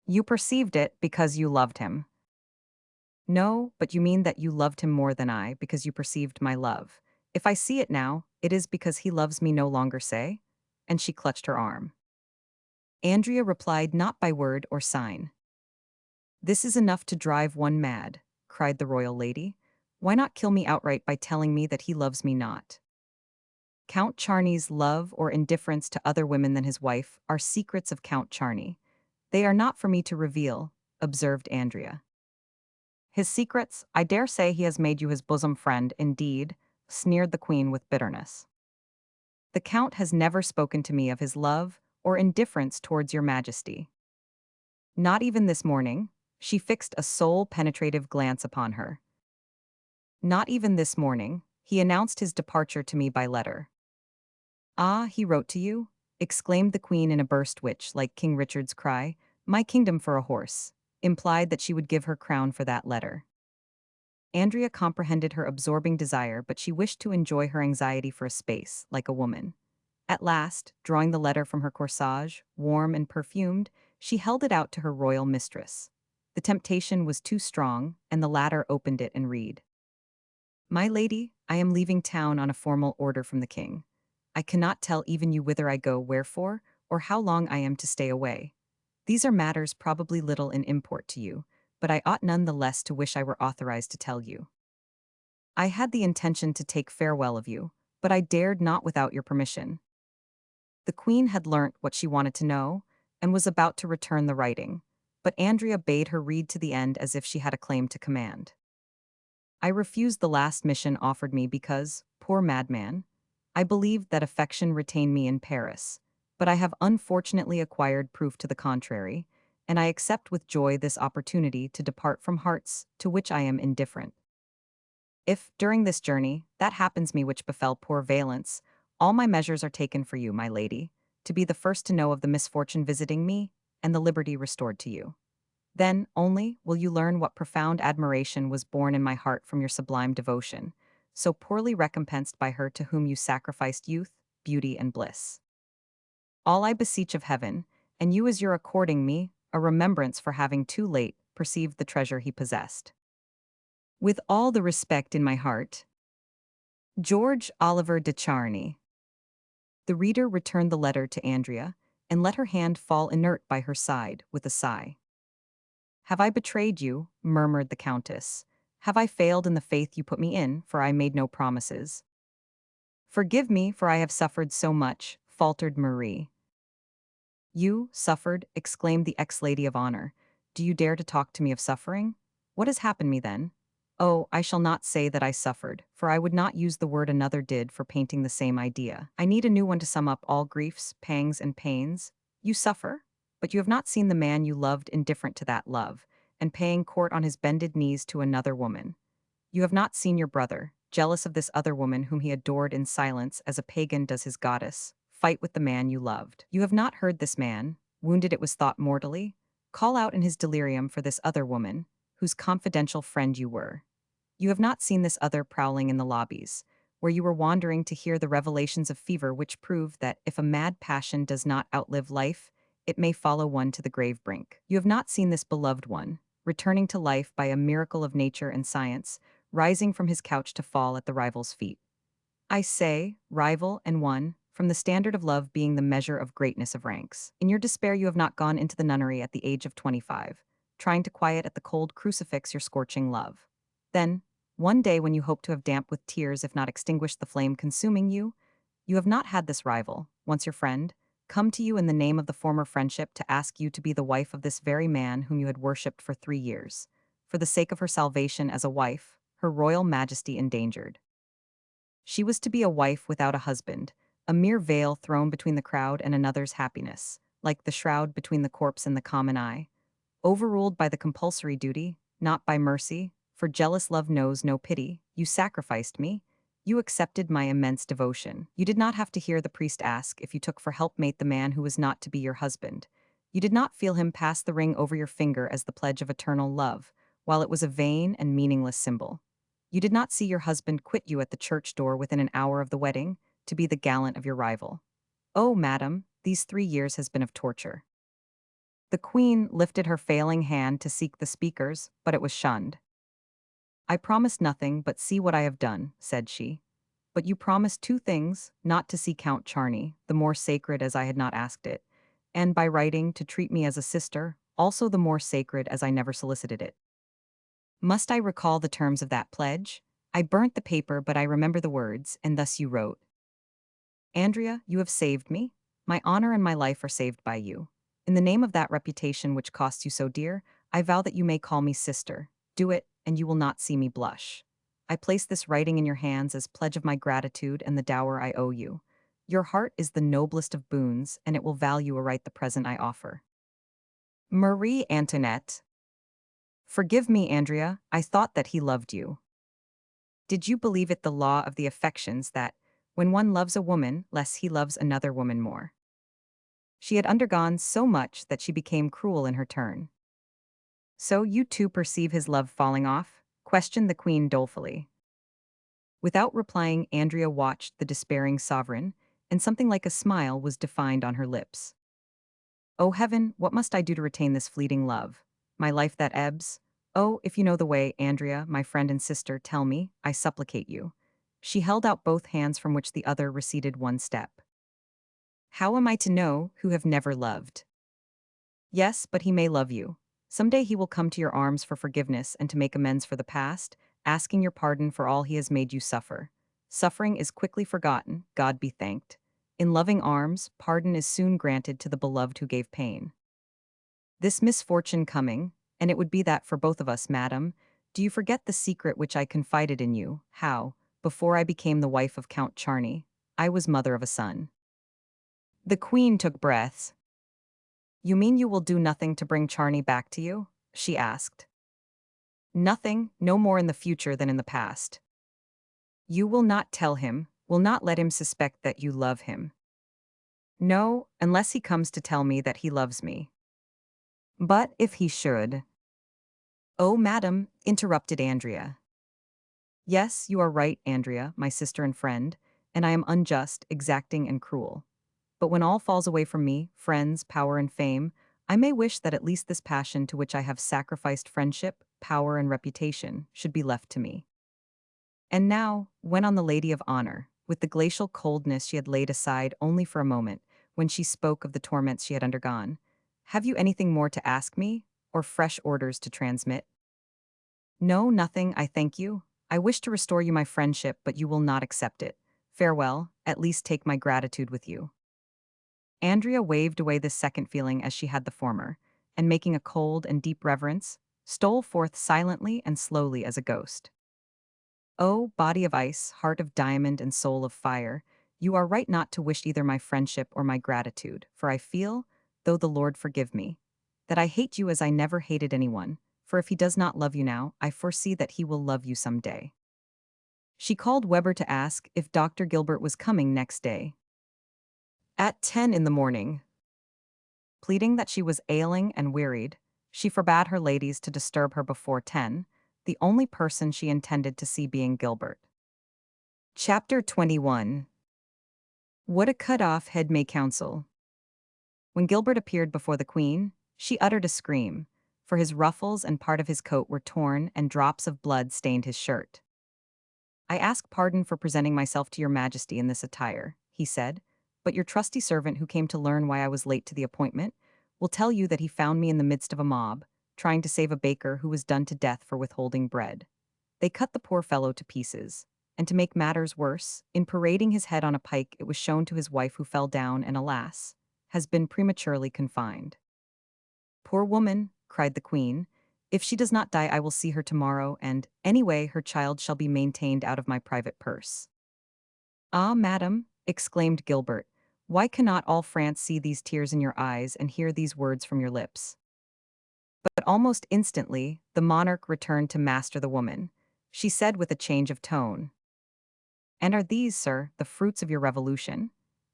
"You perceived it because you loved him." "No, but you mean that you loved him more than I, because you perceived my love. If I see it now, it is because he loves me no longer, say?" And she clutched her arm. Andrea replied not by word or sign. "This is enough to drive one mad," cried the royal lady. "Why not kill me outright by telling me that he loves me not?" Count Charny's love or indifference to other women than his wife are secrets of Count Charny. They are not for me to reveal, observed Andrea. "His secrets, I dare say he has made you his bosom friend, indeed," sneered the queen with bitterness. "The count has never spoken to me of his love or indifference towards your majesty. Not even this morning." She fixed a soul-penetrative glance upon her. "Not even this morning. He announced his departure to me by letter." "Ah, he wrote to you?" exclaimed the queen in a burst which, like King Richard's cry, "My kingdom for a horse," implied that she would give her crown for that letter. Andrea comprehended her absorbing desire, but she wished to enjoy her anxiety for a space, like a woman. At last, drawing the letter from her corsage, warm and perfumed, she held it out to her royal mistress. The temptation was too strong, and the latter opened it and read. My lady, I am leaving town on a formal order from the king. I cannot tell even you whither I go, wherefore, or how long I am to stay away. These are matters probably little in import to you, but I ought none the less to wish I were authorized to tell you. I had the intention to take farewell of you, but I dared not without your permission. The queen had learnt what she wanted to know, and was about to return the writing, but Andrea bade her read to the end as if she had a claim to command. I refused the last mission offered me because, poor madman, I believed that affection retained me in Paris, but I have unfortunately acquired proof to the contrary, and I accept with joy this opportunity to depart from hearts to which I am indifferent. If, during this journey, that happens me which befell poor Valence, all my measures are taken for you, my lady, to be the first to know of the misfortune visiting me, and the liberty restored to you. Then, only, will you learn what profound admiration was born in my heart from your sublime devotion, so poorly recompensed by her to whom you sacrificed youth, beauty, and bliss. All I beseech of heaven, and you as your according me, a remembrance for having too late perceived the treasure he possessed. With all the respect in my heart, George Oliver de Charny. The reader returned the letter to Andrea, and let her hand fall inert by her side with a sigh. Have I betrayed you? Murmured the countess. Have I failed in the faith you put me in, for I made no promises? Forgive me, for I have suffered so much, faltered Marie. You, suffered? Exclaimed the ex-lady of honor. Do you dare to talk to me of suffering? What has happened me then? Oh, I shall not say that I suffered, for I would not use the word another did for painting the same idea. I need a new one to sum up all griefs, pangs, and pains. You suffer? But you have not seen the man you loved indifferent to that love, and paying court on his bended knees to another woman. You have not seen your brother, jealous of this other woman whom he adored in silence as a pagan does his goddess, fight with the man you loved. You have not heard this man, wounded it was thought mortally, call out in his delirium for this other woman, whose confidential friend you were. You have not seen this other prowling in the lobbies, where you were wandering to hear the revelations of fever which prove that if a mad passion does not outlive life, it may follow one to the grave brink. You have not seen this beloved one, returning to life by a miracle of nature and science, rising from his couch to fall at the rival's feet. I say, rival and one, from the standard of love being the measure of greatness of ranks. In your despair you have not gone into the nunnery at the age of 25, trying to quiet at the cold crucifix your scorching love. Then, one day when you hope to have damped with tears if not extinguished the flame consuming you, you have not had this rival, once your friend, come to you in the name of the former friendship to ask you to be the wife of this very man whom you had worshipped for 3 years, for the sake of her salvation as a wife, her royal majesty endangered. She was to be a wife without a husband, a mere veil thrown between the crowd and another's happiness, like the shroud between the corpse and the common eye. Overruled by the compulsory duty, not by mercy, for jealous love knows no pity, you sacrificed me. You accepted my immense devotion. You did not have to hear the priest ask if you took for helpmate the man who was not to be your husband. You did not feel him pass the ring over your finger as the pledge of eternal love, while it was a vain and meaningless symbol. You did not see your husband quit you at the church door within an hour of the wedding, to be the gallant of your rival. Oh, madam, these 3 years has been of torture. The queen lifted her failing hand to seek the speakers, but it was shunned. I promised nothing, but see what I have done, said she. But you promised two things, not to see Count Charny, the more sacred as I had not asked it, and by writing to treat me as a sister, also the more sacred as I never solicited it. Must I recall the terms of that pledge? I burnt the paper, but I remember the words, and thus you wrote. Andrea, you have saved me. My honor and my life are saved by you. In the name of that reputation which costs you so dear, I vow that you may call me sister. Do it, and you will not see me blush. I place this writing in your hands as pledge of my gratitude and the dower I owe you. Your heart is the noblest of boons, and it will value aright the present I offer. Marie Antoinette. Forgive me, Andrea, I thought that he loved you. Did you believe it the law of the affections that, when one loves a woman, less he loves another woman more? She had undergone so much that she became cruel in her turn. So you too perceive his love falling off? questioned the queen dolefully. Without replying, Andrea watched the despairing sovereign, and something like a smile was defined on her lips. "O heaven, what must I do to retain this fleeting love? My life that ebbs? Oh, if you know the way, Andrea, my friend and sister, tell me, I supplicate you." She held out both hands from which the other receded one step. "How am I to know, who have never loved?" "Yes, but he may love you. Someday he will come to your arms for forgiveness and to make amends for the past, asking your pardon for all he has made you suffer. Suffering is quickly forgotten, God be thanked. In loving arms, pardon is soon granted to the beloved who gave pain. This misfortune coming, and it would be that for both of us, madam, do you forget the secret which I confided in you, how, before I became the wife of Count Charny, I was mother of a son?" The queen took breaths. "You mean you will do nothing to bring Charny back to you?" she asked. "Nothing, no more in the future than in the past. You will not tell him, will not let him suspect that you love him?" "No, unless he comes to tell me that he loves me." "But if he should—" "Oh, madam," interrupted Andrea. "Yes, you are right, Andrea, my sister and friend, and I am unjust, exacting, and cruel. But when all falls away from me, friends, power, and fame, I may wish that at least this passion to which I have sacrificed friendship, power, and reputation should be left to me." And now, went on the lady of honor, with the glacial coldness she had laid aside only for a moment, when she spoke of the torments she had undergone, "have you anything more to ask me, or fresh orders to transmit?" "No, nothing, I thank you. I wish to restore you my friendship, but you will not accept it. Farewell, at least take my gratitude with you." Andrea waved away this second feeling as she had the former, and making a cold and deep reverence, stole forth silently and slowly as a ghost. "Oh, body of ice, heart of diamond and soul of fire, you are right not to wish either my friendship or my gratitude, for I feel, though the Lord forgive me, that I hate you as I never hated anyone, for if he does not love you now, I foresee that he will love you some day." She called Weber to ask if Dr. Gilbert was coming next day. At 10 in the morning, pleading that she was ailing and wearied, she forbade her ladies to disturb her before 10, the only person she intended to see being Gilbert. Chapter 21. What a cut-off head may counsel. When Gilbert appeared before the queen, she uttered a scream, for his ruffles and part of his coat were torn and drops of blood stained his shirt. "I ask pardon for presenting myself to your majesty in this attire," he said, "but your trusty servant who came to learn why I was late to the appointment will tell you that he found me in the midst of a mob, trying to save a baker who was done to death for withholding bread. They cut the poor fellow to pieces, and to make matters worse, in parading his head on a pike it was shown to his wife who fell down and, alas, has been prematurely confined." "Poor woman," cried the queen, "if she does not die I will see her tomorrow, and, anyway, her child shall be maintained out of my private purse." "Ah, madam," exclaimed Gilbert, "why cannot all France see these tears in your eyes and hear these words from your lips?" But almost instantly, the monarch returned to master the woman. She said with a change of tone, "And are these, sir, the fruits of your revolution?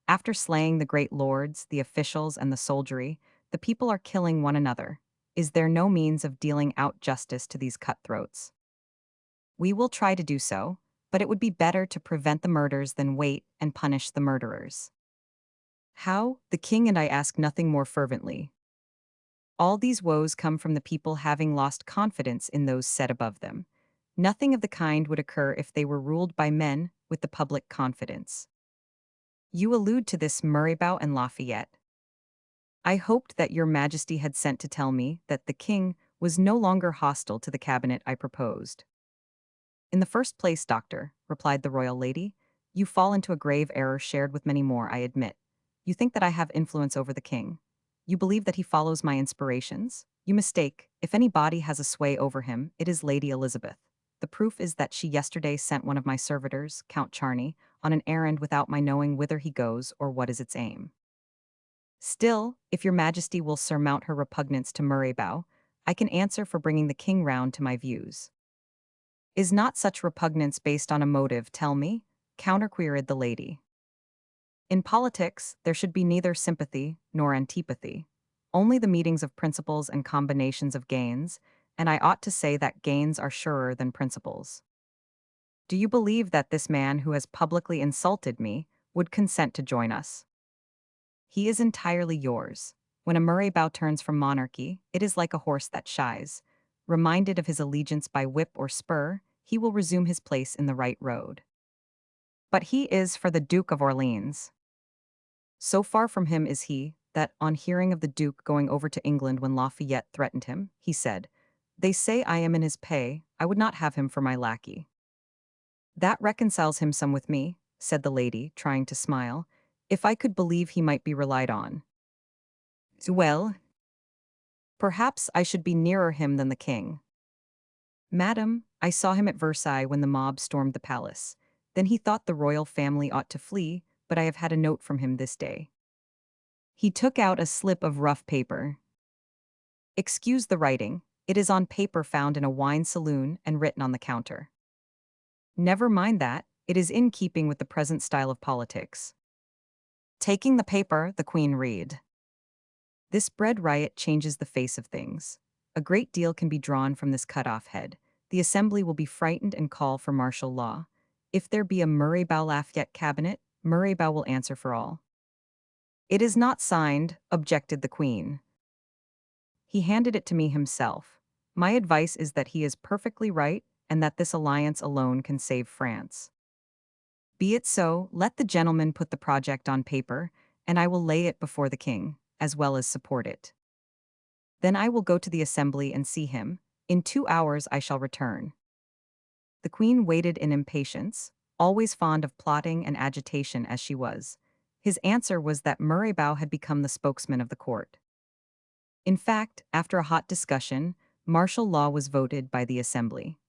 After slaying the great lords, the officials, and the soldiery, the people are killing one another. Is there no means of dealing out justice to these cutthroats? We will try to do so, but it would be better to prevent the murders than wait and punish the murderers." How? The king and I ask nothing more fervently. All these woes come from the people having lost confidence in those set above them. Nothing of the kind would occur if they were ruled by men with the public confidence. You allude to this Murraybau and Lafayette. I hoped that your majesty had sent to tell me that the king was no longer hostile to the cabinet I proposed. "In the first place, doctor," replied the royal lady, "you fall into a grave error shared with many more, I admit. You think that I have influence over the king. You believe that he follows my inspirations. You mistake. If any body has a sway over him, it is Lady Elizabeth. The proof is that she yesterday sent one of my servitors, Count Charny, on an errand without my knowing whither he goes or what is its aim. Still, if your majesty will surmount her repugnance to Murraybau, I can answer for bringing the king round to my views." "Is not such repugnance based on a motive, tell me?" counterqueried the lady. "In politics, there should be neither sympathy nor antipathy, only the meetings of principles and combinations of gains, and I ought to say that gains are surer than principles. Do you believe that this man who has publicly insulted me would consent to join us? He is entirely yours. When a Murray-bow turns from monarchy, it is like a horse that shies. Reminded of his allegiance by whip or spur, he will resume his place in the right road. But he is for the Duke of Orleans. So far from him is he, that, on hearing of the Duke going over to England when Lafayette threatened him, he said, "They say I am in his pay, I would not have him for my lackey." "That reconciles him some with me," said the lady, trying to smile, "if I could believe he might be relied on. Well, perhaps I should be nearer him than the king. Madam, I saw him at Versailles when the mob stormed the palace. Then he thought the royal family ought to flee, but I have had a note from him this day." He took out a slip of rough paper. "Excuse the writing, it is on paper found in a wine saloon and written on the counter." "Never mind that, it is in keeping with the present style of politics." Taking the paper, the queen read. "This bread riot changes the face of things. A great deal can be drawn from this cut-off head. The assembly will be frightened and call for martial law. If there be a Murray-bow Lafayette cabinet, Murray-bow will answer for all." "It is not signed," objected the queen. "He handed it to me himself. My advice is that he is perfectly right, and that this alliance alone can save France." "Be it so, let the gentleman put the project on paper, and I will lay it before the king, as well as support it. Then I will go to the assembly and see him. In 2 hours I shall return." The queen waited in impatience, always fond of plotting and agitation as she was. His answer was that Murray-bow had become the spokesman of the court. In fact, after a hot discussion, martial law was voted by the assembly.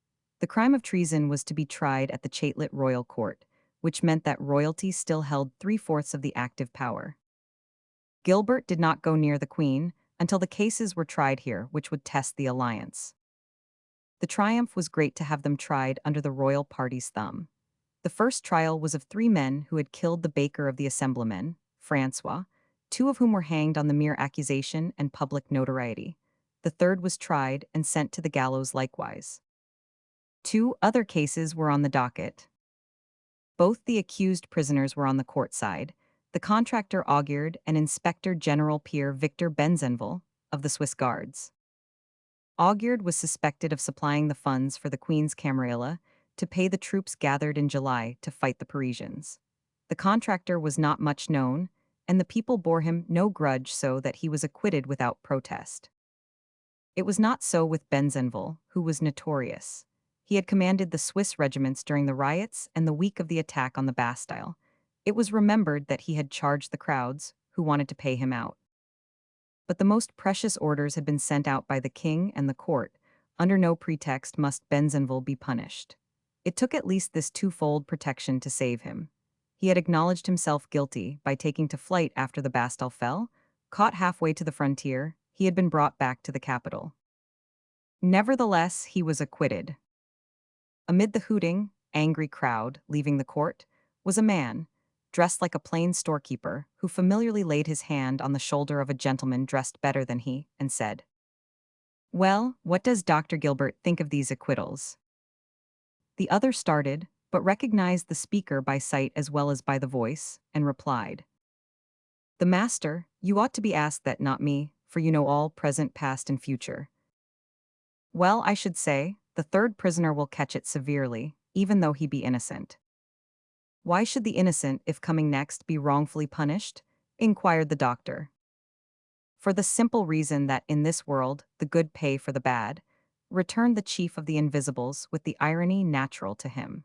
The crime of treason was to be tried at the Chatelet Royal Court, which meant that royalty still held 3/4 of the active power. Gilbert did not go near the queen until the cases were tried here, which would test the alliance. The triumph was great to have them tried under the royal party's thumb. The first trial was of 3 men who had killed the baker of the assemblymen, Francois, 2 of whom were hanged on the mere accusation and public notoriety. The third was tried and sent to the gallows likewise. 2 other cases were on the docket. Both the accused prisoners were on the court side, the contractor Augured and Inspector General Pierre Victor Benzenval of the Swiss Guards. Augured was suspected of supplying the funds for the Queen's Camarilla to pay the troops gathered in July to fight the Parisians. The contractor was not much known, and the people bore him no grudge, so that he was acquitted without protest. It was not so with Benzenval, who was notorious. He had commanded the Swiss regiments during the riots and the week of the attack on the Bastille. It was remembered that he had charged the crowds, who wanted to pay him out. But the most precious orders had been sent out by the king and the court. Under no pretext must Benzenval be punished. It took at least this twofold protection to save him. He had acknowledged himself guilty by taking to flight after the Bastille fell. Caught halfway to the frontier, he had been brought back to the capital. Nevertheless, he was acquitted. Amid the hooting, angry crowd leaving the court was a man, dressed like a plain storekeeper, who familiarly laid his hand on the shoulder of a gentleman dressed better than he, and said, "Well, what does Dr. Gilbert think of these acquittals?" The other started, but recognized the speaker by sight as well as by the voice, and replied, "The master, you ought to be asked that, not me, for you know all, present, past, and future." "Well, I should say, the third prisoner will catch it severely, even though he be innocent." "Why should the innocent, if coming next, be wrongfully punished?" inquired the doctor. "For the simple reason that in this world the good pay for the bad," returned the chief of the Invisibles with the irony natural to him.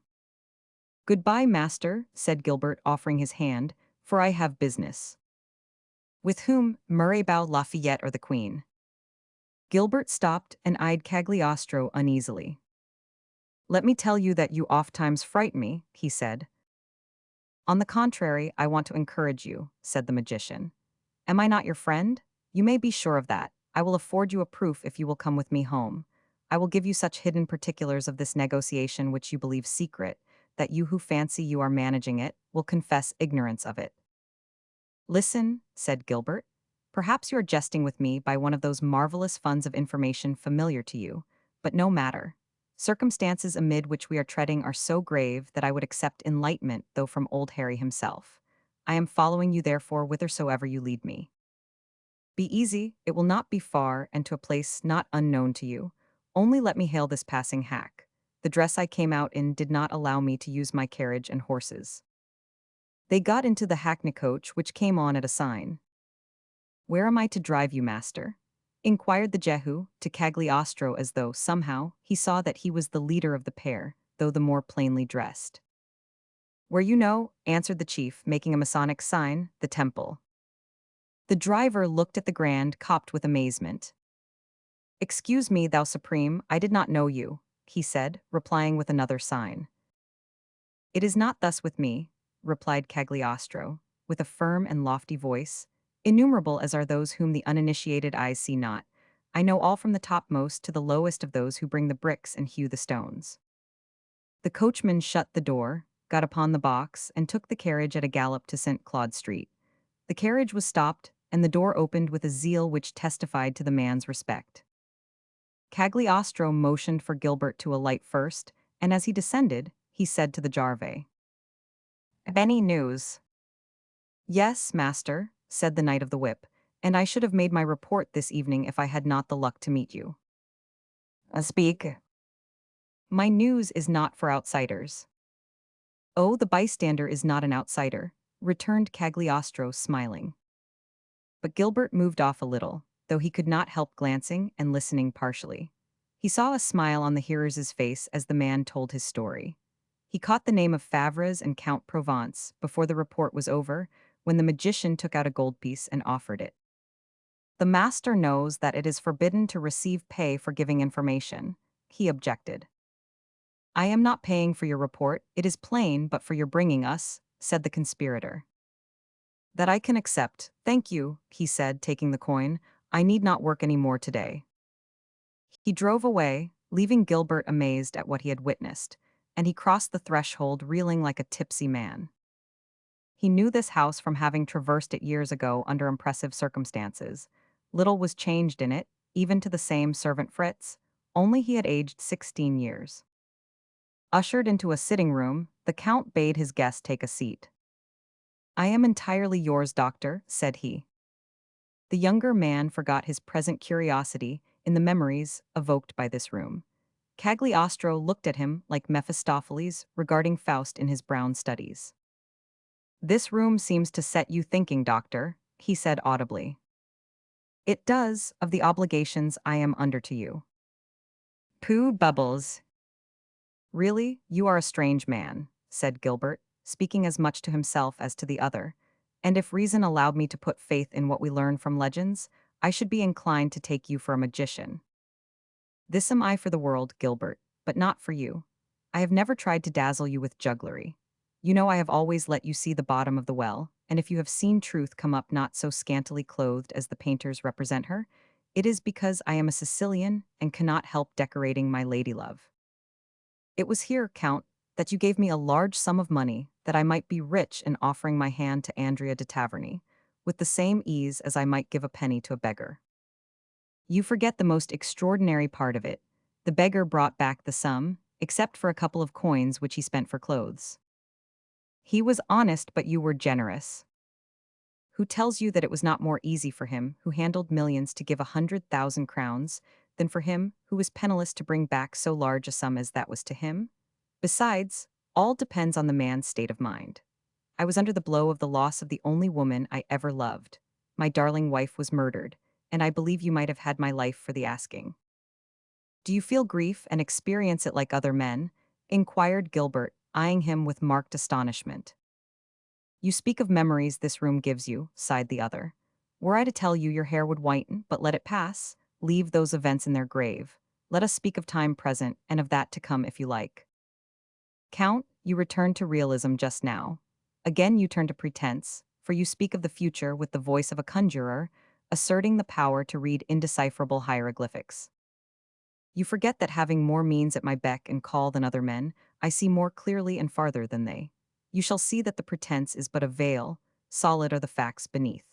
"Goodbye, master," said Gilbert, offering his hand, "for I have business." "With whom, Murray-bow, Lafayette, or the Queen?" Gilbert stopped and eyed Cagliostro uneasily. "Let me tell you that you ofttimes fright me," he said. "On the contrary, I want to encourage you," said the magician. "Am I not your friend? You may be sure of that. I will afford you a proof if you will come with me home. I will give you such hidden particulars of this negotiation which you believe secret, that you who fancy you are managing it will confess ignorance of it." "Listen," said Gilbert. "Perhaps you are jesting with me by one of those marvelous funds of information familiar to you, But no matter. Circumstances amid which we are treading are so grave that I would accept enlightenment, though from old Harry himself. I am following you therefore whithersoever you lead me. Be easy, it will not be far, and to a place not unknown to you. Only let me hail this passing hack. The dress I came out in did not allow me to use my carriage and horses. They got into the hackney coach, which came on at a sign. Where am I to drive you, master? Inquired the Jehu to Cagliostro, as though, somehow, he saw that he was the leader of the pair, though the more plainly dressed. Where you know, answered the chief, making a Masonic sign, the temple. The driver looked at the grand copt with amazement. Excuse me, thou supreme, I did not know you, he said, replying with another sign. It is not thus with me, replied Cagliostro, with a firm and lofty voice. Innumerable as are those whom the uninitiated eyes see not, I know all from the topmost to the lowest of those who bring the bricks and hew the stones. The coachman shut the door, got upon the box, and took the carriage at a gallop to St. Claude Street. The carriage was stopped, and the door opened with a zeal which testified to the man's respect. Cagliostro motioned for Gilbert to alight first, and as he descended, he said to the jarvey, "Any news?" "Yes, master," said the Knight of the Whip, "and I should have made my report this evening if I had not the luck to meet you." Speak." "My news is not for outsiders." "Oh, the bystander is not an outsider," returned Cagliostro, smiling. But Gilbert moved off a little, though he could not help glancing and listening partially. He saw a smile on the hearer's face as the man told his story. He caught the name of Favres and Count Provence before the report was over, when the magician took out a gold piece and offered it. "The master knows that it is forbidden to receive pay for giving information," he objected. "I am not paying for your report, it is plain, but for your bringing us," said the conspirator. "That I can accept, thank you," he said, taking the coin. "I need not work any more today." He drove away, leaving Gilbert amazed at what he had witnessed, and he crossed the threshold reeling like a tipsy man. He knew this house from having traversed it years ago under impressive circumstances. Little was changed in it, even to the same servant Fritz, only he had aged 16 years. Ushered into a sitting room, the Count bade his guest take a seat. "I am entirely yours, doctor," said he. The younger man forgot his present curiosity in the memories evoked by this room. Cagliostro looked at him like Mephistopheles regarding Faust in his brown studies. "This room seems to set you thinking, doctor," he said audibly. "It does, of the obligations I am under to you." "Pooh, bubbles." "Really, you are a strange man," said Gilbert, speaking as much to himself as to the other. "And if reason allowed me to put faith in what we learn from legends, I should be inclined to take you for a magician. This am I for the world, Gilbert, but not for you. I have never tried to dazzle you with jugglery. You know I have always let you see the bottom of the well, and if you have seen truth come up not so scantily clothed as the painters represent her, it is because I am a Sicilian and cannot help decorating my lady love. It was here, Count, that you gave me a large sum of money that I might be rich in offering my hand to Andrea de Taverny, with the same ease as I might give a penny to a beggar. You forget the most extraordinary part of it. The beggar brought back the sum, except for a couple of coins which he spent for clothes. He was honest, but you were generous. Who tells you that it was not more easy for him, who handled millions, to give 100,000 crowns, than for him, who was penniless, to bring back so large a sum as that was to him? Besides, all depends on the man's state of mind. I was under the blow of the loss of the only woman I ever loved. My darling wife was murdered, and I believe you might have had my life for the asking. Do you feel grief and experience it like other men?" inquired Gilbert, eyeing him with marked astonishment. "You speak of memories this room gives you," sighed the other. "Were I to tell you, your hair would whiten, but let it pass. Leave those events in their grave. Let us speak of time present and of that to come if you like. Count, you returned to realism just now. Again you turn to pretense, for you speak of the future with the voice of a conjurer, asserting the power to read indecipherable hieroglyphics. You forget that having more means at my beck and call than other men, I see more clearly and farther than they. You shall see that the pretense is but a veil, solid are the facts beneath.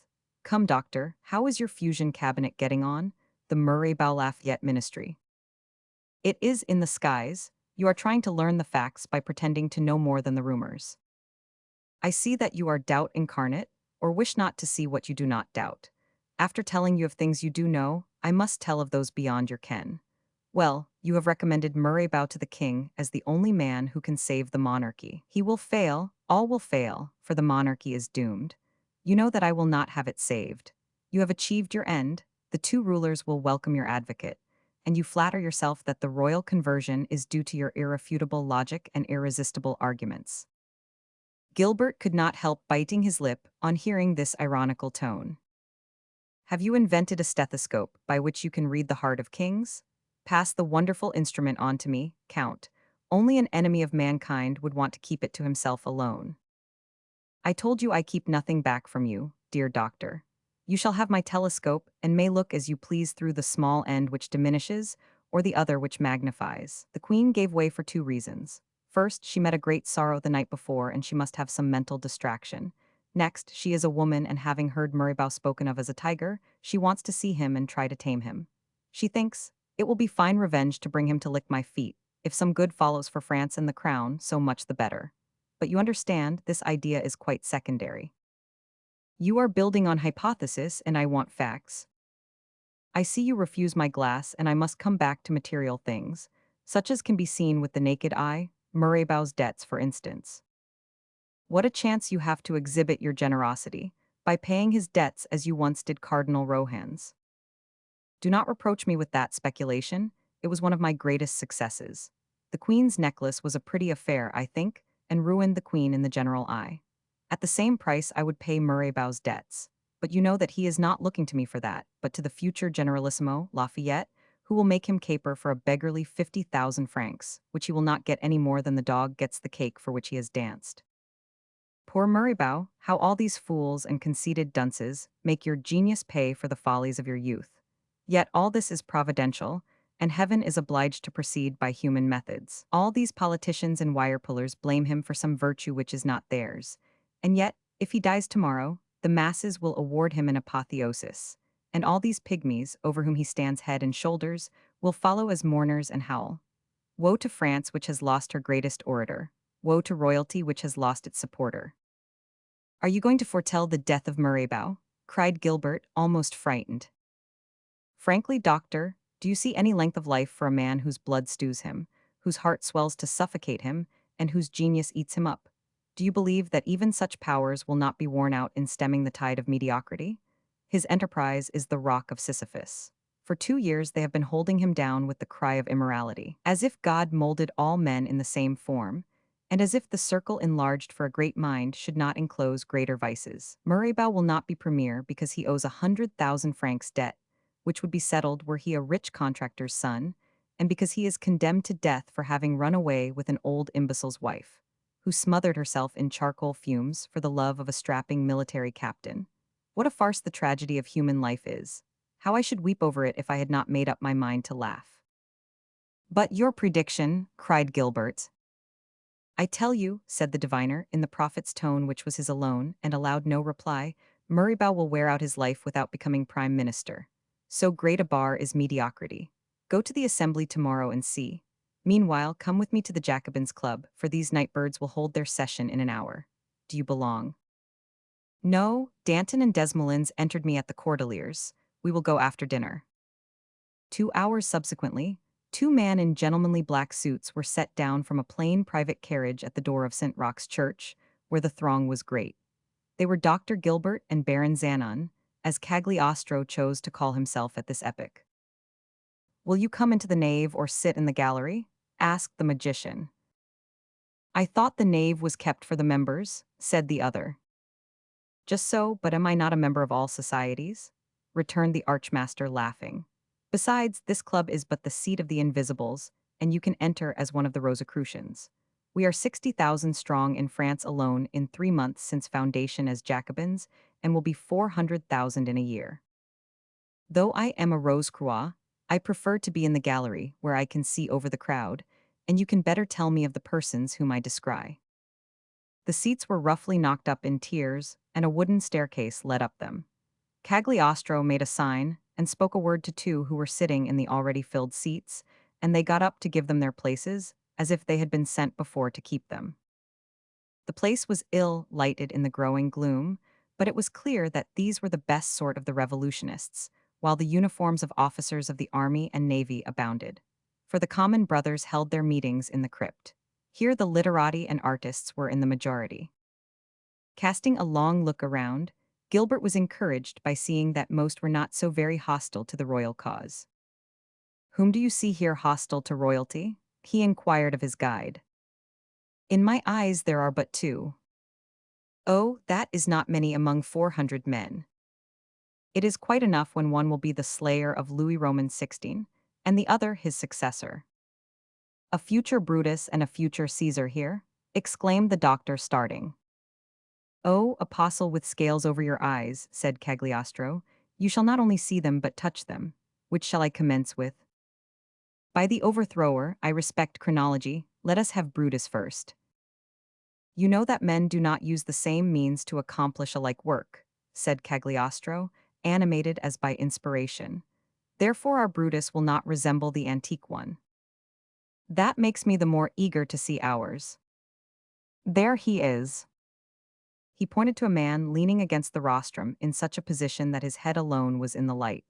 Come, doctor, how is your fusion cabinet getting on? The Murray Bow Lafayette Ministry." It is in the skies. You are trying to learn the facts by pretending to know more than the rumors. I see that you are doubt incarnate, or wish not to see what you do not doubt. After telling you of things you do know, I must tell of those beyond your ken. Well, you have recommended Murray-Bow to the king as the only man who can save the monarchy. He will fail, all will fail, for the monarchy is doomed. You know that I will not have it saved. You have achieved your end, the two rulers will welcome your advocate, and you flatter yourself that the royal conversion is due to your irrefutable logic and irresistible arguments. Gilbert could not help biting his lip on hearing this ironical tone. Have you invented a stethoscope by which you can read the heart of kings? Pass the wonderful instrument on to me, Count. Only an enemy of mankind would want to keep it to himself alone. I told you I keep nothing back from you, dear doctor. You shall have my telescope and may look as you please through the small end which diminishes, or the other which magnifies. The queen gave way for two reasons. First, she met a great sorrow the night before and she must have some mental distraction. Next, she is a woman and having heard Murray-Bow spoken of as a tiger, she wants to see him and try to tame him. She thinks, it will be fine revenge to bring him to lick my feet. If some good follows for France and the crown, so much the better. But you understand, this idea is quite secondary. You are building on hypothesis and I want facts. I see you refuse my glass and I must come back to material things, such as can be seen with the naked eye, Murray-Bow's debts for instance. What a chance you have to exhibit your generosity, by paying his debts as you once did Cardinal Rohan's. Do not reproach me with that speculation, it was one of my greatest successes. The Queen's necklace was a pretty affair, I think, and ruined the Queen in the general eye. At the same price I would pay Murray-Bow's debts. But you know that he is not looking to me for that, but to the future Generalissimo, Lafayette, who will make him caper for a beggarly 50,000 francs, which he will not get any more than the dog gets the cake for which he has danced. Poor Murray-Bow, how all these fools and conceited dunces make your genius pay for the follies of your youth. Yet all this is providential, and heaven is obliged to proceed by human methods. All these politicians and wire-pullers blame him for some virtue which is not theirs. And yet, if he dies tomorrow, the masses will award him an apotheosis, and all these pygmies, over whom he stands head and shoulders, will follow as mourners and howl. Woe to France which has lost her greatest orator. Woe to royalty which has lost its supporter. Are you going to foretell the death of Murray-Bow? Cried Gilbert, almost frightened. Frankly, doctor, do you see any length of life for a man whose blood stews him, whose heart swells to suffocate him, and whose genius eats him up? Do you believe that even such powers will not be worn out in stemming the tide of mediocrity? His enterprise is the rock of Sisyphus. For 2 years they have been holding him down with the cry of immorality, as if God molded all men in the same form, and as if the circle enlarged for a great mind should not enclose greater vices. Murray-Bow will not be premier because he owes 100,000 francs debt, which would be settled were he a rich contractor's son, and because he is condemned to death for having run away with an old imbecile's wife, who smothered herself in charcoal fumes for the love of a strapping military captain. What a farce the tragedy of human life is. How I should weep over it if I had not made up my mind to laugh. But your prediction, cried Gilbert. I tell you, said the diviner, in the prophet's tone which was his alone, and allowed no reply, Murray-Bow will wear out his life without becoming prime minister. So great a bar is mediocrity. Go to the assembly tomorrow and see. Meanwhile, come with me to the Jacobins' Club, for these nightbirds will hold their session in an hour. Do you belong? No, Danton and Desmoulins entered me at the Cordeliers. We will go after dinner. 2 hours subsequently, 2 men in gentlemanly black suits were set down from a plain private carriage at the door of St. Roch's Church, where the throng was great. They were Dr. Gilbert and Baron Zanon, as Cagliostro chose to call himself at this epoch. Will you come into the nave or sit in the gallery? Asked the magician. I thought the nave was kept for the members, said the other. Just so, but am I not a member of all societies? Returned the archmaster, laughing. Besides, this club is but the seat of the invisibles, and you can enter as one of the Rosicrucians. We are 60,000 strong in France alone in 3 months since foundation as Jacobins, and will be 400,000 in a year. Though I am a Rose-Croix, I prefer to be in the gallery, where I can see over the crowd, and you can better tell me of the persons whom I descry. The seats were roughly knocked up in tiers, and a wooden staircase led up them. Cagliostro made a sign, and spoke a word to 2 who were sitting in the already filled seats, and they got up to give them their places, as if they had been sent before to keep them. The place was ill lighted in the growing gloom, but it was clear that these were the best sort of the revolutionists, while the uniforms of officers of the army and navy abounded. For the common brothers held their meetings in the crypt. Here the literati and artists were in the majority. Casting a long look around, Gilbert was encouraged by seeing that most were not so very hostile to the royal cause. "Whom do you see here hostile to royalty?" he inquired of his guide. "In my eyes there are but two." "Oh, that is not many among 400 men. It is quite enough when one will be the slayer of Louis Roman XVI, and the other his successor." "A future Brutus and a future Caesar here?" exclaimed the doctor, starting. "Oh, apostle with scales over your eyes," said Cagliostro, "you shall not only see them but touch them. Which shall I commence with?" "By the overthrower, I respect chronology, let us have Brutus first." "You know that men do not use the same means to accomplish a like work," said Cagliostro, animated as by inspiration. "Therefore our Brutus will not resemble the antique one. That makes me the more eager to see ours. There he is." He pointed to a man leaning against the rostrum in such a position that his head alone was in the light.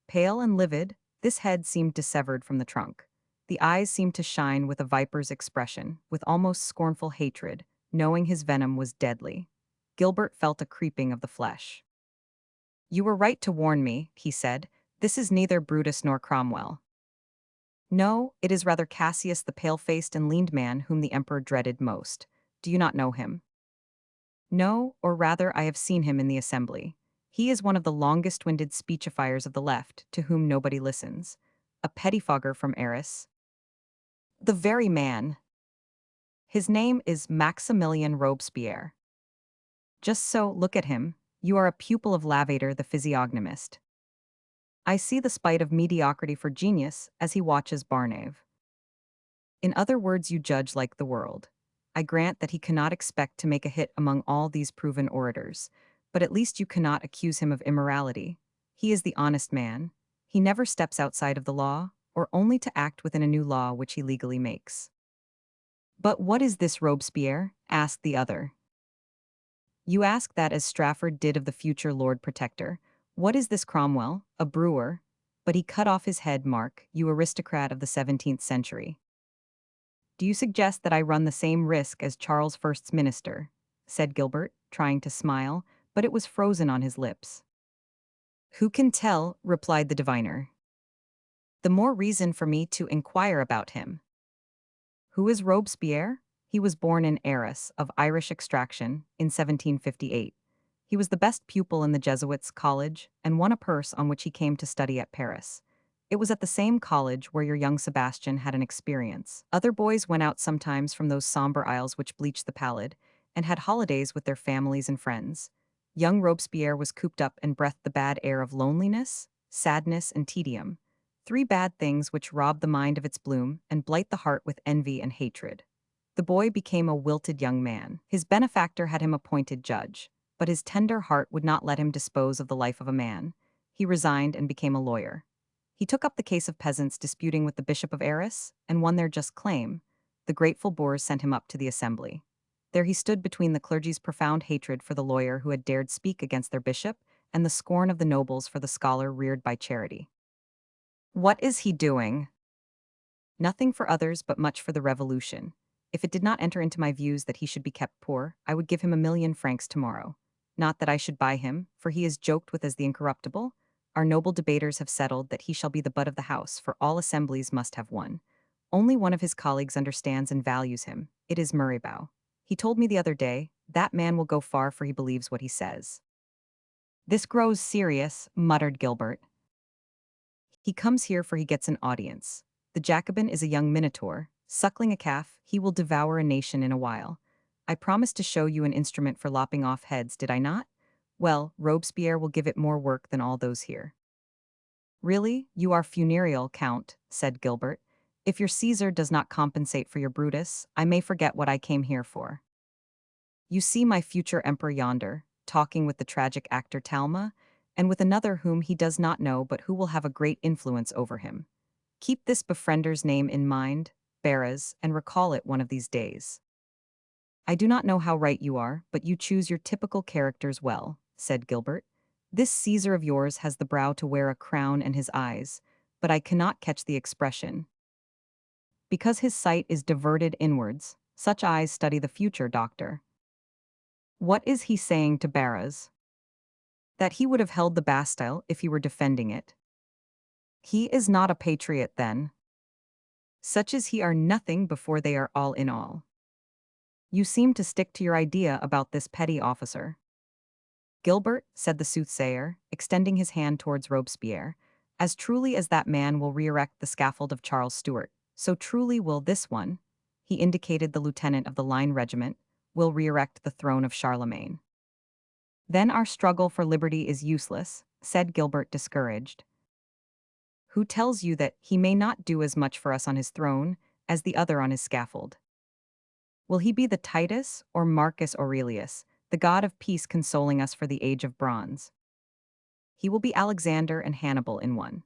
Pale and livid, this head seemed dissevered from the trunk. The eyes seemed to shine with a viper's expression, with almost scornful hatred, knowing his venom was deadly. Gilbert felt a creeping of the flesh. "You were right to warn me," he said. "This is neither Brutus nor Cromwell. No, it is rather Cassius, the pale-faced and lean man whom the emperor dreaded most. Do you not know him?" "No, or rather I have seen him in the assembly. He is one of the longest-winded speechifiers of the left, to whom nobody listens. A pettifogger from Arras." "The very man. His name is Maximilian Robespierre." "Just so, look at him. You are a pupil of Lavater the physiognomist. I see the spite of mediocrity for genius as he watches Barnave. In other words, you judge like the world. I grant that he cannot expect to make a hit among all these proven orators, but at least you cannot accuse him of immorality. He is the honest man. He never steps outside of the law, or only to act within a new law which he legally makes." "But what is this Robespierre?" asked the other. "You ask that as Strafford did of the future Lord Protector. What is this Cromwell? A brewer? But he cut off his head, Mark, you aristocrat of the 17th century. Do you suggest that I run the same risk as Charles I's minister?" said Gilbert, trying to smile, but it was frozen on his lips. "Who can tell?" replied the diviner. "The more reason for me to inquire about him." "Who is Robespierre?" "He was born in Arras, of Irish extraction, in 1758. He was the best pupil in the Jesuits' college, and won a purse on which he came to study at Paris. It was at the same college where your young Sebastian had an experience. Other boys went out sometimes from those somber isles which bleach the pallid, and had holidays with their families and friends. Young Robespierre was cooped up and breathed the bad air of loneliness, sadness, and tedium. Three bad things which rob the mind of its bloom and blight the heart with envy and hatred. The boy became a wilted young man. His benefactor had him appointed judge, but his tender heart would not let him dispose of the life of a man. He resigned and became a lawyer. He took up the case of peasants disputing with the Bishop of Arras, and won their just claim. The grateful boors sent him up to the assembly. There he stood between the clergy's profound hatred for the lawyer who had dared speak against their bishop, and the scorn of the nobles for the scholar reared by charity. "What is he doing?" "Nothing for others but much for the revolution. If it did not enter into my views that he should be kept poor, I would give him 1,000,000 francs tomorrow. Not that I should buy him, for he is joked with as the incorruptible. Our noble debaters have settled that he shall be the butt of the house, for all assemblies must have one. Only one of his colleagues understands and values him. It is Murraybow. He told me the other day, that man will go far for he believes what he says." "This grows serious," muttered Gilbert. "He comes here for he gets an audience. The Jacobin is a young minotaur, suckling a calf, he will devour a nation in a while. I promised to show you an instrument for lopping off heads, did I not? Well, Robespierre will give it more work than all those here." "Really, you are funereal, Count," said Gilbert. "If your Caesar does not compensate for your Brutus, I may forget what I came here for. You see my future emperor yonder, talking with the tragic actor Talma, and with another whom he does not know but who will have a great influence over him. Keep this befriender's name in mind, Beras, and recall it one of these days. I do not know how right you are, but you choose your typical characters well, said Gilbert. This Caesar of yours has the brow to wear a crown and his eyes, but I cannot catch the expression. Because his sight is diverted inwards, such eyes study the future, doctor. What is he saying to Barras? That he would have held the Bastille if he were defending it. He is not a patriot then. Such as he are nothing before they are all in all. You seem to stick to your idea about this petty officer. Gilbert, said the soothsayer, extending his hand towards Robespierre, as truly as that man will re-erect the scaffold of Charles Stuart, so truly will this one, he indicated the lieutenant of the line regiment, will re-erect the throne of Charlemagne. Then our struggle for liberty is useless, said Gilbert discouraged. Who tells you that he may not do as much for us on his throne as the other on his scaffold? Will he be the Titus or Marcus Aurelius, the god of peace consoling us for the age of bronze? He will be Alexander and Hannibal in one.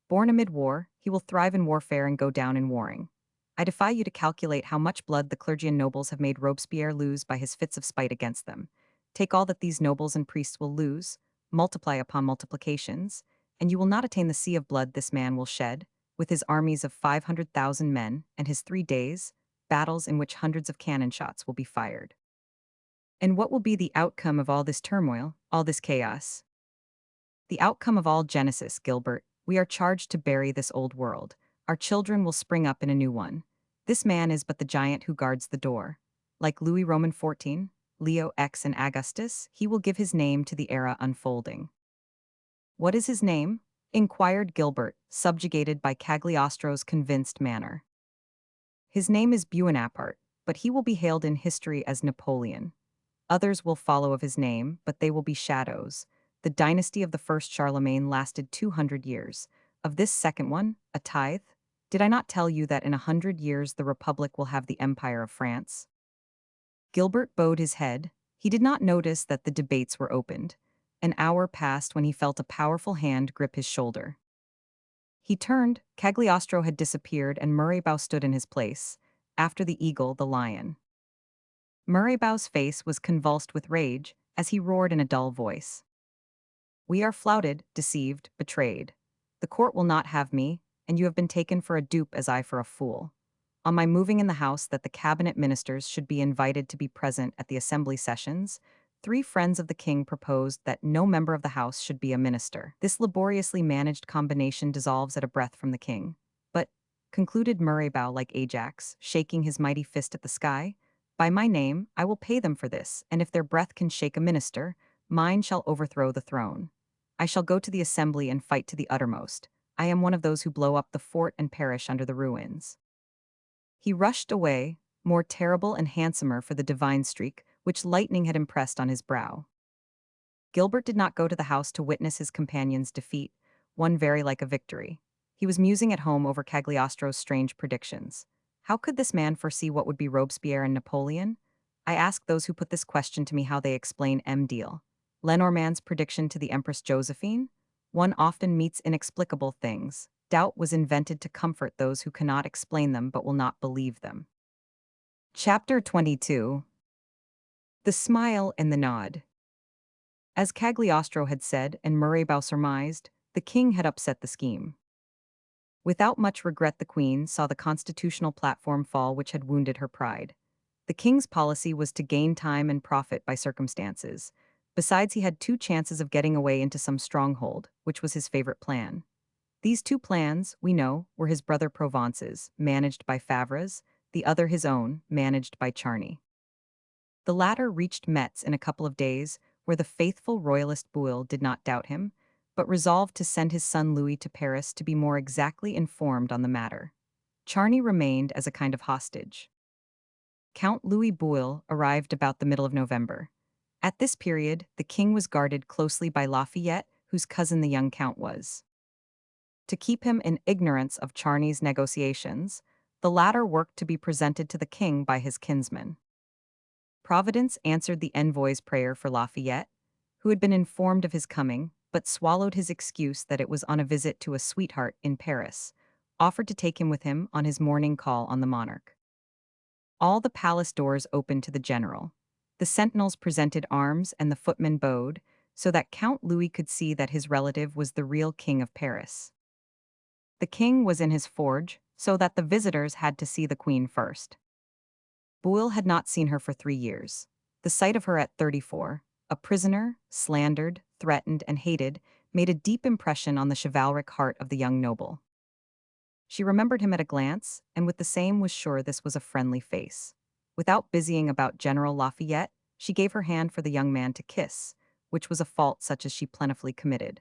Born amid war, he will thrive in warfare and go down in warring. I defy you to calculate how much blood the clergy and nobles have made Robespierre lose by his fits of spite against them. Take all that these nobles and priests will lose, multiply upon multiplications, and you will not attain the sea of blood this man will shed, with his armies of 500,000 men and his 3 days, battles in which hundreds of cannon shots will be fired. And what will be the outcome of all this turmoil, all this chaos? The outcome of all Genesis, Gilbert, we are charged to bury this old world. Our children will spring up in a new one. This man is but the giant who guards the door. Like Louis Roman XIV, Leo X and Augustus, he will give his name to the era unfolding. What is his name? Inquired Gilbert, subjugated by Cagliostro's convinced manner. His name is Buonaparte, but he will be hailed in history as Napoleon. Others will follow of his name, but they will be shadows. The dynasty of the first Charlemagne lasted 200 years. Of this second one, a tithe? Did I not tell you that in 100 years the Republic will have the Empire of France? Gilbert bowed his head. He did not notice that the debates were opened. An hour passed when he felt a powerful hand grip his shoulder. He turned, Cagliostro had disappeared and Murray-Bow stood in his place. After the eagle, the lion. Murray-Bow's face was convulsed with rage as he roared in a dull voice. We are flouted, deceived, betrayed. The court will not have me, and you have been taken for a dupe as I for a fool. On my moving in the House that the cabinet ministers should be invited to be present at the assembly sessions, 3 friends of the king proposed that no member of the House should be a minister. This laboriously managed combination dissolves at a breath from the king. But, concluded Murray-Bow like Ajax, shaking his mighty fist at the sky, by my name, I will pay them for this, and if their breath can shake a minister, mine shall overthrow the throne. I shall go to the assembly and fight to the uttermost. I am one of those who blow up the fort and perish under the ruins. He rushed away, more terrible and handsomer for the divine streak which lightning had impressed on his brow. Gilbert did not go to the House to witness his companion's defeat, one very like a victory. He was musing at home over Cagliostro's strange predictions. How could this man foresee what would be Robespierre and Napoleon? I ask those who put this question to me how they explain M. Deal. Lenormand's prediction to the Empress Josephine? One often meets inexplicable things. Doubt was invented to comfort those who cannot explain them but will not believe them. Chapter 22. The Smile and the Nod. As Cagliostro had said and Murray-Bow surmised, the king had upset the scheme. Without much regret the queen saw the constitutional platform fall which had wounded her pride. The king's policy was to gain time and profit by circumstances. Besides, he had 2 chances of getting away into some stronghold, which was his favorite plan. These 2 plans, we know, were his brother Provence's, managed by Favre's, the other his own, managed by Charny. The latter reached Metz in a couple of days, where the faithful royalist Bouille did not doubt him, but resolved to send his son Louis to Paris to be more exactly informed on the matter. Charny remained as a kind of hostage. Count Louis Bouille arrived about the middle of November. At this period, the king was guarded closely by Lafayette, whose cousin the young count was. To keep him in ignorance of Charny's negotiations, the latter worked to be presented to the king by his kinsman. Providence answered the envoy's prayer for Lafayette, who had been informed of his coming, but swallowed his excuse that it was on a visit to a sweetheart in Paris, offered to take him with him on his morning call on the monarch. All the palace doors opened to the general. The sentinels presented arms and the footmen bowed, so that Count Louis could see that his relative was the real king of Paris. The king was in his forge, so that the visitors had to see the queen first. Bouil had not seen her for 3 years. The sight of her at 34, a prisoner, slandered, threatened, and hated, made a deep impression on the chivalric heart of the young noble. She remembered him at a glance, and with the same was sure this was a friendly face. Without busying about General Lafayette, she gave her hand for the young man to kiss, which was a fault such as she plentifully committed.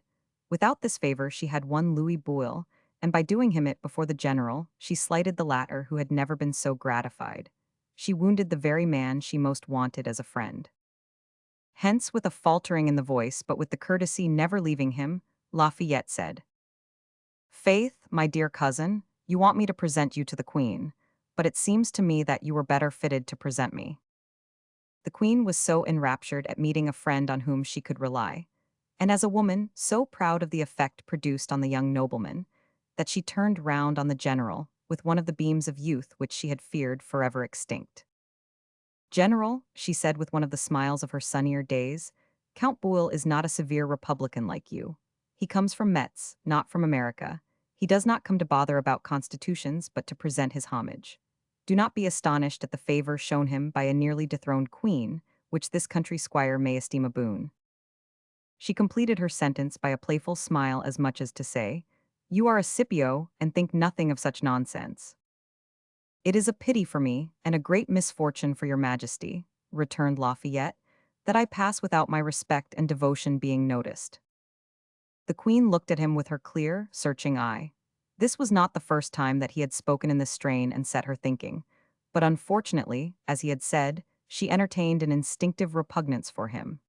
Without this favor, she had won Louis Bouil, and by doing him it before the general, she slighted the latter who had never been so gratified. She wounded the very man she most wanted as a friend. Hence, with a faltering in the voice, but with the courtesy never leaving him, Lafayette said, "Faith, my dear cousin, you want me to present you to the queen, but it seems to me that you were better fitted to present me." The queen was so enraptured at meeting a friend on whom she could rely, and as a woman so proud of the effect produced on the young nobleman, that she turned round on the general with one of the beams of youth which she had feared forever extinct. "General," she said with one of the smiles of her sunnier days, "Count Bouil is not a severe republican like you. He comes from Metz, not from America. He does not come to bother about constitutions, but to present his homage. Do not be astonished at the favor shown him by a nearly dethroned queen, which this country squire may esteem a boon." She completed her sentence by a playful smile as much as to say, "You are a Scipio, and think nothing of such nonsense." "It is a pity for me, and a great misfortune for your majesty," returned Lafayette, "that I pass without my respect and devotion being noticed." The queen looked at him with her clear, searching eye. This was not the first time that he had spoken in this strain and set her thinking, but unfortunately, as he had said, she entertained an instinctive repugnance for him.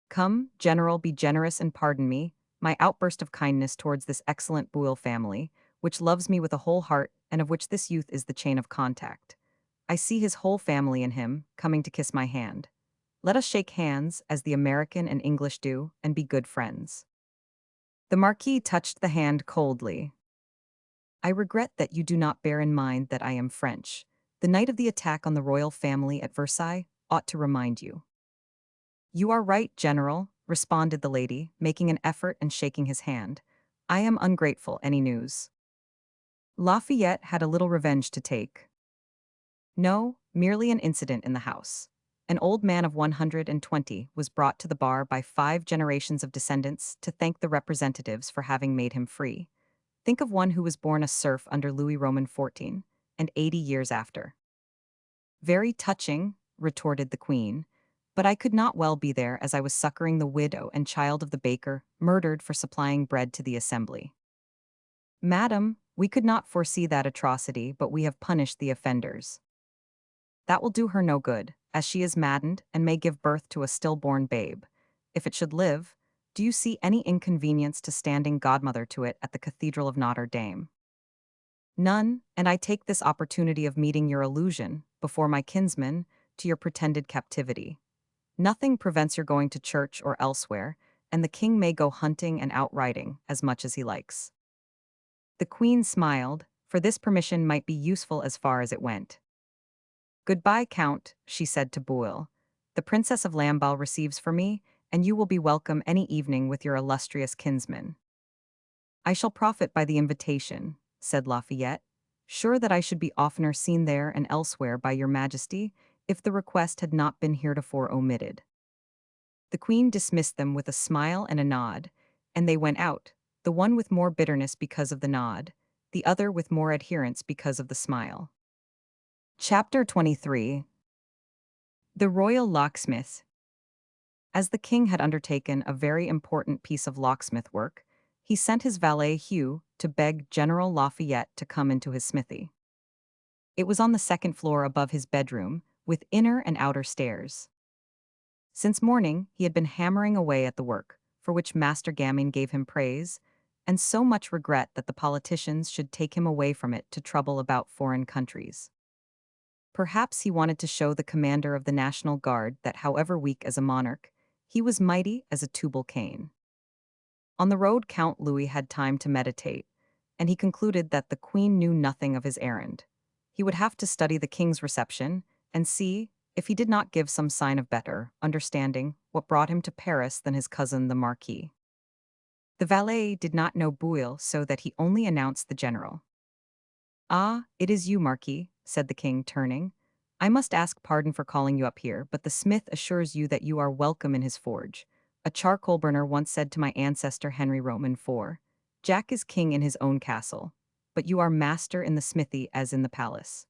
"Come, General, be generous and pardon me, my outburst of kindness towards this excellent Bouil family, which loves me with a whole heart and of which this youth is the chain of contact. I see his whole family in him, coming to kiss my hand. Let us shake hands, as the American and English do, and be good friends." The Marquis touched the hand coldly. "I regret that you do not bear in mind that I am French. The night of the attack on the royal family at Versailles ought to remind you." "You are right, General," responded the lady, making an effort and shaking his hand. "I am ungrateful. Any news?" Lafayette had a little revenge to take. "No, merely an incident in the house. An old man of 120 was brought to the bar by 5 generations of descendants to thank the representatives for having made him free. Think of one who was born a serf under Louis Roman XIV, and 80 years after." "Very touching," retorted the queen, "but I could not well be there, as I was succoring the widow and child of the baker, murdered for supplying bread to the assembly." "Madam, we could not foresee that atrocity, but we have punished the offenders." "That will do her no good, as she is maddened and may give birth to a stillborn babe. If it should live, do you see any inconvenience to standing godmother to it at the Cathedral of Notre Dame?" "None, and I take this opportunity of meeting your allusion, before my kinsman, to your pretended captivity. Nothing prevents your going to church or elsewhere, and the king may go hunting and out riding as much as he likes." The queen smiled, for this permission might be useful as far as it went. "Goodbye, Count," she said to Bouil. "The Princess of Lamballe receives for me, and you will be welcome any evening with your illustrious kinsman." "I shall profit by the invitation," said Lafayette, "sure that I should be oftener seen there and elsewhere by your majesty, if the request had not been heretofore omitted." The queen dismissed them with a smile and a nod, and they went out, the one with more bitterness because of the nod, the other with more adherence because of the smile. Chapter 23. The Royal Locksmith. As the king had undertaken a very important piece of locksmith work, he sent his valet Hugh to beg General Lafayette to come into his smithy. It was on the second floor above his bedroom, with inner and outer stairs. Since morning, he had been hammering away at the work, for which Master Gaming gave him praise, and so much regret that the politicians should take him away from it to trouble about foreign countries. Perhaps he wanted to show the commander of the National Guard that, however weak as a monarch, he was mighty as a Tubal-Cain. On the road, Count Louis had time to meditate, and he concluded that the queen knew nothing of his errand. He would have to study the king's reception and see if he did not give some sign of better understanding what brought him to Paris than his cousin the Marquis. The valet did not know Bouille, so that he only announced the general. "Ah, it is you, Marquis," said the king, turning. "I must ask pardon for calling you up here, but the smith assures you that you are welcome in his forge. A charcoal burner once said to my ancestor Henry Roman IV, 'Jack is king in his own castle, but you are master in the smithy as in the palace.'"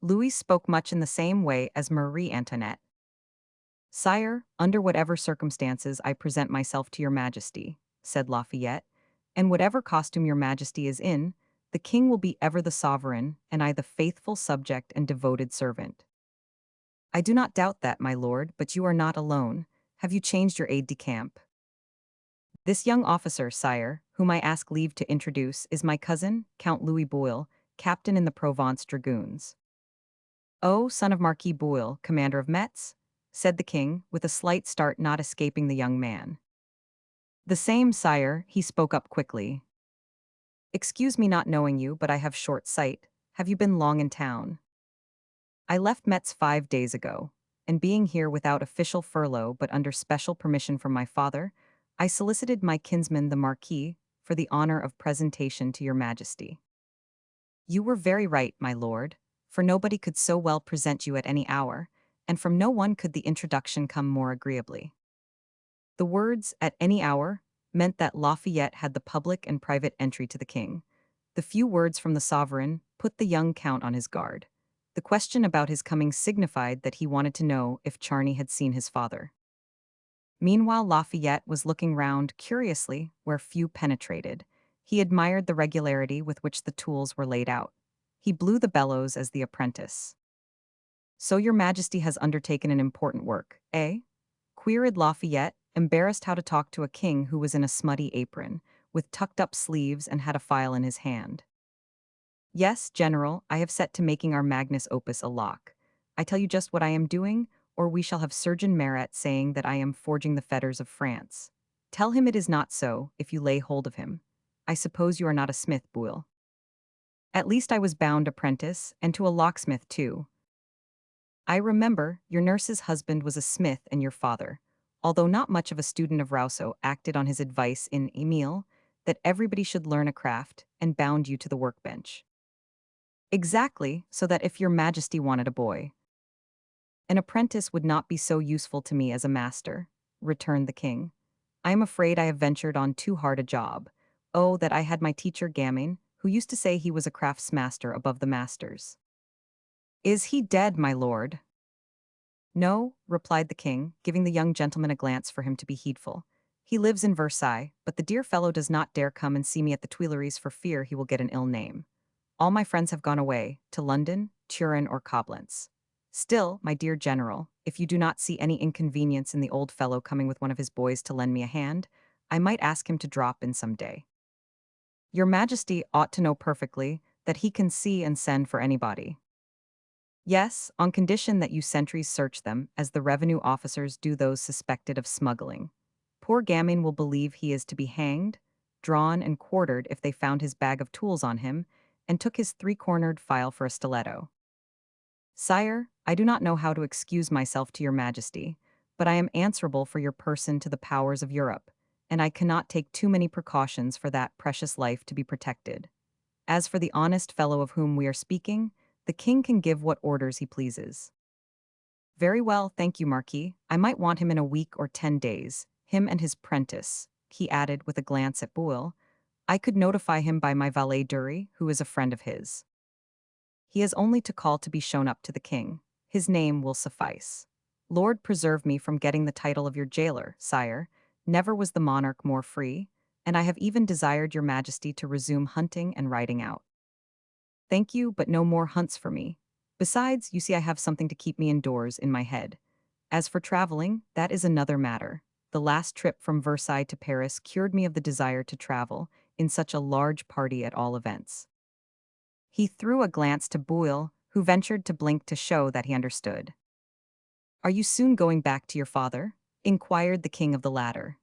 Louis spoke much in the same way as Marie Antoinette. "Sire, under whatever circumstances I present myself to your majesty," said Lafayette, "and whatever costume your majesty is in, the king will be ever the sovereign, and I the faithful subject and devoted servant." "I do not doubt that, my lord, but you are not alone. Have you changed your aide-de-camp?" "This young officer, sire, whom I ask leave to introduce, is my cousin, Count Louis Bouille, captain in the Provence dragoons." "Oh, son of Marquis Bouille, commander of Metz?" said the king, with a slight start not escaping the young man. "The same, sire," he spoke up quickly. "Excuse me not knowing you, but I have short sight. Have you been long in town?" "I left Metz 5 days ago, and being here without official furlough but under special permission from my father, I solicited my kinsman the Marquis for the honor of presentation to your majesty." "You were very right, my lord, for nobody could so well present you at any hour, and from no one could the introduction come more agreeably." The words, "at any hour," meant that Lafayette had the public and private entry to the king. The few words from the sovereign put the young count on his guard. The question about his coming signified that he wanted to know if Charny had seen his father. Meanwhile, Lafayette was looking round curiously where few penetrated. He admired the regularity with which the tools were laid out. He blew the bellows as the apprentice. "So your majesty has undertaken an important work, eh?" queried Lafayette, embarrassed how to talk to a king who was in a smutty apron, with tucked-up sleeves and had a file in his hand. "Yes, general, I have set to making our magnus opus a lock. I tell you just what I am doing, or we shall have Surgeon Marat saying that I am forging the fetters of France. Tell him it is not so, if you lay hold of him. I suppose you are not a smith, Bouille." "At least I was bound apprentice, and to a locksmith too. I remember, your nurse's husband was a smith and your father, although not much of a student of Rousseau, acted on his advice in Emile, that everybody should learn a craft, and bound you to the workbench." "Exactly, so that if your majesty wanted a boy, an apprentice would not be so useful to me as a master," returned the king. "I am afraid I have ventured on too hard a job. Oh, that I had my teacher Gamin, who used to say he was a craftsmaster above the masters." "Is he dead, my lord?" "No," replied the king, giving the young gentleman a glance for him to be heedful. "He lives in Versailles, but the dear fellow does not dare come and see me at the Tuileries for fear he will get an ill name. All my friends have gone away, to London, Turin, or Coblentz. Still, my dear general, if you do not see any inconvenience in the old fellow coming with one of his boys to lend me a hand, I might ask him to drop in some day. Your majesty ought to know perfectly that he can see and send for anybody." "Yes, on condition that you sentries search them, as the revenue officers do those suspected of smuggling. Poor Gamin will believe he is to be hanged, drawn, and quartered if they found his bag of tools on him, and took his three-cornered file for a stiletto." "Sire, I do not know how to excuse myself to your majesty, but I am answerable for your person to the powers of Europe, and I cannot take too many precautions for that precious life to be protected. As for the honest fellow of whom we are speaking, the king can give what orders he pleases." "Very well, thank you, Marquis. I might want him in a week or 10 days, him and his prentice," he added with a glance at Bouille. "I could notify him by my valet Dury, who is a friend of his. He has only to call to be shown up to the king. His name will suffice. Lord preserve me from getting the title of your jailer, sire. Never was the monarch more free, and I have even desired your majesty to resume hunting and riding out." "Thank you, but no more hunts for me. Besides, you see I have something to keep me indoors in my head. As for traveling, that is another matter. The last trip from Versailles to Paris cured me of the desire to travel, in such a large party at all events." He threw a glance to Bouille, who ventured to blink to show that he understood. "Are you soon going back to your father?" inquired the king of the latter.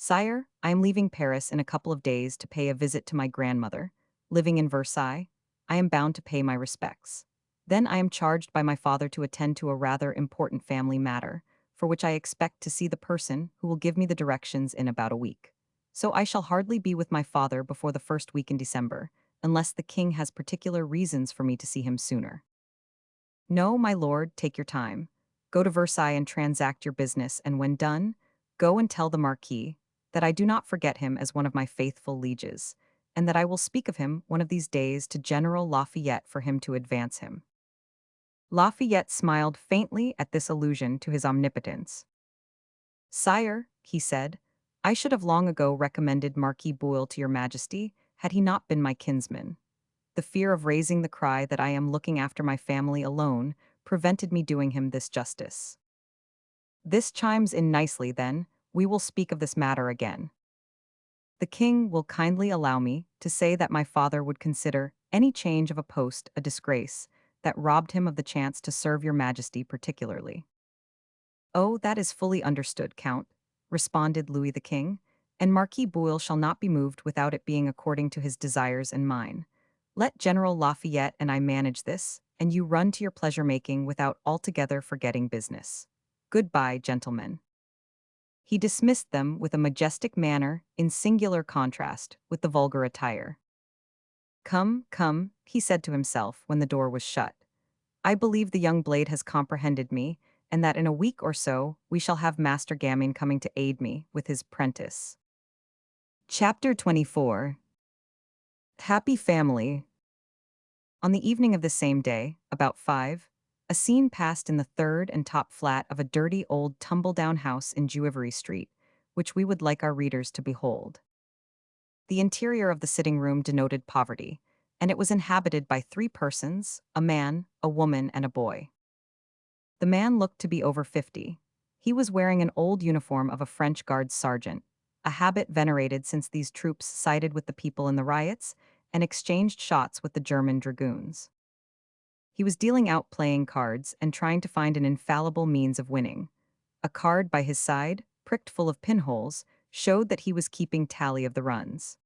Sire, I am leaving Paris in a couple of days to pay a visit to my grandmother, living in Versailles. I am bound to pay my respects. Then I am charged by my father to attend to a rather important family matter, for which I expect to see the person who will give me the directions in about a week. So I shall hardly be with my father before the first week in December, unless the king has particular reasons for me to see him sooner. No, my lord, take your time. Go to Versailles and transact your business, and when done, go and tell the Marquis that I do not forget him as one of my faithful lieges, and that I will speak of him one of these days to General Lafayette for him to advance him. Lafayette smiled faintly at this allusion to his omnipotence. Sire, he said, I should have long ago recommended Marquis Boyle to your majesty had he not been my kinsman. The fear of raising the cry that I am looking after my family alone prevented me doing him this justice. This chimes in nicely, then, we will speak of this matter again. The king will kindly allow me to say that my father would consider any change of a post a disgrace that robbed him of the chance to serve your majesty particularly. Oh, that is fully understood, Count, responded Louis the king, and Marquis Boyle shall not be moved without it being according to his desires and mine. Let General Lafayette and I manage this, and you run to your pleasure-making without altogether forgetting business. Goodbye, gentlemen. He dismissed them with a majestic manner in singular contrast with the vulgar attire. Come, come, he said to himself when the door was shut. I believe the young blade has comprehended me, and that in a week or so we shall have Master Gammon coming to aid me with his prentice. Chapter 24. Happy Family. On the evening of the same day, about 5, a scene passed in the third and top flat of a dirty old tumble-down house in Juivery Street, which we would like our readers to behold. The interior of the sitting room denoted poverty, and it was inhabited by 3 persons, a man, a woman, and a boy. The man looked to be over 50. He was wearing an old uniform of a French Guards sergeant, a habit venerated since these troops sided with the people in the riots and exchanged shots with the German dragoons. He was dealing out playing cards and trying to find an infallible means of winning. A card by his side, pricked full of pinholes, showed that he was keeping tally of the runs.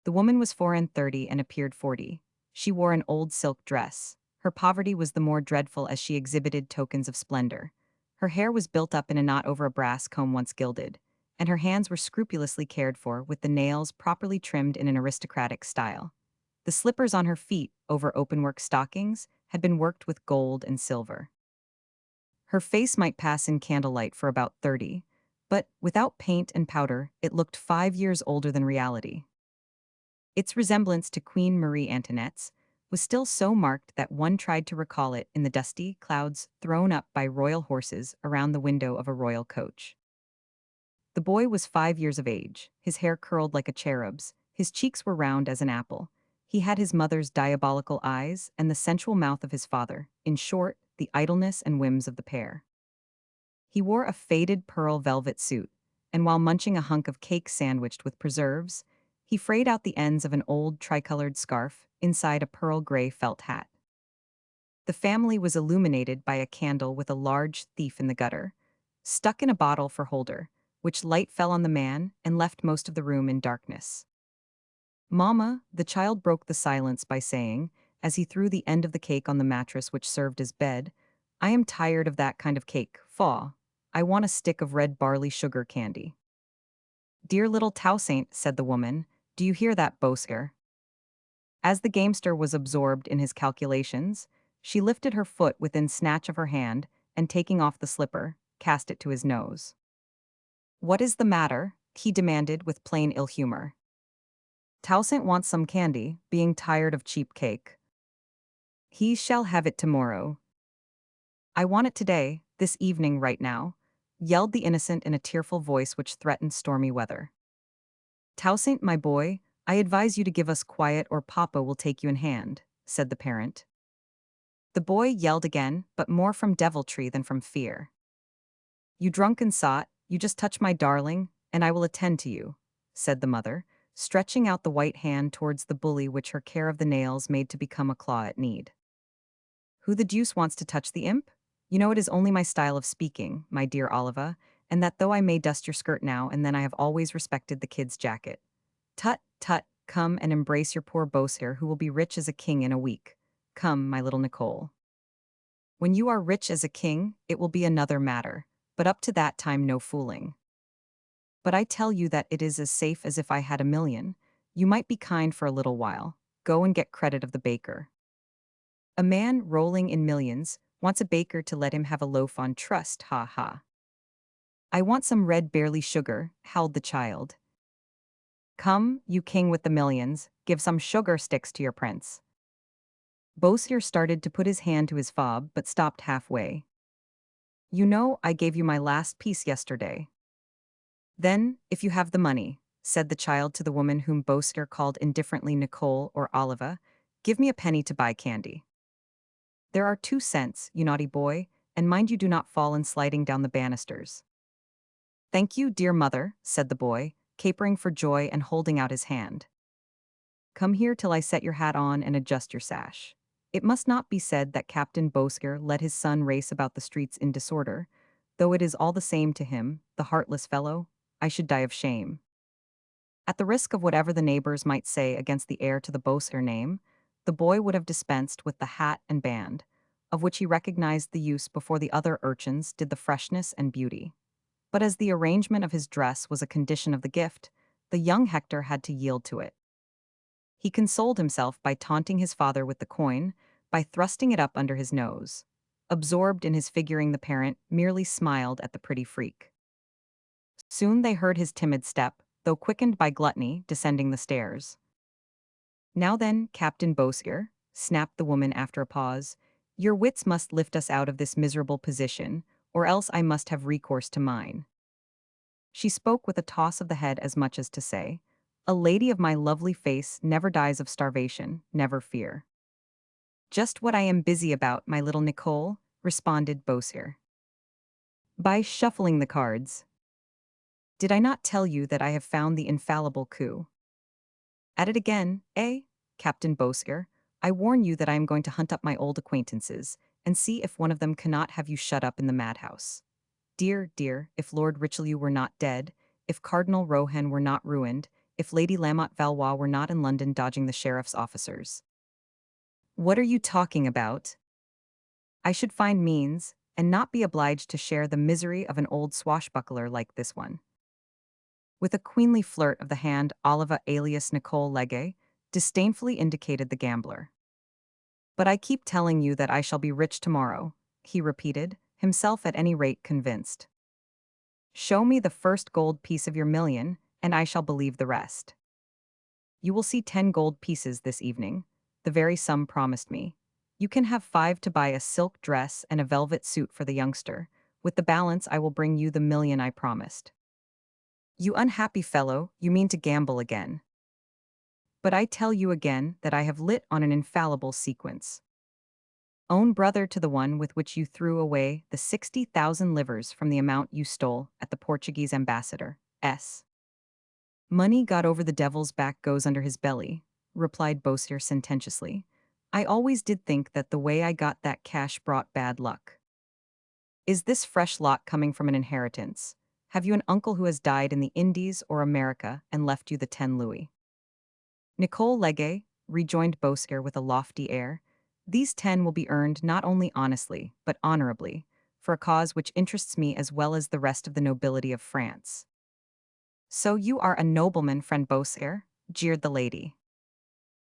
The woman was 34 and appeared 40. She wore an old silk dress. Her poverty was the more dreadful as she exhibited tokens of splendor. Her hair was built up in a knot over a brass comb once gilded, and her hands were scrupulously cared for with the nails properly trimmed in an aristocratic style. The slippers on her feet, over openwork stockings, had been worked with gold and silver. Her face might pass in candlelight for about 30, but without paint and powder, it looked 5 years older than reality. Its resemblance to Queen Marie Antoinette's was still so marked that one tried to recall it in the dusty clouds thrown up by royal horses around the window of a royal coach. The boy was 5 years of age, his hair curled like a cherub's, his cheeks were round as an apple. He had his mother's diabolical eyes and the sensual mouth of his father, in short, the idleness and whims of the pair. He wore a faded pearl velvet suit, and while munching a hunk of cake sandwiched with preserves, he frayed out the ends of an old tricolored scarf inside a pearl gray felt hat. The family was illuminated by a candle with a large thief in the gutter, stuck in a bottle for holder, which light fell on the man and left most of the room in darkness. Mama, the child broke the silence by saying, as he threw the end of the cake on the mattress which served as bed, I am tired of that kind of cake, faw. I want a stick of red barley sugar candy. Dear little Toussaint, said the woman, do you hear that, Beausire? As the gamester was absorbed in his calculations, she lifted her foot within snatch of her hand, and taking off the slipper, cast it to his nose. What is the matter? He demanded with plain ill humor. Toussaint wants some candy, being tired of cheap cake. He shall have it tomorrow. I want it today, this evening right now, yelled the innocent in a tearful voice which threatened stormy weather. Toussaint, my boy, I advise you to give us quiet or Papa will take you in hand, said the parent. The boy yelled again, but more from deviltry than from fear. You drunken sot, you just touch my darling, and I will attend to you, said the mother, stretching out the white hand towards the bully which her care of the nails made to become a claw at need. Who the deuce wants to touch the imp? You know it is only my style of speaking, my dear Oliva, and that though I may dust your skirt now and then I have always respected the kid's jacket. Tut, tut, come and embrace your poor Beausire who will be rich as a king in a week. Come, my little Nicole. When you are rich as a king, it will be another matter, but up to that time no fooling. But I tell you that it is as safe as if I had 1,000,000. You might be kind for a little while. Go and get credit of the baker. A man rolling in millions wants a baker to let him have a loaf on trust, ha ha. I want some red barley sugar, howled the child. Come, you king with the millions, give some sugar sticks to your prince. Beausire started to put his hand to his fob but stopped halfway. You know, I gave you my last piece yesterday. Then, if you have the money, said the child to the woman whom Beausire called indifferently Nicole or Oliva, give me a penny to buy candy. There are 2 cents, you naughty boy, and mind you do not fall in sliding down the banisters. Thank you, dear mother, said the boy, capering for joy and holding out his hand. Come here till I set your hat on and adjust your sash. It must not be said that Captain Beausire let his son race about the streets in disorder, though it is all the same to him, the heartless fellow. I should die of shame. At the risk of whatever the neighbors might say against the heir to the Beausire name, the boy would have dispensed with the hat and band, of which he recognized the use before the other urchins did the freshness and beauty. But as the arrangement of his dress was a condition of the gift, the young Hector had to yield to it. He consoled himself by taunting his father with the coin, by thrusting it up under his nose. Absorbed in his figuring, the parent merely smiled at the pretty freak. Soon they heard his timid step, though quickened by gluttony, descending the stairs. Now then, Captain Beausire, snapped the woman after a pause, your wits must lift us out of this miserable position, or else I must have recourse to mine. She spoke with a toss of the head as much as to say, a lady of my lovely face never dies of starvation, never fear. Just what I am busy about, my little Nicole, responded Beausire. By shuffling the cards. Did I not tell you that I have found the infallible coup? At it again, eh, Captain Beausire? I warn you that I am going to hunt up my old acquaintances, and see if one of them cannot have you shut up in the madhouse. Dear, dear, if Lord Richelieu were not dead, if Cardinal Rohan were not ruined, if Lady Lamotte Valois were not in London dodging the sheriff's officers. What are you talking about? I should find means, and not be obliged to share the misery of an old swashbuckler like this one. With a queenly flirt of the hand, Oliva alias Nicole Legge disdainfully indicated the gambler. But I keep telling you that I shall be rich tomorrow, he repeated, himself at any rate convinced. Show me the first gold piece of your 1,000,000, and I shall believe the rest. You will see 10 gold pieces this evening, the very sum promised me. You can have 5 to buy a silk dress and a velvet suit for the youngster. With the balance I will bring you the 1,000,000 I promised. You unhappy fellow, you mean to gamble again. But I tell you again that I have lit on an infallible sequence. Own brother to the one with which you threw away the 60,000 livres from the amount you stole at the Portuguese ambassador, S. Money got over the devil's back goes under his belly, replied Beausire sententiously. I always did think that the way I got that cash brought bad luck. Is this fresh lot coming from an inheritance? Have you an uncle who has died in the Indies or America and left you the 10 louis? Nicole Legge, rejoined Beausire with a lofty air, these 10 will be earned not only honestly, but honorably, for a cause which interests me as well as the rest of the nobility of France. So you are a nobleman, friend Beausire? Jeered the lady.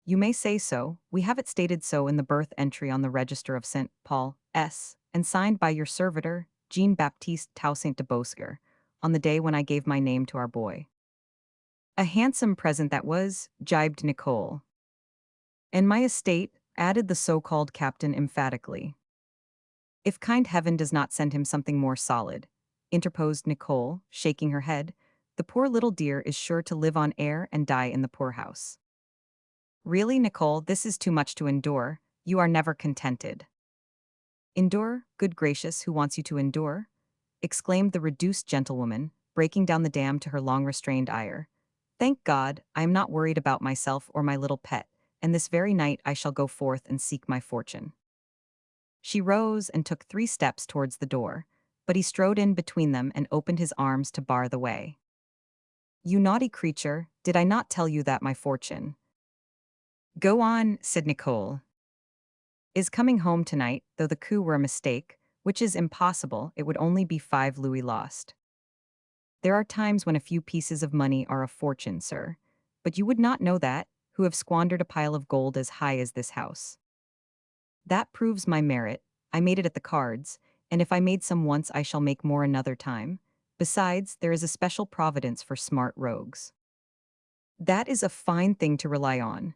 You may say so, we have it stated so in the birth entry on the register of St. Paul, S., and signed by your servitor, Jean-Baptiste Toussaint de Beausire, on the day when I gave my name to our boy. A handsome present that was, jibed Nicole. And my estate, added the so-called captain emphatically. If kind heaven does not send him something more solid, interposed Nicole, shaking her head, the poor little dear is sure to live on air and die in the poorhouse. Really, Nicole, this is too much to endure. You are never contented. Endure, good gracious, who wants you to endure? Exclaimed the reduced gentlewoman, breaking down the dam to her long-restrained ire. Thank God, I am not worried about myself or my little pet, and this very night I shall go forth and seek my fortune. She rose and took 3 steps towards the door. but he strode in between them and opened his arms to bar the way. "You naughty creature, did I not tell you that my fortune—" "Go on," said Nicole. "Is coming home tonight, though the coup were a mistake, which is impossible, it would only be 5 louis lost. There are times when a few pieces of money are a fortune, sir. But you would not know that, who have squandered a pile of gold as high as this house. That proves my merit. I made it at the cards, and if I made some once I shall make more another time. Besides, there is a special providence for smart rogues. That is a fine thing to rely on.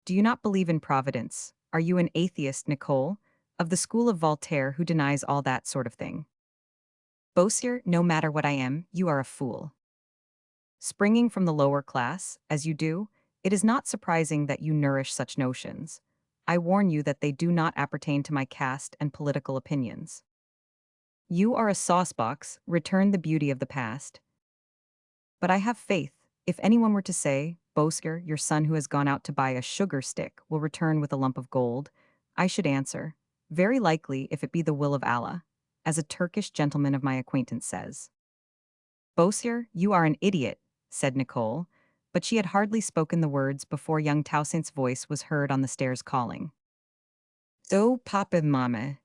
Do you not believe in providence? Are you an atheist, Nicole? Of the school of Voltaire who denies all that sort of thing? Beausier, no matter what I am, you are a fool. Springing from the lower class, as you do, it is not surprising that you nourish such notions. I warn you that they do not appertain to my caste and political opinions. You are a saucebox, return the beauty of the past. But I have faith. If anyone were to say, Beausier, your son who has gone out to buy a sugar stick will return with a lump of gold, I should answer, very likely if it be the will of Allah, as a Turkish gentleman of my acquaintance says. Beausier, you are an idiot, said Nicole, but she had hardly spoken the words before young Toussaint's voice was heard on the stairs calling. "Oh, Papa, Mama."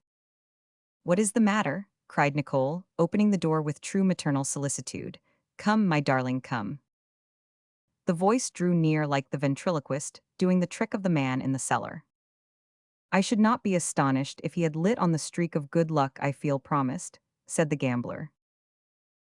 "What is the matter?" cried Nicole, opening the door with true maternal solicitude. "Come, my darling, come." The voice drew near like the ventriloquist, doing the trick of the man in the cellar. "I should not be astonished if he had lit on the streak of good luck I feel promised," said the gambler.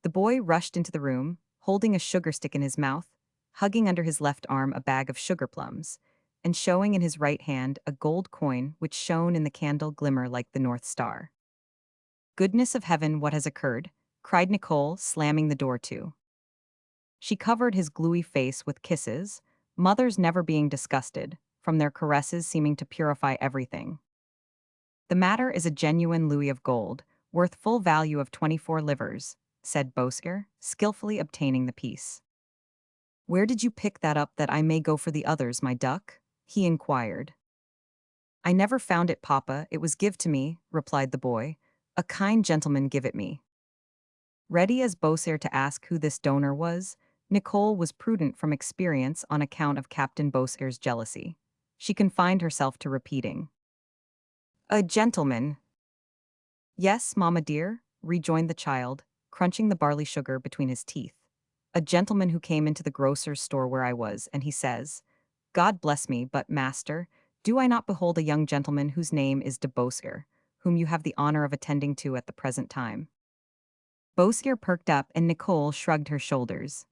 The boy rushed into the room, holding a sugar stick in his mouth, hugging under his left arm a bag of sugar plums, and showing in his right hand a gold coin which shone in the candle glimmer like the North Star. "Goodness of heaven, what has occurred?" cried Nicole, slamming the door to. She covered his gluey face with kisses, mothers never being disgusted, from their caresses seeming to purify everything. "The matter is a genuine louis of gold, worth full value of 24 livres, said Beausier, skillfully obtaining the piece. "Where did you pick that up that I may go for the others, my duck?" he inquired. "I never found it, Papa, it was give to me," replied the boy. "A kind gentleman give it me." Ready as Beausier to ask who this donor was, Nicole was prudent from experience on account of Captain Beausier's jealousy. She confined herself to repeating, "A gentleman." "Yes, Mamma dear," rejoined the child, crunching the barley sugar between his teeth. "A gentleman who came into the grocer's store where I was, and he says, 'God bless me, but, master, do I not behold a young gentleman whose name is de Beausier, whom you have the honor of attending to at the present time?'" Beausier perked up and Nicole shrugged her shoulders.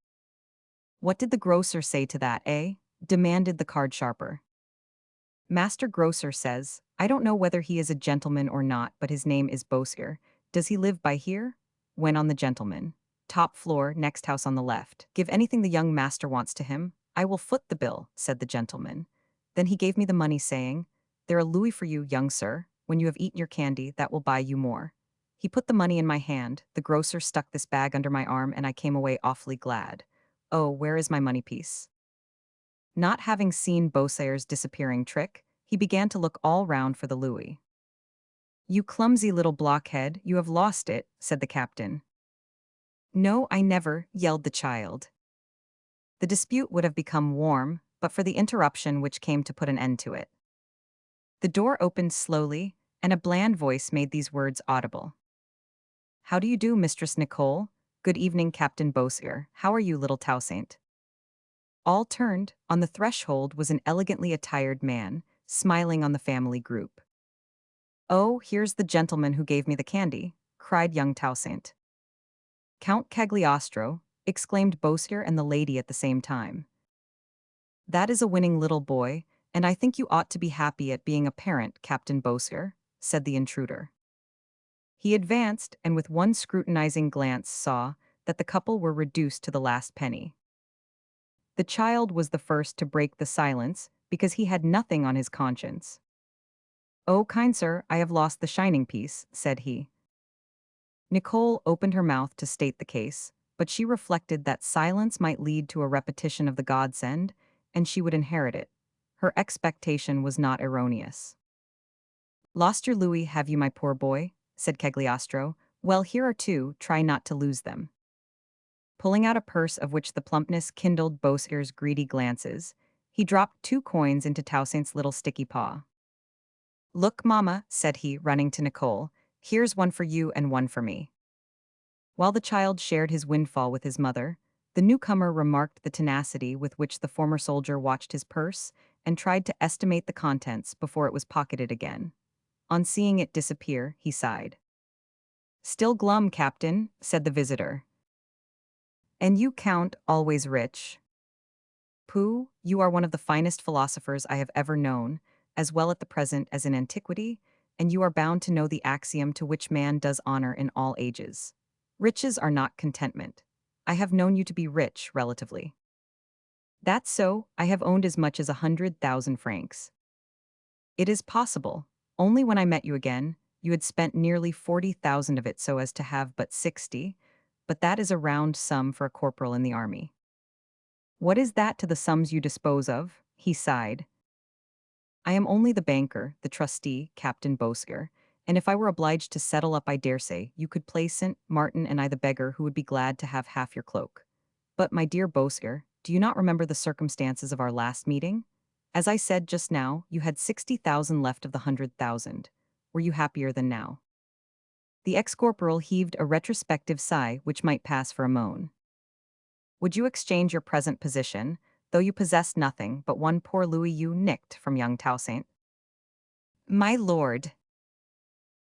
"What did the grocer say to that, eh?" demanded the card sharper. "Master Grocer says, I don't know whether he is a gentleman or not, but his name is Beausier. Does he live by here?" Went on the gentleman. "Top floor, next house on the left. Give anything the young master wants to him. I will foot the bill," said the gentleman. Then he gave me the money, saying, "There a louis for you, young sir. When you have eaten your candy, that will buy you more." He put the money in my hand, the grocer stuck this bag under my arm, and I came away awfully glad. Oh, where is my money piece? Not having seen Beausier's disappearing trick, he began to look all round for the louis. "You clumsy little blockhead, you have lost it," said the captain. "No, I never," yelled the child. The dispute would have become warm, but for the interruption which came to put an end to it. The door opened slowly, and a bland voice made these words audible. "How do you do, Mistress Nicole? Good evening, Captain Beausier. How are you, little Toussaint?" All turned. On the threshold was an elegantly attired man, smiling on the family group. "Oh, here's the gentleman who gave me the candy," cried young Toussaint. "Count Cagliostro," exclaimed Beausier and the lady at the same time. "That is a winning little boy, and I think you ought to be happy at being a parent, Captain Beausier," said the intruder. He advanced, and with one scrutinizing glance saw that the couple were reduced to the last penny. The child was the first to break the silence, because he had nothing on his conscience. "Oh, kind sir, I have lost the shining piece," said he. Nicole opened her mouth to state the case, but she reflected that silence might lead to a repetition of the godsend, and she would inherit it. Her expectation was not erroneous. "Lost your louis, have you, my poor boy?" said Cagliostro, Well, here are two, try not to lose them. Pulling out a purse of which the plumpness kindled Beausir's greedy glances, he dropped 2 coins into Toussaint's little sticky paw. Look, Mama, said he, running to Nicole, here's one for you and one for me. While the child shared his windfall with his mother, the newcomer remarked the tenacity with which the former soldier watched his purse and tried to estimate the contents before it was pocketed again. On seeing it disappear, he sighed. Still glum, Captain, said the visitor. And you, Count, always rich. Pooh, you are one of the finest philosophers I have ever known, as well at the present as in antiquity, and you are bound to know the axiom to which man does honor in all ages. Riches are not contentment. I have known you to be rich, relatively. That's so, I have owned as much as 100,000 francs. It is possible. Only when I met you again, you had spent nearly 40,000 of it so as to have but 60, but that is a round sum for a corporal in the army. What is that to the sums you dispose of? He sighed. I am only the banker, the trustee, Captain Beausire, and if I were obliged to settle up, I dare say, you could play St. Martin and I the beggar who would be glad to have half your cloak. But, my dear Beausire, do you not remember the circumstances of our last meeting? As I said just now, you had 60,000 left of the 100,000. Were you happier than now? The ex-corporal heaved a retrospective sigh which might pass for a moan. Would you exchange your present position, though you possessed nothing but one poor louis you nicked from young Toussaint? My lord,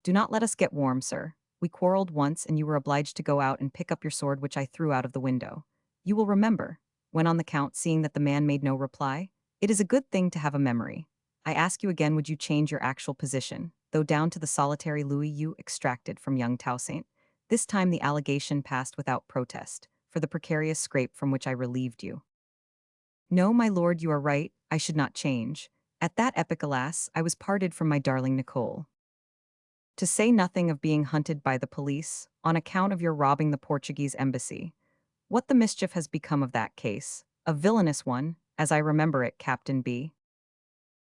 do not let us get warm, sir. We quarreled once and you were obliged to go out and pick up your sword which I threw out of the window. You will remember, went on the Count, seeing that the man made no reply. It is a good thing to have a memory. I ask you again, would you change your actual position, though down to the solitary louis you extracted from young Toussaint? This time the allegation passed without protest, for the precarious scrape from which I relieved you. No, my lord, you are right, I should not change. At that epoch, alas, I was parted from my darling Nicole. To say nothing of being hunted by the police, on account of your robbing the Portuguese embassy. What the mischief has become of that case? A villainous one, as I remember it, Captain B.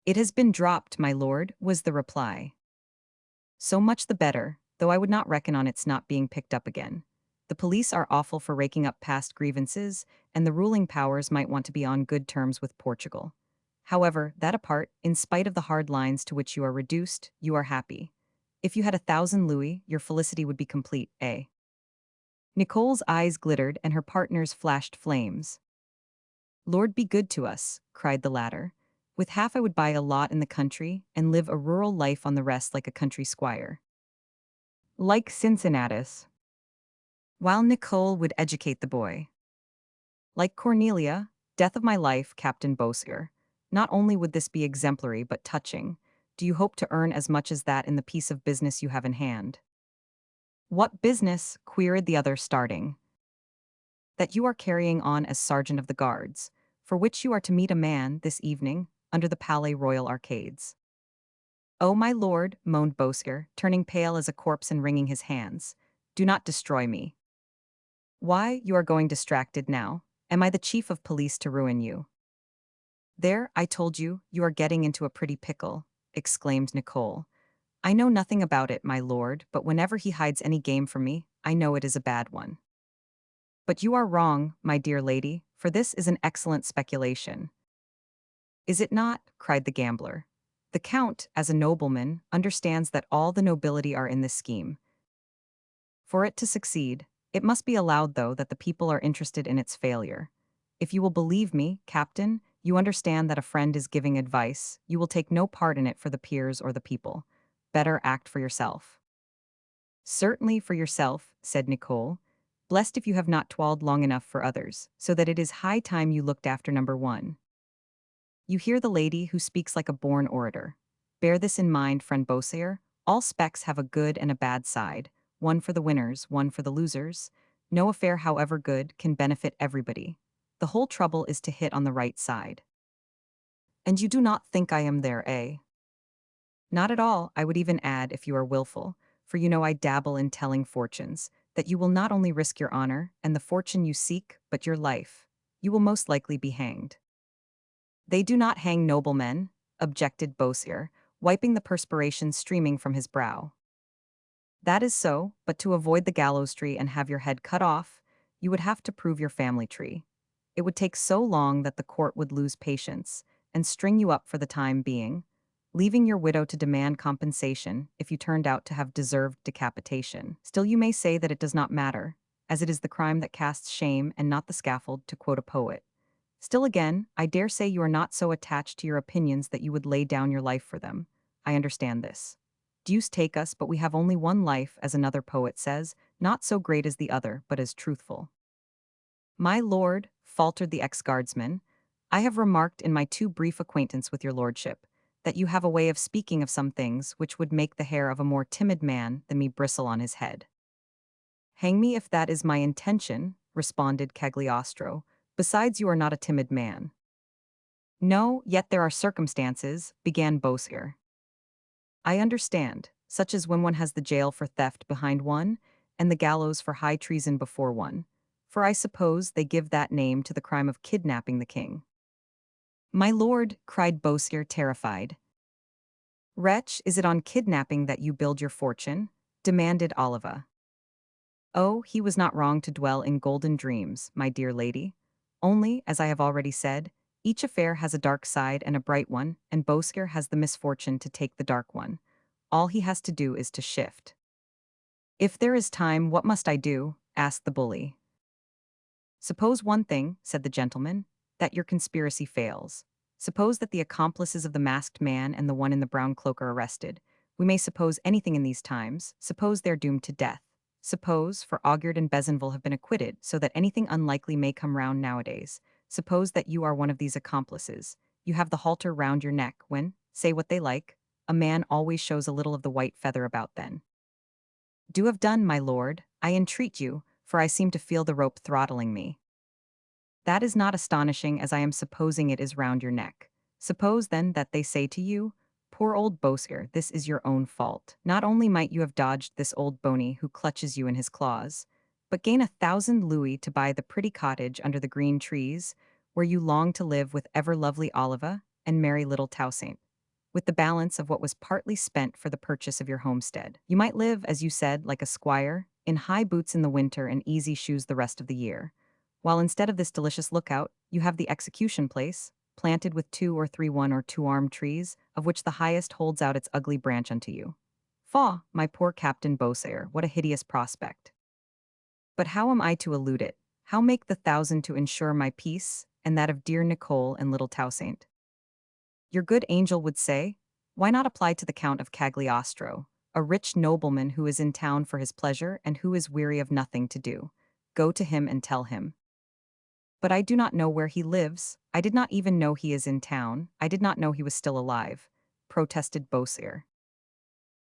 It has been dropped, my lord, was the reply. So much the better, though I would not reckon on its not being picked up again. The police are awful for raking up past grievances, and the ruling powers might want to be on good terms with Portugal. However, that apart, in spite of the hard lines to which you are reduced, you are happy. If you had 1,000 louis, your felicity would be complete, eh? Nicole's eyes glittered and her partner's flashed flames. Lord be good to us, cried the latter. With half I would buy a lot in the country and live a rural life on the rest like a country squire. Like Cincinnatus. While Nicole would educate the boy. Like Cornelia, death of my life, Captain Beausire. Not only would this be exemplary but touching. Do you hope to earn as much as that in the piece of business you have in hand? What business? Queried the other, starting. That you are carrying on as Sergeant of the Guards, for which you are to meet a man this evening under the Palais Royal arcades. Oh, my lord, moaned Beausire, turning pale as a corpse and wringing his hands. Do not destroy me. Why, you are going distracted now. Am I the chief of police to ruin you? There, I told you, you are getting into a pretty pickle, exclaimed Nicole. I know nothing about it, my lord, but whenever he hides any game from me, I know it is a bad one. But you are wrong, my dear lady, for this is an excellent speculation. Is it not? Cried the gambler. The Count, as a nobleman, understands that all the nobility are in this scheme. For it to succeed, it must be allowed, though, that the people are interested in its failure. If you will believe me, Captain, you understand that a friend is giving advice, you will take no part in it for the peers or the people. Better act for yourself. Certainly for yourself, said Nicole. Blessed if you have not toiled long enough for others, so that it is high time you looked after number one. You hear the lady who speaks like a born orator. Bear this in mind, friend Beausire. All specs have a good and a bad side, one for the winners, one for the losers. No affair, however good, can benefit everybody. The whole trouble is to hit on the right side. And you do not think I am there, eh? Not at all, I would even add, if you are willful, for you know I dabble in telling fortunes, that you will not only risk your honor and the fortune you seek, but your life. You will most likely be hanged. They do not hang noblemen, objected Beausire, wiping the perspiration streaming from his brow. That is so, but to avoid the gallows tree and have your head cut off, you would have to prove your family tree. It would take so long that the court would lose patience and string you up for the time being, leaving your widow to demand compensation if you turned out to have deserved decapitation. Still, you may say that it does not matter, as it is the crime that casts shame and not the scaffold, to quote a poet. Still again, I dare say you are not so attached to your opinions that you would lay down your life for them. I understand this. Deuce take us, but we have only one life, as another poet says, not so great as the other, but as truthful. My lord, faltered the ex-guardsman, I have remarked in my too brief acquaintance with your lordship that you have a way of speaking of some things which would make the hair of a more timid man than me bristle on his head. Hang me if that is my intention, responded Cagliostro. Besides, you are not a timid man. No, yet there are circumstances, began Beausire. I understand, such as when one has the jail for theft behind one, and the gallows for high treason before one, for I suppose they give that name to the crime of kidnapping the king. My lord, cried Beausire, terrified. Wretch, is it on kidnapping that you build your fortune? Demanded Oliva. Oh, he was not wrong to dwell in golden dreams, my dear lady. Only, as I have already said, each affair has a dark side and a bright one, and Beausire has the misfortune to take the dark one. All he has to do is to shift. If there is time, what must I do? Asked the bully. Suppose one thing, said the gentleman, that your conspiracy fails. Suppose that the accomplices of the masked man and the one in the brown cloak are arrested. We may suppose anything in these times. Suppose they're doomed to death. Suppose, for Augurd and Besenval have been acquitted, so that anything unlikely may come round nowadays. Suppose that you are one of these accomplices. You have the halter round your neck when, say what they like, a man always shows a little of the white feather about then. Do have done, my lord, I entreat you, for I seem to feel the rope throttling me. That is not astonishing, as I am supposing it is round your neck. Suppose, then, that they say to you, poor old Beausire, this is your own fault. Not only might you have dodged this old bony who clutches you in his claws, but gain 1,000 louis to buy the pretty cottage under the green trees, where you long to live with ever-lovely Oliva and merry little Toussaint, with the balance of what was partly spent for the purchase of your homestead. You might live, as you said, like a squire, in high boots in the winter and easy shoes the rest of the year, while instead of this delicious lookout, you have the execution place, planted with 2 or 3 one or 2-armed trees, of which the highest holds out its ugly branch unto you. Faugh, my poor Captain Beausire, what a hideous prospect. But how am I to elude it? How make the 1,000 to ensure my peace, and that of dear Nicole and little Toussaint? Your good angel would say, why not apply to the Count of Cagliostro, a rich nobleman who is in town for his pleasure and who is weary of nothing to do? Go to him and tell him. But I do not know where he lives. I did not even know he is in town. I did not know he was still alive, protested Beausire.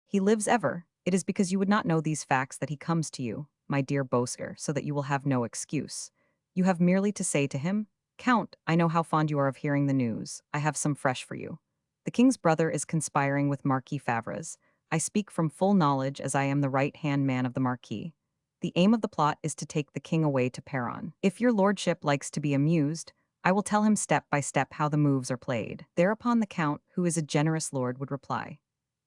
He lives ever. It is because you would not know these facts that he comes to you, my dear Beausire, so that you will have no excuse. You have merely to say to him, Count, I know how fond you are of hearing the news. I have some fresh for you. The king's brother is conspiring with Marquis Favres. I speak from full knowledge, as I am the right-hand man of the Marquis. The aim of the plot is to take the king away to Peron. If your lordship likes to be amused, I will tell him step by step how the moves are played. Thereupon the count, who is a generous lord, would reply,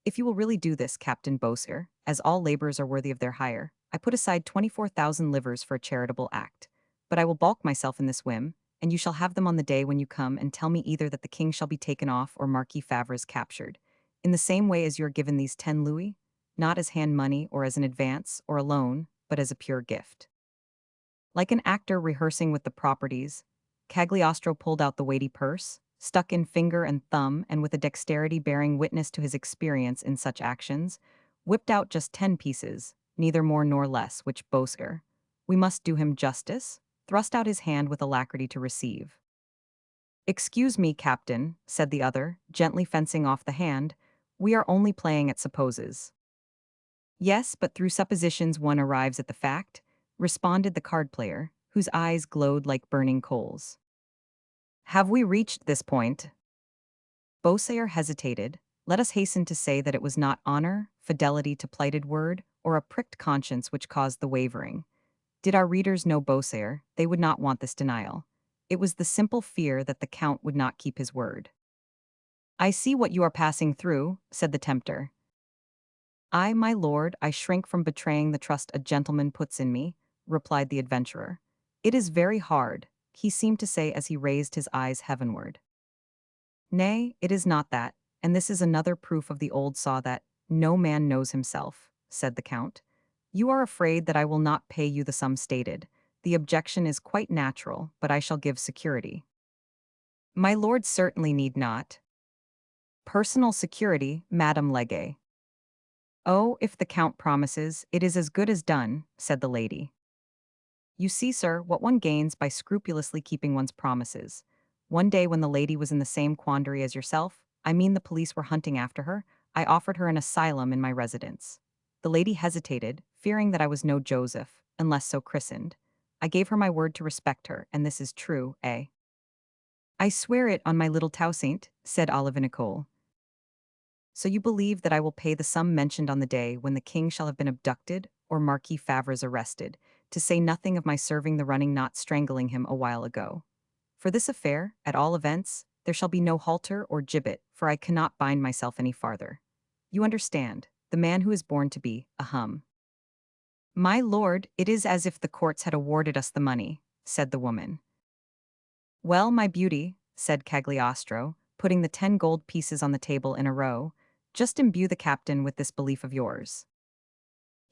if you will really do this, Captain Beausire, as all laborers are worthy of their hire, I put aside 24,000 livres for a charitable act. But I will balk myself in this whim, and you shall have them on the day when you come and tell me either that the king shall be taken off or Marquis Favres captured, in the same way as you are given these 10 louis, not as hand money or as an advance or a loan, but as a pure gift. Like an actor rehearsing with the properties, Cagliostro pulled out the weighty purse, stuck in finger and thumb, and with a dexterity bearing witness to his experience in such actions, whipped out just 10 pieces, neither more nor less, which Beausire, we must do him justice, thrust out his hand with alacrity to receive. Excuse me, Captain, said the other, gently fencing off the hand, we are only playing at supposes. Yes, but through suppositions one arrives at the fact, responded the card player, whose eyes glowed like burning coals. Have we reached this point? Beausire hesitated. Let us hasten to say that it was not honor, fidelity to plighted word, or a pricked conscience which caused the wavering. Did our readers know Beausire, they would not want this denial. It was the simple fear that the Count would not keep his word. I see what you are passing through, said the tempter. "I, my lord, I shrink from betraying the trust a gentleman puts in me," replied the adventurer. "It is very hard," he seemed to say as he raised his eyes heavenward. "Nay, it is not that, and this is another proof of the old saw that no man knows himself," said the count. "You are afraid that I will not pay you the sum stated. The objection is quite natural, but I shall give security." "My lord certainly need not." "Personal security, Madame Legge." "Oh, if the count promises, it is as good as done," said the lady. "You see, sir, what one gains by scrupulously keeping one's promises. One day when the lady was in the same quandary as yourself, I mean the police were hunting after her, I offered her an asylum in my residence. The lady hesitated, fearing that I was no Joseph, unless so christened. I gave her my word to respect her, and this is true, eh?" "I swear it on my little Toussaint," said Olive Nicole. "So you believe that I will pay the sum mentioned on the day when the king shall have been abducted, or Marquis Favre's arrested, to say nothing of my serving the running knot strangling him a while ago. For this affair, at all events, there shall be no halter or gibbet, for I cannot bind myself any farther. You understand, the man who is born to be, ahem." "My lord, it is as if the courts had awarded us the money," said the woman. "Well, my beauty," said Cagliostro, putting the 10 gold pieces on the table in a row, "just imbue the captain with this belief of yours."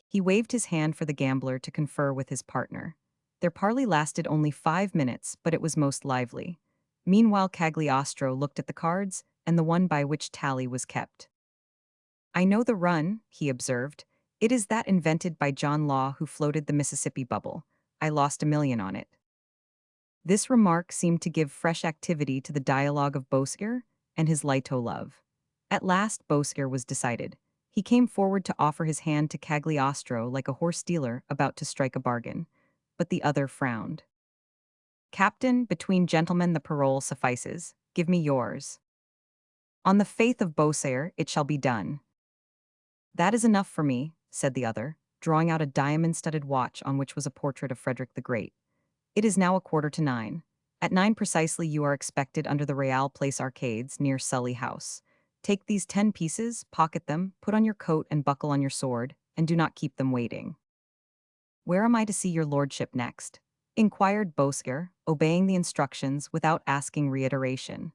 He waved his hand for the gambler to confer with his partner. Their parley lasted only 5 minutes, but it was most lively. Meanwhile Cagliostro looked at the cards, and the one by which tally was kept. "I know the run," he observed. "It is that invented by John Law who floated the Mississippi bubble. I lost $1 million on it." This remark seemed to give fresh activity to the dialogue of Bosger and his Lito love. At last Bosger was decided. He came forward to offer his hand to Cagliostro like a horse dealer about to strike a bargain. But the other frowned. "Captain, between gentlemen the parole suffices. Give me yours." "On the faith of Beausire, it shall be done." "That is enough for me," said the other, drawing out a diamond-studded watch on which was a portrait of Frederick the Great. "It is now 9:15. At 9 precisely you are expected under the Real Place arcades near Sully House. Take these 10 pieces, pocket them, put on your coat and buckle on your sword, and do not keep them waiting." "Where am I to see your lordship next?" inquired Bosger, obeying the instructions without asking reiteration.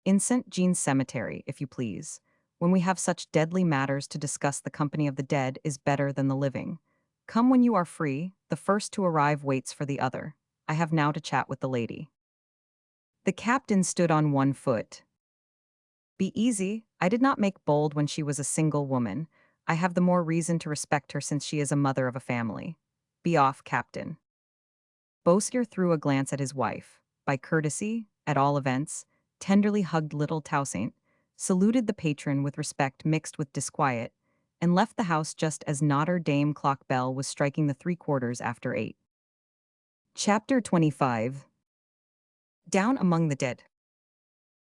"In St. Jean's Cemetery, if you please. When we have such deadly matters to discuss, the company of the dead is better than the living. Come when you are free, the first to arrive waits for the other. I have now to chat with the lady." The captain stood on one foot. "Be easy, I did not make bold when she was a single woman. I have the more reason to respect her since she is a mother of a family. Be off, captain." Bosger threw a glance at his wife. By courtesy, at all events, tenderly hugged little Toussaint, saluted the patron with respect mixed with disquiet, and left the house just as Notre Dame clock bell was striking the 8:15. Chapter 25. Down among the dead.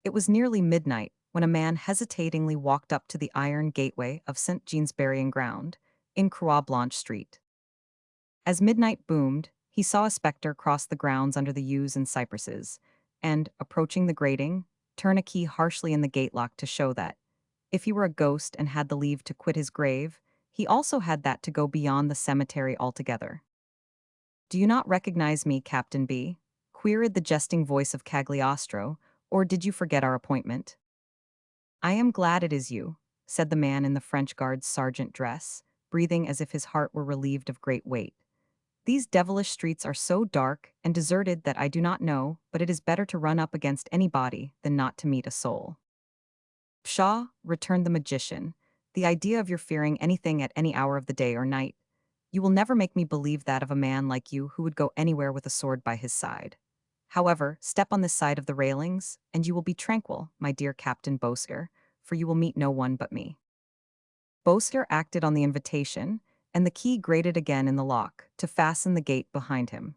It was nearly midnight when a man hesitatingly walked up to the iron gateway of St. Jean's burying ground, in Croix Blanche Street. As midnight boomed, he saw a spectre cross the grounds under the yews and cypresses, and, approaching the grating, turn a key harshly in the gate lock to show that, if he were a ghost and had the leave to quit his grave, he also had that to go beyond the cemetery altogether. "Do you not recognize me, Captain B?" queried the jesting voice of Cagliostro, "or did you forget our appointment?" "I am glad it is you," said the man in the French Guard's sergeant dress, breathing as if his heart were relieved of great weight. "These devilish streets are so dark and deserted that I do not know, but it is better to run up against any body than not to meet a soul." "Pshaw," returned the magician, "the idea of your fearing anything at any hour of the day or night. You will never make me believe that of a man like you who would go anywhere with a sword by his side. However, step on this side of the railings, and you will be tranquil, my dear Captain Bosger, for you will meet no one but me." Bosger acted on the invitation, and the key grated again in the lock, to fasten the gate behind him.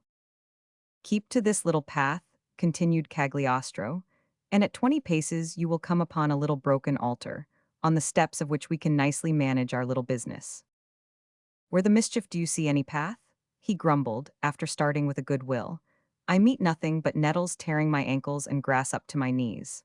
"Keep to this little path," continued Cagliostro, "and at 20 paces you will come upon a little broken altar, on the steps of which we can nicely manage our little business." "Where the mischief do you see any path?" he grumbled, after starting with a good will. "I meet nothing but nettles tearing my ankles and grass up to my knees.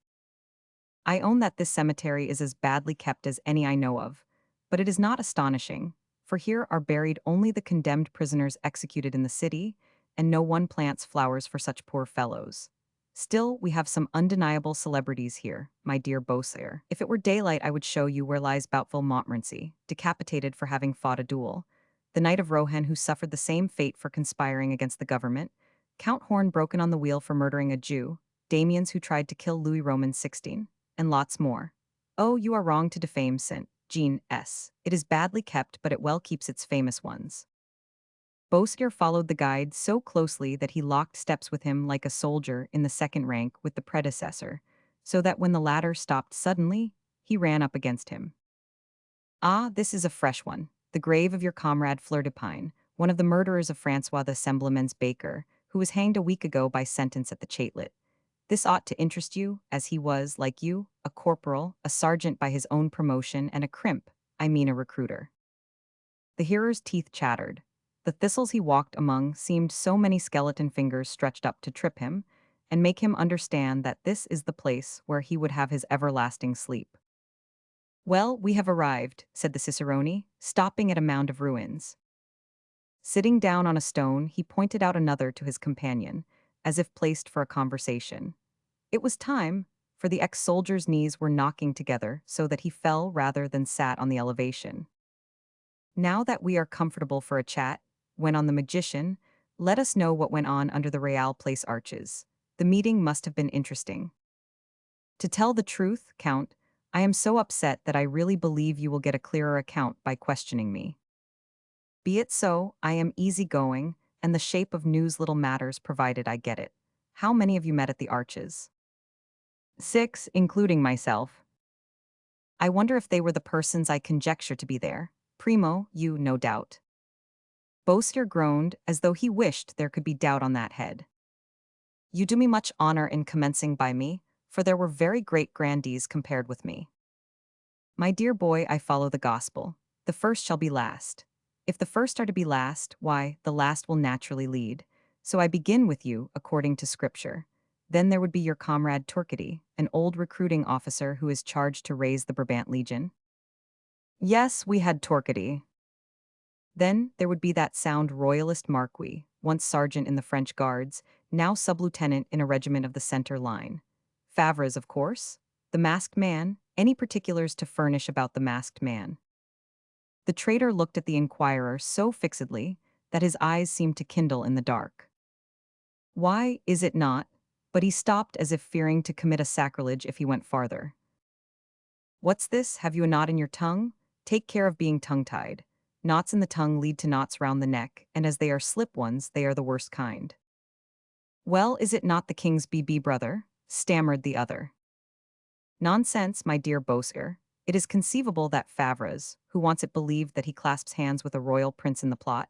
I own that this cemetery is as badly kept as any I know of. But it is not astonishing, for here are buried only the condemned prisoners executed in the city, and no one plants flowers for such poor fellows. Still, we have some undeniable celebrities here, my dear Beausire. If it were daylight, I would show you where lies Bouteville Montmorency, decapitated for having fought a duel, the Knight of Rohan who suffered the same fate for conspiring against the government, Count Horn broken on the wheel for murdering a Jew, Damiens who tried to kill Louis Roman 16, and lots more. Oh, you are wrong to defame St. Jean S. It is badly kept, but it well keeps its famous ones. Beausire followed the guide so closely that he locked steps with him like a soldier in the second rank with the predecessor, so that when the latter stopped suddenly, he ran up against him. Ah, this is a fresh one. The grave of your comrade Fleur de Pine, one of the murderers of Francois the Semblemens baker, who was hanged a week ago by sentence at the Chatelet. This ought to interest you, as he was, like you, a corporal, a sergeant by his own promotion, and a crimp, I mean a recruiter. The hearer's teeth chattered. The thistles he walked among seemed so many skeleton fingers stretched up to trip him, and make him understand that this is the place where he would have his everlasting sleep. Well, we have arrived, said the cicerone, stopping at a mound of ruins. Sitting down on a stone, he pointed out another to his companion, as if placed for a conversation. It was time, for the ex-soldier's knees were knocking together so that he fell rather than sat on the elevation. Now that we are comfortable for a chat, went on the magician, let us know what went on under the Real Place arches. The meeting must have been interesting. To tell the truth, Count, I am so upset that I really believe you will get a clearer account by questioning me. Be it so, I am easygoing, and the shape of news little matters provided I get it. How many of you met at the arches? 6, including myself. I wonder if they were the persons I conjecture to be there. Primo, you, no doubt. Beausire groaned, as though he wished there could be doubt on that head. You do me much honor in commencing by me, for there were very great grandees compared with me. My dear boy, I follow the gospel. The first shall be last. If the first are to be last, why, the last will naturally lead. So I begin with you, according to Scripture. Then there would be your comrade Torquedy, an old recruiting officer who is charged to raise the Brabant Legion. Yes, we had Torquedy. Then there would be that sound royalist Marquis, once sergeant in the French Guards, now sub-lieutenant in a regiment of the center line. Favre's, of course. The masked man, any particulars to furnish about the masked man? The traitor looked at the inquirer so fixedly that his eyes seemed to kindle in the dark. Why, is it not? But he stopped as if fearing to commit a sacrilege if he went farther. What's this? Have you a knot in your tongue? Take care of being tongue-tied. Knots in the tongue lead to knots round the neck, and as they are slip ones, they are the worst kind. Well, is it not the king's BB brother? Stammered the other. Nonsense, my dear Beausire. It is conceivable that Favre's, who wants it believed that he clasps hands with a royal prince in the plot,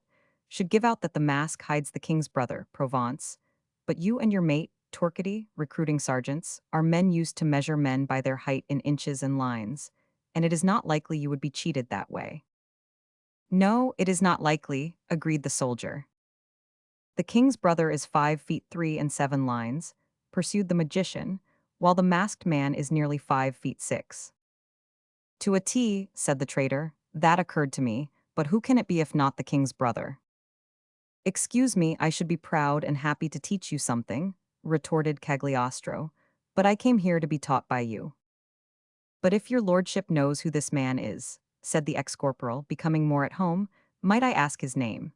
should give out that the mask hides the king's brother, Provence. But you and your mate, Torquedy, recruiting sergeants, are men used to measure men by their height in inches and lines, and it is not likely you would be cheated that way. No, it is not likely, agreed the soldier. The king's brother is 5 feet 3 and 7 lines, pursued the magician, while the masked man is nearly 5 feet 6. To a T, said the traitor, that occurred to me, but who can it be if not the king's brother? Excuse me, I should be proud and happy to teach you something, retorted Cagliostro, but I came here to be taught by you. But if your lordship knows who this man is, said the ex-corporal, becoming more at home, might I ask his name?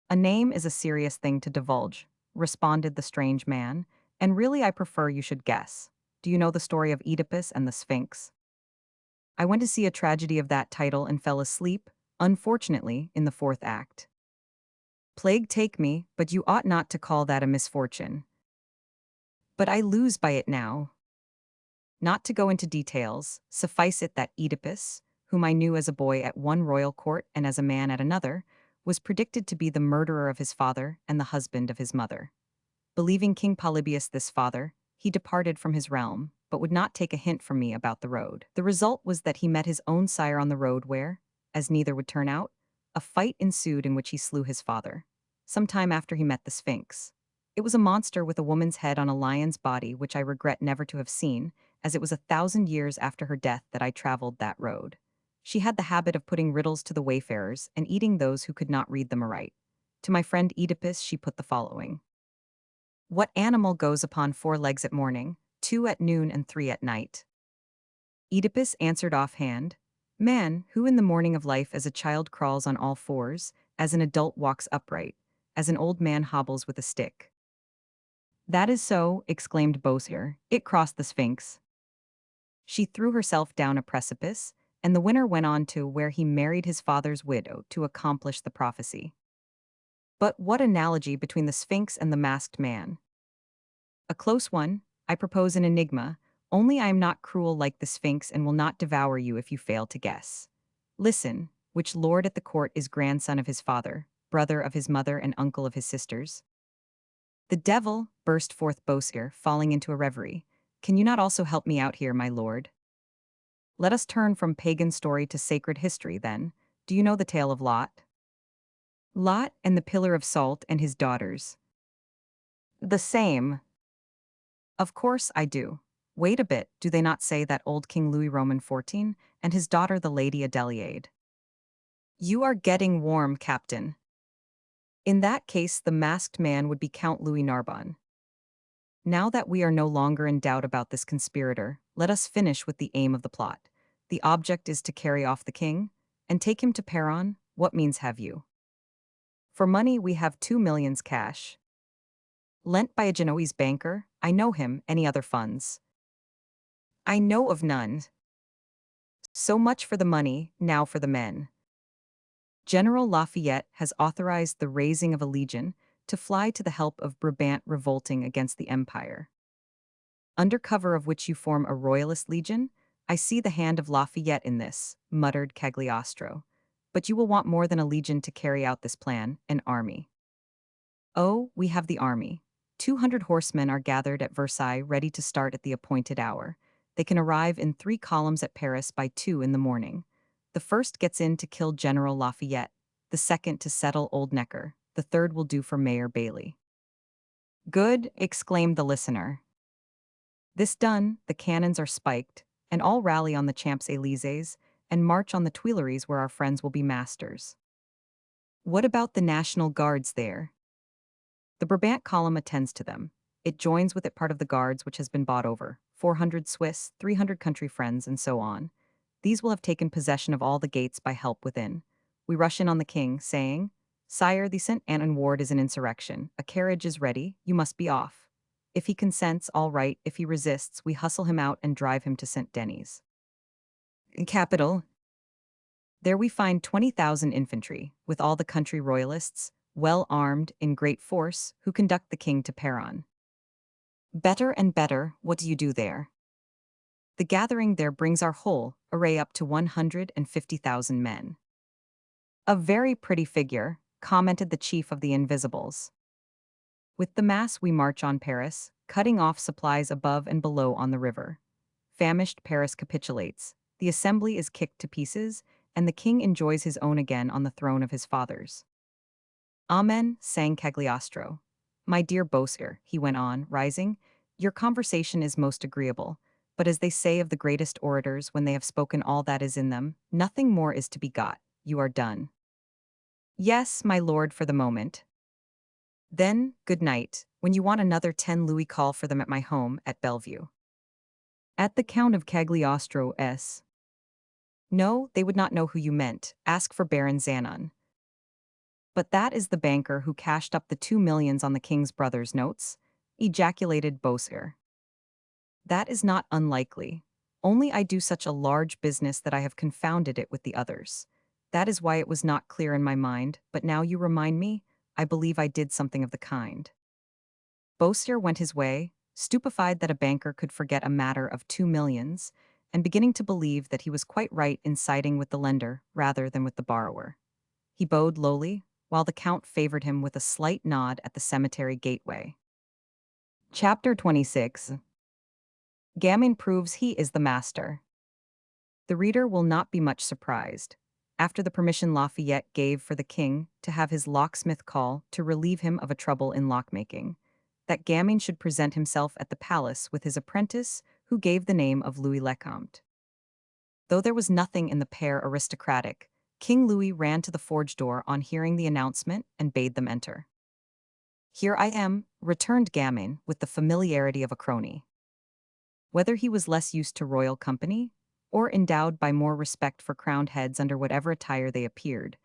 A name is a serious thing to divulge, responded the strange man, and really I prefer you should guess. Do you know the story of Oedipus and the Sphinx? I went to see a tragedy of that title and fell asleep, unfortunately, in the 4th act. Plague take me, but you ought not to call that a misfortune. But I lose by it now. Not to go into details, suffice it that Oedipus, whom I knew as a boy at one royal court and as a man at another, was predicted to be the murderer of his father and the husband of his mother. Believing King Polybius this father, he departed from his realm, but would not take a hint from me about the road. The result was that he met his own sire on the road where, as neither would turn out, a fight ensued in which he slew his father. Some time after he met the Sphinx. It was a monster with a woman's head on a lion's body which I regret never to have seen, as it was 1,000 years after her death that I traveled that road. She had the habit of putting riddles to the wayfarers and eating those who could not read them aright. To my friend Oedipus she put the following. What animal goes upon 4 legs at morning, 2 at noon and 3 at night? Oedipus answered offhand, Man, who in the morning of life as a child crawls on all fours, as an adult walks upright, as an old man hobbles with a stick. That is so, exclaimed Bosir, it crossed the Sphinx. She threw herself down a precipice, and the winner went on to where he married his father's widow to accomplish the prophecy. But what analogy between the Sphinx and the masked man? A close one, I propose an enigma, only I am not cruel like the Sphinx and will not devour you if you fail to guess. Listen, which lord at the court is grandson of his father, brother of his mother and uncle of his sisters? The devil, burst forth Bosir, falling into a reverie. Can you not also help me out here, my lord? Let us turn from pagan story to sacred history, then. Do you know the tale of Lot? Lot and the pillar of salt and his daughters. The same. Of course I do. Wait a bit, do they not say that old King Louis Roman XIV and his daughter the Lady Adelaide? You are getting warm, Captain. In that case, the masked man would be Count Louis Narbonne. Now that we are no longer in doubt about this conspirator, let us finish with the aim of the plot. The object is to carry off the king and take him to Peron. What means have you? For money, we have 2 millions cash. Lent by a Genoese banker, I know him, any other funds? I know of none. So much for the money, now for the men. General Lafayette has authorized the raising of a legion to fly to the help of Brabant revolting against the empire. Under cover of which you form a royalist legion, I see the hand of Lafayette in this, muttered Cagliostro. But you will want more than a legion to carry out this plan, an army. Oh, we have the army. 200 horsemen are gathered at Versailles ready to start at the appointed hour. They can arrive in 3 columns at Paris by 2 in the morning. The first gets in to kill General Lafayette, the second to settle Old Necker, the third will do for Mayor Bailey. Good, exclaimed the listener. This done, the cannons are spiked, and all rally on the Champs-Élysées and march on the Tuileries where our friends will be masters. What about the National Guards there? The Brabant column attends to them. It joins with it part of the guards which has been bought over, 400 Swiss, 300 country friends, and so on. These will have taken possession of all the gates by help within. We rush in on the king, saying, Sire, the St. Anton ward is an insurrection. A carriage is ready, you must be off. If he consents, all right. If he resists, we hustle him out and drive him to St. Denis. In capital, there we find 20,000 infantry, with all the country royalists, well armed, in great force, who conduct the king to Peron. Better and better, what do you do there? The gathering there brings our whole array up to 150,000 men. A very pretty figure, commented the chief of the Invisibles. With the mass we march on Paris, cutting off supplies above and below on the river. Famished Paris capitulates, the assembly is kicked to pieces, and the king enjoys his own again on the throne of his fathers. Amen, sang Cagliostro. My dear Bosir, he went on, rising, your conversation is most agreeable, but as they say of the greatest orators when they have spoken all that is in them, nothing more is to be got, you are done. Yes, my lord, for the moment. Then, good night, when you want another 10 louis call for them at my home at Bellevue. At the Count of Cagliostro's. No, they would not know who you meant, ask for Baron Zanon. But that is the banker who cashed up the 2 millions on the king's brother's notes, ejaculated Bosir. That is not unlikely. Only I do such a large business that I have confounded it with the others. That is why it was not clear in my mind, but now you remind me, I believe I did something of the kind. Bosir went his way, stupefied that a banker could forget a matter of 2 millions, and beginning to believe that he was quite right in siding with the lender rather than with the borrower. He bowed lowly, while the count favored him with a slight nod at the cemetery gateway. Chapter 26. Gamin proves he is the master. The reader will not be much surprised, after the permission Lafayette gave for the king to have his locksmith call to relieve him of a trouble in lockmaking, that Gamin should present himself at the palace with his apprentice, who gave the name of Louis Lecomte. Though there was nothing in the pair aristocratic, King Louis ran to the forge door on hearing the announcement and bade them enter. "Here I am," returned Gamin with the familiarity of a crony. Whether he was less used to royal company, or endowed by more respect for crowned heads under whatever attire they appeared,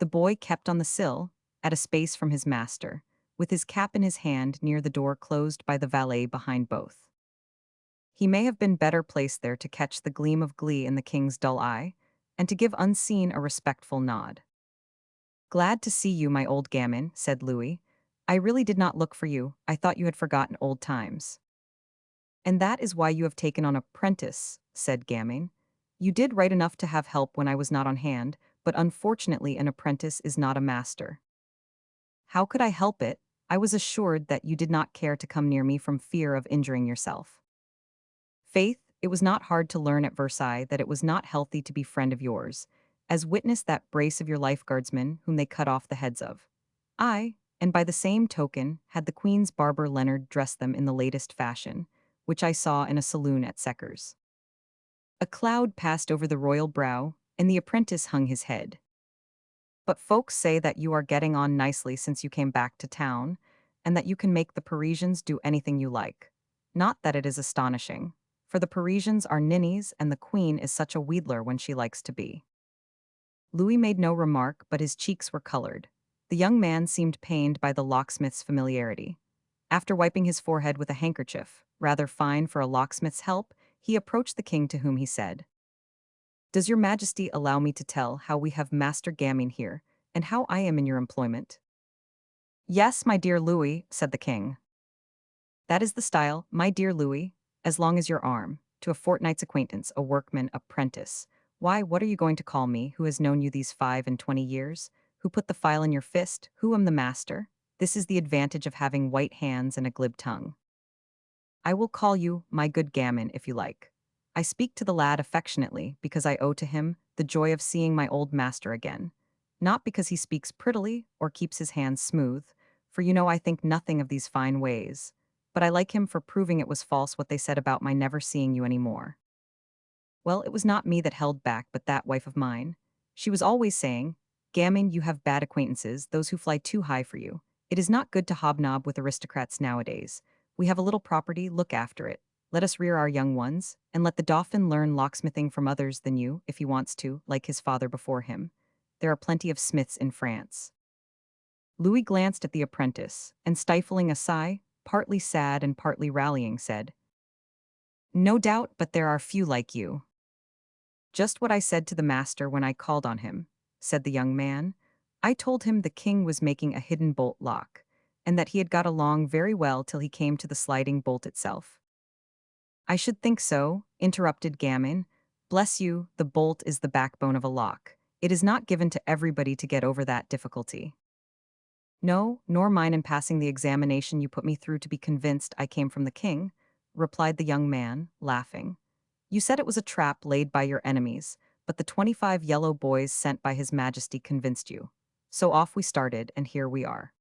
the boy kept on the sill, at a space from his master, with his cap in his hand near the door closed by the valet behind both. He may have been better placed there to catch the gleam of glee in the king's dull eye, and to give unseen a respectful nod. "Glad to see you, my old gamin," said Louis. "I really did not look for you, I thought you had forgotten old times." "And that is why you have taken on a prentice," said Gamin. "You did right enough to have help when I was not on hand, but unfortunately an apprentice is not a master." "How could I help it? I was assured that you did not care to come near me from fear of injuring yourself." "Faith, it was not hard to learn at Versailles that it was not healthy to be friend of yours, as witness that brace of your lifeguardsmen whom they cut off the heads of. I, and by the same token, had the Queen's barber Leonard dress them in the latest fashion, which I saw in a saloon at Secker's." A cloud passed over the royal brow, and the apprentice hung his head. "But folks say that you are getting on nicely since you came back to town, and that you can make the Parisians do anything you like. Not that it is astonishing, for the Parisians are ninnies and the Queen is such a wheedler when she likes to be." Louis made no remark, but his cheeks were colored. The young man seemed pained by the locksmith's familiarity. After wiping his forehead with a handkerchief, rather fine for a locksmith's help, he approached the king, to whom he said, "Does your majesty allow me to tell how we have Master Gamin here, and how I am in your employment?" "Yes, my dear Louis," said the king. "That is the style, my dear Louis, as long as your arm, to a fortnight's acquaintance, a workman, apprentice. Why, what are you going to call me, who has known you these 25 years? Who put the file in your fist? Who am the master? This is the advantage of having white hands and a glib tongue. I will call you my good Gammon if you like. I speak to the lad affectionately because I owe to him the joy of seeing my old master again, not because he speaks prettily or keeps his hands smooth, for you know I think nothing of these fine ways, but I like him for proving it was false what they said about my never seeing you any more. Well, it was not me that held back, but that wife of mine. She was always saying, 'Gammon, you have bad acquaintances, those who fly too high for you. It is not good to hobnob with aristocrats nowadays. We have a little property, look after it. Let us rear our young ones, and let the Dauphin learn locksmithing from others than you, if he wants to, like his father before him. There are plenty of smiths in France.'" Louis glanced at the apprentice, and stifling a sigh, partly sad and partly rallying, said, "No doubt, but there are few like you." "Just what I said to the master when I called on him," said the young man. "I told him the king was making a hidden bolt lock, and that he had got along very well till he came to the sliding bolt itself." "I should think so," interrupted Gammon. "Bless you, the bolt is the backbone of a lock. It is not given to everybody to get over that difficulty." "No, nor mine in passing the examination you put me through to be convinced I came from the king," replied the young man, laughing. "You said it was a trap laid by your enemies, but the 25 yellow boys sent by his majesty convinced you. So off we started, and here we are."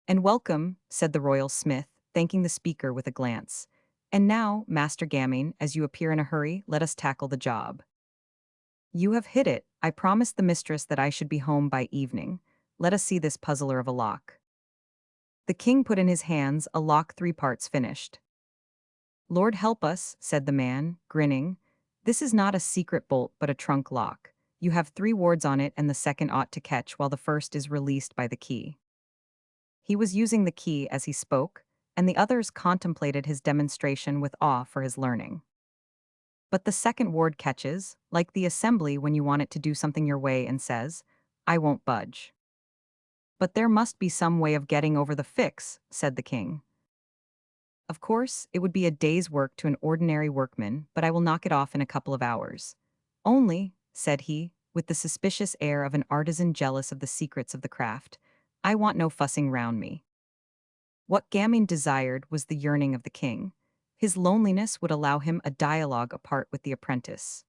"And welcome," said the royal smith, thanking the speaker with a glance. "And now, Master Gamming, as you appear in a hurry, let us tackle the job." "You have hit it. I promised the mistress that I should be home by evening. Let us see this puzzler of a lock." The king put in his hands a lock 3 parts finished. "Lord help us," said the man, grinning. "This is not a secret bolt but a trunk lock. You have 3 wards on it and the second ought to catch while the first is released by the key." He was using the key as he spoke, and the others contemplated his demonstration with awe for his learning. "But the second ward catches, like the assembly when you want it to do something your way and says, 'I won't budge.'" "But there must be some way of getting over the fix," said the king. "Of course, it would be a day's work to an ordinary workman, but I will knock it off in a couple of hours. Only," said he, with the suspicious air of an artisan jealous of the secrets of the craft, "I want no fussing round me." What Gaming desired was the yearning of the king. His loneliness would allow him a dialogue apart with the apprentice.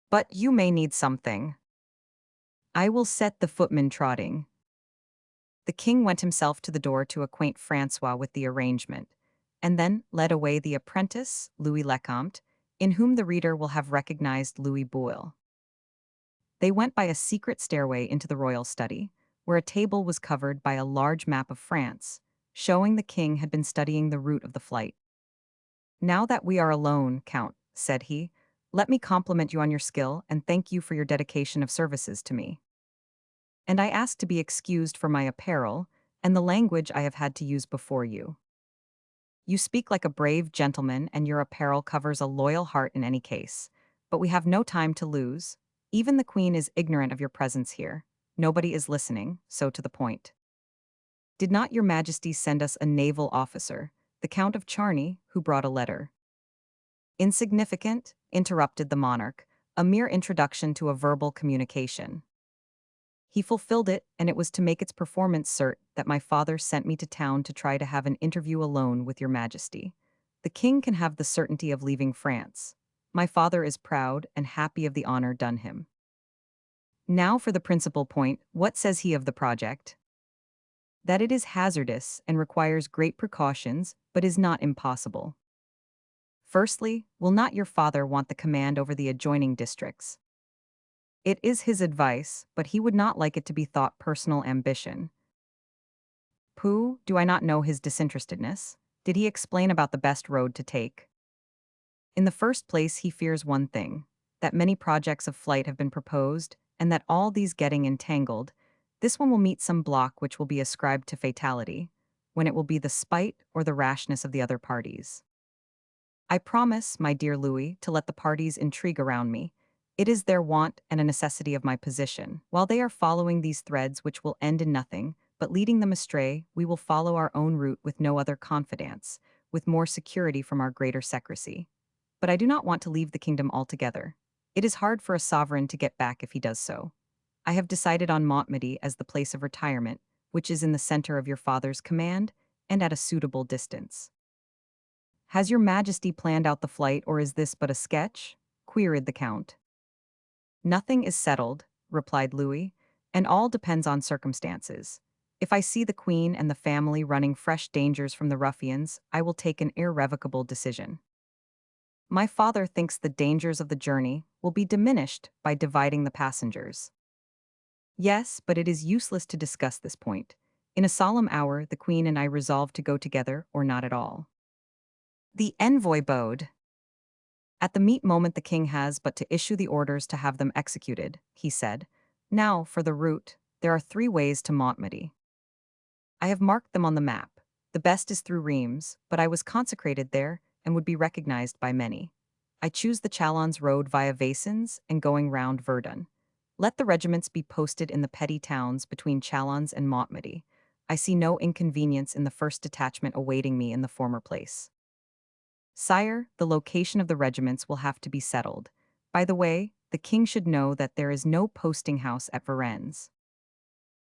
"But you may need something." "I will set the footman trotting." The king went himself to the door to acquaint Francois with the arrangement, and then led away the apprentice, Louis Lecomte, in whom the reader will have recognized Louis Boyle. They went by a secret stairway into the royal study, where a table was covered by a large map of France, showing the king had been studying the route of the flight. "Now that we are alone, Count," said he, "let me compliment you on your skill and thank you for your dedication of services to me. And I ask to be excused for my apparel and the language I have had to use before you. You speak like a brave gentleman, and your apparel covers a loyal heart in any case. But we have no time to lose. Even the Queen is ignorant of your presence here. Nobody is listening, so to the point. Did not your Majesty send us a naval officer, the Count of Charny, who brought a letter?" "Insignificant," interrupted the monarch, "a mere introduction to a verbal communication. He fulfilled it, and it was to make its performance cert that my father sent me to town to try to have an interview alone with your Majesty. The king can have the certainty of leaving France. My father is proud and happy of the honor done him. Now for the principal point, what says he of the project? That it is hazardous and requires great precautions, but is not impossible. Firstly, will not your father want the command over the adjoining districts? It is his advice, but he would not like it to be thought personal ambition. Pooh, do I not know his disinterestedness? Did he explain about the best road to take? In the first place, he fears one thing, that many projects of flight have been proposed, and that all these getting entangled, this one will meet some block which will be ascribed to fatality, when it will be the spite or the rashness of the other parties. I promise, my dear Louis, to let the parties intrigue around me. It is their want and a necessity of my position. While they are following these threads which will end in nothing, but leading them astray, we will follow our own route with no other confidence, with more security from our greater secrecy. But I do not want to leave the kingdom altogether. It is hard for a sovereign to get back if he does so. I have decided on Montmedy as the place of retirement, which is in the center of your father's command, and at a suitable distance. Has your Majesty planned out the flight, or is this but a sketch? Queried the Count. Nothing is settled, replied Louis, and all depends on circumstances. If I see the Queen and the family running fresh dangers from the ruffians, I will take an irrevocable decision. My father thinks the dangers of the journey will be diminished by dividing the passengers. Yes, but it is useless to discuss this point. In a solemn hour, the Queen and I resolved to go together or not at all. The envoy bowed. At the meet moment the king has but to issue the orders to have them executed, he said. Now, for the route, there are 3 ways to Montmedy. I have marked them on the map. The best is through Reims, but I was consecrated there and would be recognized by many. I choose the Chalons road via Vaisons and going round Verdun. Let the regiments be posted in the petty towns between Chalons and Montmedy. I see no inconvenience in the first detachment awaiting me in the former place. Sire, the location of the regiments will have to be settled. By the way, the king should know that there is no posting house at Varennes.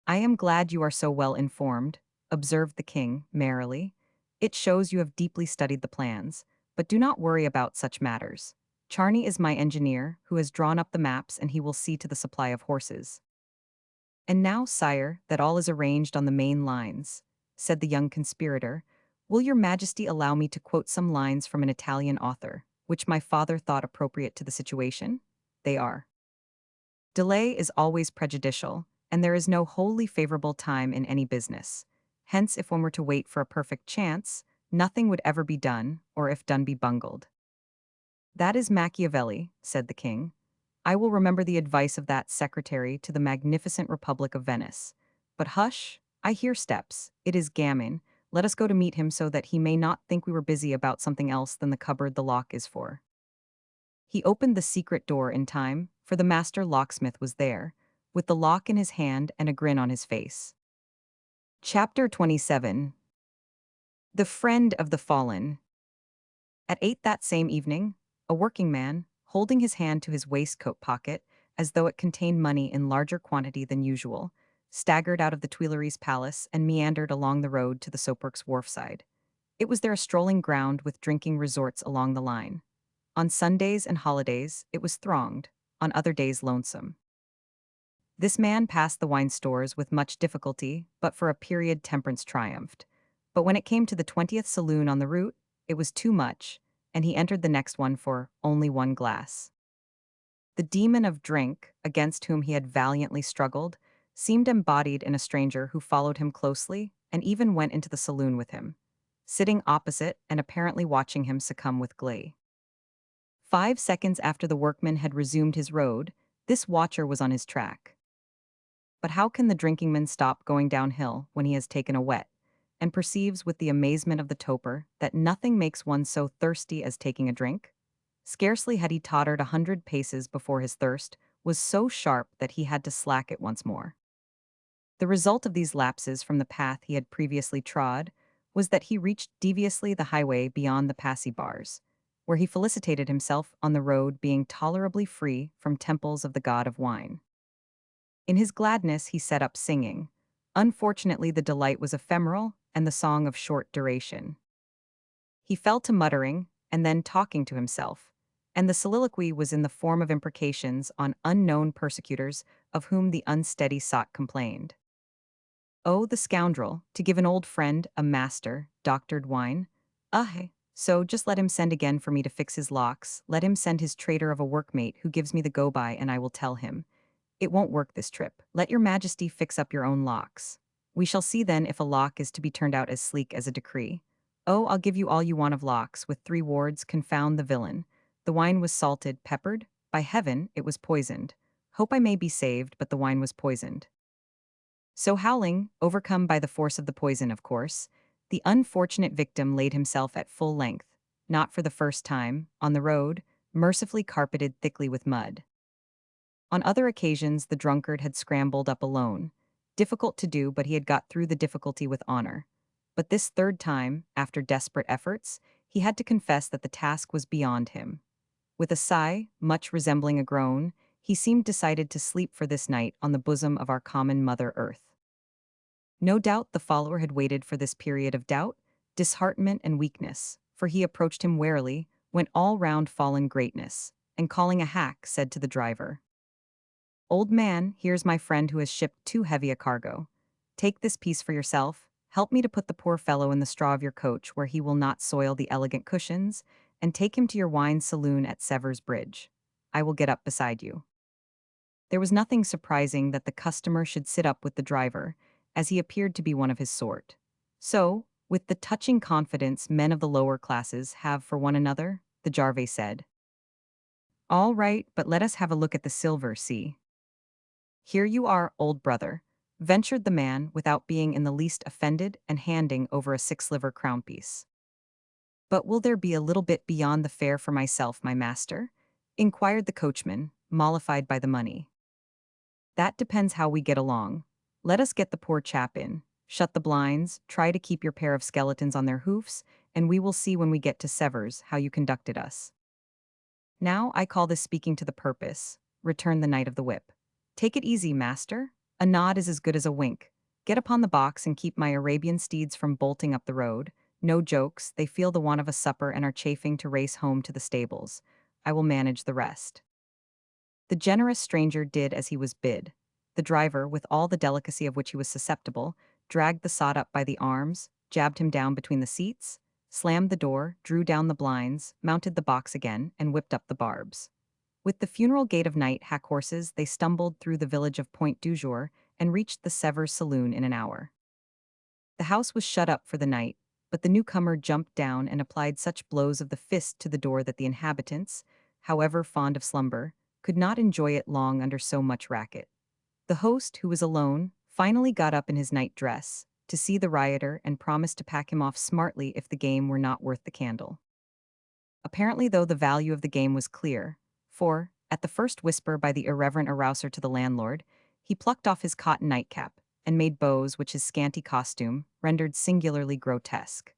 I am glad you are so well informed, observed the king, merrily. It shows you have deeply studied the plans, but do not worry about such matters. Charny is my engineer, who has drawn up the maps, and he will see to the supply of horses. And now, sire, that all is arranged on the main lines, said the young conspirator, will your Majesty allow me to quote some lines from an Italian author, which my father thought appropriate to the situation? They are. Delay is always prejudicial, and there is no wholly favorable time in any business. Hence, if one were to wait for a perfect chance, nothing would ever be done, or if done be bungled. That is Machiavelli, said the king. I will remember the advice of that secretary to the magnificent Republic of Venice. But hush, I hear steps. It is Gammon. Let us go to meet him so that he may not think we were busy about something else than the cupboard the lock is for. He opened the secret door in time, for the master locksmith was there, with the lock in his hand and a grin on his face. Chapter 27. The Friend of the Fallen. At 8 that same evening, a working man, holding his hand to his waistcoat pocket, as though it contained money in larger quantity than usual, staggered out of the Tuileries Palace and meandered along the road to the Soapworks wharf side. It was there a strolling ground with drinking resorts along the line. On Sundays and holidays, it was thronged, on other days lonesome. This man passed the wine stores with much difficulty, but for a period temperance triumphed. But when it came to the 20th saloon on the route, it was too much, and he entered the next one for only one glass. The demon of drink, against whom he had valiantly struggled, seemed embodied in a stranger who followed him closely and even went into the saloon with him, sitting opposite and apparently watching him succumb with glee. 5 seconds after the workman had resumed his road, this watcher was on his track. But how can the drinking man stop going downhill when he has taken a wet, and perceives with the amazement of the toper that nothing makes one so thirsty as taking a drink? Scarcely had he tottered 100 paces before his thirst was so sharp that he had to slack it once more. The result of these lapses from the path he had previously trod was that he reached deviously the highway beyond the passy bars, where he felicitated himself on the road being tolerably free from temples of the god of wine. In his gladness he set up singing. Unfortunately, the delight was ephemeral and the song of short duration. He fell to muttering and then talking to himself, and the soliloquy was in the form of imprecations on unknown persecutors of whom the unsteady sot complained. Oh, the scoundrel, to give an old friend, a master, doctored wine. Ah, so just let him send again for me to fix his locks, let him send his traitor of a workmate who gives me the go-by, and I will tell him. It won't work this trip. Let your majesty fix up your own locks. We shall see then if a lock is to be turned out as sleek as a decree. Oh, I'll give you all you want of locks, with 3 wards, confound the villain. The wine was salted, peppered. By heaven, it was poisoned. Hope I may be saved, but the wine was poisoned. So howling, overcome by the force of the poison, of course, the unfortunate victim laid himself at full length, not for the first time, on the road, mercifully carpeted thickly with mud. On other occasions, the drunkard had scrambled up alone. Difficult to do, but he had got through the difficulty with honor. But this third time, after desperate efforts, he had to confess that the task was beyond him. With a sigh, much resembling a groan, he seemed decided to sleep for this night on the bosom of our common Mother Earth. No doubt the follower had waited for this period of doubt, disheartenment, and weakness, for he approached him warily, went all round fallen greatness, and calling a hack, said to the driver, "Old man, here's my friend who has shipped too heavy a cargo. Take this piece for yourself, help me to put the poor fellow in the straw of your coach where he will not soil the elegant cushions, and take him to your wine saloon at Severs Bridge. I will get up beside you." There was nothing surprising that the customer should sit up with the driver, as he appeared to be one of his sort. So, with the touching confidence men of the lower classes have for one another, the Jarvey said, "All right, but let us have a look at the silver, see." "Here you are, old brother," ventured the man without being in the least offended and handing over a 6 liver crown piece. "But will there be a little bit beyond the fare for myself, my master?" inquired the coachman, mollified by the money. "That depends how we get along. Let us get the poor chap in, shut the blinds, try to keep your pair of skeletons on their hoofs, and we will see when we get to Severs how you conducted us." "Now I call this speaking to the purpose," returned the knight of the whip. "Take it easy, master. A nod is as good as a wink. Get upon the box and keep my Arabian steeds from bolting up the road. No jokes, they feel the want of a supper and are chafing to race home to the stables. I will manage the rest." The generous stranger did as he was bid. The driver, with all the delicacy of which he was susceptible, dragged the sot up by the arms, jabbed him down between the seats, slammed the door, drew down the blinds, mounted the box again, and whipped up the barbs. With the funeral gait of night hack horses, they stumbled through the village of Point du Jour and reached the Severs saloon in an hour. The house was shut up for the night, but the newcomer jumped down and applied such blows of the fist to the door that the inhabitants, however fond of slumber, could not enjoy it long under so much racket. The host, who was alone, finally got up in his night dress to see the rioter and promised to pack him off smartly if the game were not worth the candle. Apparently, though, the value of the game was clear, for, at the first whisper by the irreverent arouser to the landlord, he plucked off his cotton nightcap and made bows which his scanty costume rendered singularly grotesque.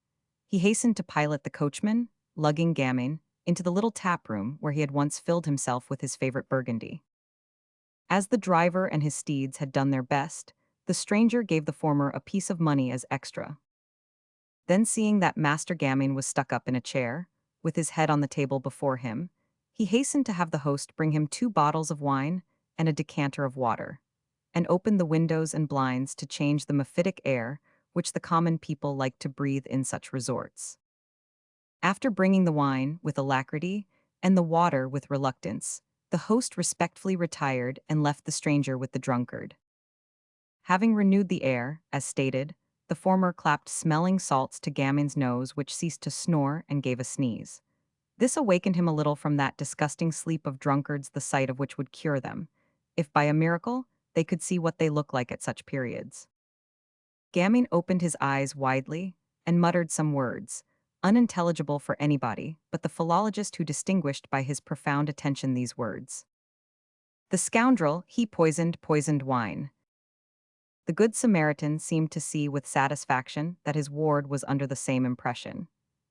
He hastened to pilot the coachman, lugging Gammon, into the little tap room where he had once filled himself with his favorite burgundy. As the driver and his steeds had done their best, the stranger gave the former a piece of money as extra. Then, seeing that Master Gammon was stuck up in a chair, with his head on the table before him, he hastened to have the host bring him 2 bottles of wine and a decanter of water, and opened the windows and blinds to change the mephitic air which the common people like to breathe in such resorts. After bringing the wine with alacrity and the water with reluctance, the host respectfully retired and left the stranger with the drunkard. Having renewed the air, as stated, the former clapped smelling salts to Gammon's nose, which ceased to snore and gave a sneeze. This awakened him a little from that disgusting sleep of drunkards, the sight of which would cure them, if by a miracle they could see what they look like at such periods. Gammon opened his eyes widely and muttered some words, unintelligible for anybody but the philologist, who distinguished by his profound attention these words. The scoundrel, he poisoned wine. The Good Samaritan seemed to see with satisfaction that his ward was under the same impression.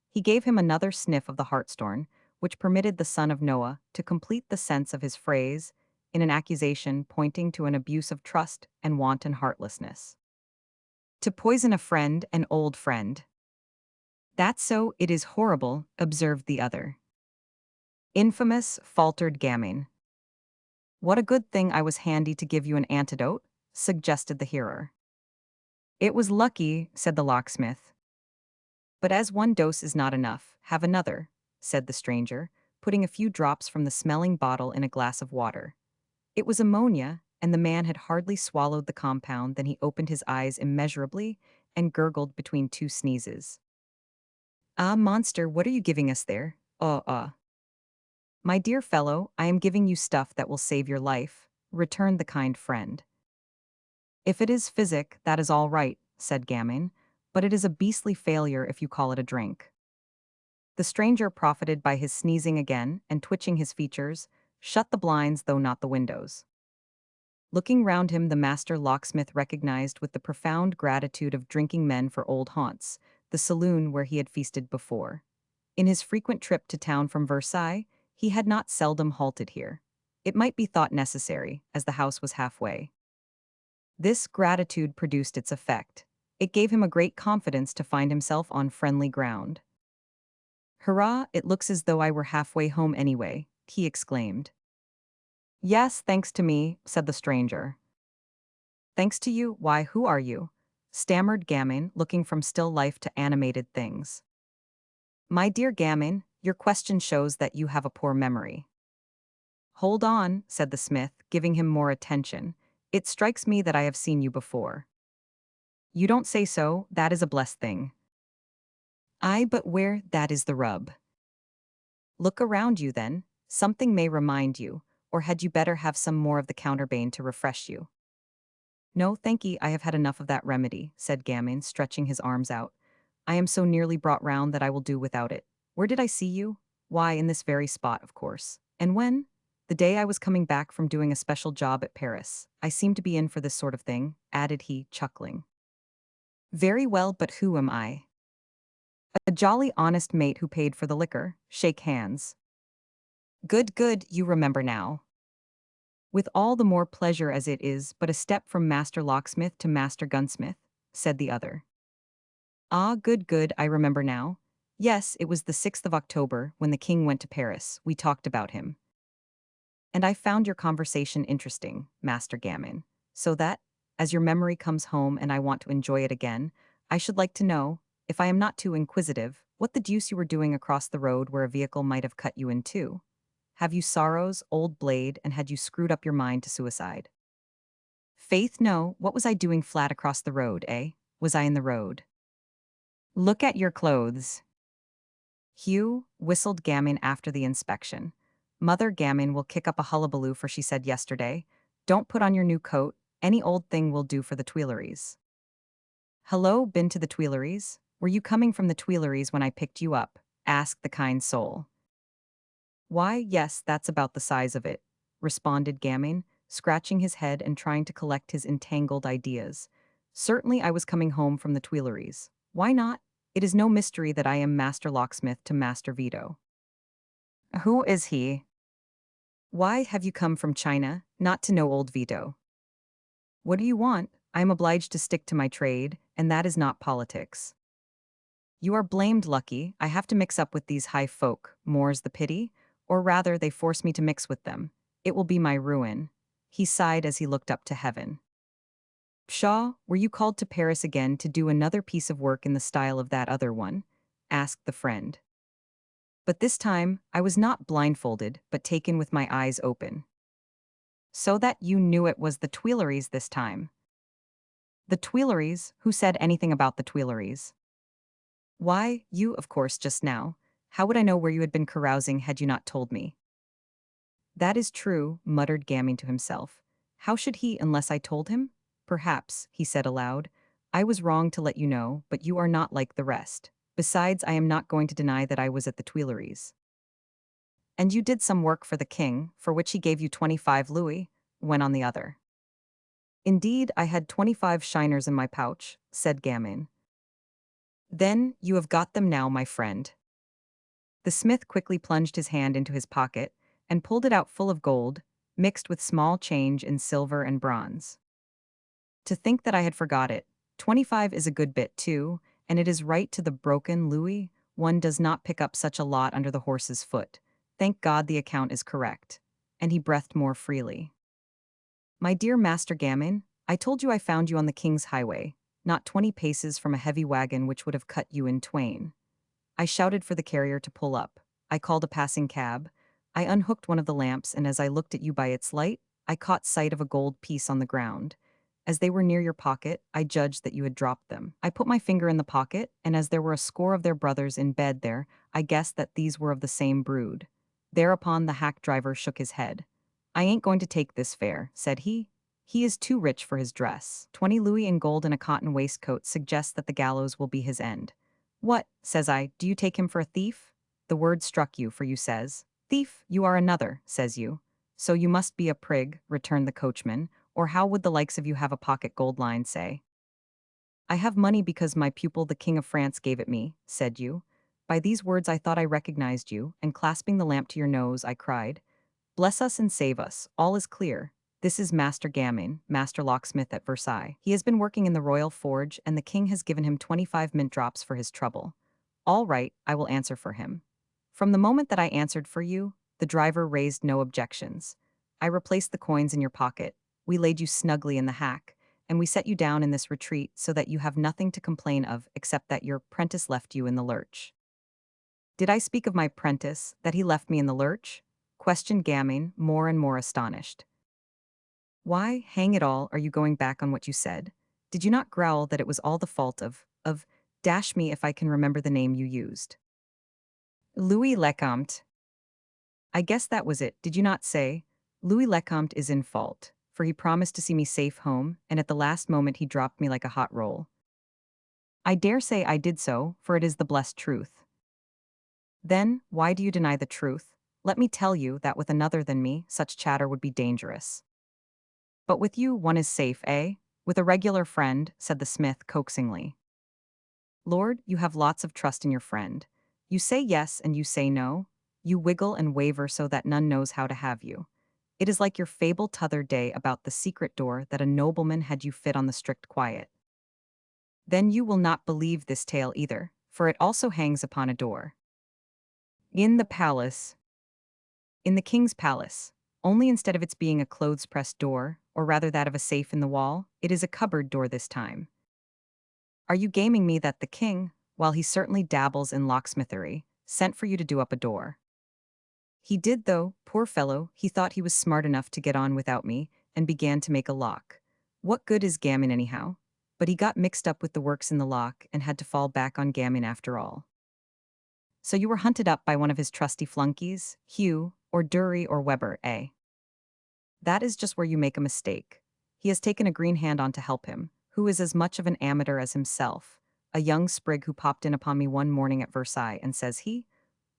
He gave him another sniff of the hartshorn, which permitted the son of Noah to complete the sense of his phrase in an accusation pointing to an abuse of trust and wanton heartlessness. To poison a friend, an old friend. That's so, it is horrible, observed the other. Infamous, faltered Gammon. What a good thing I was handy to give you an antidote, suggested the hearer. It was lucky, said the locksmith. But as one dose is not enough, have another, said the stranger, putting a few drops from the smelling bottle in a glass of water. It was ammonia, and the man had hardly swallowed the compound than he opened his eyes immeasurably and gurgled between two sneezes. Ah, monster, what are you giving us there? My dear fellow, I am giving you stuff that will save your life, returned the kind friend. If it is physic, that is all right, said Gammon, but it is a beastly failure if you call it a drink. The stranger profited by his sneezing again and twitching his features, shut the blinds though not the windows. Looking round him, the master locksmith recognized with the profound gratitude of drinking men for old haunts, the saloon where he had feasted before. In his frequent trip to town from Versailles, he had not seldom halted here. It might be thought necessary, as the house was halfway. This gratitude produced its effect. It gave him a great confidence to find himself on friendly ground. Hurrah, it looks as though I were halfway home anyway, he exclaimed. Yes, thanks to me, said the stranger. Thanks to you? Why, who are you? Stammered Gammon, looking from still life to animated things. My dear Gammon, your question shows that you have a poor memory. Hold on, said the smith, giving him more attention. It strikes me that I have seen you before. You don't say so, that is a blessed thing. Aye, but where, that is the rub. Look around you then, something may remind you, or had you better have some more of the counterbane to refresh you? No, thank'ee, I have had enough of that remedy, said Gammon, stretching his arms out. I am so nearly brought round that I will do without it. Where did I see you? Why, in this very spot, of course. And when? The day I was coming back from doing a special job at Paris. I seem to be in for this sort of thing, added he, chuckling. Very well, but who am I? A jolly honest mate who paid for the liquor. Shake hands. Good, you remember now. With all the more pleasure as it is but a step from master locksmith to master gunsmith, said the other. Ah, good, I remember now. Yes, it was the 6th of October, when the king went to Paris. We talked about him. And I found your conversation interesting, Master Gammon, so that, as your memory comes home and I want to enjoy it again, I should like to know, if I am not too inquisitive, what the deuce you were doing across the road where a vehicle might have cut you in two. Have you sorrows, old blade, and had you screwed up your mind to suicide? Faith, no, what was I doing flat across the road, eh? Was I in the road? Look at your clothes. Hugh, whistled Gammon after the inspection. Mother Gammon will kick up a hullabaloo, for she said yesterday, don't put on your new coat, any old thing will do for the Tuileries. Hello, been to the Tuileries? Were you coming from the Tuileries when I picked you up? Asked the kind soul. Why, yes, that's about the size of it, responded Gammon, scratching his head and trying to collect his entangled ideas. Certainly I was coming home from the Tuileries. Why not? It is no mystery that I am Master Locksmith to Master Vito. Who is he? Why have you come from China, not to know old Vito? What do you want? I am obliged to stick to my trade, and that is not politics. You are blamed lucky, I have to mix up with these high folk, more's the pity, or rather they force me to mix with them. It will be my ruin. He sighed as he looked up to heaven. Pshaw, were you called to Paris again to do another piece of work in the style of that other one? Asked the friend. But this time, I was not blindfolded, but taken with my eyes open. So that you knew it was the Tuileries this time. The Tuileries? Who said anything about the Tuileries? Why, you, of course, just now. How would I know where you had been carousing had you not told me? That is true, muttered Gaming to himself. How should he unless I told him? Perhaps, he said aloud. I was wrong to let you know, but you are not like the rest. Besides, I am not going to deny that I was at the Tuileries. And you did some work for the king, for which he gave you 25 louis, went on the other. Indeed, I had 25 shiners in my pouch, said Gamin. Then, you have got them now, my friend. The smith quickly plunged his hand into his pocket and pulled it out full of gold, mixed with small change in silver and bronze. To think that I had forgot it. 25 is a good bit, too, and it is right to the broken louis. One does not pick up such a lot under the horse's foot. Thank God the account is correct. And he breathed more freely. My dear Master Gammon, I told you I found you on the King's highway, not 20 paces from a heavy wagon which would have cut you in twain. I shouted for the carrier to pull up. I called a passing cab. I unhooked one of the lamps, and as I looked at you by its light, I caught sight of a gold piece on the ground. As they were near your pocket, I judged that you had dropped them. I put my finger in the pocket, and as there were a score of their brothers in bed there, I guessed that these were of the same brood. Thereupon the hack driver shook his head. I ain't going to take this fare, said he. He is too rich for his dress. 20 louis in gold and a cotton waistcoat suggests that the gallows will be his end. What, says I, do you take him for a thief? The word struck you, for you says, thief, you are another, says you. So you must be a prig, returned the coachman, or how would the likes of you have a pocket gold line say? I have money because my pupil the King of France gave it me, said you. By these words I thought I recognized you, and clasping the lamp to your nose, I cried, bless us and save us, all is clear. This is Master Gammon, Master Locksmith at Versailles. He has been working in the royal forge, and the king has given him 25 mint drops for his trouble. All right, I will answer for him. From the moment that I answered for you, the driver raised no objections. I replaced the coins in your pocket, we laid you snugly in the hack, and we set you down in this retreat so that you have nothing to complain of except that your prentice left you in the lurch. Did I speak of my prentice, that he left me in the lurch? Questioned Gamming, more and more astonished. Why, hang it all, are you going back on what you said? Did you not growl that it was all the fault of, dash me if I can remember the name you used? Louis Lecomte. I guess that was it, did you not say? Louis Lecomte is in fault, for he promised to see me safe home, and at the last moment he dropped me like a hot roll. I dare say I did so, for it is the blessed truth. Then, why do you deny the truth? Let me tell you that with another than me, such chatter would be dangerous. But with you, one is safe, eh? With a regular friend, said the smith coaxingly. Lord, you have lots of trust in your friend. You say yes and you say no. You wiggle and waver so that none knows how to have you. It is like your fable t'other day about the secret door that a nobleman had you fit on the strict quiet. Then you will not believe this tale either, for it also hangs upon a door. In the palace. In the king's palace. Only instead of its being a clothes-press door, or rather that of a safe in the wall, it is a cupboard door this time. Are you gaming me that the king, while he certainly dabbles in locksmithery, sent for you to do up a door? He did though, poor fellow, he thought he was smart enough to get on without me, and began to make a lock. What good is gammon anyhow? But he got mixed up with the works in the lock and had to fall back on gammon after all. So you were hunted up by one of his trusty flunkies, Hugh, or Dury or Weber, eh? That is just where you make a mistake. He has taken a green hand on to help him, who is as much of an amateur as himself, a young sprig who popped in upon me one morning at Versailles, and says he,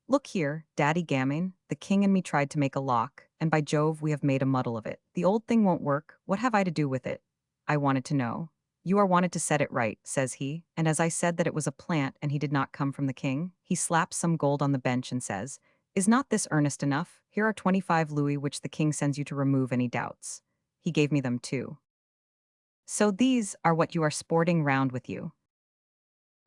look here, Daddy Gammon, the king and me tried to make a lock, and by Jove we have made a muddle of it. The old thing won't work, what have I to do with it? I wanted to know. You are wanted to set it right, says he, and as I said that it was a plant and he did not come from the king, he slaps some gold on the bench and says, is not this earnest enough? Here are 25 louis which the king sends you to remove any doubts. He gave me them too. So these are what you are sporting round with you.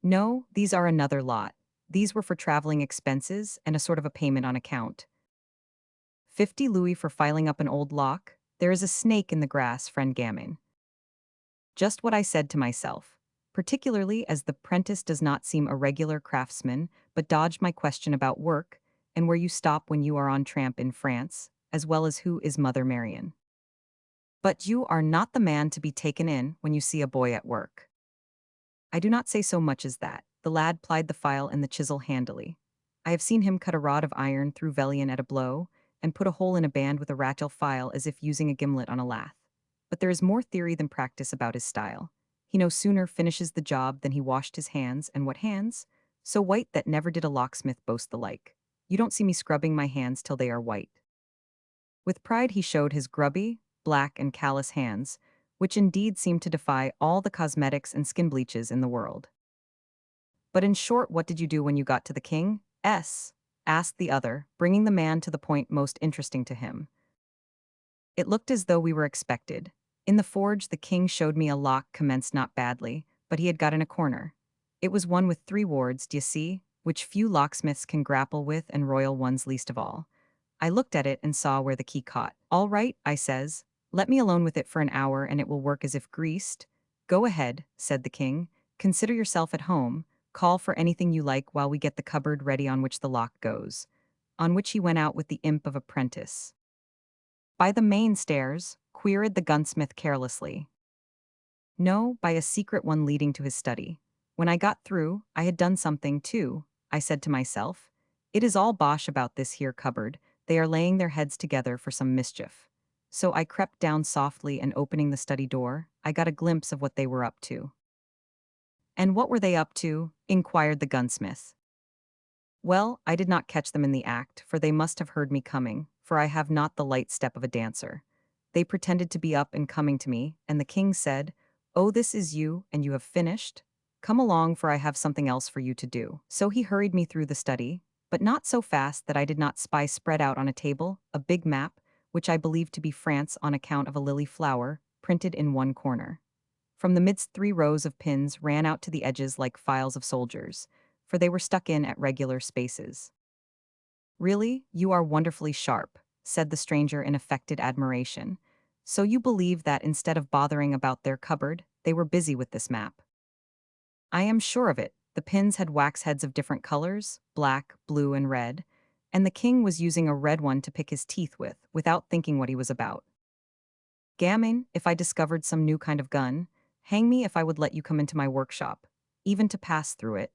No, these are another lot. These were for traveling expenses and a sort of a payment on account. 50 louis for filing up an old lock? There is a snake in the grass, friend Gammon. Just what I said to myself, particularly as the prentice does not seem a regular craftsman, but dodged my question about work, and where you stop when you are on tramp in France, as well as who is Mother Marian. But you are not the man to be taken in when you see a boy at work. I do not say so much as that. The lad plied the file and the chisel handily. I have seen him cut a rod of iron through velion at a blow, and put a hole in a band with a rattle file as if using a gimlet on a lath. But there is more theory than practice about his style. He no sooner finishes the job than he washed his hands, and what hands? So white that never did a locksmith boast the like. You don't see me scrubbing my hands till they are white. With pride he showed his grubby, black and callous hands, which indeed seemed to defy all the cosmetics and skin bleaches in the world. But in short, what did you do when you got to the king? Asked the other, bringing the man to the point most interesting to him. It looked as though we were expected. In the forge the king showed me a lock commenced not badly, but he had got in a corner. It was one with 3 wards, d'ye see, which few locksmiths can grapple with and royal ones least of all. I looked at it and saw where the key caught. All right, I says. Let me alone with it for an hour and it will work as if greased. Go ahead, said the king. Consider yourself at home. Call for anything you like while we get the cupboard ready on which the lock goes. On which he went out with the imp of a prentice. By the main stairs, queried the gunsmith carelessly. No, by a secret one leading to his study. When I got through, I had done something too, I said to myself. It is all bosh about this here cupboard, they are laying their heads together for some mischief. So I crept down softly and opening the study door, I got a glimpse of what they were up to. And what were they up to? Inquired the gunsmith. Well, I did not catch them in the act, for they must have heard me coming, for I have not the light step of a dancer. They pretended to be up and coming to me, and the king said, "Oh, this is you, and you have finished? Come along, for I have something else for you to do." So he hurried me through the study, but not so fast that I did not spy spread out on a table a big map, which I believed to be France on account of a lily flower, printed in one corner. From the midst 3 rows of pins ran out to the edges like files of soldiers, for they were stuck in at regular spaces. Really, you are wonderfully sharp, said the stranger in affected admiration. So you believe that instead of bothering about their cupboard, they were busy with this map. I am sure of it. The pins had wax heads of different colors, black, blue, and red, and the king was using a red one to pick his teeth with, without thinking what he was about. Gammon, if I discovered some new kind of gun, hang me if I would let you come into my workshop, even to pass through it,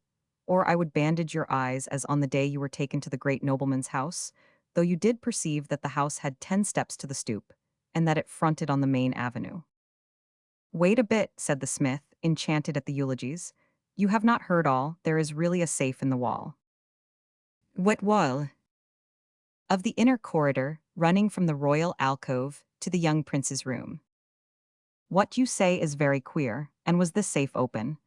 or I would bandage your eyes as on the day you were taken to the great nobleman's house, though you did perceive that the house had 10 steps to the stoop, and that it fronted on the main avenue. Wait a bit, said the smith, enchanted at the eulogies. You have not heard all, there is really a safe in the wall. What wall? Of the inner corridor, running from the royal alcove to the young prince's room. What you say is very queer, and was this safe open?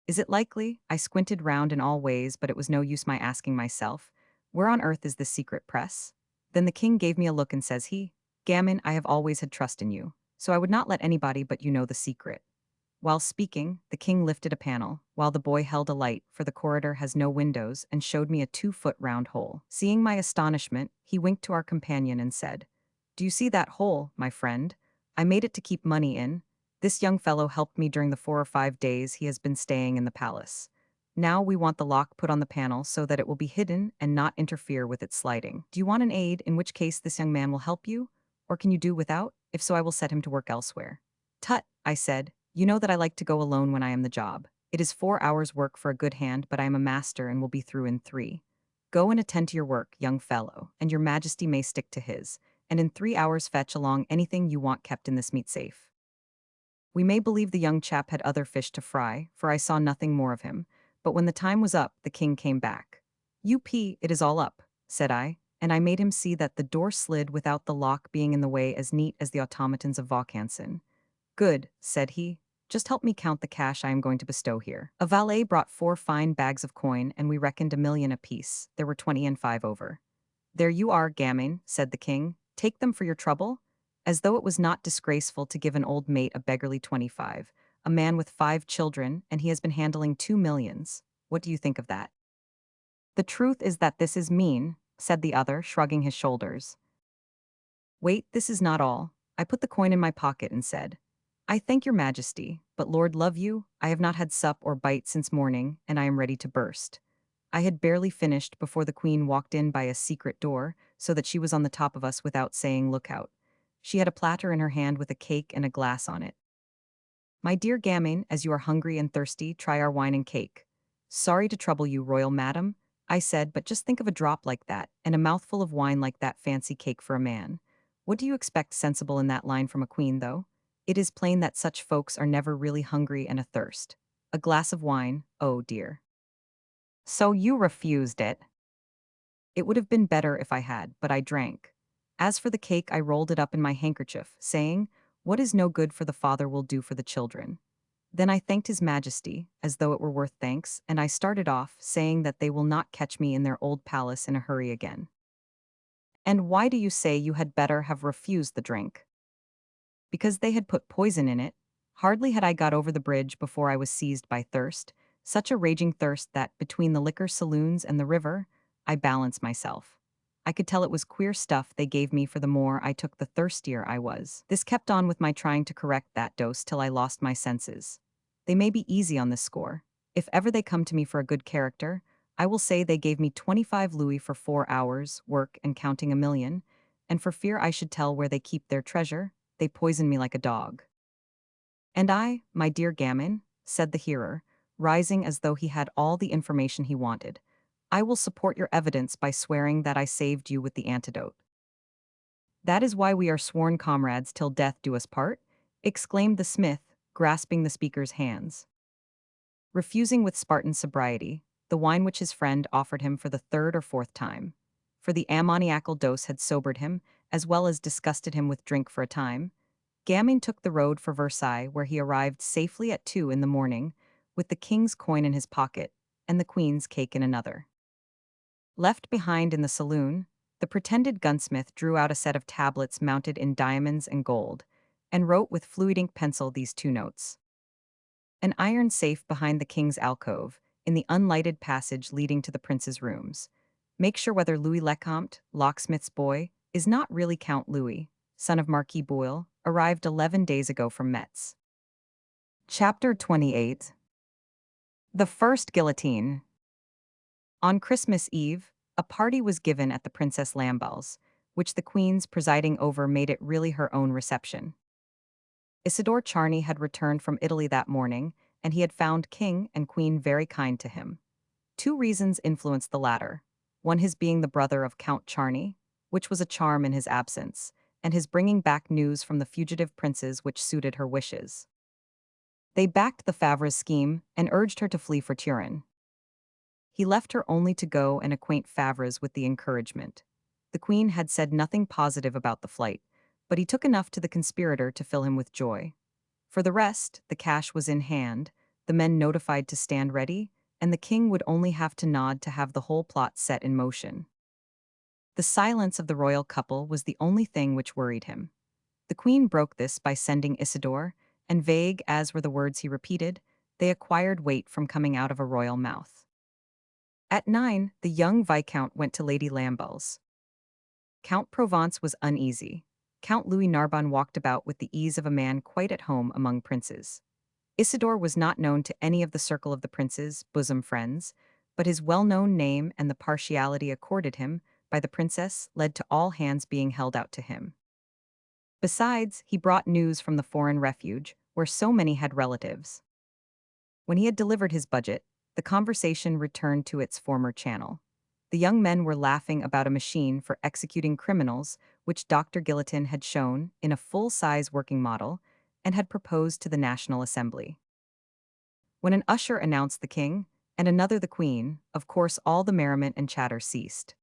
Is it likely? I squinted round in all ways, but it was no use my asking myself, where on earth is this secret press? Then the king gave me a look and says he, Gammon, I have always had trust in you, so I would not let anybody but you know the secret. While speaking, the king lifted a panel, while the boy held a light, for the corridor has no windows, and showed me a 2-foot round hole. Seeing my astonishment, he winked to our companion and said, Do you see that hole, my friend? I made it to keep money in. This young fellow helped me during the 4 or 5 days he has been staying in the palace. Now we want the lock put on the panel so that it will be hidden and not interfere with its sliding. Do you want an aid, in which case this young man will help you? Or can you do without? If so, I will set him to work elsewhere. Tut, I said. You know that I like to go alone when I am the job. It is 4 hours' work for a good hand, but I am a master and will be through in 3. Go and attend to your work, young fellow, and your majesty may stick to his, and in 3 hours fetch along anything you want kept in this meat safe. We may believe the young chap had other fish to fry, for I saw nothing more of him, but when the time was up, the king came back. It is all up, said I, and I made him see that the door slid without the lock being in the way as neat as the automatons of Vaucanson. Good, said he. Just help me count the cash I am going to bestow here. A valet brought 4 fine bags of coin, and we reckoned 1,000,000 apiece. There were 20 and 5 over. There you are, Gammon, said the king. Take them for your trouble? As though it was not disgraceful to give an old mate a beggarly 25, a man with 5 children, and he has been handling 2 millions. What do you think of that? The truth is that this is mean, said the other, shrugging his shoulders. Wait, this is not all. I put the coin in my pocket and said, I thank your majesty, but Lord love you, I have not had sup or bite since morning, and I am ready to burst. I had barely finished before the queen walked in by a secret door, so that she was on the top of us without saying look out. She had a platter in her hand with a cake and a glass on it. My dear Gamine, as you are hungry and thirsty, try our wine and cake. Sorry to trouble you, royal madam, I said, but just think of a drop like that, and a mouthful of wine like that fancy cake for a man. What do you expect sensible in that line from a queen, though? It is plain that such folks are never really hungry and athirst. A glass of wine, oh dear. So you refused it? It would have been better if I had, but I drank. As for the cake, I rolled it up in my handkerchief, saying, what is no good for the father will do for the children. Then I thanked His Majesty, as though it were worth thanks, and I started off, saying that they will not catch me in their old palace in a hurry again. And why do you say you had better have refused the drink? Because they had put poison in it. Hardly had I got over the bridge before I was seized by thirst, such a raging thirst that, between the liquor saloons and the river, I balanced myself. I could tell it was queer stuff they gave me, for the more I took the thirstier I was. This kept on with my trying to correct that dose till I lost my senses. They may be easy on this score. If ever they come to me for a good character, I will say they gave me 25 louis for 4 hours, work and counting a million, and for fear I should tell where they keep their treasure, they poisoned me like a dog. And I, my dear Gammon, said the hearer, rising as though he had all the information he wanted, I will support your evidence by swearing that I saved you with the antidote. That is why we are sworn comrades till death do us part, exclaimed the smith, grasping the speaker's hands. Refusing with Spartan sobriety, the wine which his friend offered him for the third or fourth time. For the ammoniacal dose had sobered him, as well as disgusted him with drink for a time. Gaming took the road for Versailles, where he arrived safely at 2 in the morning, with the king's coin in his pocket, and the queen's cake in another. Left behind in the saloon, the pretended gunsmith drew out a set of tablets mounted in diamonds and gold, and wrote with fluid ink pencil these two notes. An iron safe behind the king's alcove, in the unlighted passage leading to the prince's rooms. Make sure whether Louis Lecomte, locksmith's boy, is not really Count Louis, son of Marquis Boyle, arrived 11 days ago from Metz. Chapter 28. The First Guillotine. On Christmas Eve, a party was given at the Princess Lambert's, which the Queen's presiding over made it really her own reception. Isidore Charny had returned from Italy that morning, and he had found King and Queen very kind to him. Two reasons influenced the latter. One, his being the brother of Count Charny, which was a charm in his absence, and his bringing back news from the fugitive princes which suited her wishes. They backed the Favre's scheme and urged her to flee for Turin. He left her only to go and acquaint Favre's with the encouragement. The Queen had said nothing positive about the flight, but he took enough to the conspirator to fill him with joy. For the rest, the cash was in hand, the men notified to stand ready, and the king would only have to nod to have the whole plot set in motion. The silence of the royal couple was the only thing which worried him. The queen broke this by sending Isidore, and vague as were the words he repeated, they acquired weight from coming out of a royal mouth. At 9, the young viscount went to Lady Lambert's. Count Provence was uneasy. Count Louis Narbonne walked about with the ease of a man quite at home among princes. Isidore was not known to any of the circle of the prince's bosom friends, but his well-known name and the partiality accorded him by the princess led to all hands being held out to him. Besides, he brought news from the foreign refuge, where so many had relatives. When he had delivered his budget, the conversation returned to its former channel. The young men were laughing about a machine for executing criminals, which Dr. Guillotin had shown in a full-size working model and had proposed to the National Assembly. When an usher announced the king, and another the queen, of course all the merriment and chatter ceased.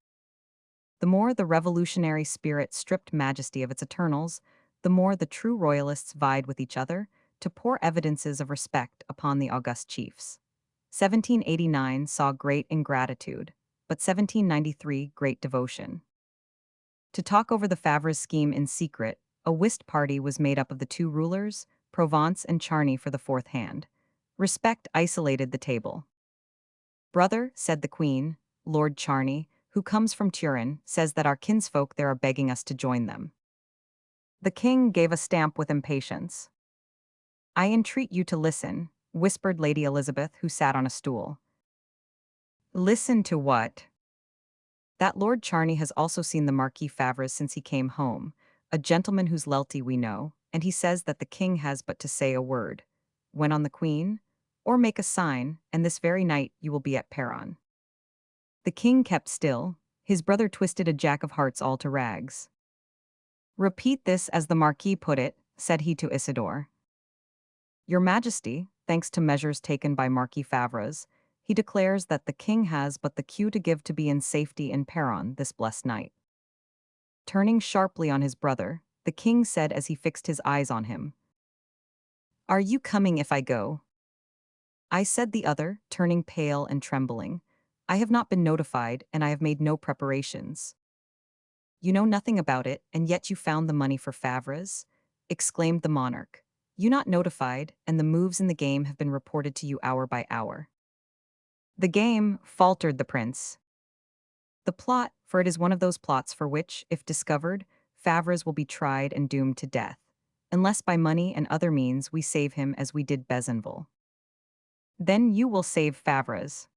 The more the revolutionary spirit stripped majesty of its eternals, the more the true royalists vied with each other to pour evidences of respect upon the august chiefs. 1789 saw great ingratitude, but 1793 great devotion. To talk over the Favre's scheme in secret, a whist party was made up of the two rulers, Provence and Charny for the fourth hand. Respect isolated the table. Brother, said the queen, Lord Charny, who comes from Turin, says that our kinsfolk there are begging us to join them. The king gave a stamp with impatience. I entreat you to listen, whispered Lady Elizabeth, who sat on a stool. Listen to what? That Lord Charney has also seen the Marquis Favre since he came home, a gentleman whose loyalty we know, and he says that the king has but to say a word, when on the queen, or make a sign, and this very night you will be at Peron. The king kept still, his brother twisted a jack of hearts all to rags. Repeat this as the Marquis put it, said he to Isidore. Your Majesty, thanks to measures taken by Marquis Favres, he declares that the king has but the cue to give to be in safety in Peron this blessed night. Turning sharply on his brother, the king said as he fixed his eyes on him, Are you coming if I go? I said the other, turning pale and trembling. I have not been notified, and I have made no preparations. You know nothing about it, and yet you found the money for Favres? Exclaimed the monarch. You not notified, and the moves in the game have been reported to you hour by hour. The game, faltered the prince. The plot, for it is one of those plots for which, if discovered, Favres will be tried and doomed to death, unless by money and other means we save him as we did Besenval. Then you will save Favres.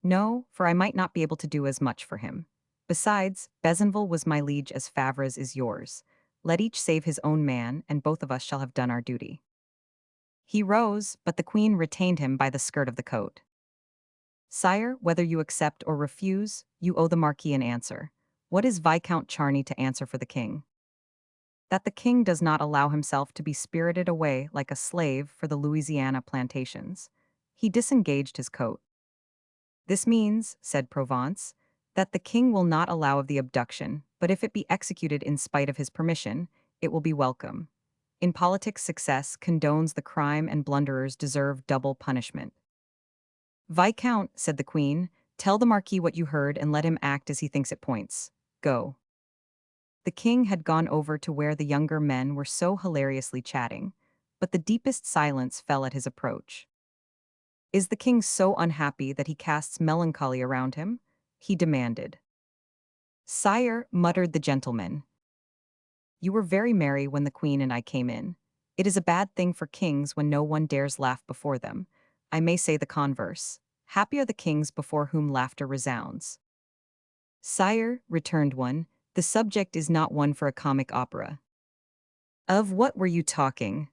No, for I might not be able to do as much for him. Besides, Besenval was my liege as Favres is yours. Let each save his own man, and both of us shall have done our duty. He rose, but the queen retained him by the skirt of the coat. Sire, whether you accept or refuse, you owe the Marquis an answer. What is Viscount Charney to answer for the king? That the king does not allow himself to be spirited away like a slave for the Louisiana plantations. He disengaged his coat. This means, said Provence, that the king will not allow of the abduction, but if it be executed in spite of his permission, it will be welcome. In politics, success condones the crime and blunderers deserve double punishment. Viscount, said the queen, tell the Marquis what you heard and let him act as he thinks it points. Go. The king had gone over to where the younger men were so hilariously chatting, but the deepest silence fell at his approach. Is the king so unhappy that he casts melancholy around him? He demanded. Sire, muttered the gentleman, you were very merry when the queen and I came in. It is a bad thing for kings when no one dares laugh before them. I may say the converse. Happy are the kings before whom laughter resounds. Sire, returned one, the subject is not one for a comic opera. Of what were you talking?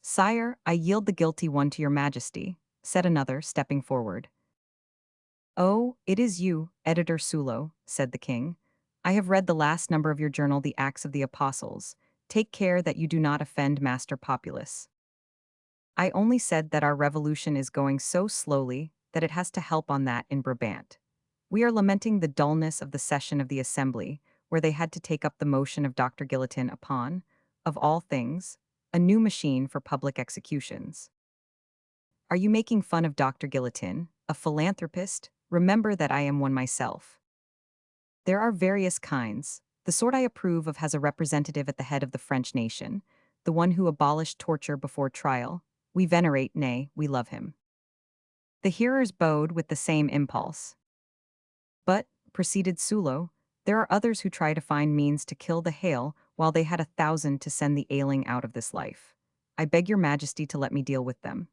Sire, I yield the guilty one to your majesty, said another, stepping forward. Oh, it is you, Editor Sulo, said the king. I have read the last number of your journal, The Acts of the Apostles. Take care that you do not offend Master Populace. I only said that our revolution is going so slowly that it has to help on that in Brabant. We are lamenting the dullness of the session of the Assembly, where they had to take up the motion of Dr. Guillotin upon, of all things, a new machine for public executions. Are you making fun of Dr. Guillotin, a philanthropist? Remember that I am one myself. There are various kinds. The sort I approve of has a representative at the head of the French nation, the one who abolished torture before trial. We venerate, nay, we love him. The hearers bowed with the same impulse. But, proceeded Sulo, there are others who try to find means to kill the hale while they had 1,000 to send the ailing out of this life. I beg your majesty to let me deal with them.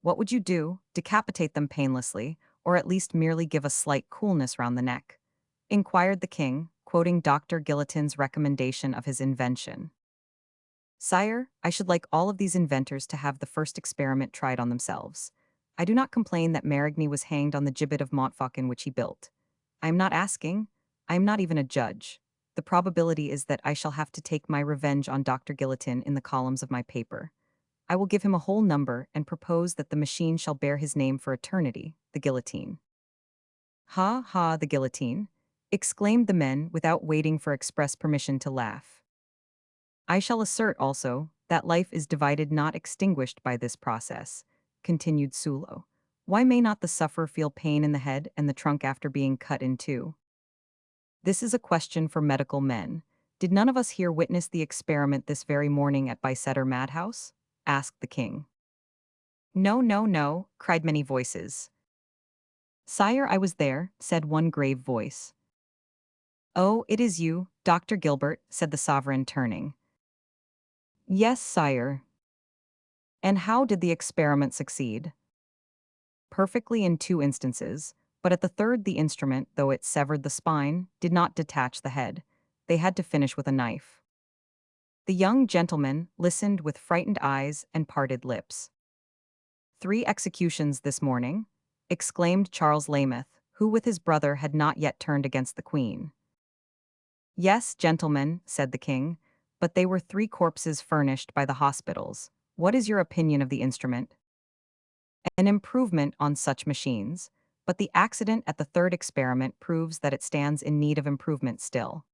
What would you do? Decapitate them painlessly, or at least merely give a slight coolness round the neck? Inquired the king, quoting Dr. Guillotin's recommendation of his invention. Sire, I should like all of these inventors to have the first experiment tried on themselves. I do not complain that Marigny was hanged on the gibbet of Montfaucon which he built. I am not asking, I am not even a judge. The probability is that I shall have to take my revenge on Dr. Guillotin in the columns of my paper. I will give him a whole number and propose that the machine shall bear his name for eternity, the guillotine. Ha ha, the guillotine, exclaimed the men without waiting for express permission to laugh. I shall assert also that life is divided not extinguished by this process, continued Sulo. Why may not the sufferer feel pain in the head and the trunk after being cut in two? This is a question for medical men. Did none of us here witness the experiment this very morning at Bicetre Madhouse? Asked the king. No, no, no, cried many voices. Sire, I was there, said one grave voice. Oh, it is you, Dr. Gilbert, said the sovereign, turning. Yes, sire. And how did the experiment succeed? perfectly in 2 instances, but at the third the instrument, though it severed the spine, did not detach the head. They had to finish with a knife. The young gentleman listened with frightened eyes and parted lips. 3 executions this morning, exclaimed Charles Lameth, who with his brother had not yet turned against the queen. Yes, gentlemen, said the king, but they were 3 corpses furnished by the hospitals. What is your opinion of the instrument? An improvement on such machines, but the accident at the third experiment proves that it stands in need of improvement still.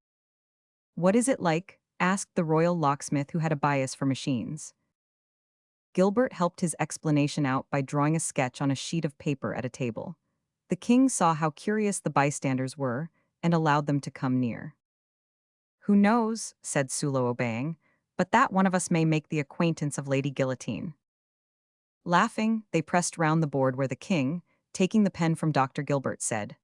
What is it like? Asked the royal locksmith who had a bias for machines. Gilbert helped his explanation out by drawing a sketch on a sheet of paper at a table. The king saw how curious the bystanders were and allowed them to come near. Who knows, said Sulo obeying, but that one of us may make the acquaintance of Lady Guillotine. Laughing, they pressed round the board where the king, taking the pen from Dr. Gilbert, said,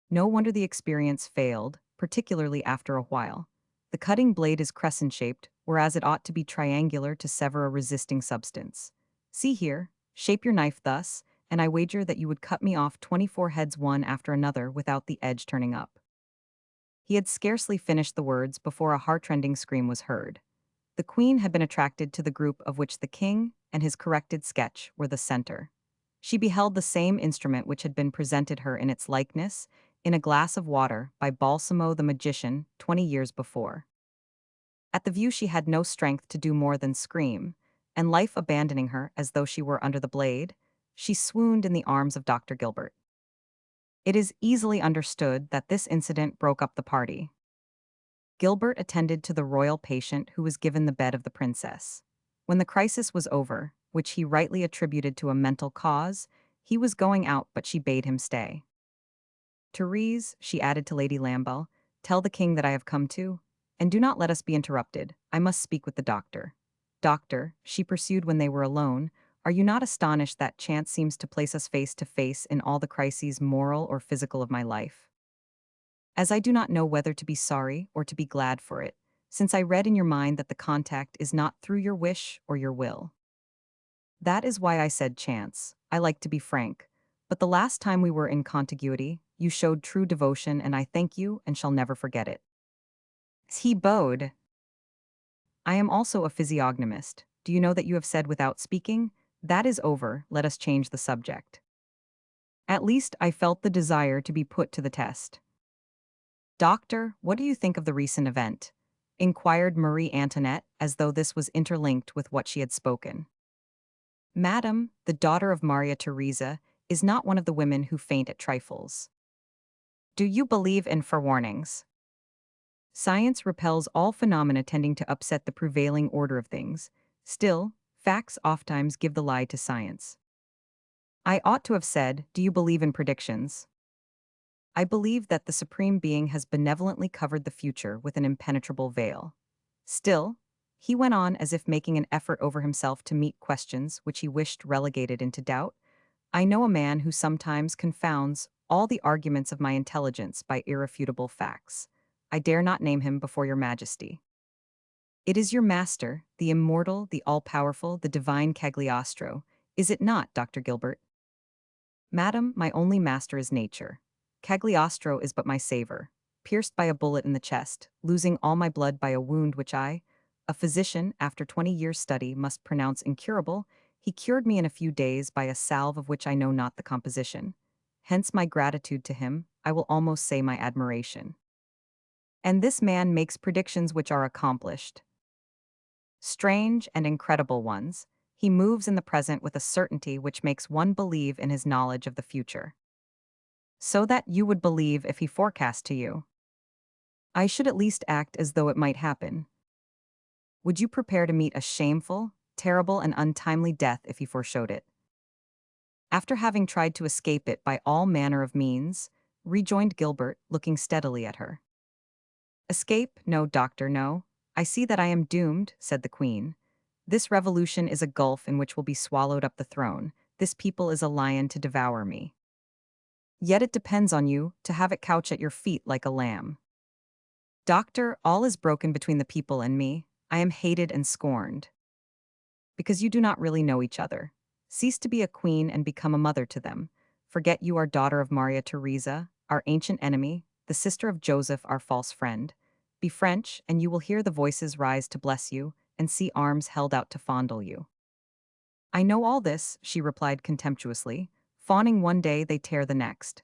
no wonder the experience failed, particularly after a while. The cutting blade is crescent-shaped, whereas it ought to be triangular to sever a resisting substance. See here, shape your knife thus, and I wager that you would cut me off 24 heads one after another without the edge turning up. He had scarcely finished the words before a heartrending scream was heard. The queen had been attracted to the group of which the king and his corrected sketch were the center. She beheld the same instrument which had been presented her in its likeness, in a glass of water, by Balsamo the magician 20 years before. At the view she had no strength to do more than scream, and life abandoning her as though she were under the blade, she swooned in the arms of Dr. Gilbert. It is easily understood that this incident broke up the party. Gilbert attended to the royal patient who was given the bed of the princess. When the crisis was over, which he rightly attributed to a mental cause, he was going out, but she bade him stay. Therese, she added to Lady Lambell, tell the king that I have come to, and do not let us be interrupted. I must speak with the doctor. Doctor, she pursued when they were alone, are you not astonished that chance seems to place us face to face in all the crises moral or physical of my life? As I do not know whether to be sorry or to be glad for it, since I read in your mind that the contact is not through your wish or your will. That is why I said chance. I like to be frank. But the last time we were in contiguity, you showed true devotion, and I thank you and shall never forget it. He bowed. I am also a physiognomist. Do you know that you have said without speaking? That is over, let us change the subject. At least I felt the desire to be put to the test. Doctor, what do you think of the recent event? Inquired Marie Antoinette, as though this was interlinked with what she had spoken. Madam, the daughter of Maria Theresa, is not one of the women who faint at trifles. Do you believe in forewarnings? Science repels all phenomena tending to upset the prevailing order of things. Still, facts oftentimes give the lie to science. I ought to have said, do you believe in predictions? I believe that the Supreme Being has benevolently covered the future with an impenetrable veil. Still, he went on as if making an effort over himself to meet questions which he wished relegated into doubt. I know a man who sometimes confounds all the arguments of my intelligence by irrefutable facts. I dare not name him before your majesty. It is your master, the immortal, the all-powerful, the divine Cagliostro, is it not, Dr. Gilbert? Madam, my only master is nature. Cagliostro is but my saver, pierced by a bullet in the chest, losing all my blood by a wound which I, a physician, after 20 years' study, must pronounce incurable. He cured me in a few days by a salve of which I know not the composition. Hence my gratitude to him, I will almost say my admiration. And this man makes predictions which are accomplished. Strange and incredible ones. He moves in the present with a certainty which makes one believe in his knowledge of the future. So that you would believe if he forecast to you. I should at least act as though it might happen. Would you prepare to meet a shameful, terrible, and untimely death if he foreshowed it? After having tried to escape it by all manner of means, rejoined Gilbert, looking steadily at her. Escape? No, doctor, no. I see that I am doomed, said the queen. This revolution is a gulf in which will be swallowed up the throne. This people is a lion to devour me. Yet it depends on you to have it couch at your feet like a lamb. Doctor, all is broken between the people and me. I am hated and scorned. Because you do not really know each other. Cease to be a queen and become a mother to them. Forget you are daughter of Maria Theresa, our ancient enemy, the sister of Joseph, our false friend. Be French, and you will hear the voices rise to bless you, and see arms held out to fondle you. I know all this, she replied contemptuously. Fawning one day, they tear the next.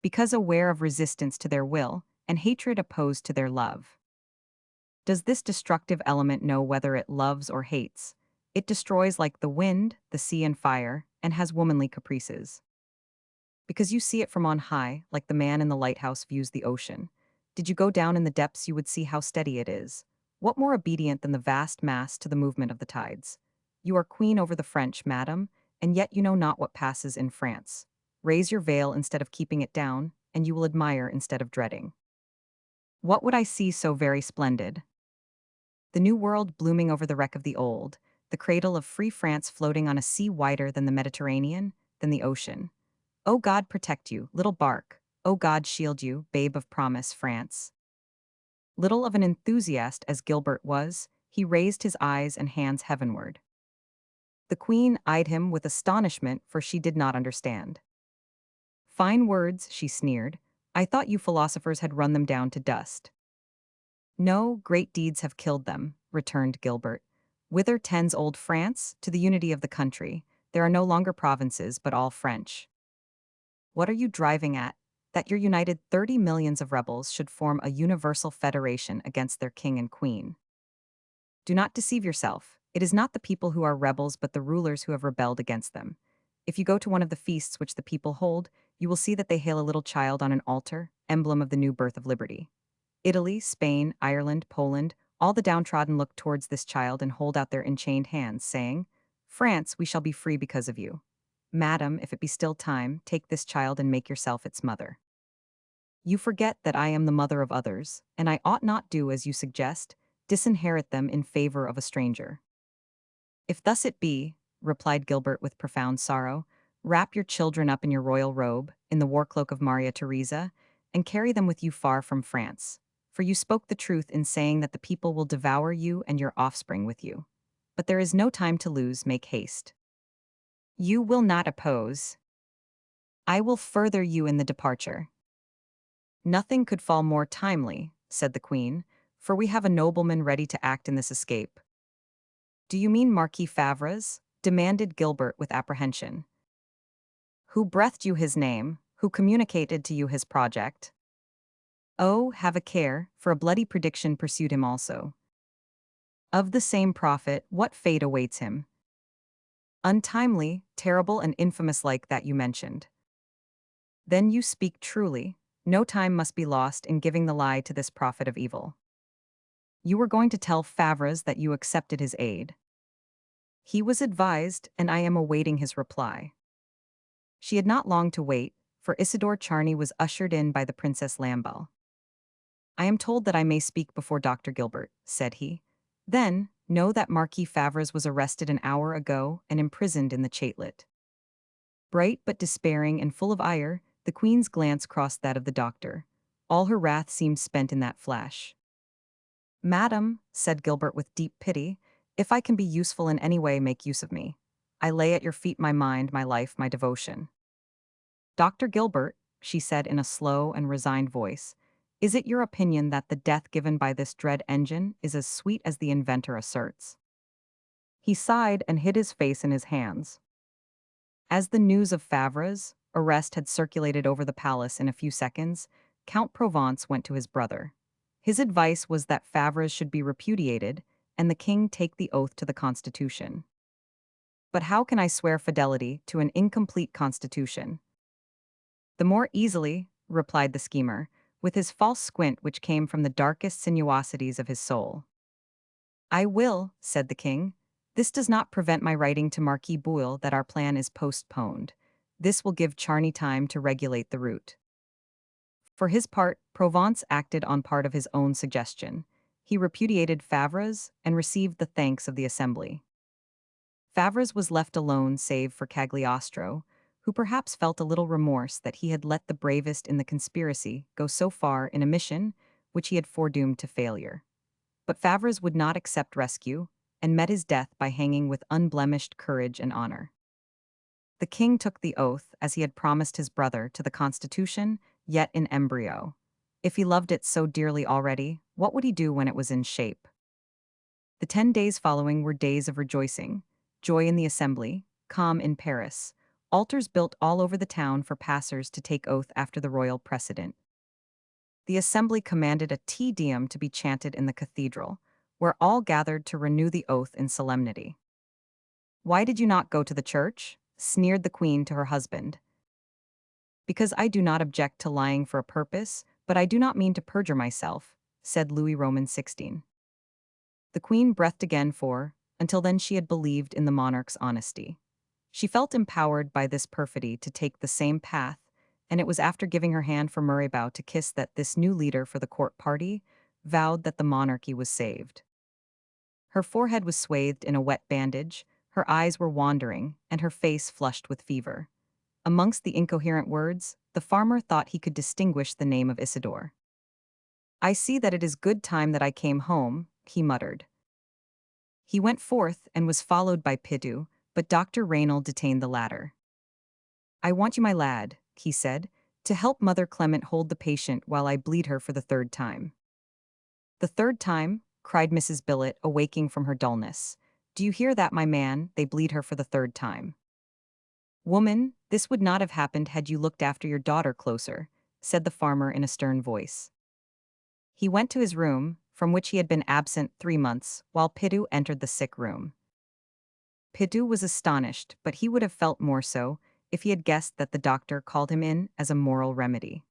Because aware of resistance to their will, and hatred opposed to their love. Does this destructive element know whether it loves or hates? It destroys like the wind, the sea, and fire, and has womanly caprices. Because you see it from on high, like the man in the lighthouse views the ocean. Did you go down in the depths, you would see how steady it is. What more obedient than the vast mass to the movement of the tides? You are queen over the French, madam, and yet you know not what passes in France. Raise your veil instead of keeping it down, and you will admire instead of dreading. What would I see so very splendid? The new world blooming over the wreck of the old, the cradle of free France floating on a sea wider than the Mediterranean, than the ocean. O God protect you, little bark. O God shield you, babe of promise, France. Little of an enthusiast as Gilbert was, he raised his eyes and hands heavenward. The queen eyed him with astonishment, for she did not understand. Fine words, she sneered. I thought you philosophers had run them down to dust. No, great deeds have killed them, returned Gilbert. Whither tends old France? To the unity of the country. There are no longer provinces, but all French. What are you driving at? That your united 30 millions of rebels should form a universal federation against their king and queen. Do not deceive yourself. It is not the people who are rebels, but the rulers who have rebelled against them. If you go to one of the feasts which the people hold, you will see that they hail a little child on an altar, emblem of the new birth of liberty. Italy, Spain, Ireland, Poland, all the downtrodden look towards this child and hold out their enchained hands, saying, France, we shall be free because of you. Madam, if it be still time, take this child and make yourself its mother. You forget that I am the mother of others, and I ought not do as you suggest, disinherit them in favor of a stranger. If thus it be, replied Gilbert with profound sorrow, wrap your children up in your royal robe, in the war cloak of Maria Theresa, and carry them with you far from France. For you spoke the truth in saying that the people will devour you and your offspring with you. But there is no time to lose, make haste. You will not oppose. I will further you in the departure. Nothing could fall more timely, said the queen, for we have a nobleman ready to act in this escape. Do you mean Marquis Favre's? Demanded Gilbert with apprehension. Who breathed you his name? Who communicated to you his project? Oh, have a care, for a bloody prediction pursued him also. Of the same prophet, what fate awaits him? Untimely, terrible, and infamous like that you mentioned. Then you speak truly. No time must be lost in giving the lie to this prophet of evil. You were going to tell Favre's that you accepted his aid. He was advised, and I am awaiting his reply. She had not long to wait, for Isidore Charny was ushered in by the Princess Lamballe. I am told that I may speak before Dr. Gilbert, said he. Then, know that Marquis Favre's was arrested an hour ago and imprisoned in the Chatelet. Bright but despairing and full of ire, the queen's glance crossed that of the doctor. All her wrath seemed spent in that flash. Madam, said Gilbert with deep pity, if I can be useful in any way, make use of me. I lay at your feet my mind, my life, my devotion. Dr. Gilbert, she said in a slow and resigned voice, is it your opinion that the death given by this dread engine is as sweet as the inventor asserts? He sighed and hid his face in his hands. As the news of Favre's arrest had circulated over the palace in a few seconds, Count Provence went to his brother. His advice was that Favre's should be repudiated, and the king take the oath to the Constitution. But how can I swear fidelity to an incomplete Constitution? The more easily, replied the schemer, with his false squint which came from the darkest sinuosities of his soul. I will, said the king. This does not prevent my writing to Marquis Bouille that our plan is postponed. This will give Charny time to regulate the route. For his part, Provence acted on part of his own suggestion. He repudiated Favre's and received the thanks of the assembly. Favre's was left alone save for Cagliostro, who perhaps felt a little remorse that he had let the bravest in the conspiracy go so far in a mission which he had foredoomed to failure. But Favre's would not accept rescue, and met his death by hanging with unblemished courage and honor. The king took the oath, as he had promised his brother, to the constitution, yet in embryo. If he loved it so dearly already, what would he do when it was in shape? The 10 days following were days of rejoicing, joy in the assembly, calm in Paris, altars built all over the town for passers to take oath after the royal precedent. The assembly commanded a Te Deum to be chanted in the cathedral, where all gathered to renew the oath in solemnity. "Why did you not go to the church?" sneered the queen to her husband. "Because I do not object to lying for a purpose, but I do not mean to perjure myself," said Louis Roman 16. The queen breathed again, for, until then, she had believed in the monarch's honesty. She felt empowered by this perfidy to take the same path, and it was after giving her hand for Murraybow to kiss that this new leader for the court party vowed that the monarchy was saved. Her forehead was swathed in a wet bandage, her eyes were wandering, and her face flushed with fever. Amongst the incoherent words, the farmer thought he could distinguish the name of Isidore. "I see that it is good time that I came home," he muttered. He went forth and was followed by Pidu, but Dr. Raynal detained the latter. "I want you, my lad," he said, "to help Mother Clement hold the patient while I bleed her for the third time." "The third time?" cried Mrs. Billet, awaking from her dullness. "Do you hear that, my man? They bleed her for the third time." "Woman, this would not have happened had you looked after your daughter closer," said the farmer in a stern voice. He went to his room, from which he had been absent 3 months, while Pidu entered the sick room. Pidu was astonished, but he would have felt more so if he had guessed that the doctor called him in as a moral remedy.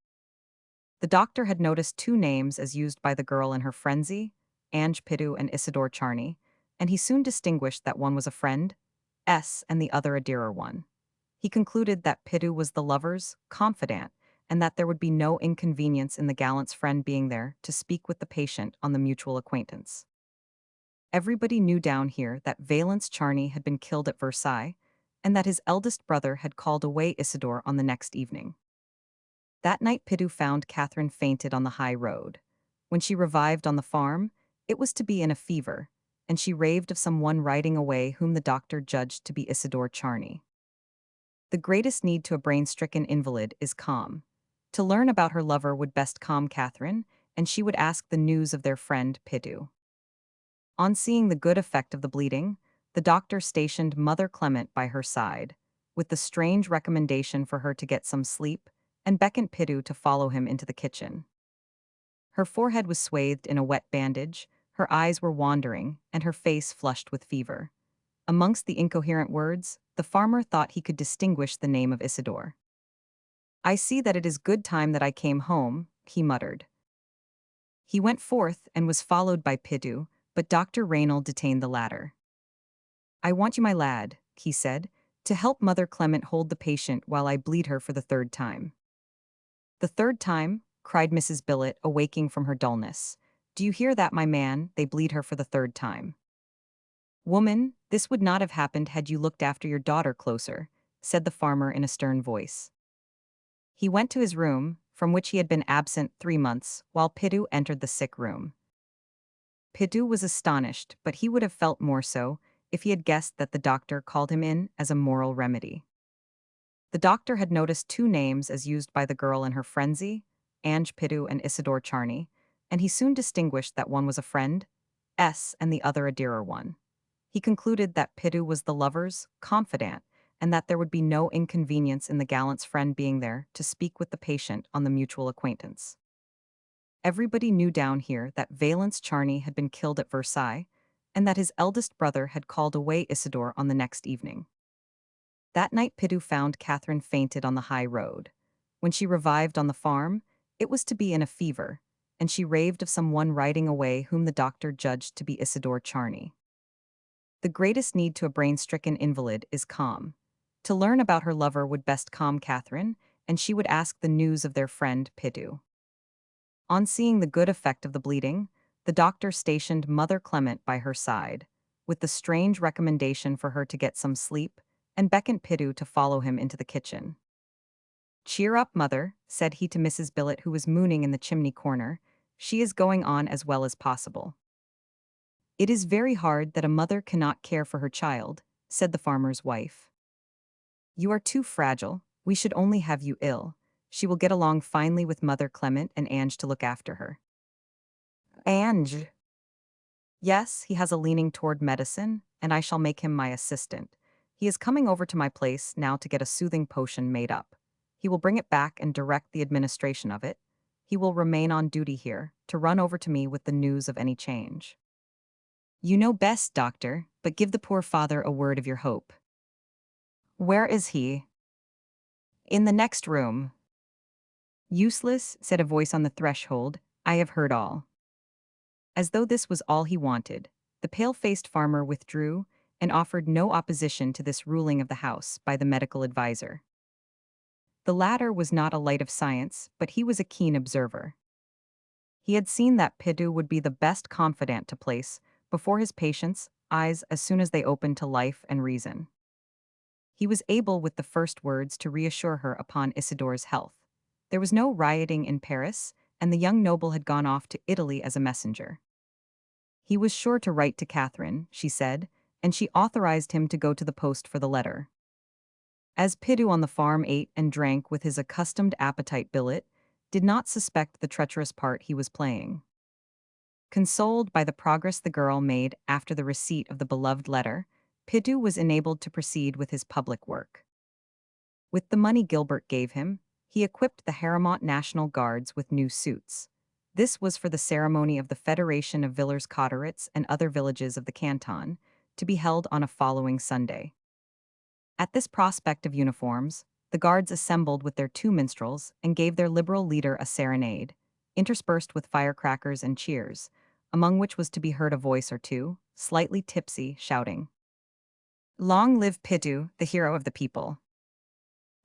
The doctor had noticed 2 names as used by the girl in her frenzy, Ange Pidu and Isidore Charney, and he soon distinguished that one was a friend, S, and the other a dearer one. He concluded that Pidu was the lover's confidant, and that there would be no inconvenience in the gallant's friend being there to speak with the patient on the mutual acquaintance. Everybody knew down here that Valence Charney had been killed at Versailles, and that his eldest brother had called away Isidore on the next evening. That night Pidu found Catherine fainted on the high road. When she revived on the farm, it was to be in a fever, and she raved of some one riding away whom the doctor judged to be Isidore Charney. The greatest need to a brain-stricken invalid is calm. To learn about her lover would best calm Catherine, and she would ask the news of their friend Pidu. On seeing the good effect of the bleeding, the doctor stationed Mother Clement by her side, with the strange recommendation for her to get some sleep, and beckoned Pidu to follow him into the kitchen. Her forehead was swathed in a wet bandage, her eyes were wandering, and her face flushed with fever. Amongst the incoherent words, the farmer thought he could distinguish the name of Isidore. "I see that it is good time that I came home," he muttered. He went forth and was followed by Pidu, but Dr. Raynal detained the latter. "I want you, my lad," he said, "to help Mother Clement hold the patient while I bleed her for the third time." "The third time?" cried Mrs. Billet, awaking from her dullness. "Do you hear that, my man? They bleed her for the third time." "Woman, this would not have happened had you looked after your daughter closer," said the farmer in a stern voice. He went to his room, from which he had been absent 3 months, while Pidu entered the sick room. Pidu was astonished, but he would have felt more so if he had guessed that the doctor called him in as a moral remedy. The doctor had noticed 2 names as used by the girl in her frenzy, Ange Pidu and Isidore Charney, and he soon distinguished that one was a friend, S, and the other a dearer one. He concluded that Pidu was the lover's confidant, and that there would be no inconvenience in the gallant's friend being there to speak with the patient on the mutual acquaintance. Everybody knew down here that Valence Charney had been killed at Versailles, and that his eldest brother had called away Isidore on the next evening. That night Pidu found Catherine fainted on the high road. When she revived on the farm, it was to be in a fever, and she raved of some one riding away whom the doctor judged to be Isidore Charney. The greatest need to a brain-stricken invalid is calm. To learn about her lover would best calm Catherine, and she would ask the news of their friend Pidu. On seeing the good effect of the bleeding, the doctor stationed Mother Clement by her side, with the strange recommendation for her to get some sleep, and beckoned Pidu to follow him into the kitchen. "Cheer up, mother," said he to Mrs. Billet, who was mooning in the chimney corner. "She is going on as well as possible." "It is very hard that a mother cannot care for her child," said the farmer's wife. "You are too fragile, we should only have you ill. She will get along finely with Mother Clement and Ange to look after her." Ange? Yes, he has a leaning toward medicine, and I shall make him my assistant. He is coming over to my place now to get a soothing potion made up. He will bring it back and direct the administration of it. He will remain on duty here, to run over to me with the news of any change. You know best, doctor, but give the poor father a word of your hope. Where is he? In the next room. Useless, said a voice on the threshold. I have heard all. As though this was all he wanted, the pale-faced farmer withdrew and offered no opposition to this ruling of the house by the medical adviser. The latter was not a light of science, but he was a keen observer. He had seen that Pidu would be the best confidant to place before his patients' eyes as soon as they opened to life and reason. He was able with the first words to reassure her upon Isidore's health. There was no rioting in Paris, and the young noble had gone off to Italy as a messenger. He was sure to write to Catherine, she said, and she authorized him to go to the post for the letter. As Pidu on the farm ate and drank with his accustomed appetite, Billet did not suspect the treacherous part he was playing. Consoled by the progress the girl made after the receipt of the beloved letter, Pidu was enabled to proceed with his public work. With the money Gilbert gave him, he equipped the Haramont National Guards with new suits. This was for the ceremony of the Federation of Villers Cotterets and other villages of the canton, to be held on a following Sunday. At this prospect of uniforms, the guards assembled with their two minstrels and gave their liberal leader a serenade, interspersed with firecrackers and cheers, among which was to be heard a voice or two, slightly tipsy, shouting, "Long live Pidu, the hero of the people."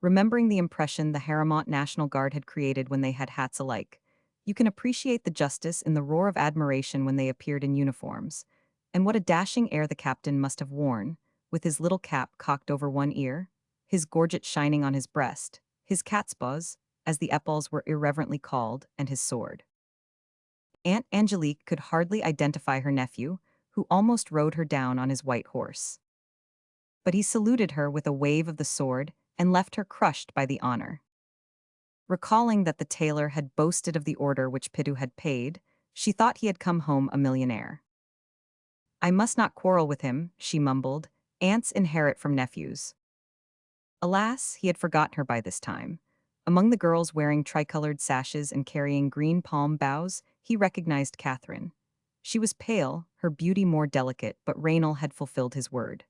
Remembering the impression the Haramont National Guard had created when they had hats alike, you can appreciate the justice in the roar of admiration when they appeared in uniforms, and what a dashing air the captain must have worn, with his little cap cocked over one ear, his gorget shining on his breast, his catspaws, as the epaules were irreverently called, and his sword. Aunt Angelique could hardly identify her nephew, who almost rode her down on his white horse. But he saluted her with a wave of the sword and left her crushed by the honor. Recalling that the tailor had boasted of the order which Pidu had paid, she thought he had come home a millionaire. "I must not quarrel with him," she mumbled. "Aunts inherit from nephews." Alas, he had forgotten her by this time. Among the girls wearing tricolored sashes and carrying green palm boughs, he recognized Catherine. She was pale, her beauty more delicate, but Raynal had fulfilled his word.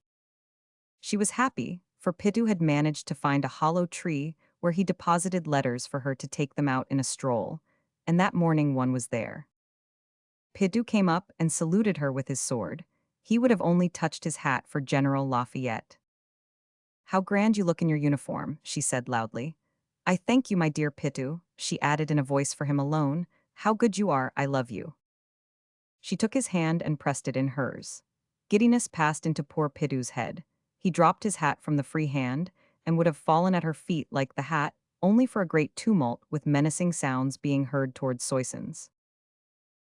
She was happy, for Pidu had managed to find a hollow tree where he deposited letters for her to take them out in a stroll, and that morning one was there. Pidu came up and saluted her with his sword. He would have only touched his hat for General Lafayette. "How grand you look in your uniform," she said loudly. "I thank you, my dear Pidu," she added in a voice for him alone. "How good you are, I love you." She took his hand and pressed it in hers. Giddiness passed into poor Pidu's head. He dropped his hat from the free hand, and would have fallen at her feet like the hat, only for a great tumult with menacing sounds being heard towards Soissons.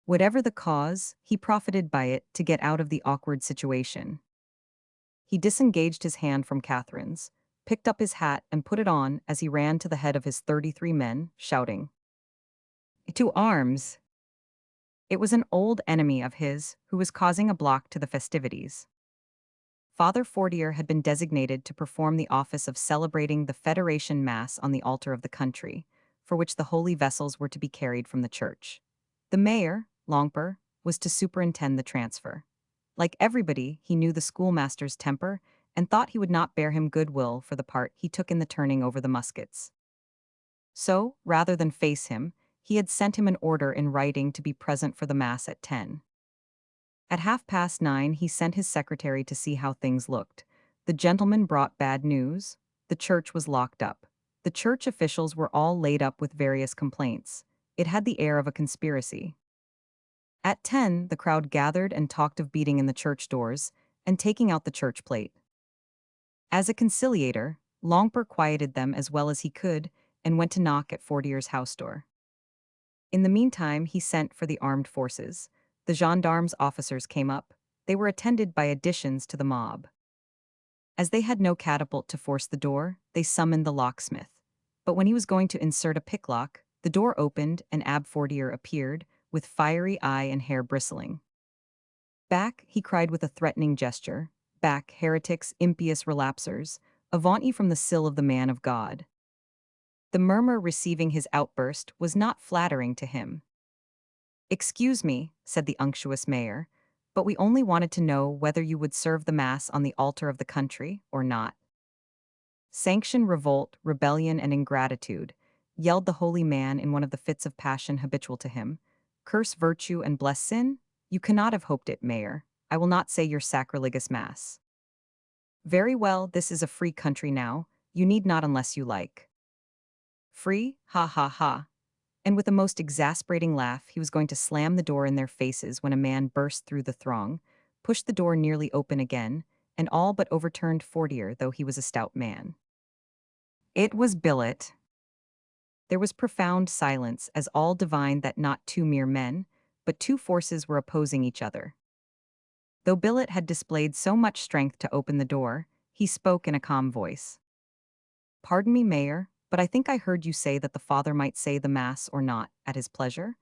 Whatever the cause, he profited by it to get out of the awkward situation. He disengaged his hand from Catherine's, picked up his hat and put it on as he ran to the head of his 33 men, shouting, "To arms!" It was an old enemy of his who was causing a block to the festivities. Father Fortier had been designated to perform the office of celebrating the Federation Mass on the altar of the country, for which the holy vessels were to be carried from the church. The mayor, Longper, was to superintend the transfer. Like everybody, he knew the schoolmaster's temper and thought he would not bear him good will for the part he took in the turning over the muskets. So, rather than face him, he had sent him an order in writing to be present for the Mass at 10. At 9:30 he sent his secretary to see how things looked. The gentleman brought bad news. The church was locked up. The church officials were all laid up with various complaints. It had the air of a conspiracy. At 10, the crowd gathered and talked of beating in the church doors and taking out the church plate. As a conciliator, Longper quieted them as well as he could and went to knock at Fortier's house door. In the meantime, he sent for the armed forces. The gendarmes' officers came up. they were attended by additions to the mob. As they had no catapult to force the door, they summoned the locksmith. But when he was going to insert a picklock, the door opened and Ab Fortier appeared, with fiery eye and hair bristling. "Back," he cried with a threatening gesture. "Back, heretics, impious relapsers. Avaunt ye from the sill of the man of God." The murmur receiving his outburst was not flattering to him. "Excuse me," said the unctuous mayor, "but we only wanted to know whether you would serve the Mass on the altar of the country or not." "Sanction revolt, rebellion, and ingratitude," yelled the holy man in one of the fits of passion habitual to him. "Curse virtue and bless sin? You cannot have hoped it, mayor. I will not say your sacrilegious Mass." "Very well, this is a free country now. You need not unless you like." "Free? Ha ha ha." And with a most exasperating laugh, he was going to slam the door in their faces when a man burst through the throng, pushed the door nearly open again, and all but overturned Fortier, though he was a stout man. It was Billet. There was profound silence as all divined that not two mere men, but two forces were opposing each other. Though Billet had displayed so much strength to open the door, he spoke in a calm voice. "Pardon me, Mayor, but I think I heard you say that the Father might say the Mass or not, at his pleasure.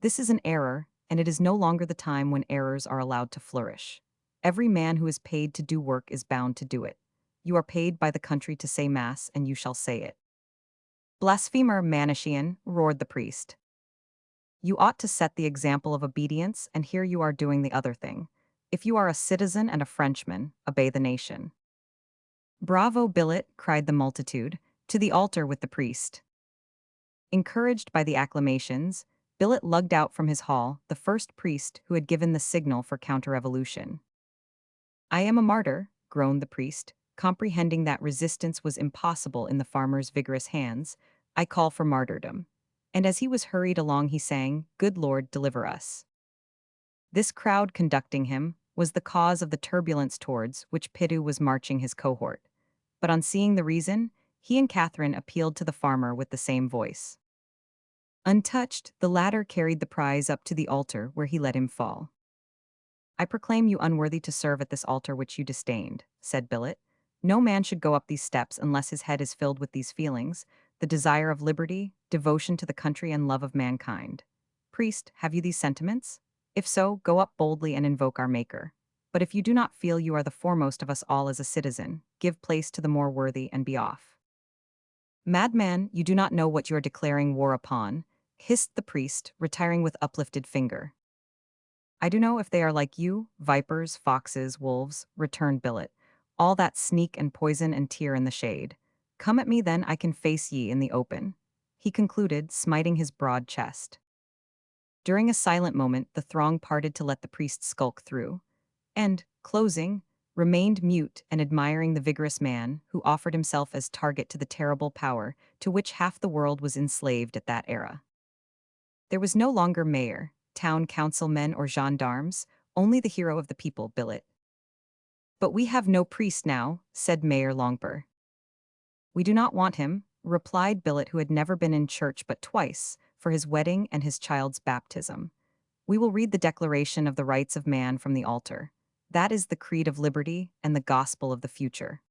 This is an error, and it is no longer the time when errors are allowed to flourish. Every man who is paid to do work is bound to do it. You are paid by the country to say Mass, and you shall say it." "Blasphemer, Manichean," roared the priest. "You ought to set the example of obedience, and here you are doing the other thing. If you are a citizen and a Frenchman, obey the nation." "Bravo, Billet," cried the multitude, "to the altar with the priest." Encouraged by the acclamations, Billet lugged out from his hall the first priest who had given the signal for counter-revolution. "I am a martyr," groaned the priest, comprehending that resistance was impossible in the farmer's vigorous hands. "I call for martyrdom." And as he was hurried along he sang, "Good Lord, deliver us." This crowd conducting him was the cause of the turbulence towards which Pidu was marching his cohort. But on seeing the reason, he and Catherine appealed to the farmer with the same voice. Untouched, the latter carried the prize up to the altar where he let him fall. "I proclaim you unworthy to serve at this altar which you disdained," said Billet. "No man should go up these steps unless his head is filled with these feelings, the desire of liberty, devotion to the country, and love of mankind. Priest, have you these sentiments? If so, go up boldly and invoke our Maker. But if you do not feel you are the foremost of us all as a citizen, give place to the more worthy and be off." "Madman, you do not know what you are declaring war upon," hissed the priest, retiring with uplifted finger. "I do know if they are like you, vipers, foxes, wolves," returned Billet. "All that sneak and poison and tear in the shade. Come at me then, I can face ye in the open," he concluded, smiting his broad chest. During a silent moment the throng parted to let the priest skulk through, and, closing, remained mute and admiring the vigorous man who offered himself as target to the terrible power to which half the world was enslaved at that era. There was no longer mayor, town councilmen, or gendarmes, only the hero of the people, Billet. "But we have no priest now," said Mayor Longper. "We do not want him," replied Billet, who had never been in church but twice, for his wedding and his child's baptism. "We will read the Declaration of the Rights of Man from the altar. That is the creed of liberty and the gospel of the future."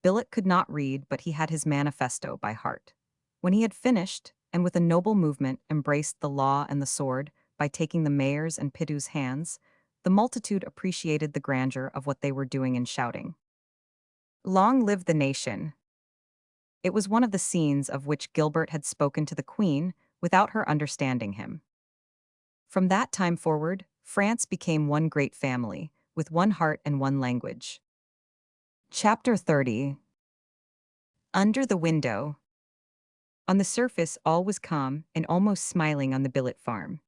Billet could not read, but he had his manifesto by heart. When he had finished, and with a noble movement embraced the law and the sword by taking the mayor's and Pidu's hands, the multitude appreciated the grandeur of what they were doing and shouting, "Long live the nation!" It was one of the scenes of which Gilbert had spoken to the Queen without her understanding him. From that time forward, France became one great family, with one heart and one language. Chapter 30. Under the window. On the surface all was calm and almost smiling on the Billet farm.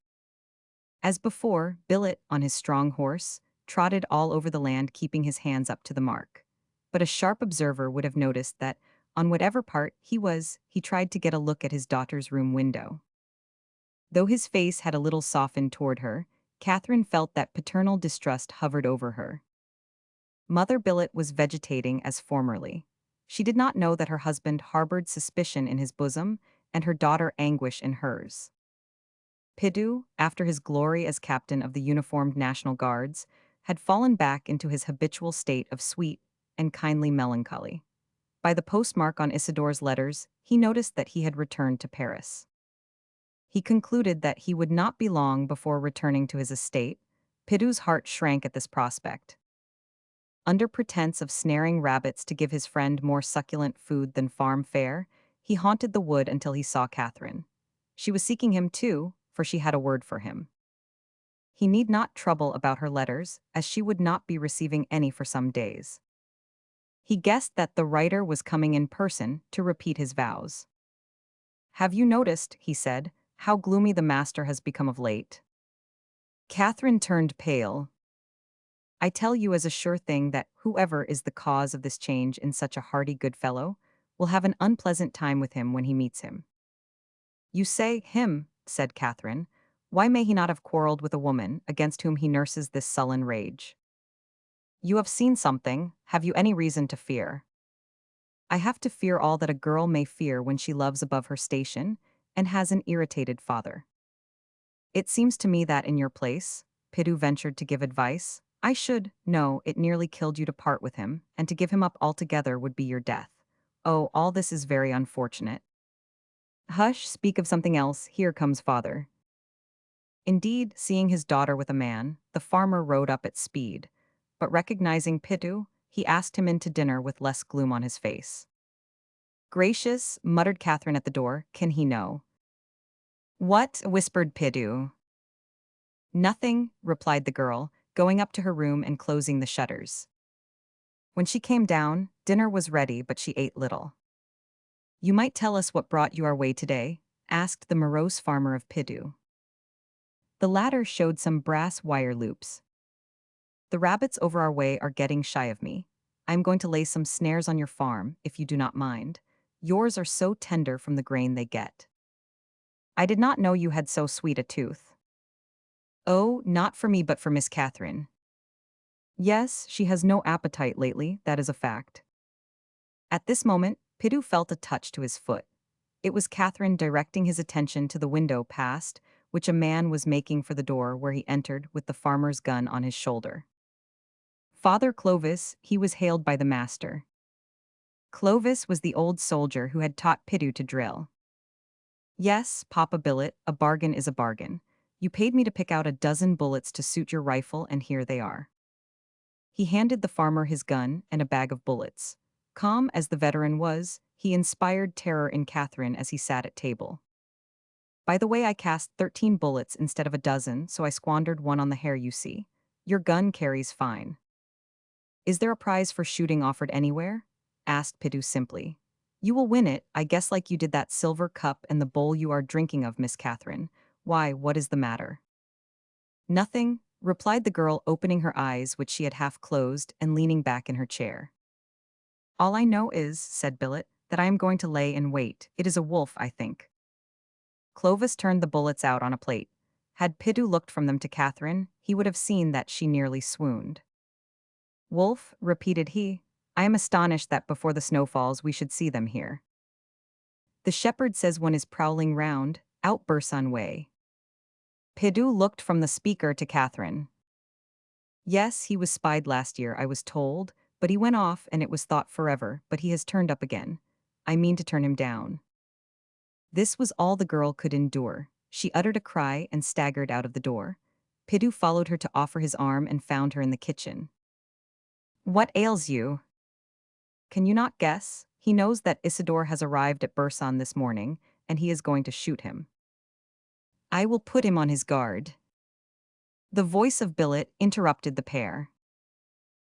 As before, Billet, on his strong horse, trotted all over the land keeping his hands up to the mark. But a sharp observer would have noticed that, on whatever part he was, he tried to get a look at his daughter's room window. Though his face had a little softened toward her, Catherine felt that paternal distrust hovered over her. Mother Billet was vegetating as formerly. She did not know that her husband harbored suspicion in his bosom, and her daughter anguish in hers. Pidu, after his glory as captain of the uniformed National Guards, had fallen back into his habitual state of sweet and kindly melancholy. By the postmark on Isidore's letters, he noticed that he had returned to Paris. He concluded that he would not be long before returning to his estate. Pidu's heart shrank at this prospect. Under pretense of snaring rabbits to give his friend more succulent food than farm fare, he haunted the wood until he saw Catherine. She was seeking him too, for she had a word for him. He need not trouble about her letters, as she would not be receiving any for some days. He guessed that the writer was coming in person to repeat his vows. "Have you noticed," he said, "how gloomy the master has become of late?" Catherine turned pale. "I tell you as a sure thing that whoever is the cause of this change in such a hearty good fellow will have an unpleasant time with him when he meets him." "You say him," said Catherine. "Why may he not have quarreled with a woman against whom he nurses this sullen rage?" "You have seen something. Have you any reason to fear?" "I have to fear all that a girl may fear when she loves above her station and has an irritated father." "It seems to me that in your place," Pidu ventured to give advice, "I should know it nearly killed you to part with him, and to give him up altogether would be your death. Oh, all this is very unfortunate." "Hush, speak of something else. Here comes father." Indeed, seeing his daughter with a man, the farmer rode up at speed, but recognizing Pidu, he asked him in to dinner with less gloom on his face. "Gracious," muttered Catherine at the door, "can he know?" "What?" whispered Pidu. "Nothing," replied the girl, going up to her room and closing the shutters. When she came down, dinner was ready, but she ate little. "You might tell us what brought you our way today?" asked the morose farmer of Pidu. The latter showed some brass wire loops. "The rabbits over our way are getting shy of me. I am going to lay some snares on your farm, if you do not mind. Yours are so tender from the grain they get." "I did not know you had so sweet a tooth." "Oh, not for me but for Miss Catherine." "Yes, she has no appetite lately, that is a fact." At this moment, Pidu felt a touch to his foot. It was Catherine directing his attention to the window past which a man was making for the door where he entered with the farmer's gun on his shoulder. Father Clovis, he was hailed by the master. Clovis was the old soldier who had taught Pidu to drill. "Yes, Papa Billet, a bargain is a bargain. You paid me to pick out a dozen bullets to suit your rifle, and here they are." He handed the farmer his gun and a bag of bullets. Calm as the veteran was, he inspired terror in Catherine as he sat at table. "By the way, I cast 13 bullets instead of a dozen, so I squandered one on the hare you see. Your gun carries fine." "Is there a prize for shooting offered anywhere?" asked Pidu simply. "You will win it, I guess, like you did that silver cup and the bowl you are drinking of, Miss Catherine. Why, what is the matter?" "Nothing," replied the girl, opening her eyes, which she had half closed, and leaning back in her chair. "All I know is," said Billet, "that I am going to lay in wait. It is a wolf, I think." Clovis turned the bullets out on a plate. Had Pidu looked from them to Catherine, he would have seen that she nearly swooned. "Wolf," repeated he, "I am astonished that before the snow falls we should see them here." "The shepherd says one is prowling round, out Burson way." Pidu looked from the speaker to Catherine. "Yes, he was spied last year, I was told, but he went off and it was thought forever, but he has turned up again. I mean to turn him down." This was all the girl could endure. She uttered a cry and staggered out of the door. Pidu followed her to offer his arm and found her in the kitchen. "What ails you?" "Can you not guess? He knows that Isidore has arrived at Burson this morning, and he is going to shoot him. I will put him on his guard." The voice of Billet interrupted the pair.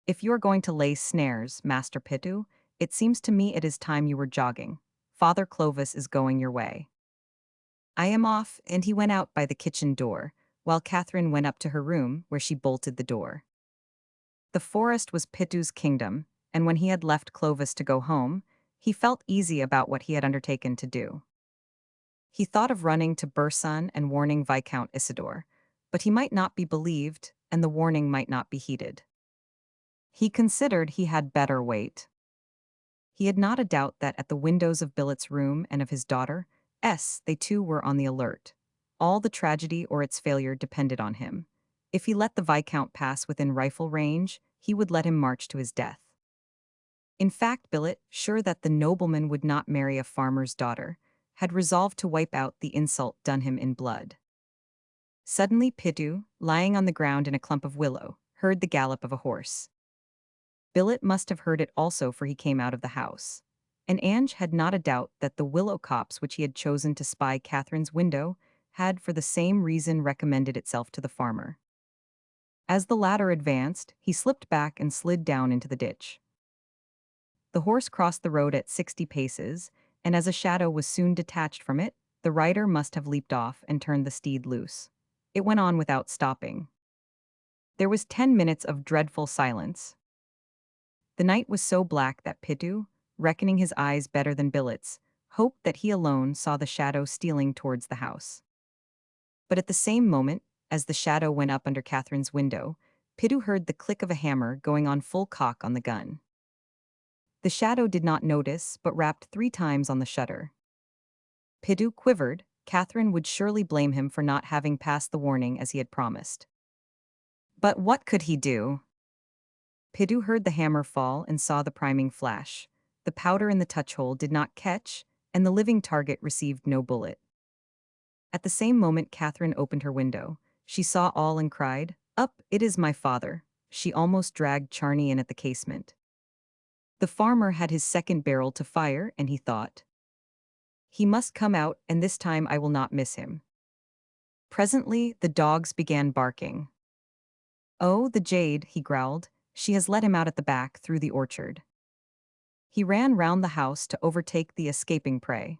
"If you are going to lay snares, Master Pitu, it seems to me it is time you were jogging. Father Clovis is going your way." "I am off," and he went out by the kitchen door, while Catherine went up to her room, where she bolted the door. The forest was Pitu's kingdom, and when he had left Clovis to go home, he felt easy about what he had undertaken to do. He thought of running to Burson and warning Viscount Isidore, but he might not be believed, and the warning might not be heeded. He considered he had better wait. He had not a doubt that at the windows of Billet's room and of his daughter, they too were on the alert. All the tragedy or its failure depended on him. If he let the Viscount pass within rifle range, he would let him march to his death. In fact, Billet, sure that the nobleman would not marry a farmer's daughter, had resolved to wipe out the insult done him in blood. Suddenly Pitou, lying on the ground in a clump of willow, heard the gallop of a horse. Billet must have heard it also, for he came out of the house. And Ange had not a doubt that the willow copse which he had chosen to spy Catherine's window had for the same reason recommended itself to the farmer. As the latter advanced, he slipped back and slid down into the ditch. The horse crossed the road at 60 paces, and as a shadow was soon detached from it, the rider must have leaped off and turned the steed loose. It went on without stopping. There was 10 minutes of dreadful silence. The night was so black that Pitou, reckoning his eyes better than Billet's, hoped that he alone saw the shadow stealing towards the house. But at the same moment, as the shadow went up under Catherine's window, Pitou heard the click of a hammer going on full cock on the gun. The shadow did not notice, but rapped 3 times on the shutter. Pitou quivered. Catherine would surely blame him for not having passed the warning as he had promised. But what could he do? Pitou heard the hammer fall and saw the priming flash. The powder in the touch-hole did not catch, and the living target received no bullet. At the same moment Catherine opened her window. She saw all and cried, "Up, it is my father." She almost dragged Charney in at the casement. The farmer had his second barrel to fire, and he thought, "He must come out, and this time I will not miss him." Presently, the dogs began barking. "Oh, the jade," he growled. "She has let him out at the back, through the orchard." He ran round the house to overtake the escaping prey.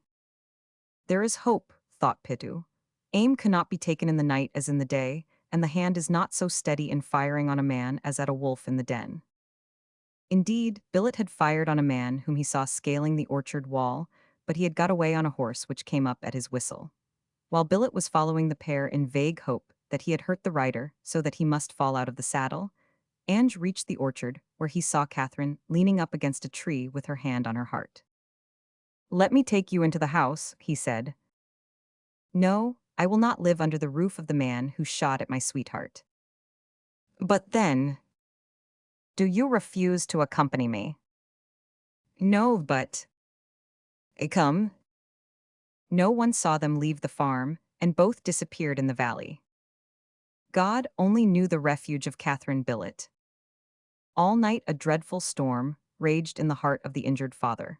There is hope, thought Pitou. Aim cannot be taken in the night as in the day, and the hand is not so steady in firing on a man as at a wolf in the den. Indeed, Billet had fired on a man whom he saw scaling the orchard wall, but he had got away on a horse which came up at his whistle. While Billet was following the pair in vague hope that he had hurt the rider so that he must fall out of the saddle, Ange reached the orchard, where he saw Catherine leaning up against a tree with her hand on her heart. "Let me take you into the house," he said. "No, I will not live under the roof of the man who shot at my sweetheart." "But then, do you refuse to accompany me?" "No, but—" "Come." No one saw them leave the farm, and both disappeared in the valley. God only knew the refuge of Catherine Billet. All night a dreadful storm raged in the heart of the injured father.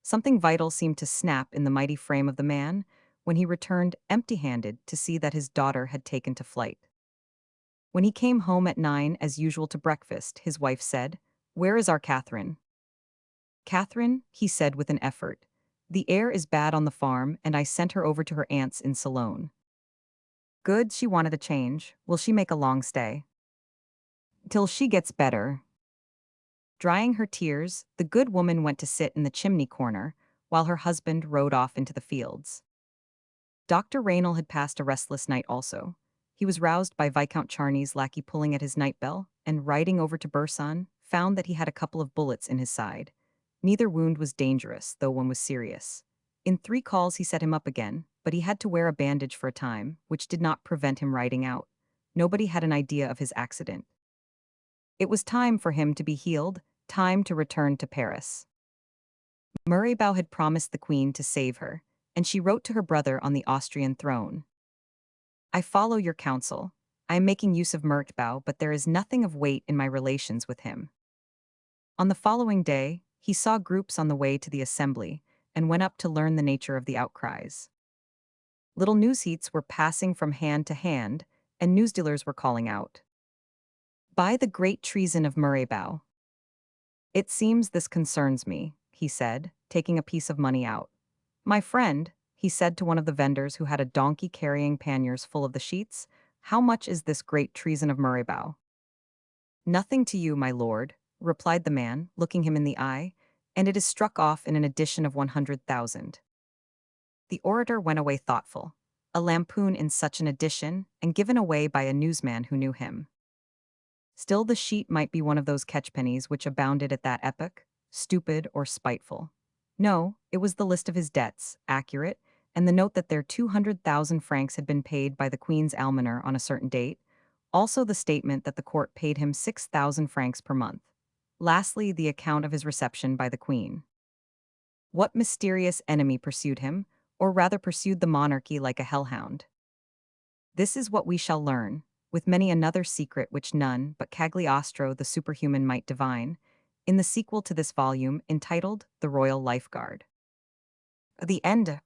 Something vital seemed to snap in the mighty frame of the man when he returned empty-handed to see that his daughter had taken to flight. When he came home at 9 as usual to breakfast, his wife said, "Where is our Catherine?" "Catherine," he said with an effort, "the air is bad on the farm, and I sent her over to her aunt's in Salone." "Good, she wanted a change. Will she make a long stay?" "Till she gets better." Drying her tears, the good woman went to sit in the chimney corner, while her husband rode off into the fields. Dr. Raynal had passed a restless night also. He was roused by Viscount Charney's lackey pulling at his night bell, and riding over to Burson, found that he had a couple of bullets in his side. Neither wound was dangerous, though one was serious. In 3 calls he set him up again, but he had to wear a bandage for a time, which did not prevent him riding out. Nobody had an idea of his accident. It was time for him to be healed, time to return to Paris. Murraybow had promised the Queen to save her, and she wrote to her brother on the Austrian throne. "I follow your counsel. I am making use of Murraybow, but there is nothing of weight in my relations with him." On the following day, he saw groups on the way to the assembly, and went up to learn the nature of the outcries. Little newsheats were passing from hand to hand, and newsdealers were calling out, "By the great treason of Murraybow." "It seems this concerns me," he said, taking a piece of money out. "My friend," he said to one of the vendors who had a donkey carrying panniers full of the sheets, "how much is this great treason of Murraybow?" "Nothing to you, my lord," replied the man, looking him in the eye, "and it is struck off in an addition of 100,000. The orator went away thoughtful. A lampoon in such an edition, and given away by a newsman who knew him. Still the sheet might be one of those catchpennies which abounded at that epoch, stupid or spiteful. No, it was the list of his debts, accurate, and the note that their 200,000 francs had been paid by the Queen's almoner on a certain date, Also the statement that the court paid him 6,000 francs per month. Lastly, the account of his reception by the queen. What mysterious enemy pursued him, or rather pursued the monarchy like a hellhound? This is what we shall learn, with many another secret which none but Cagliostro the superhuman might divine, in the sequel to this volume entitled The Royal Lifeguard. The end.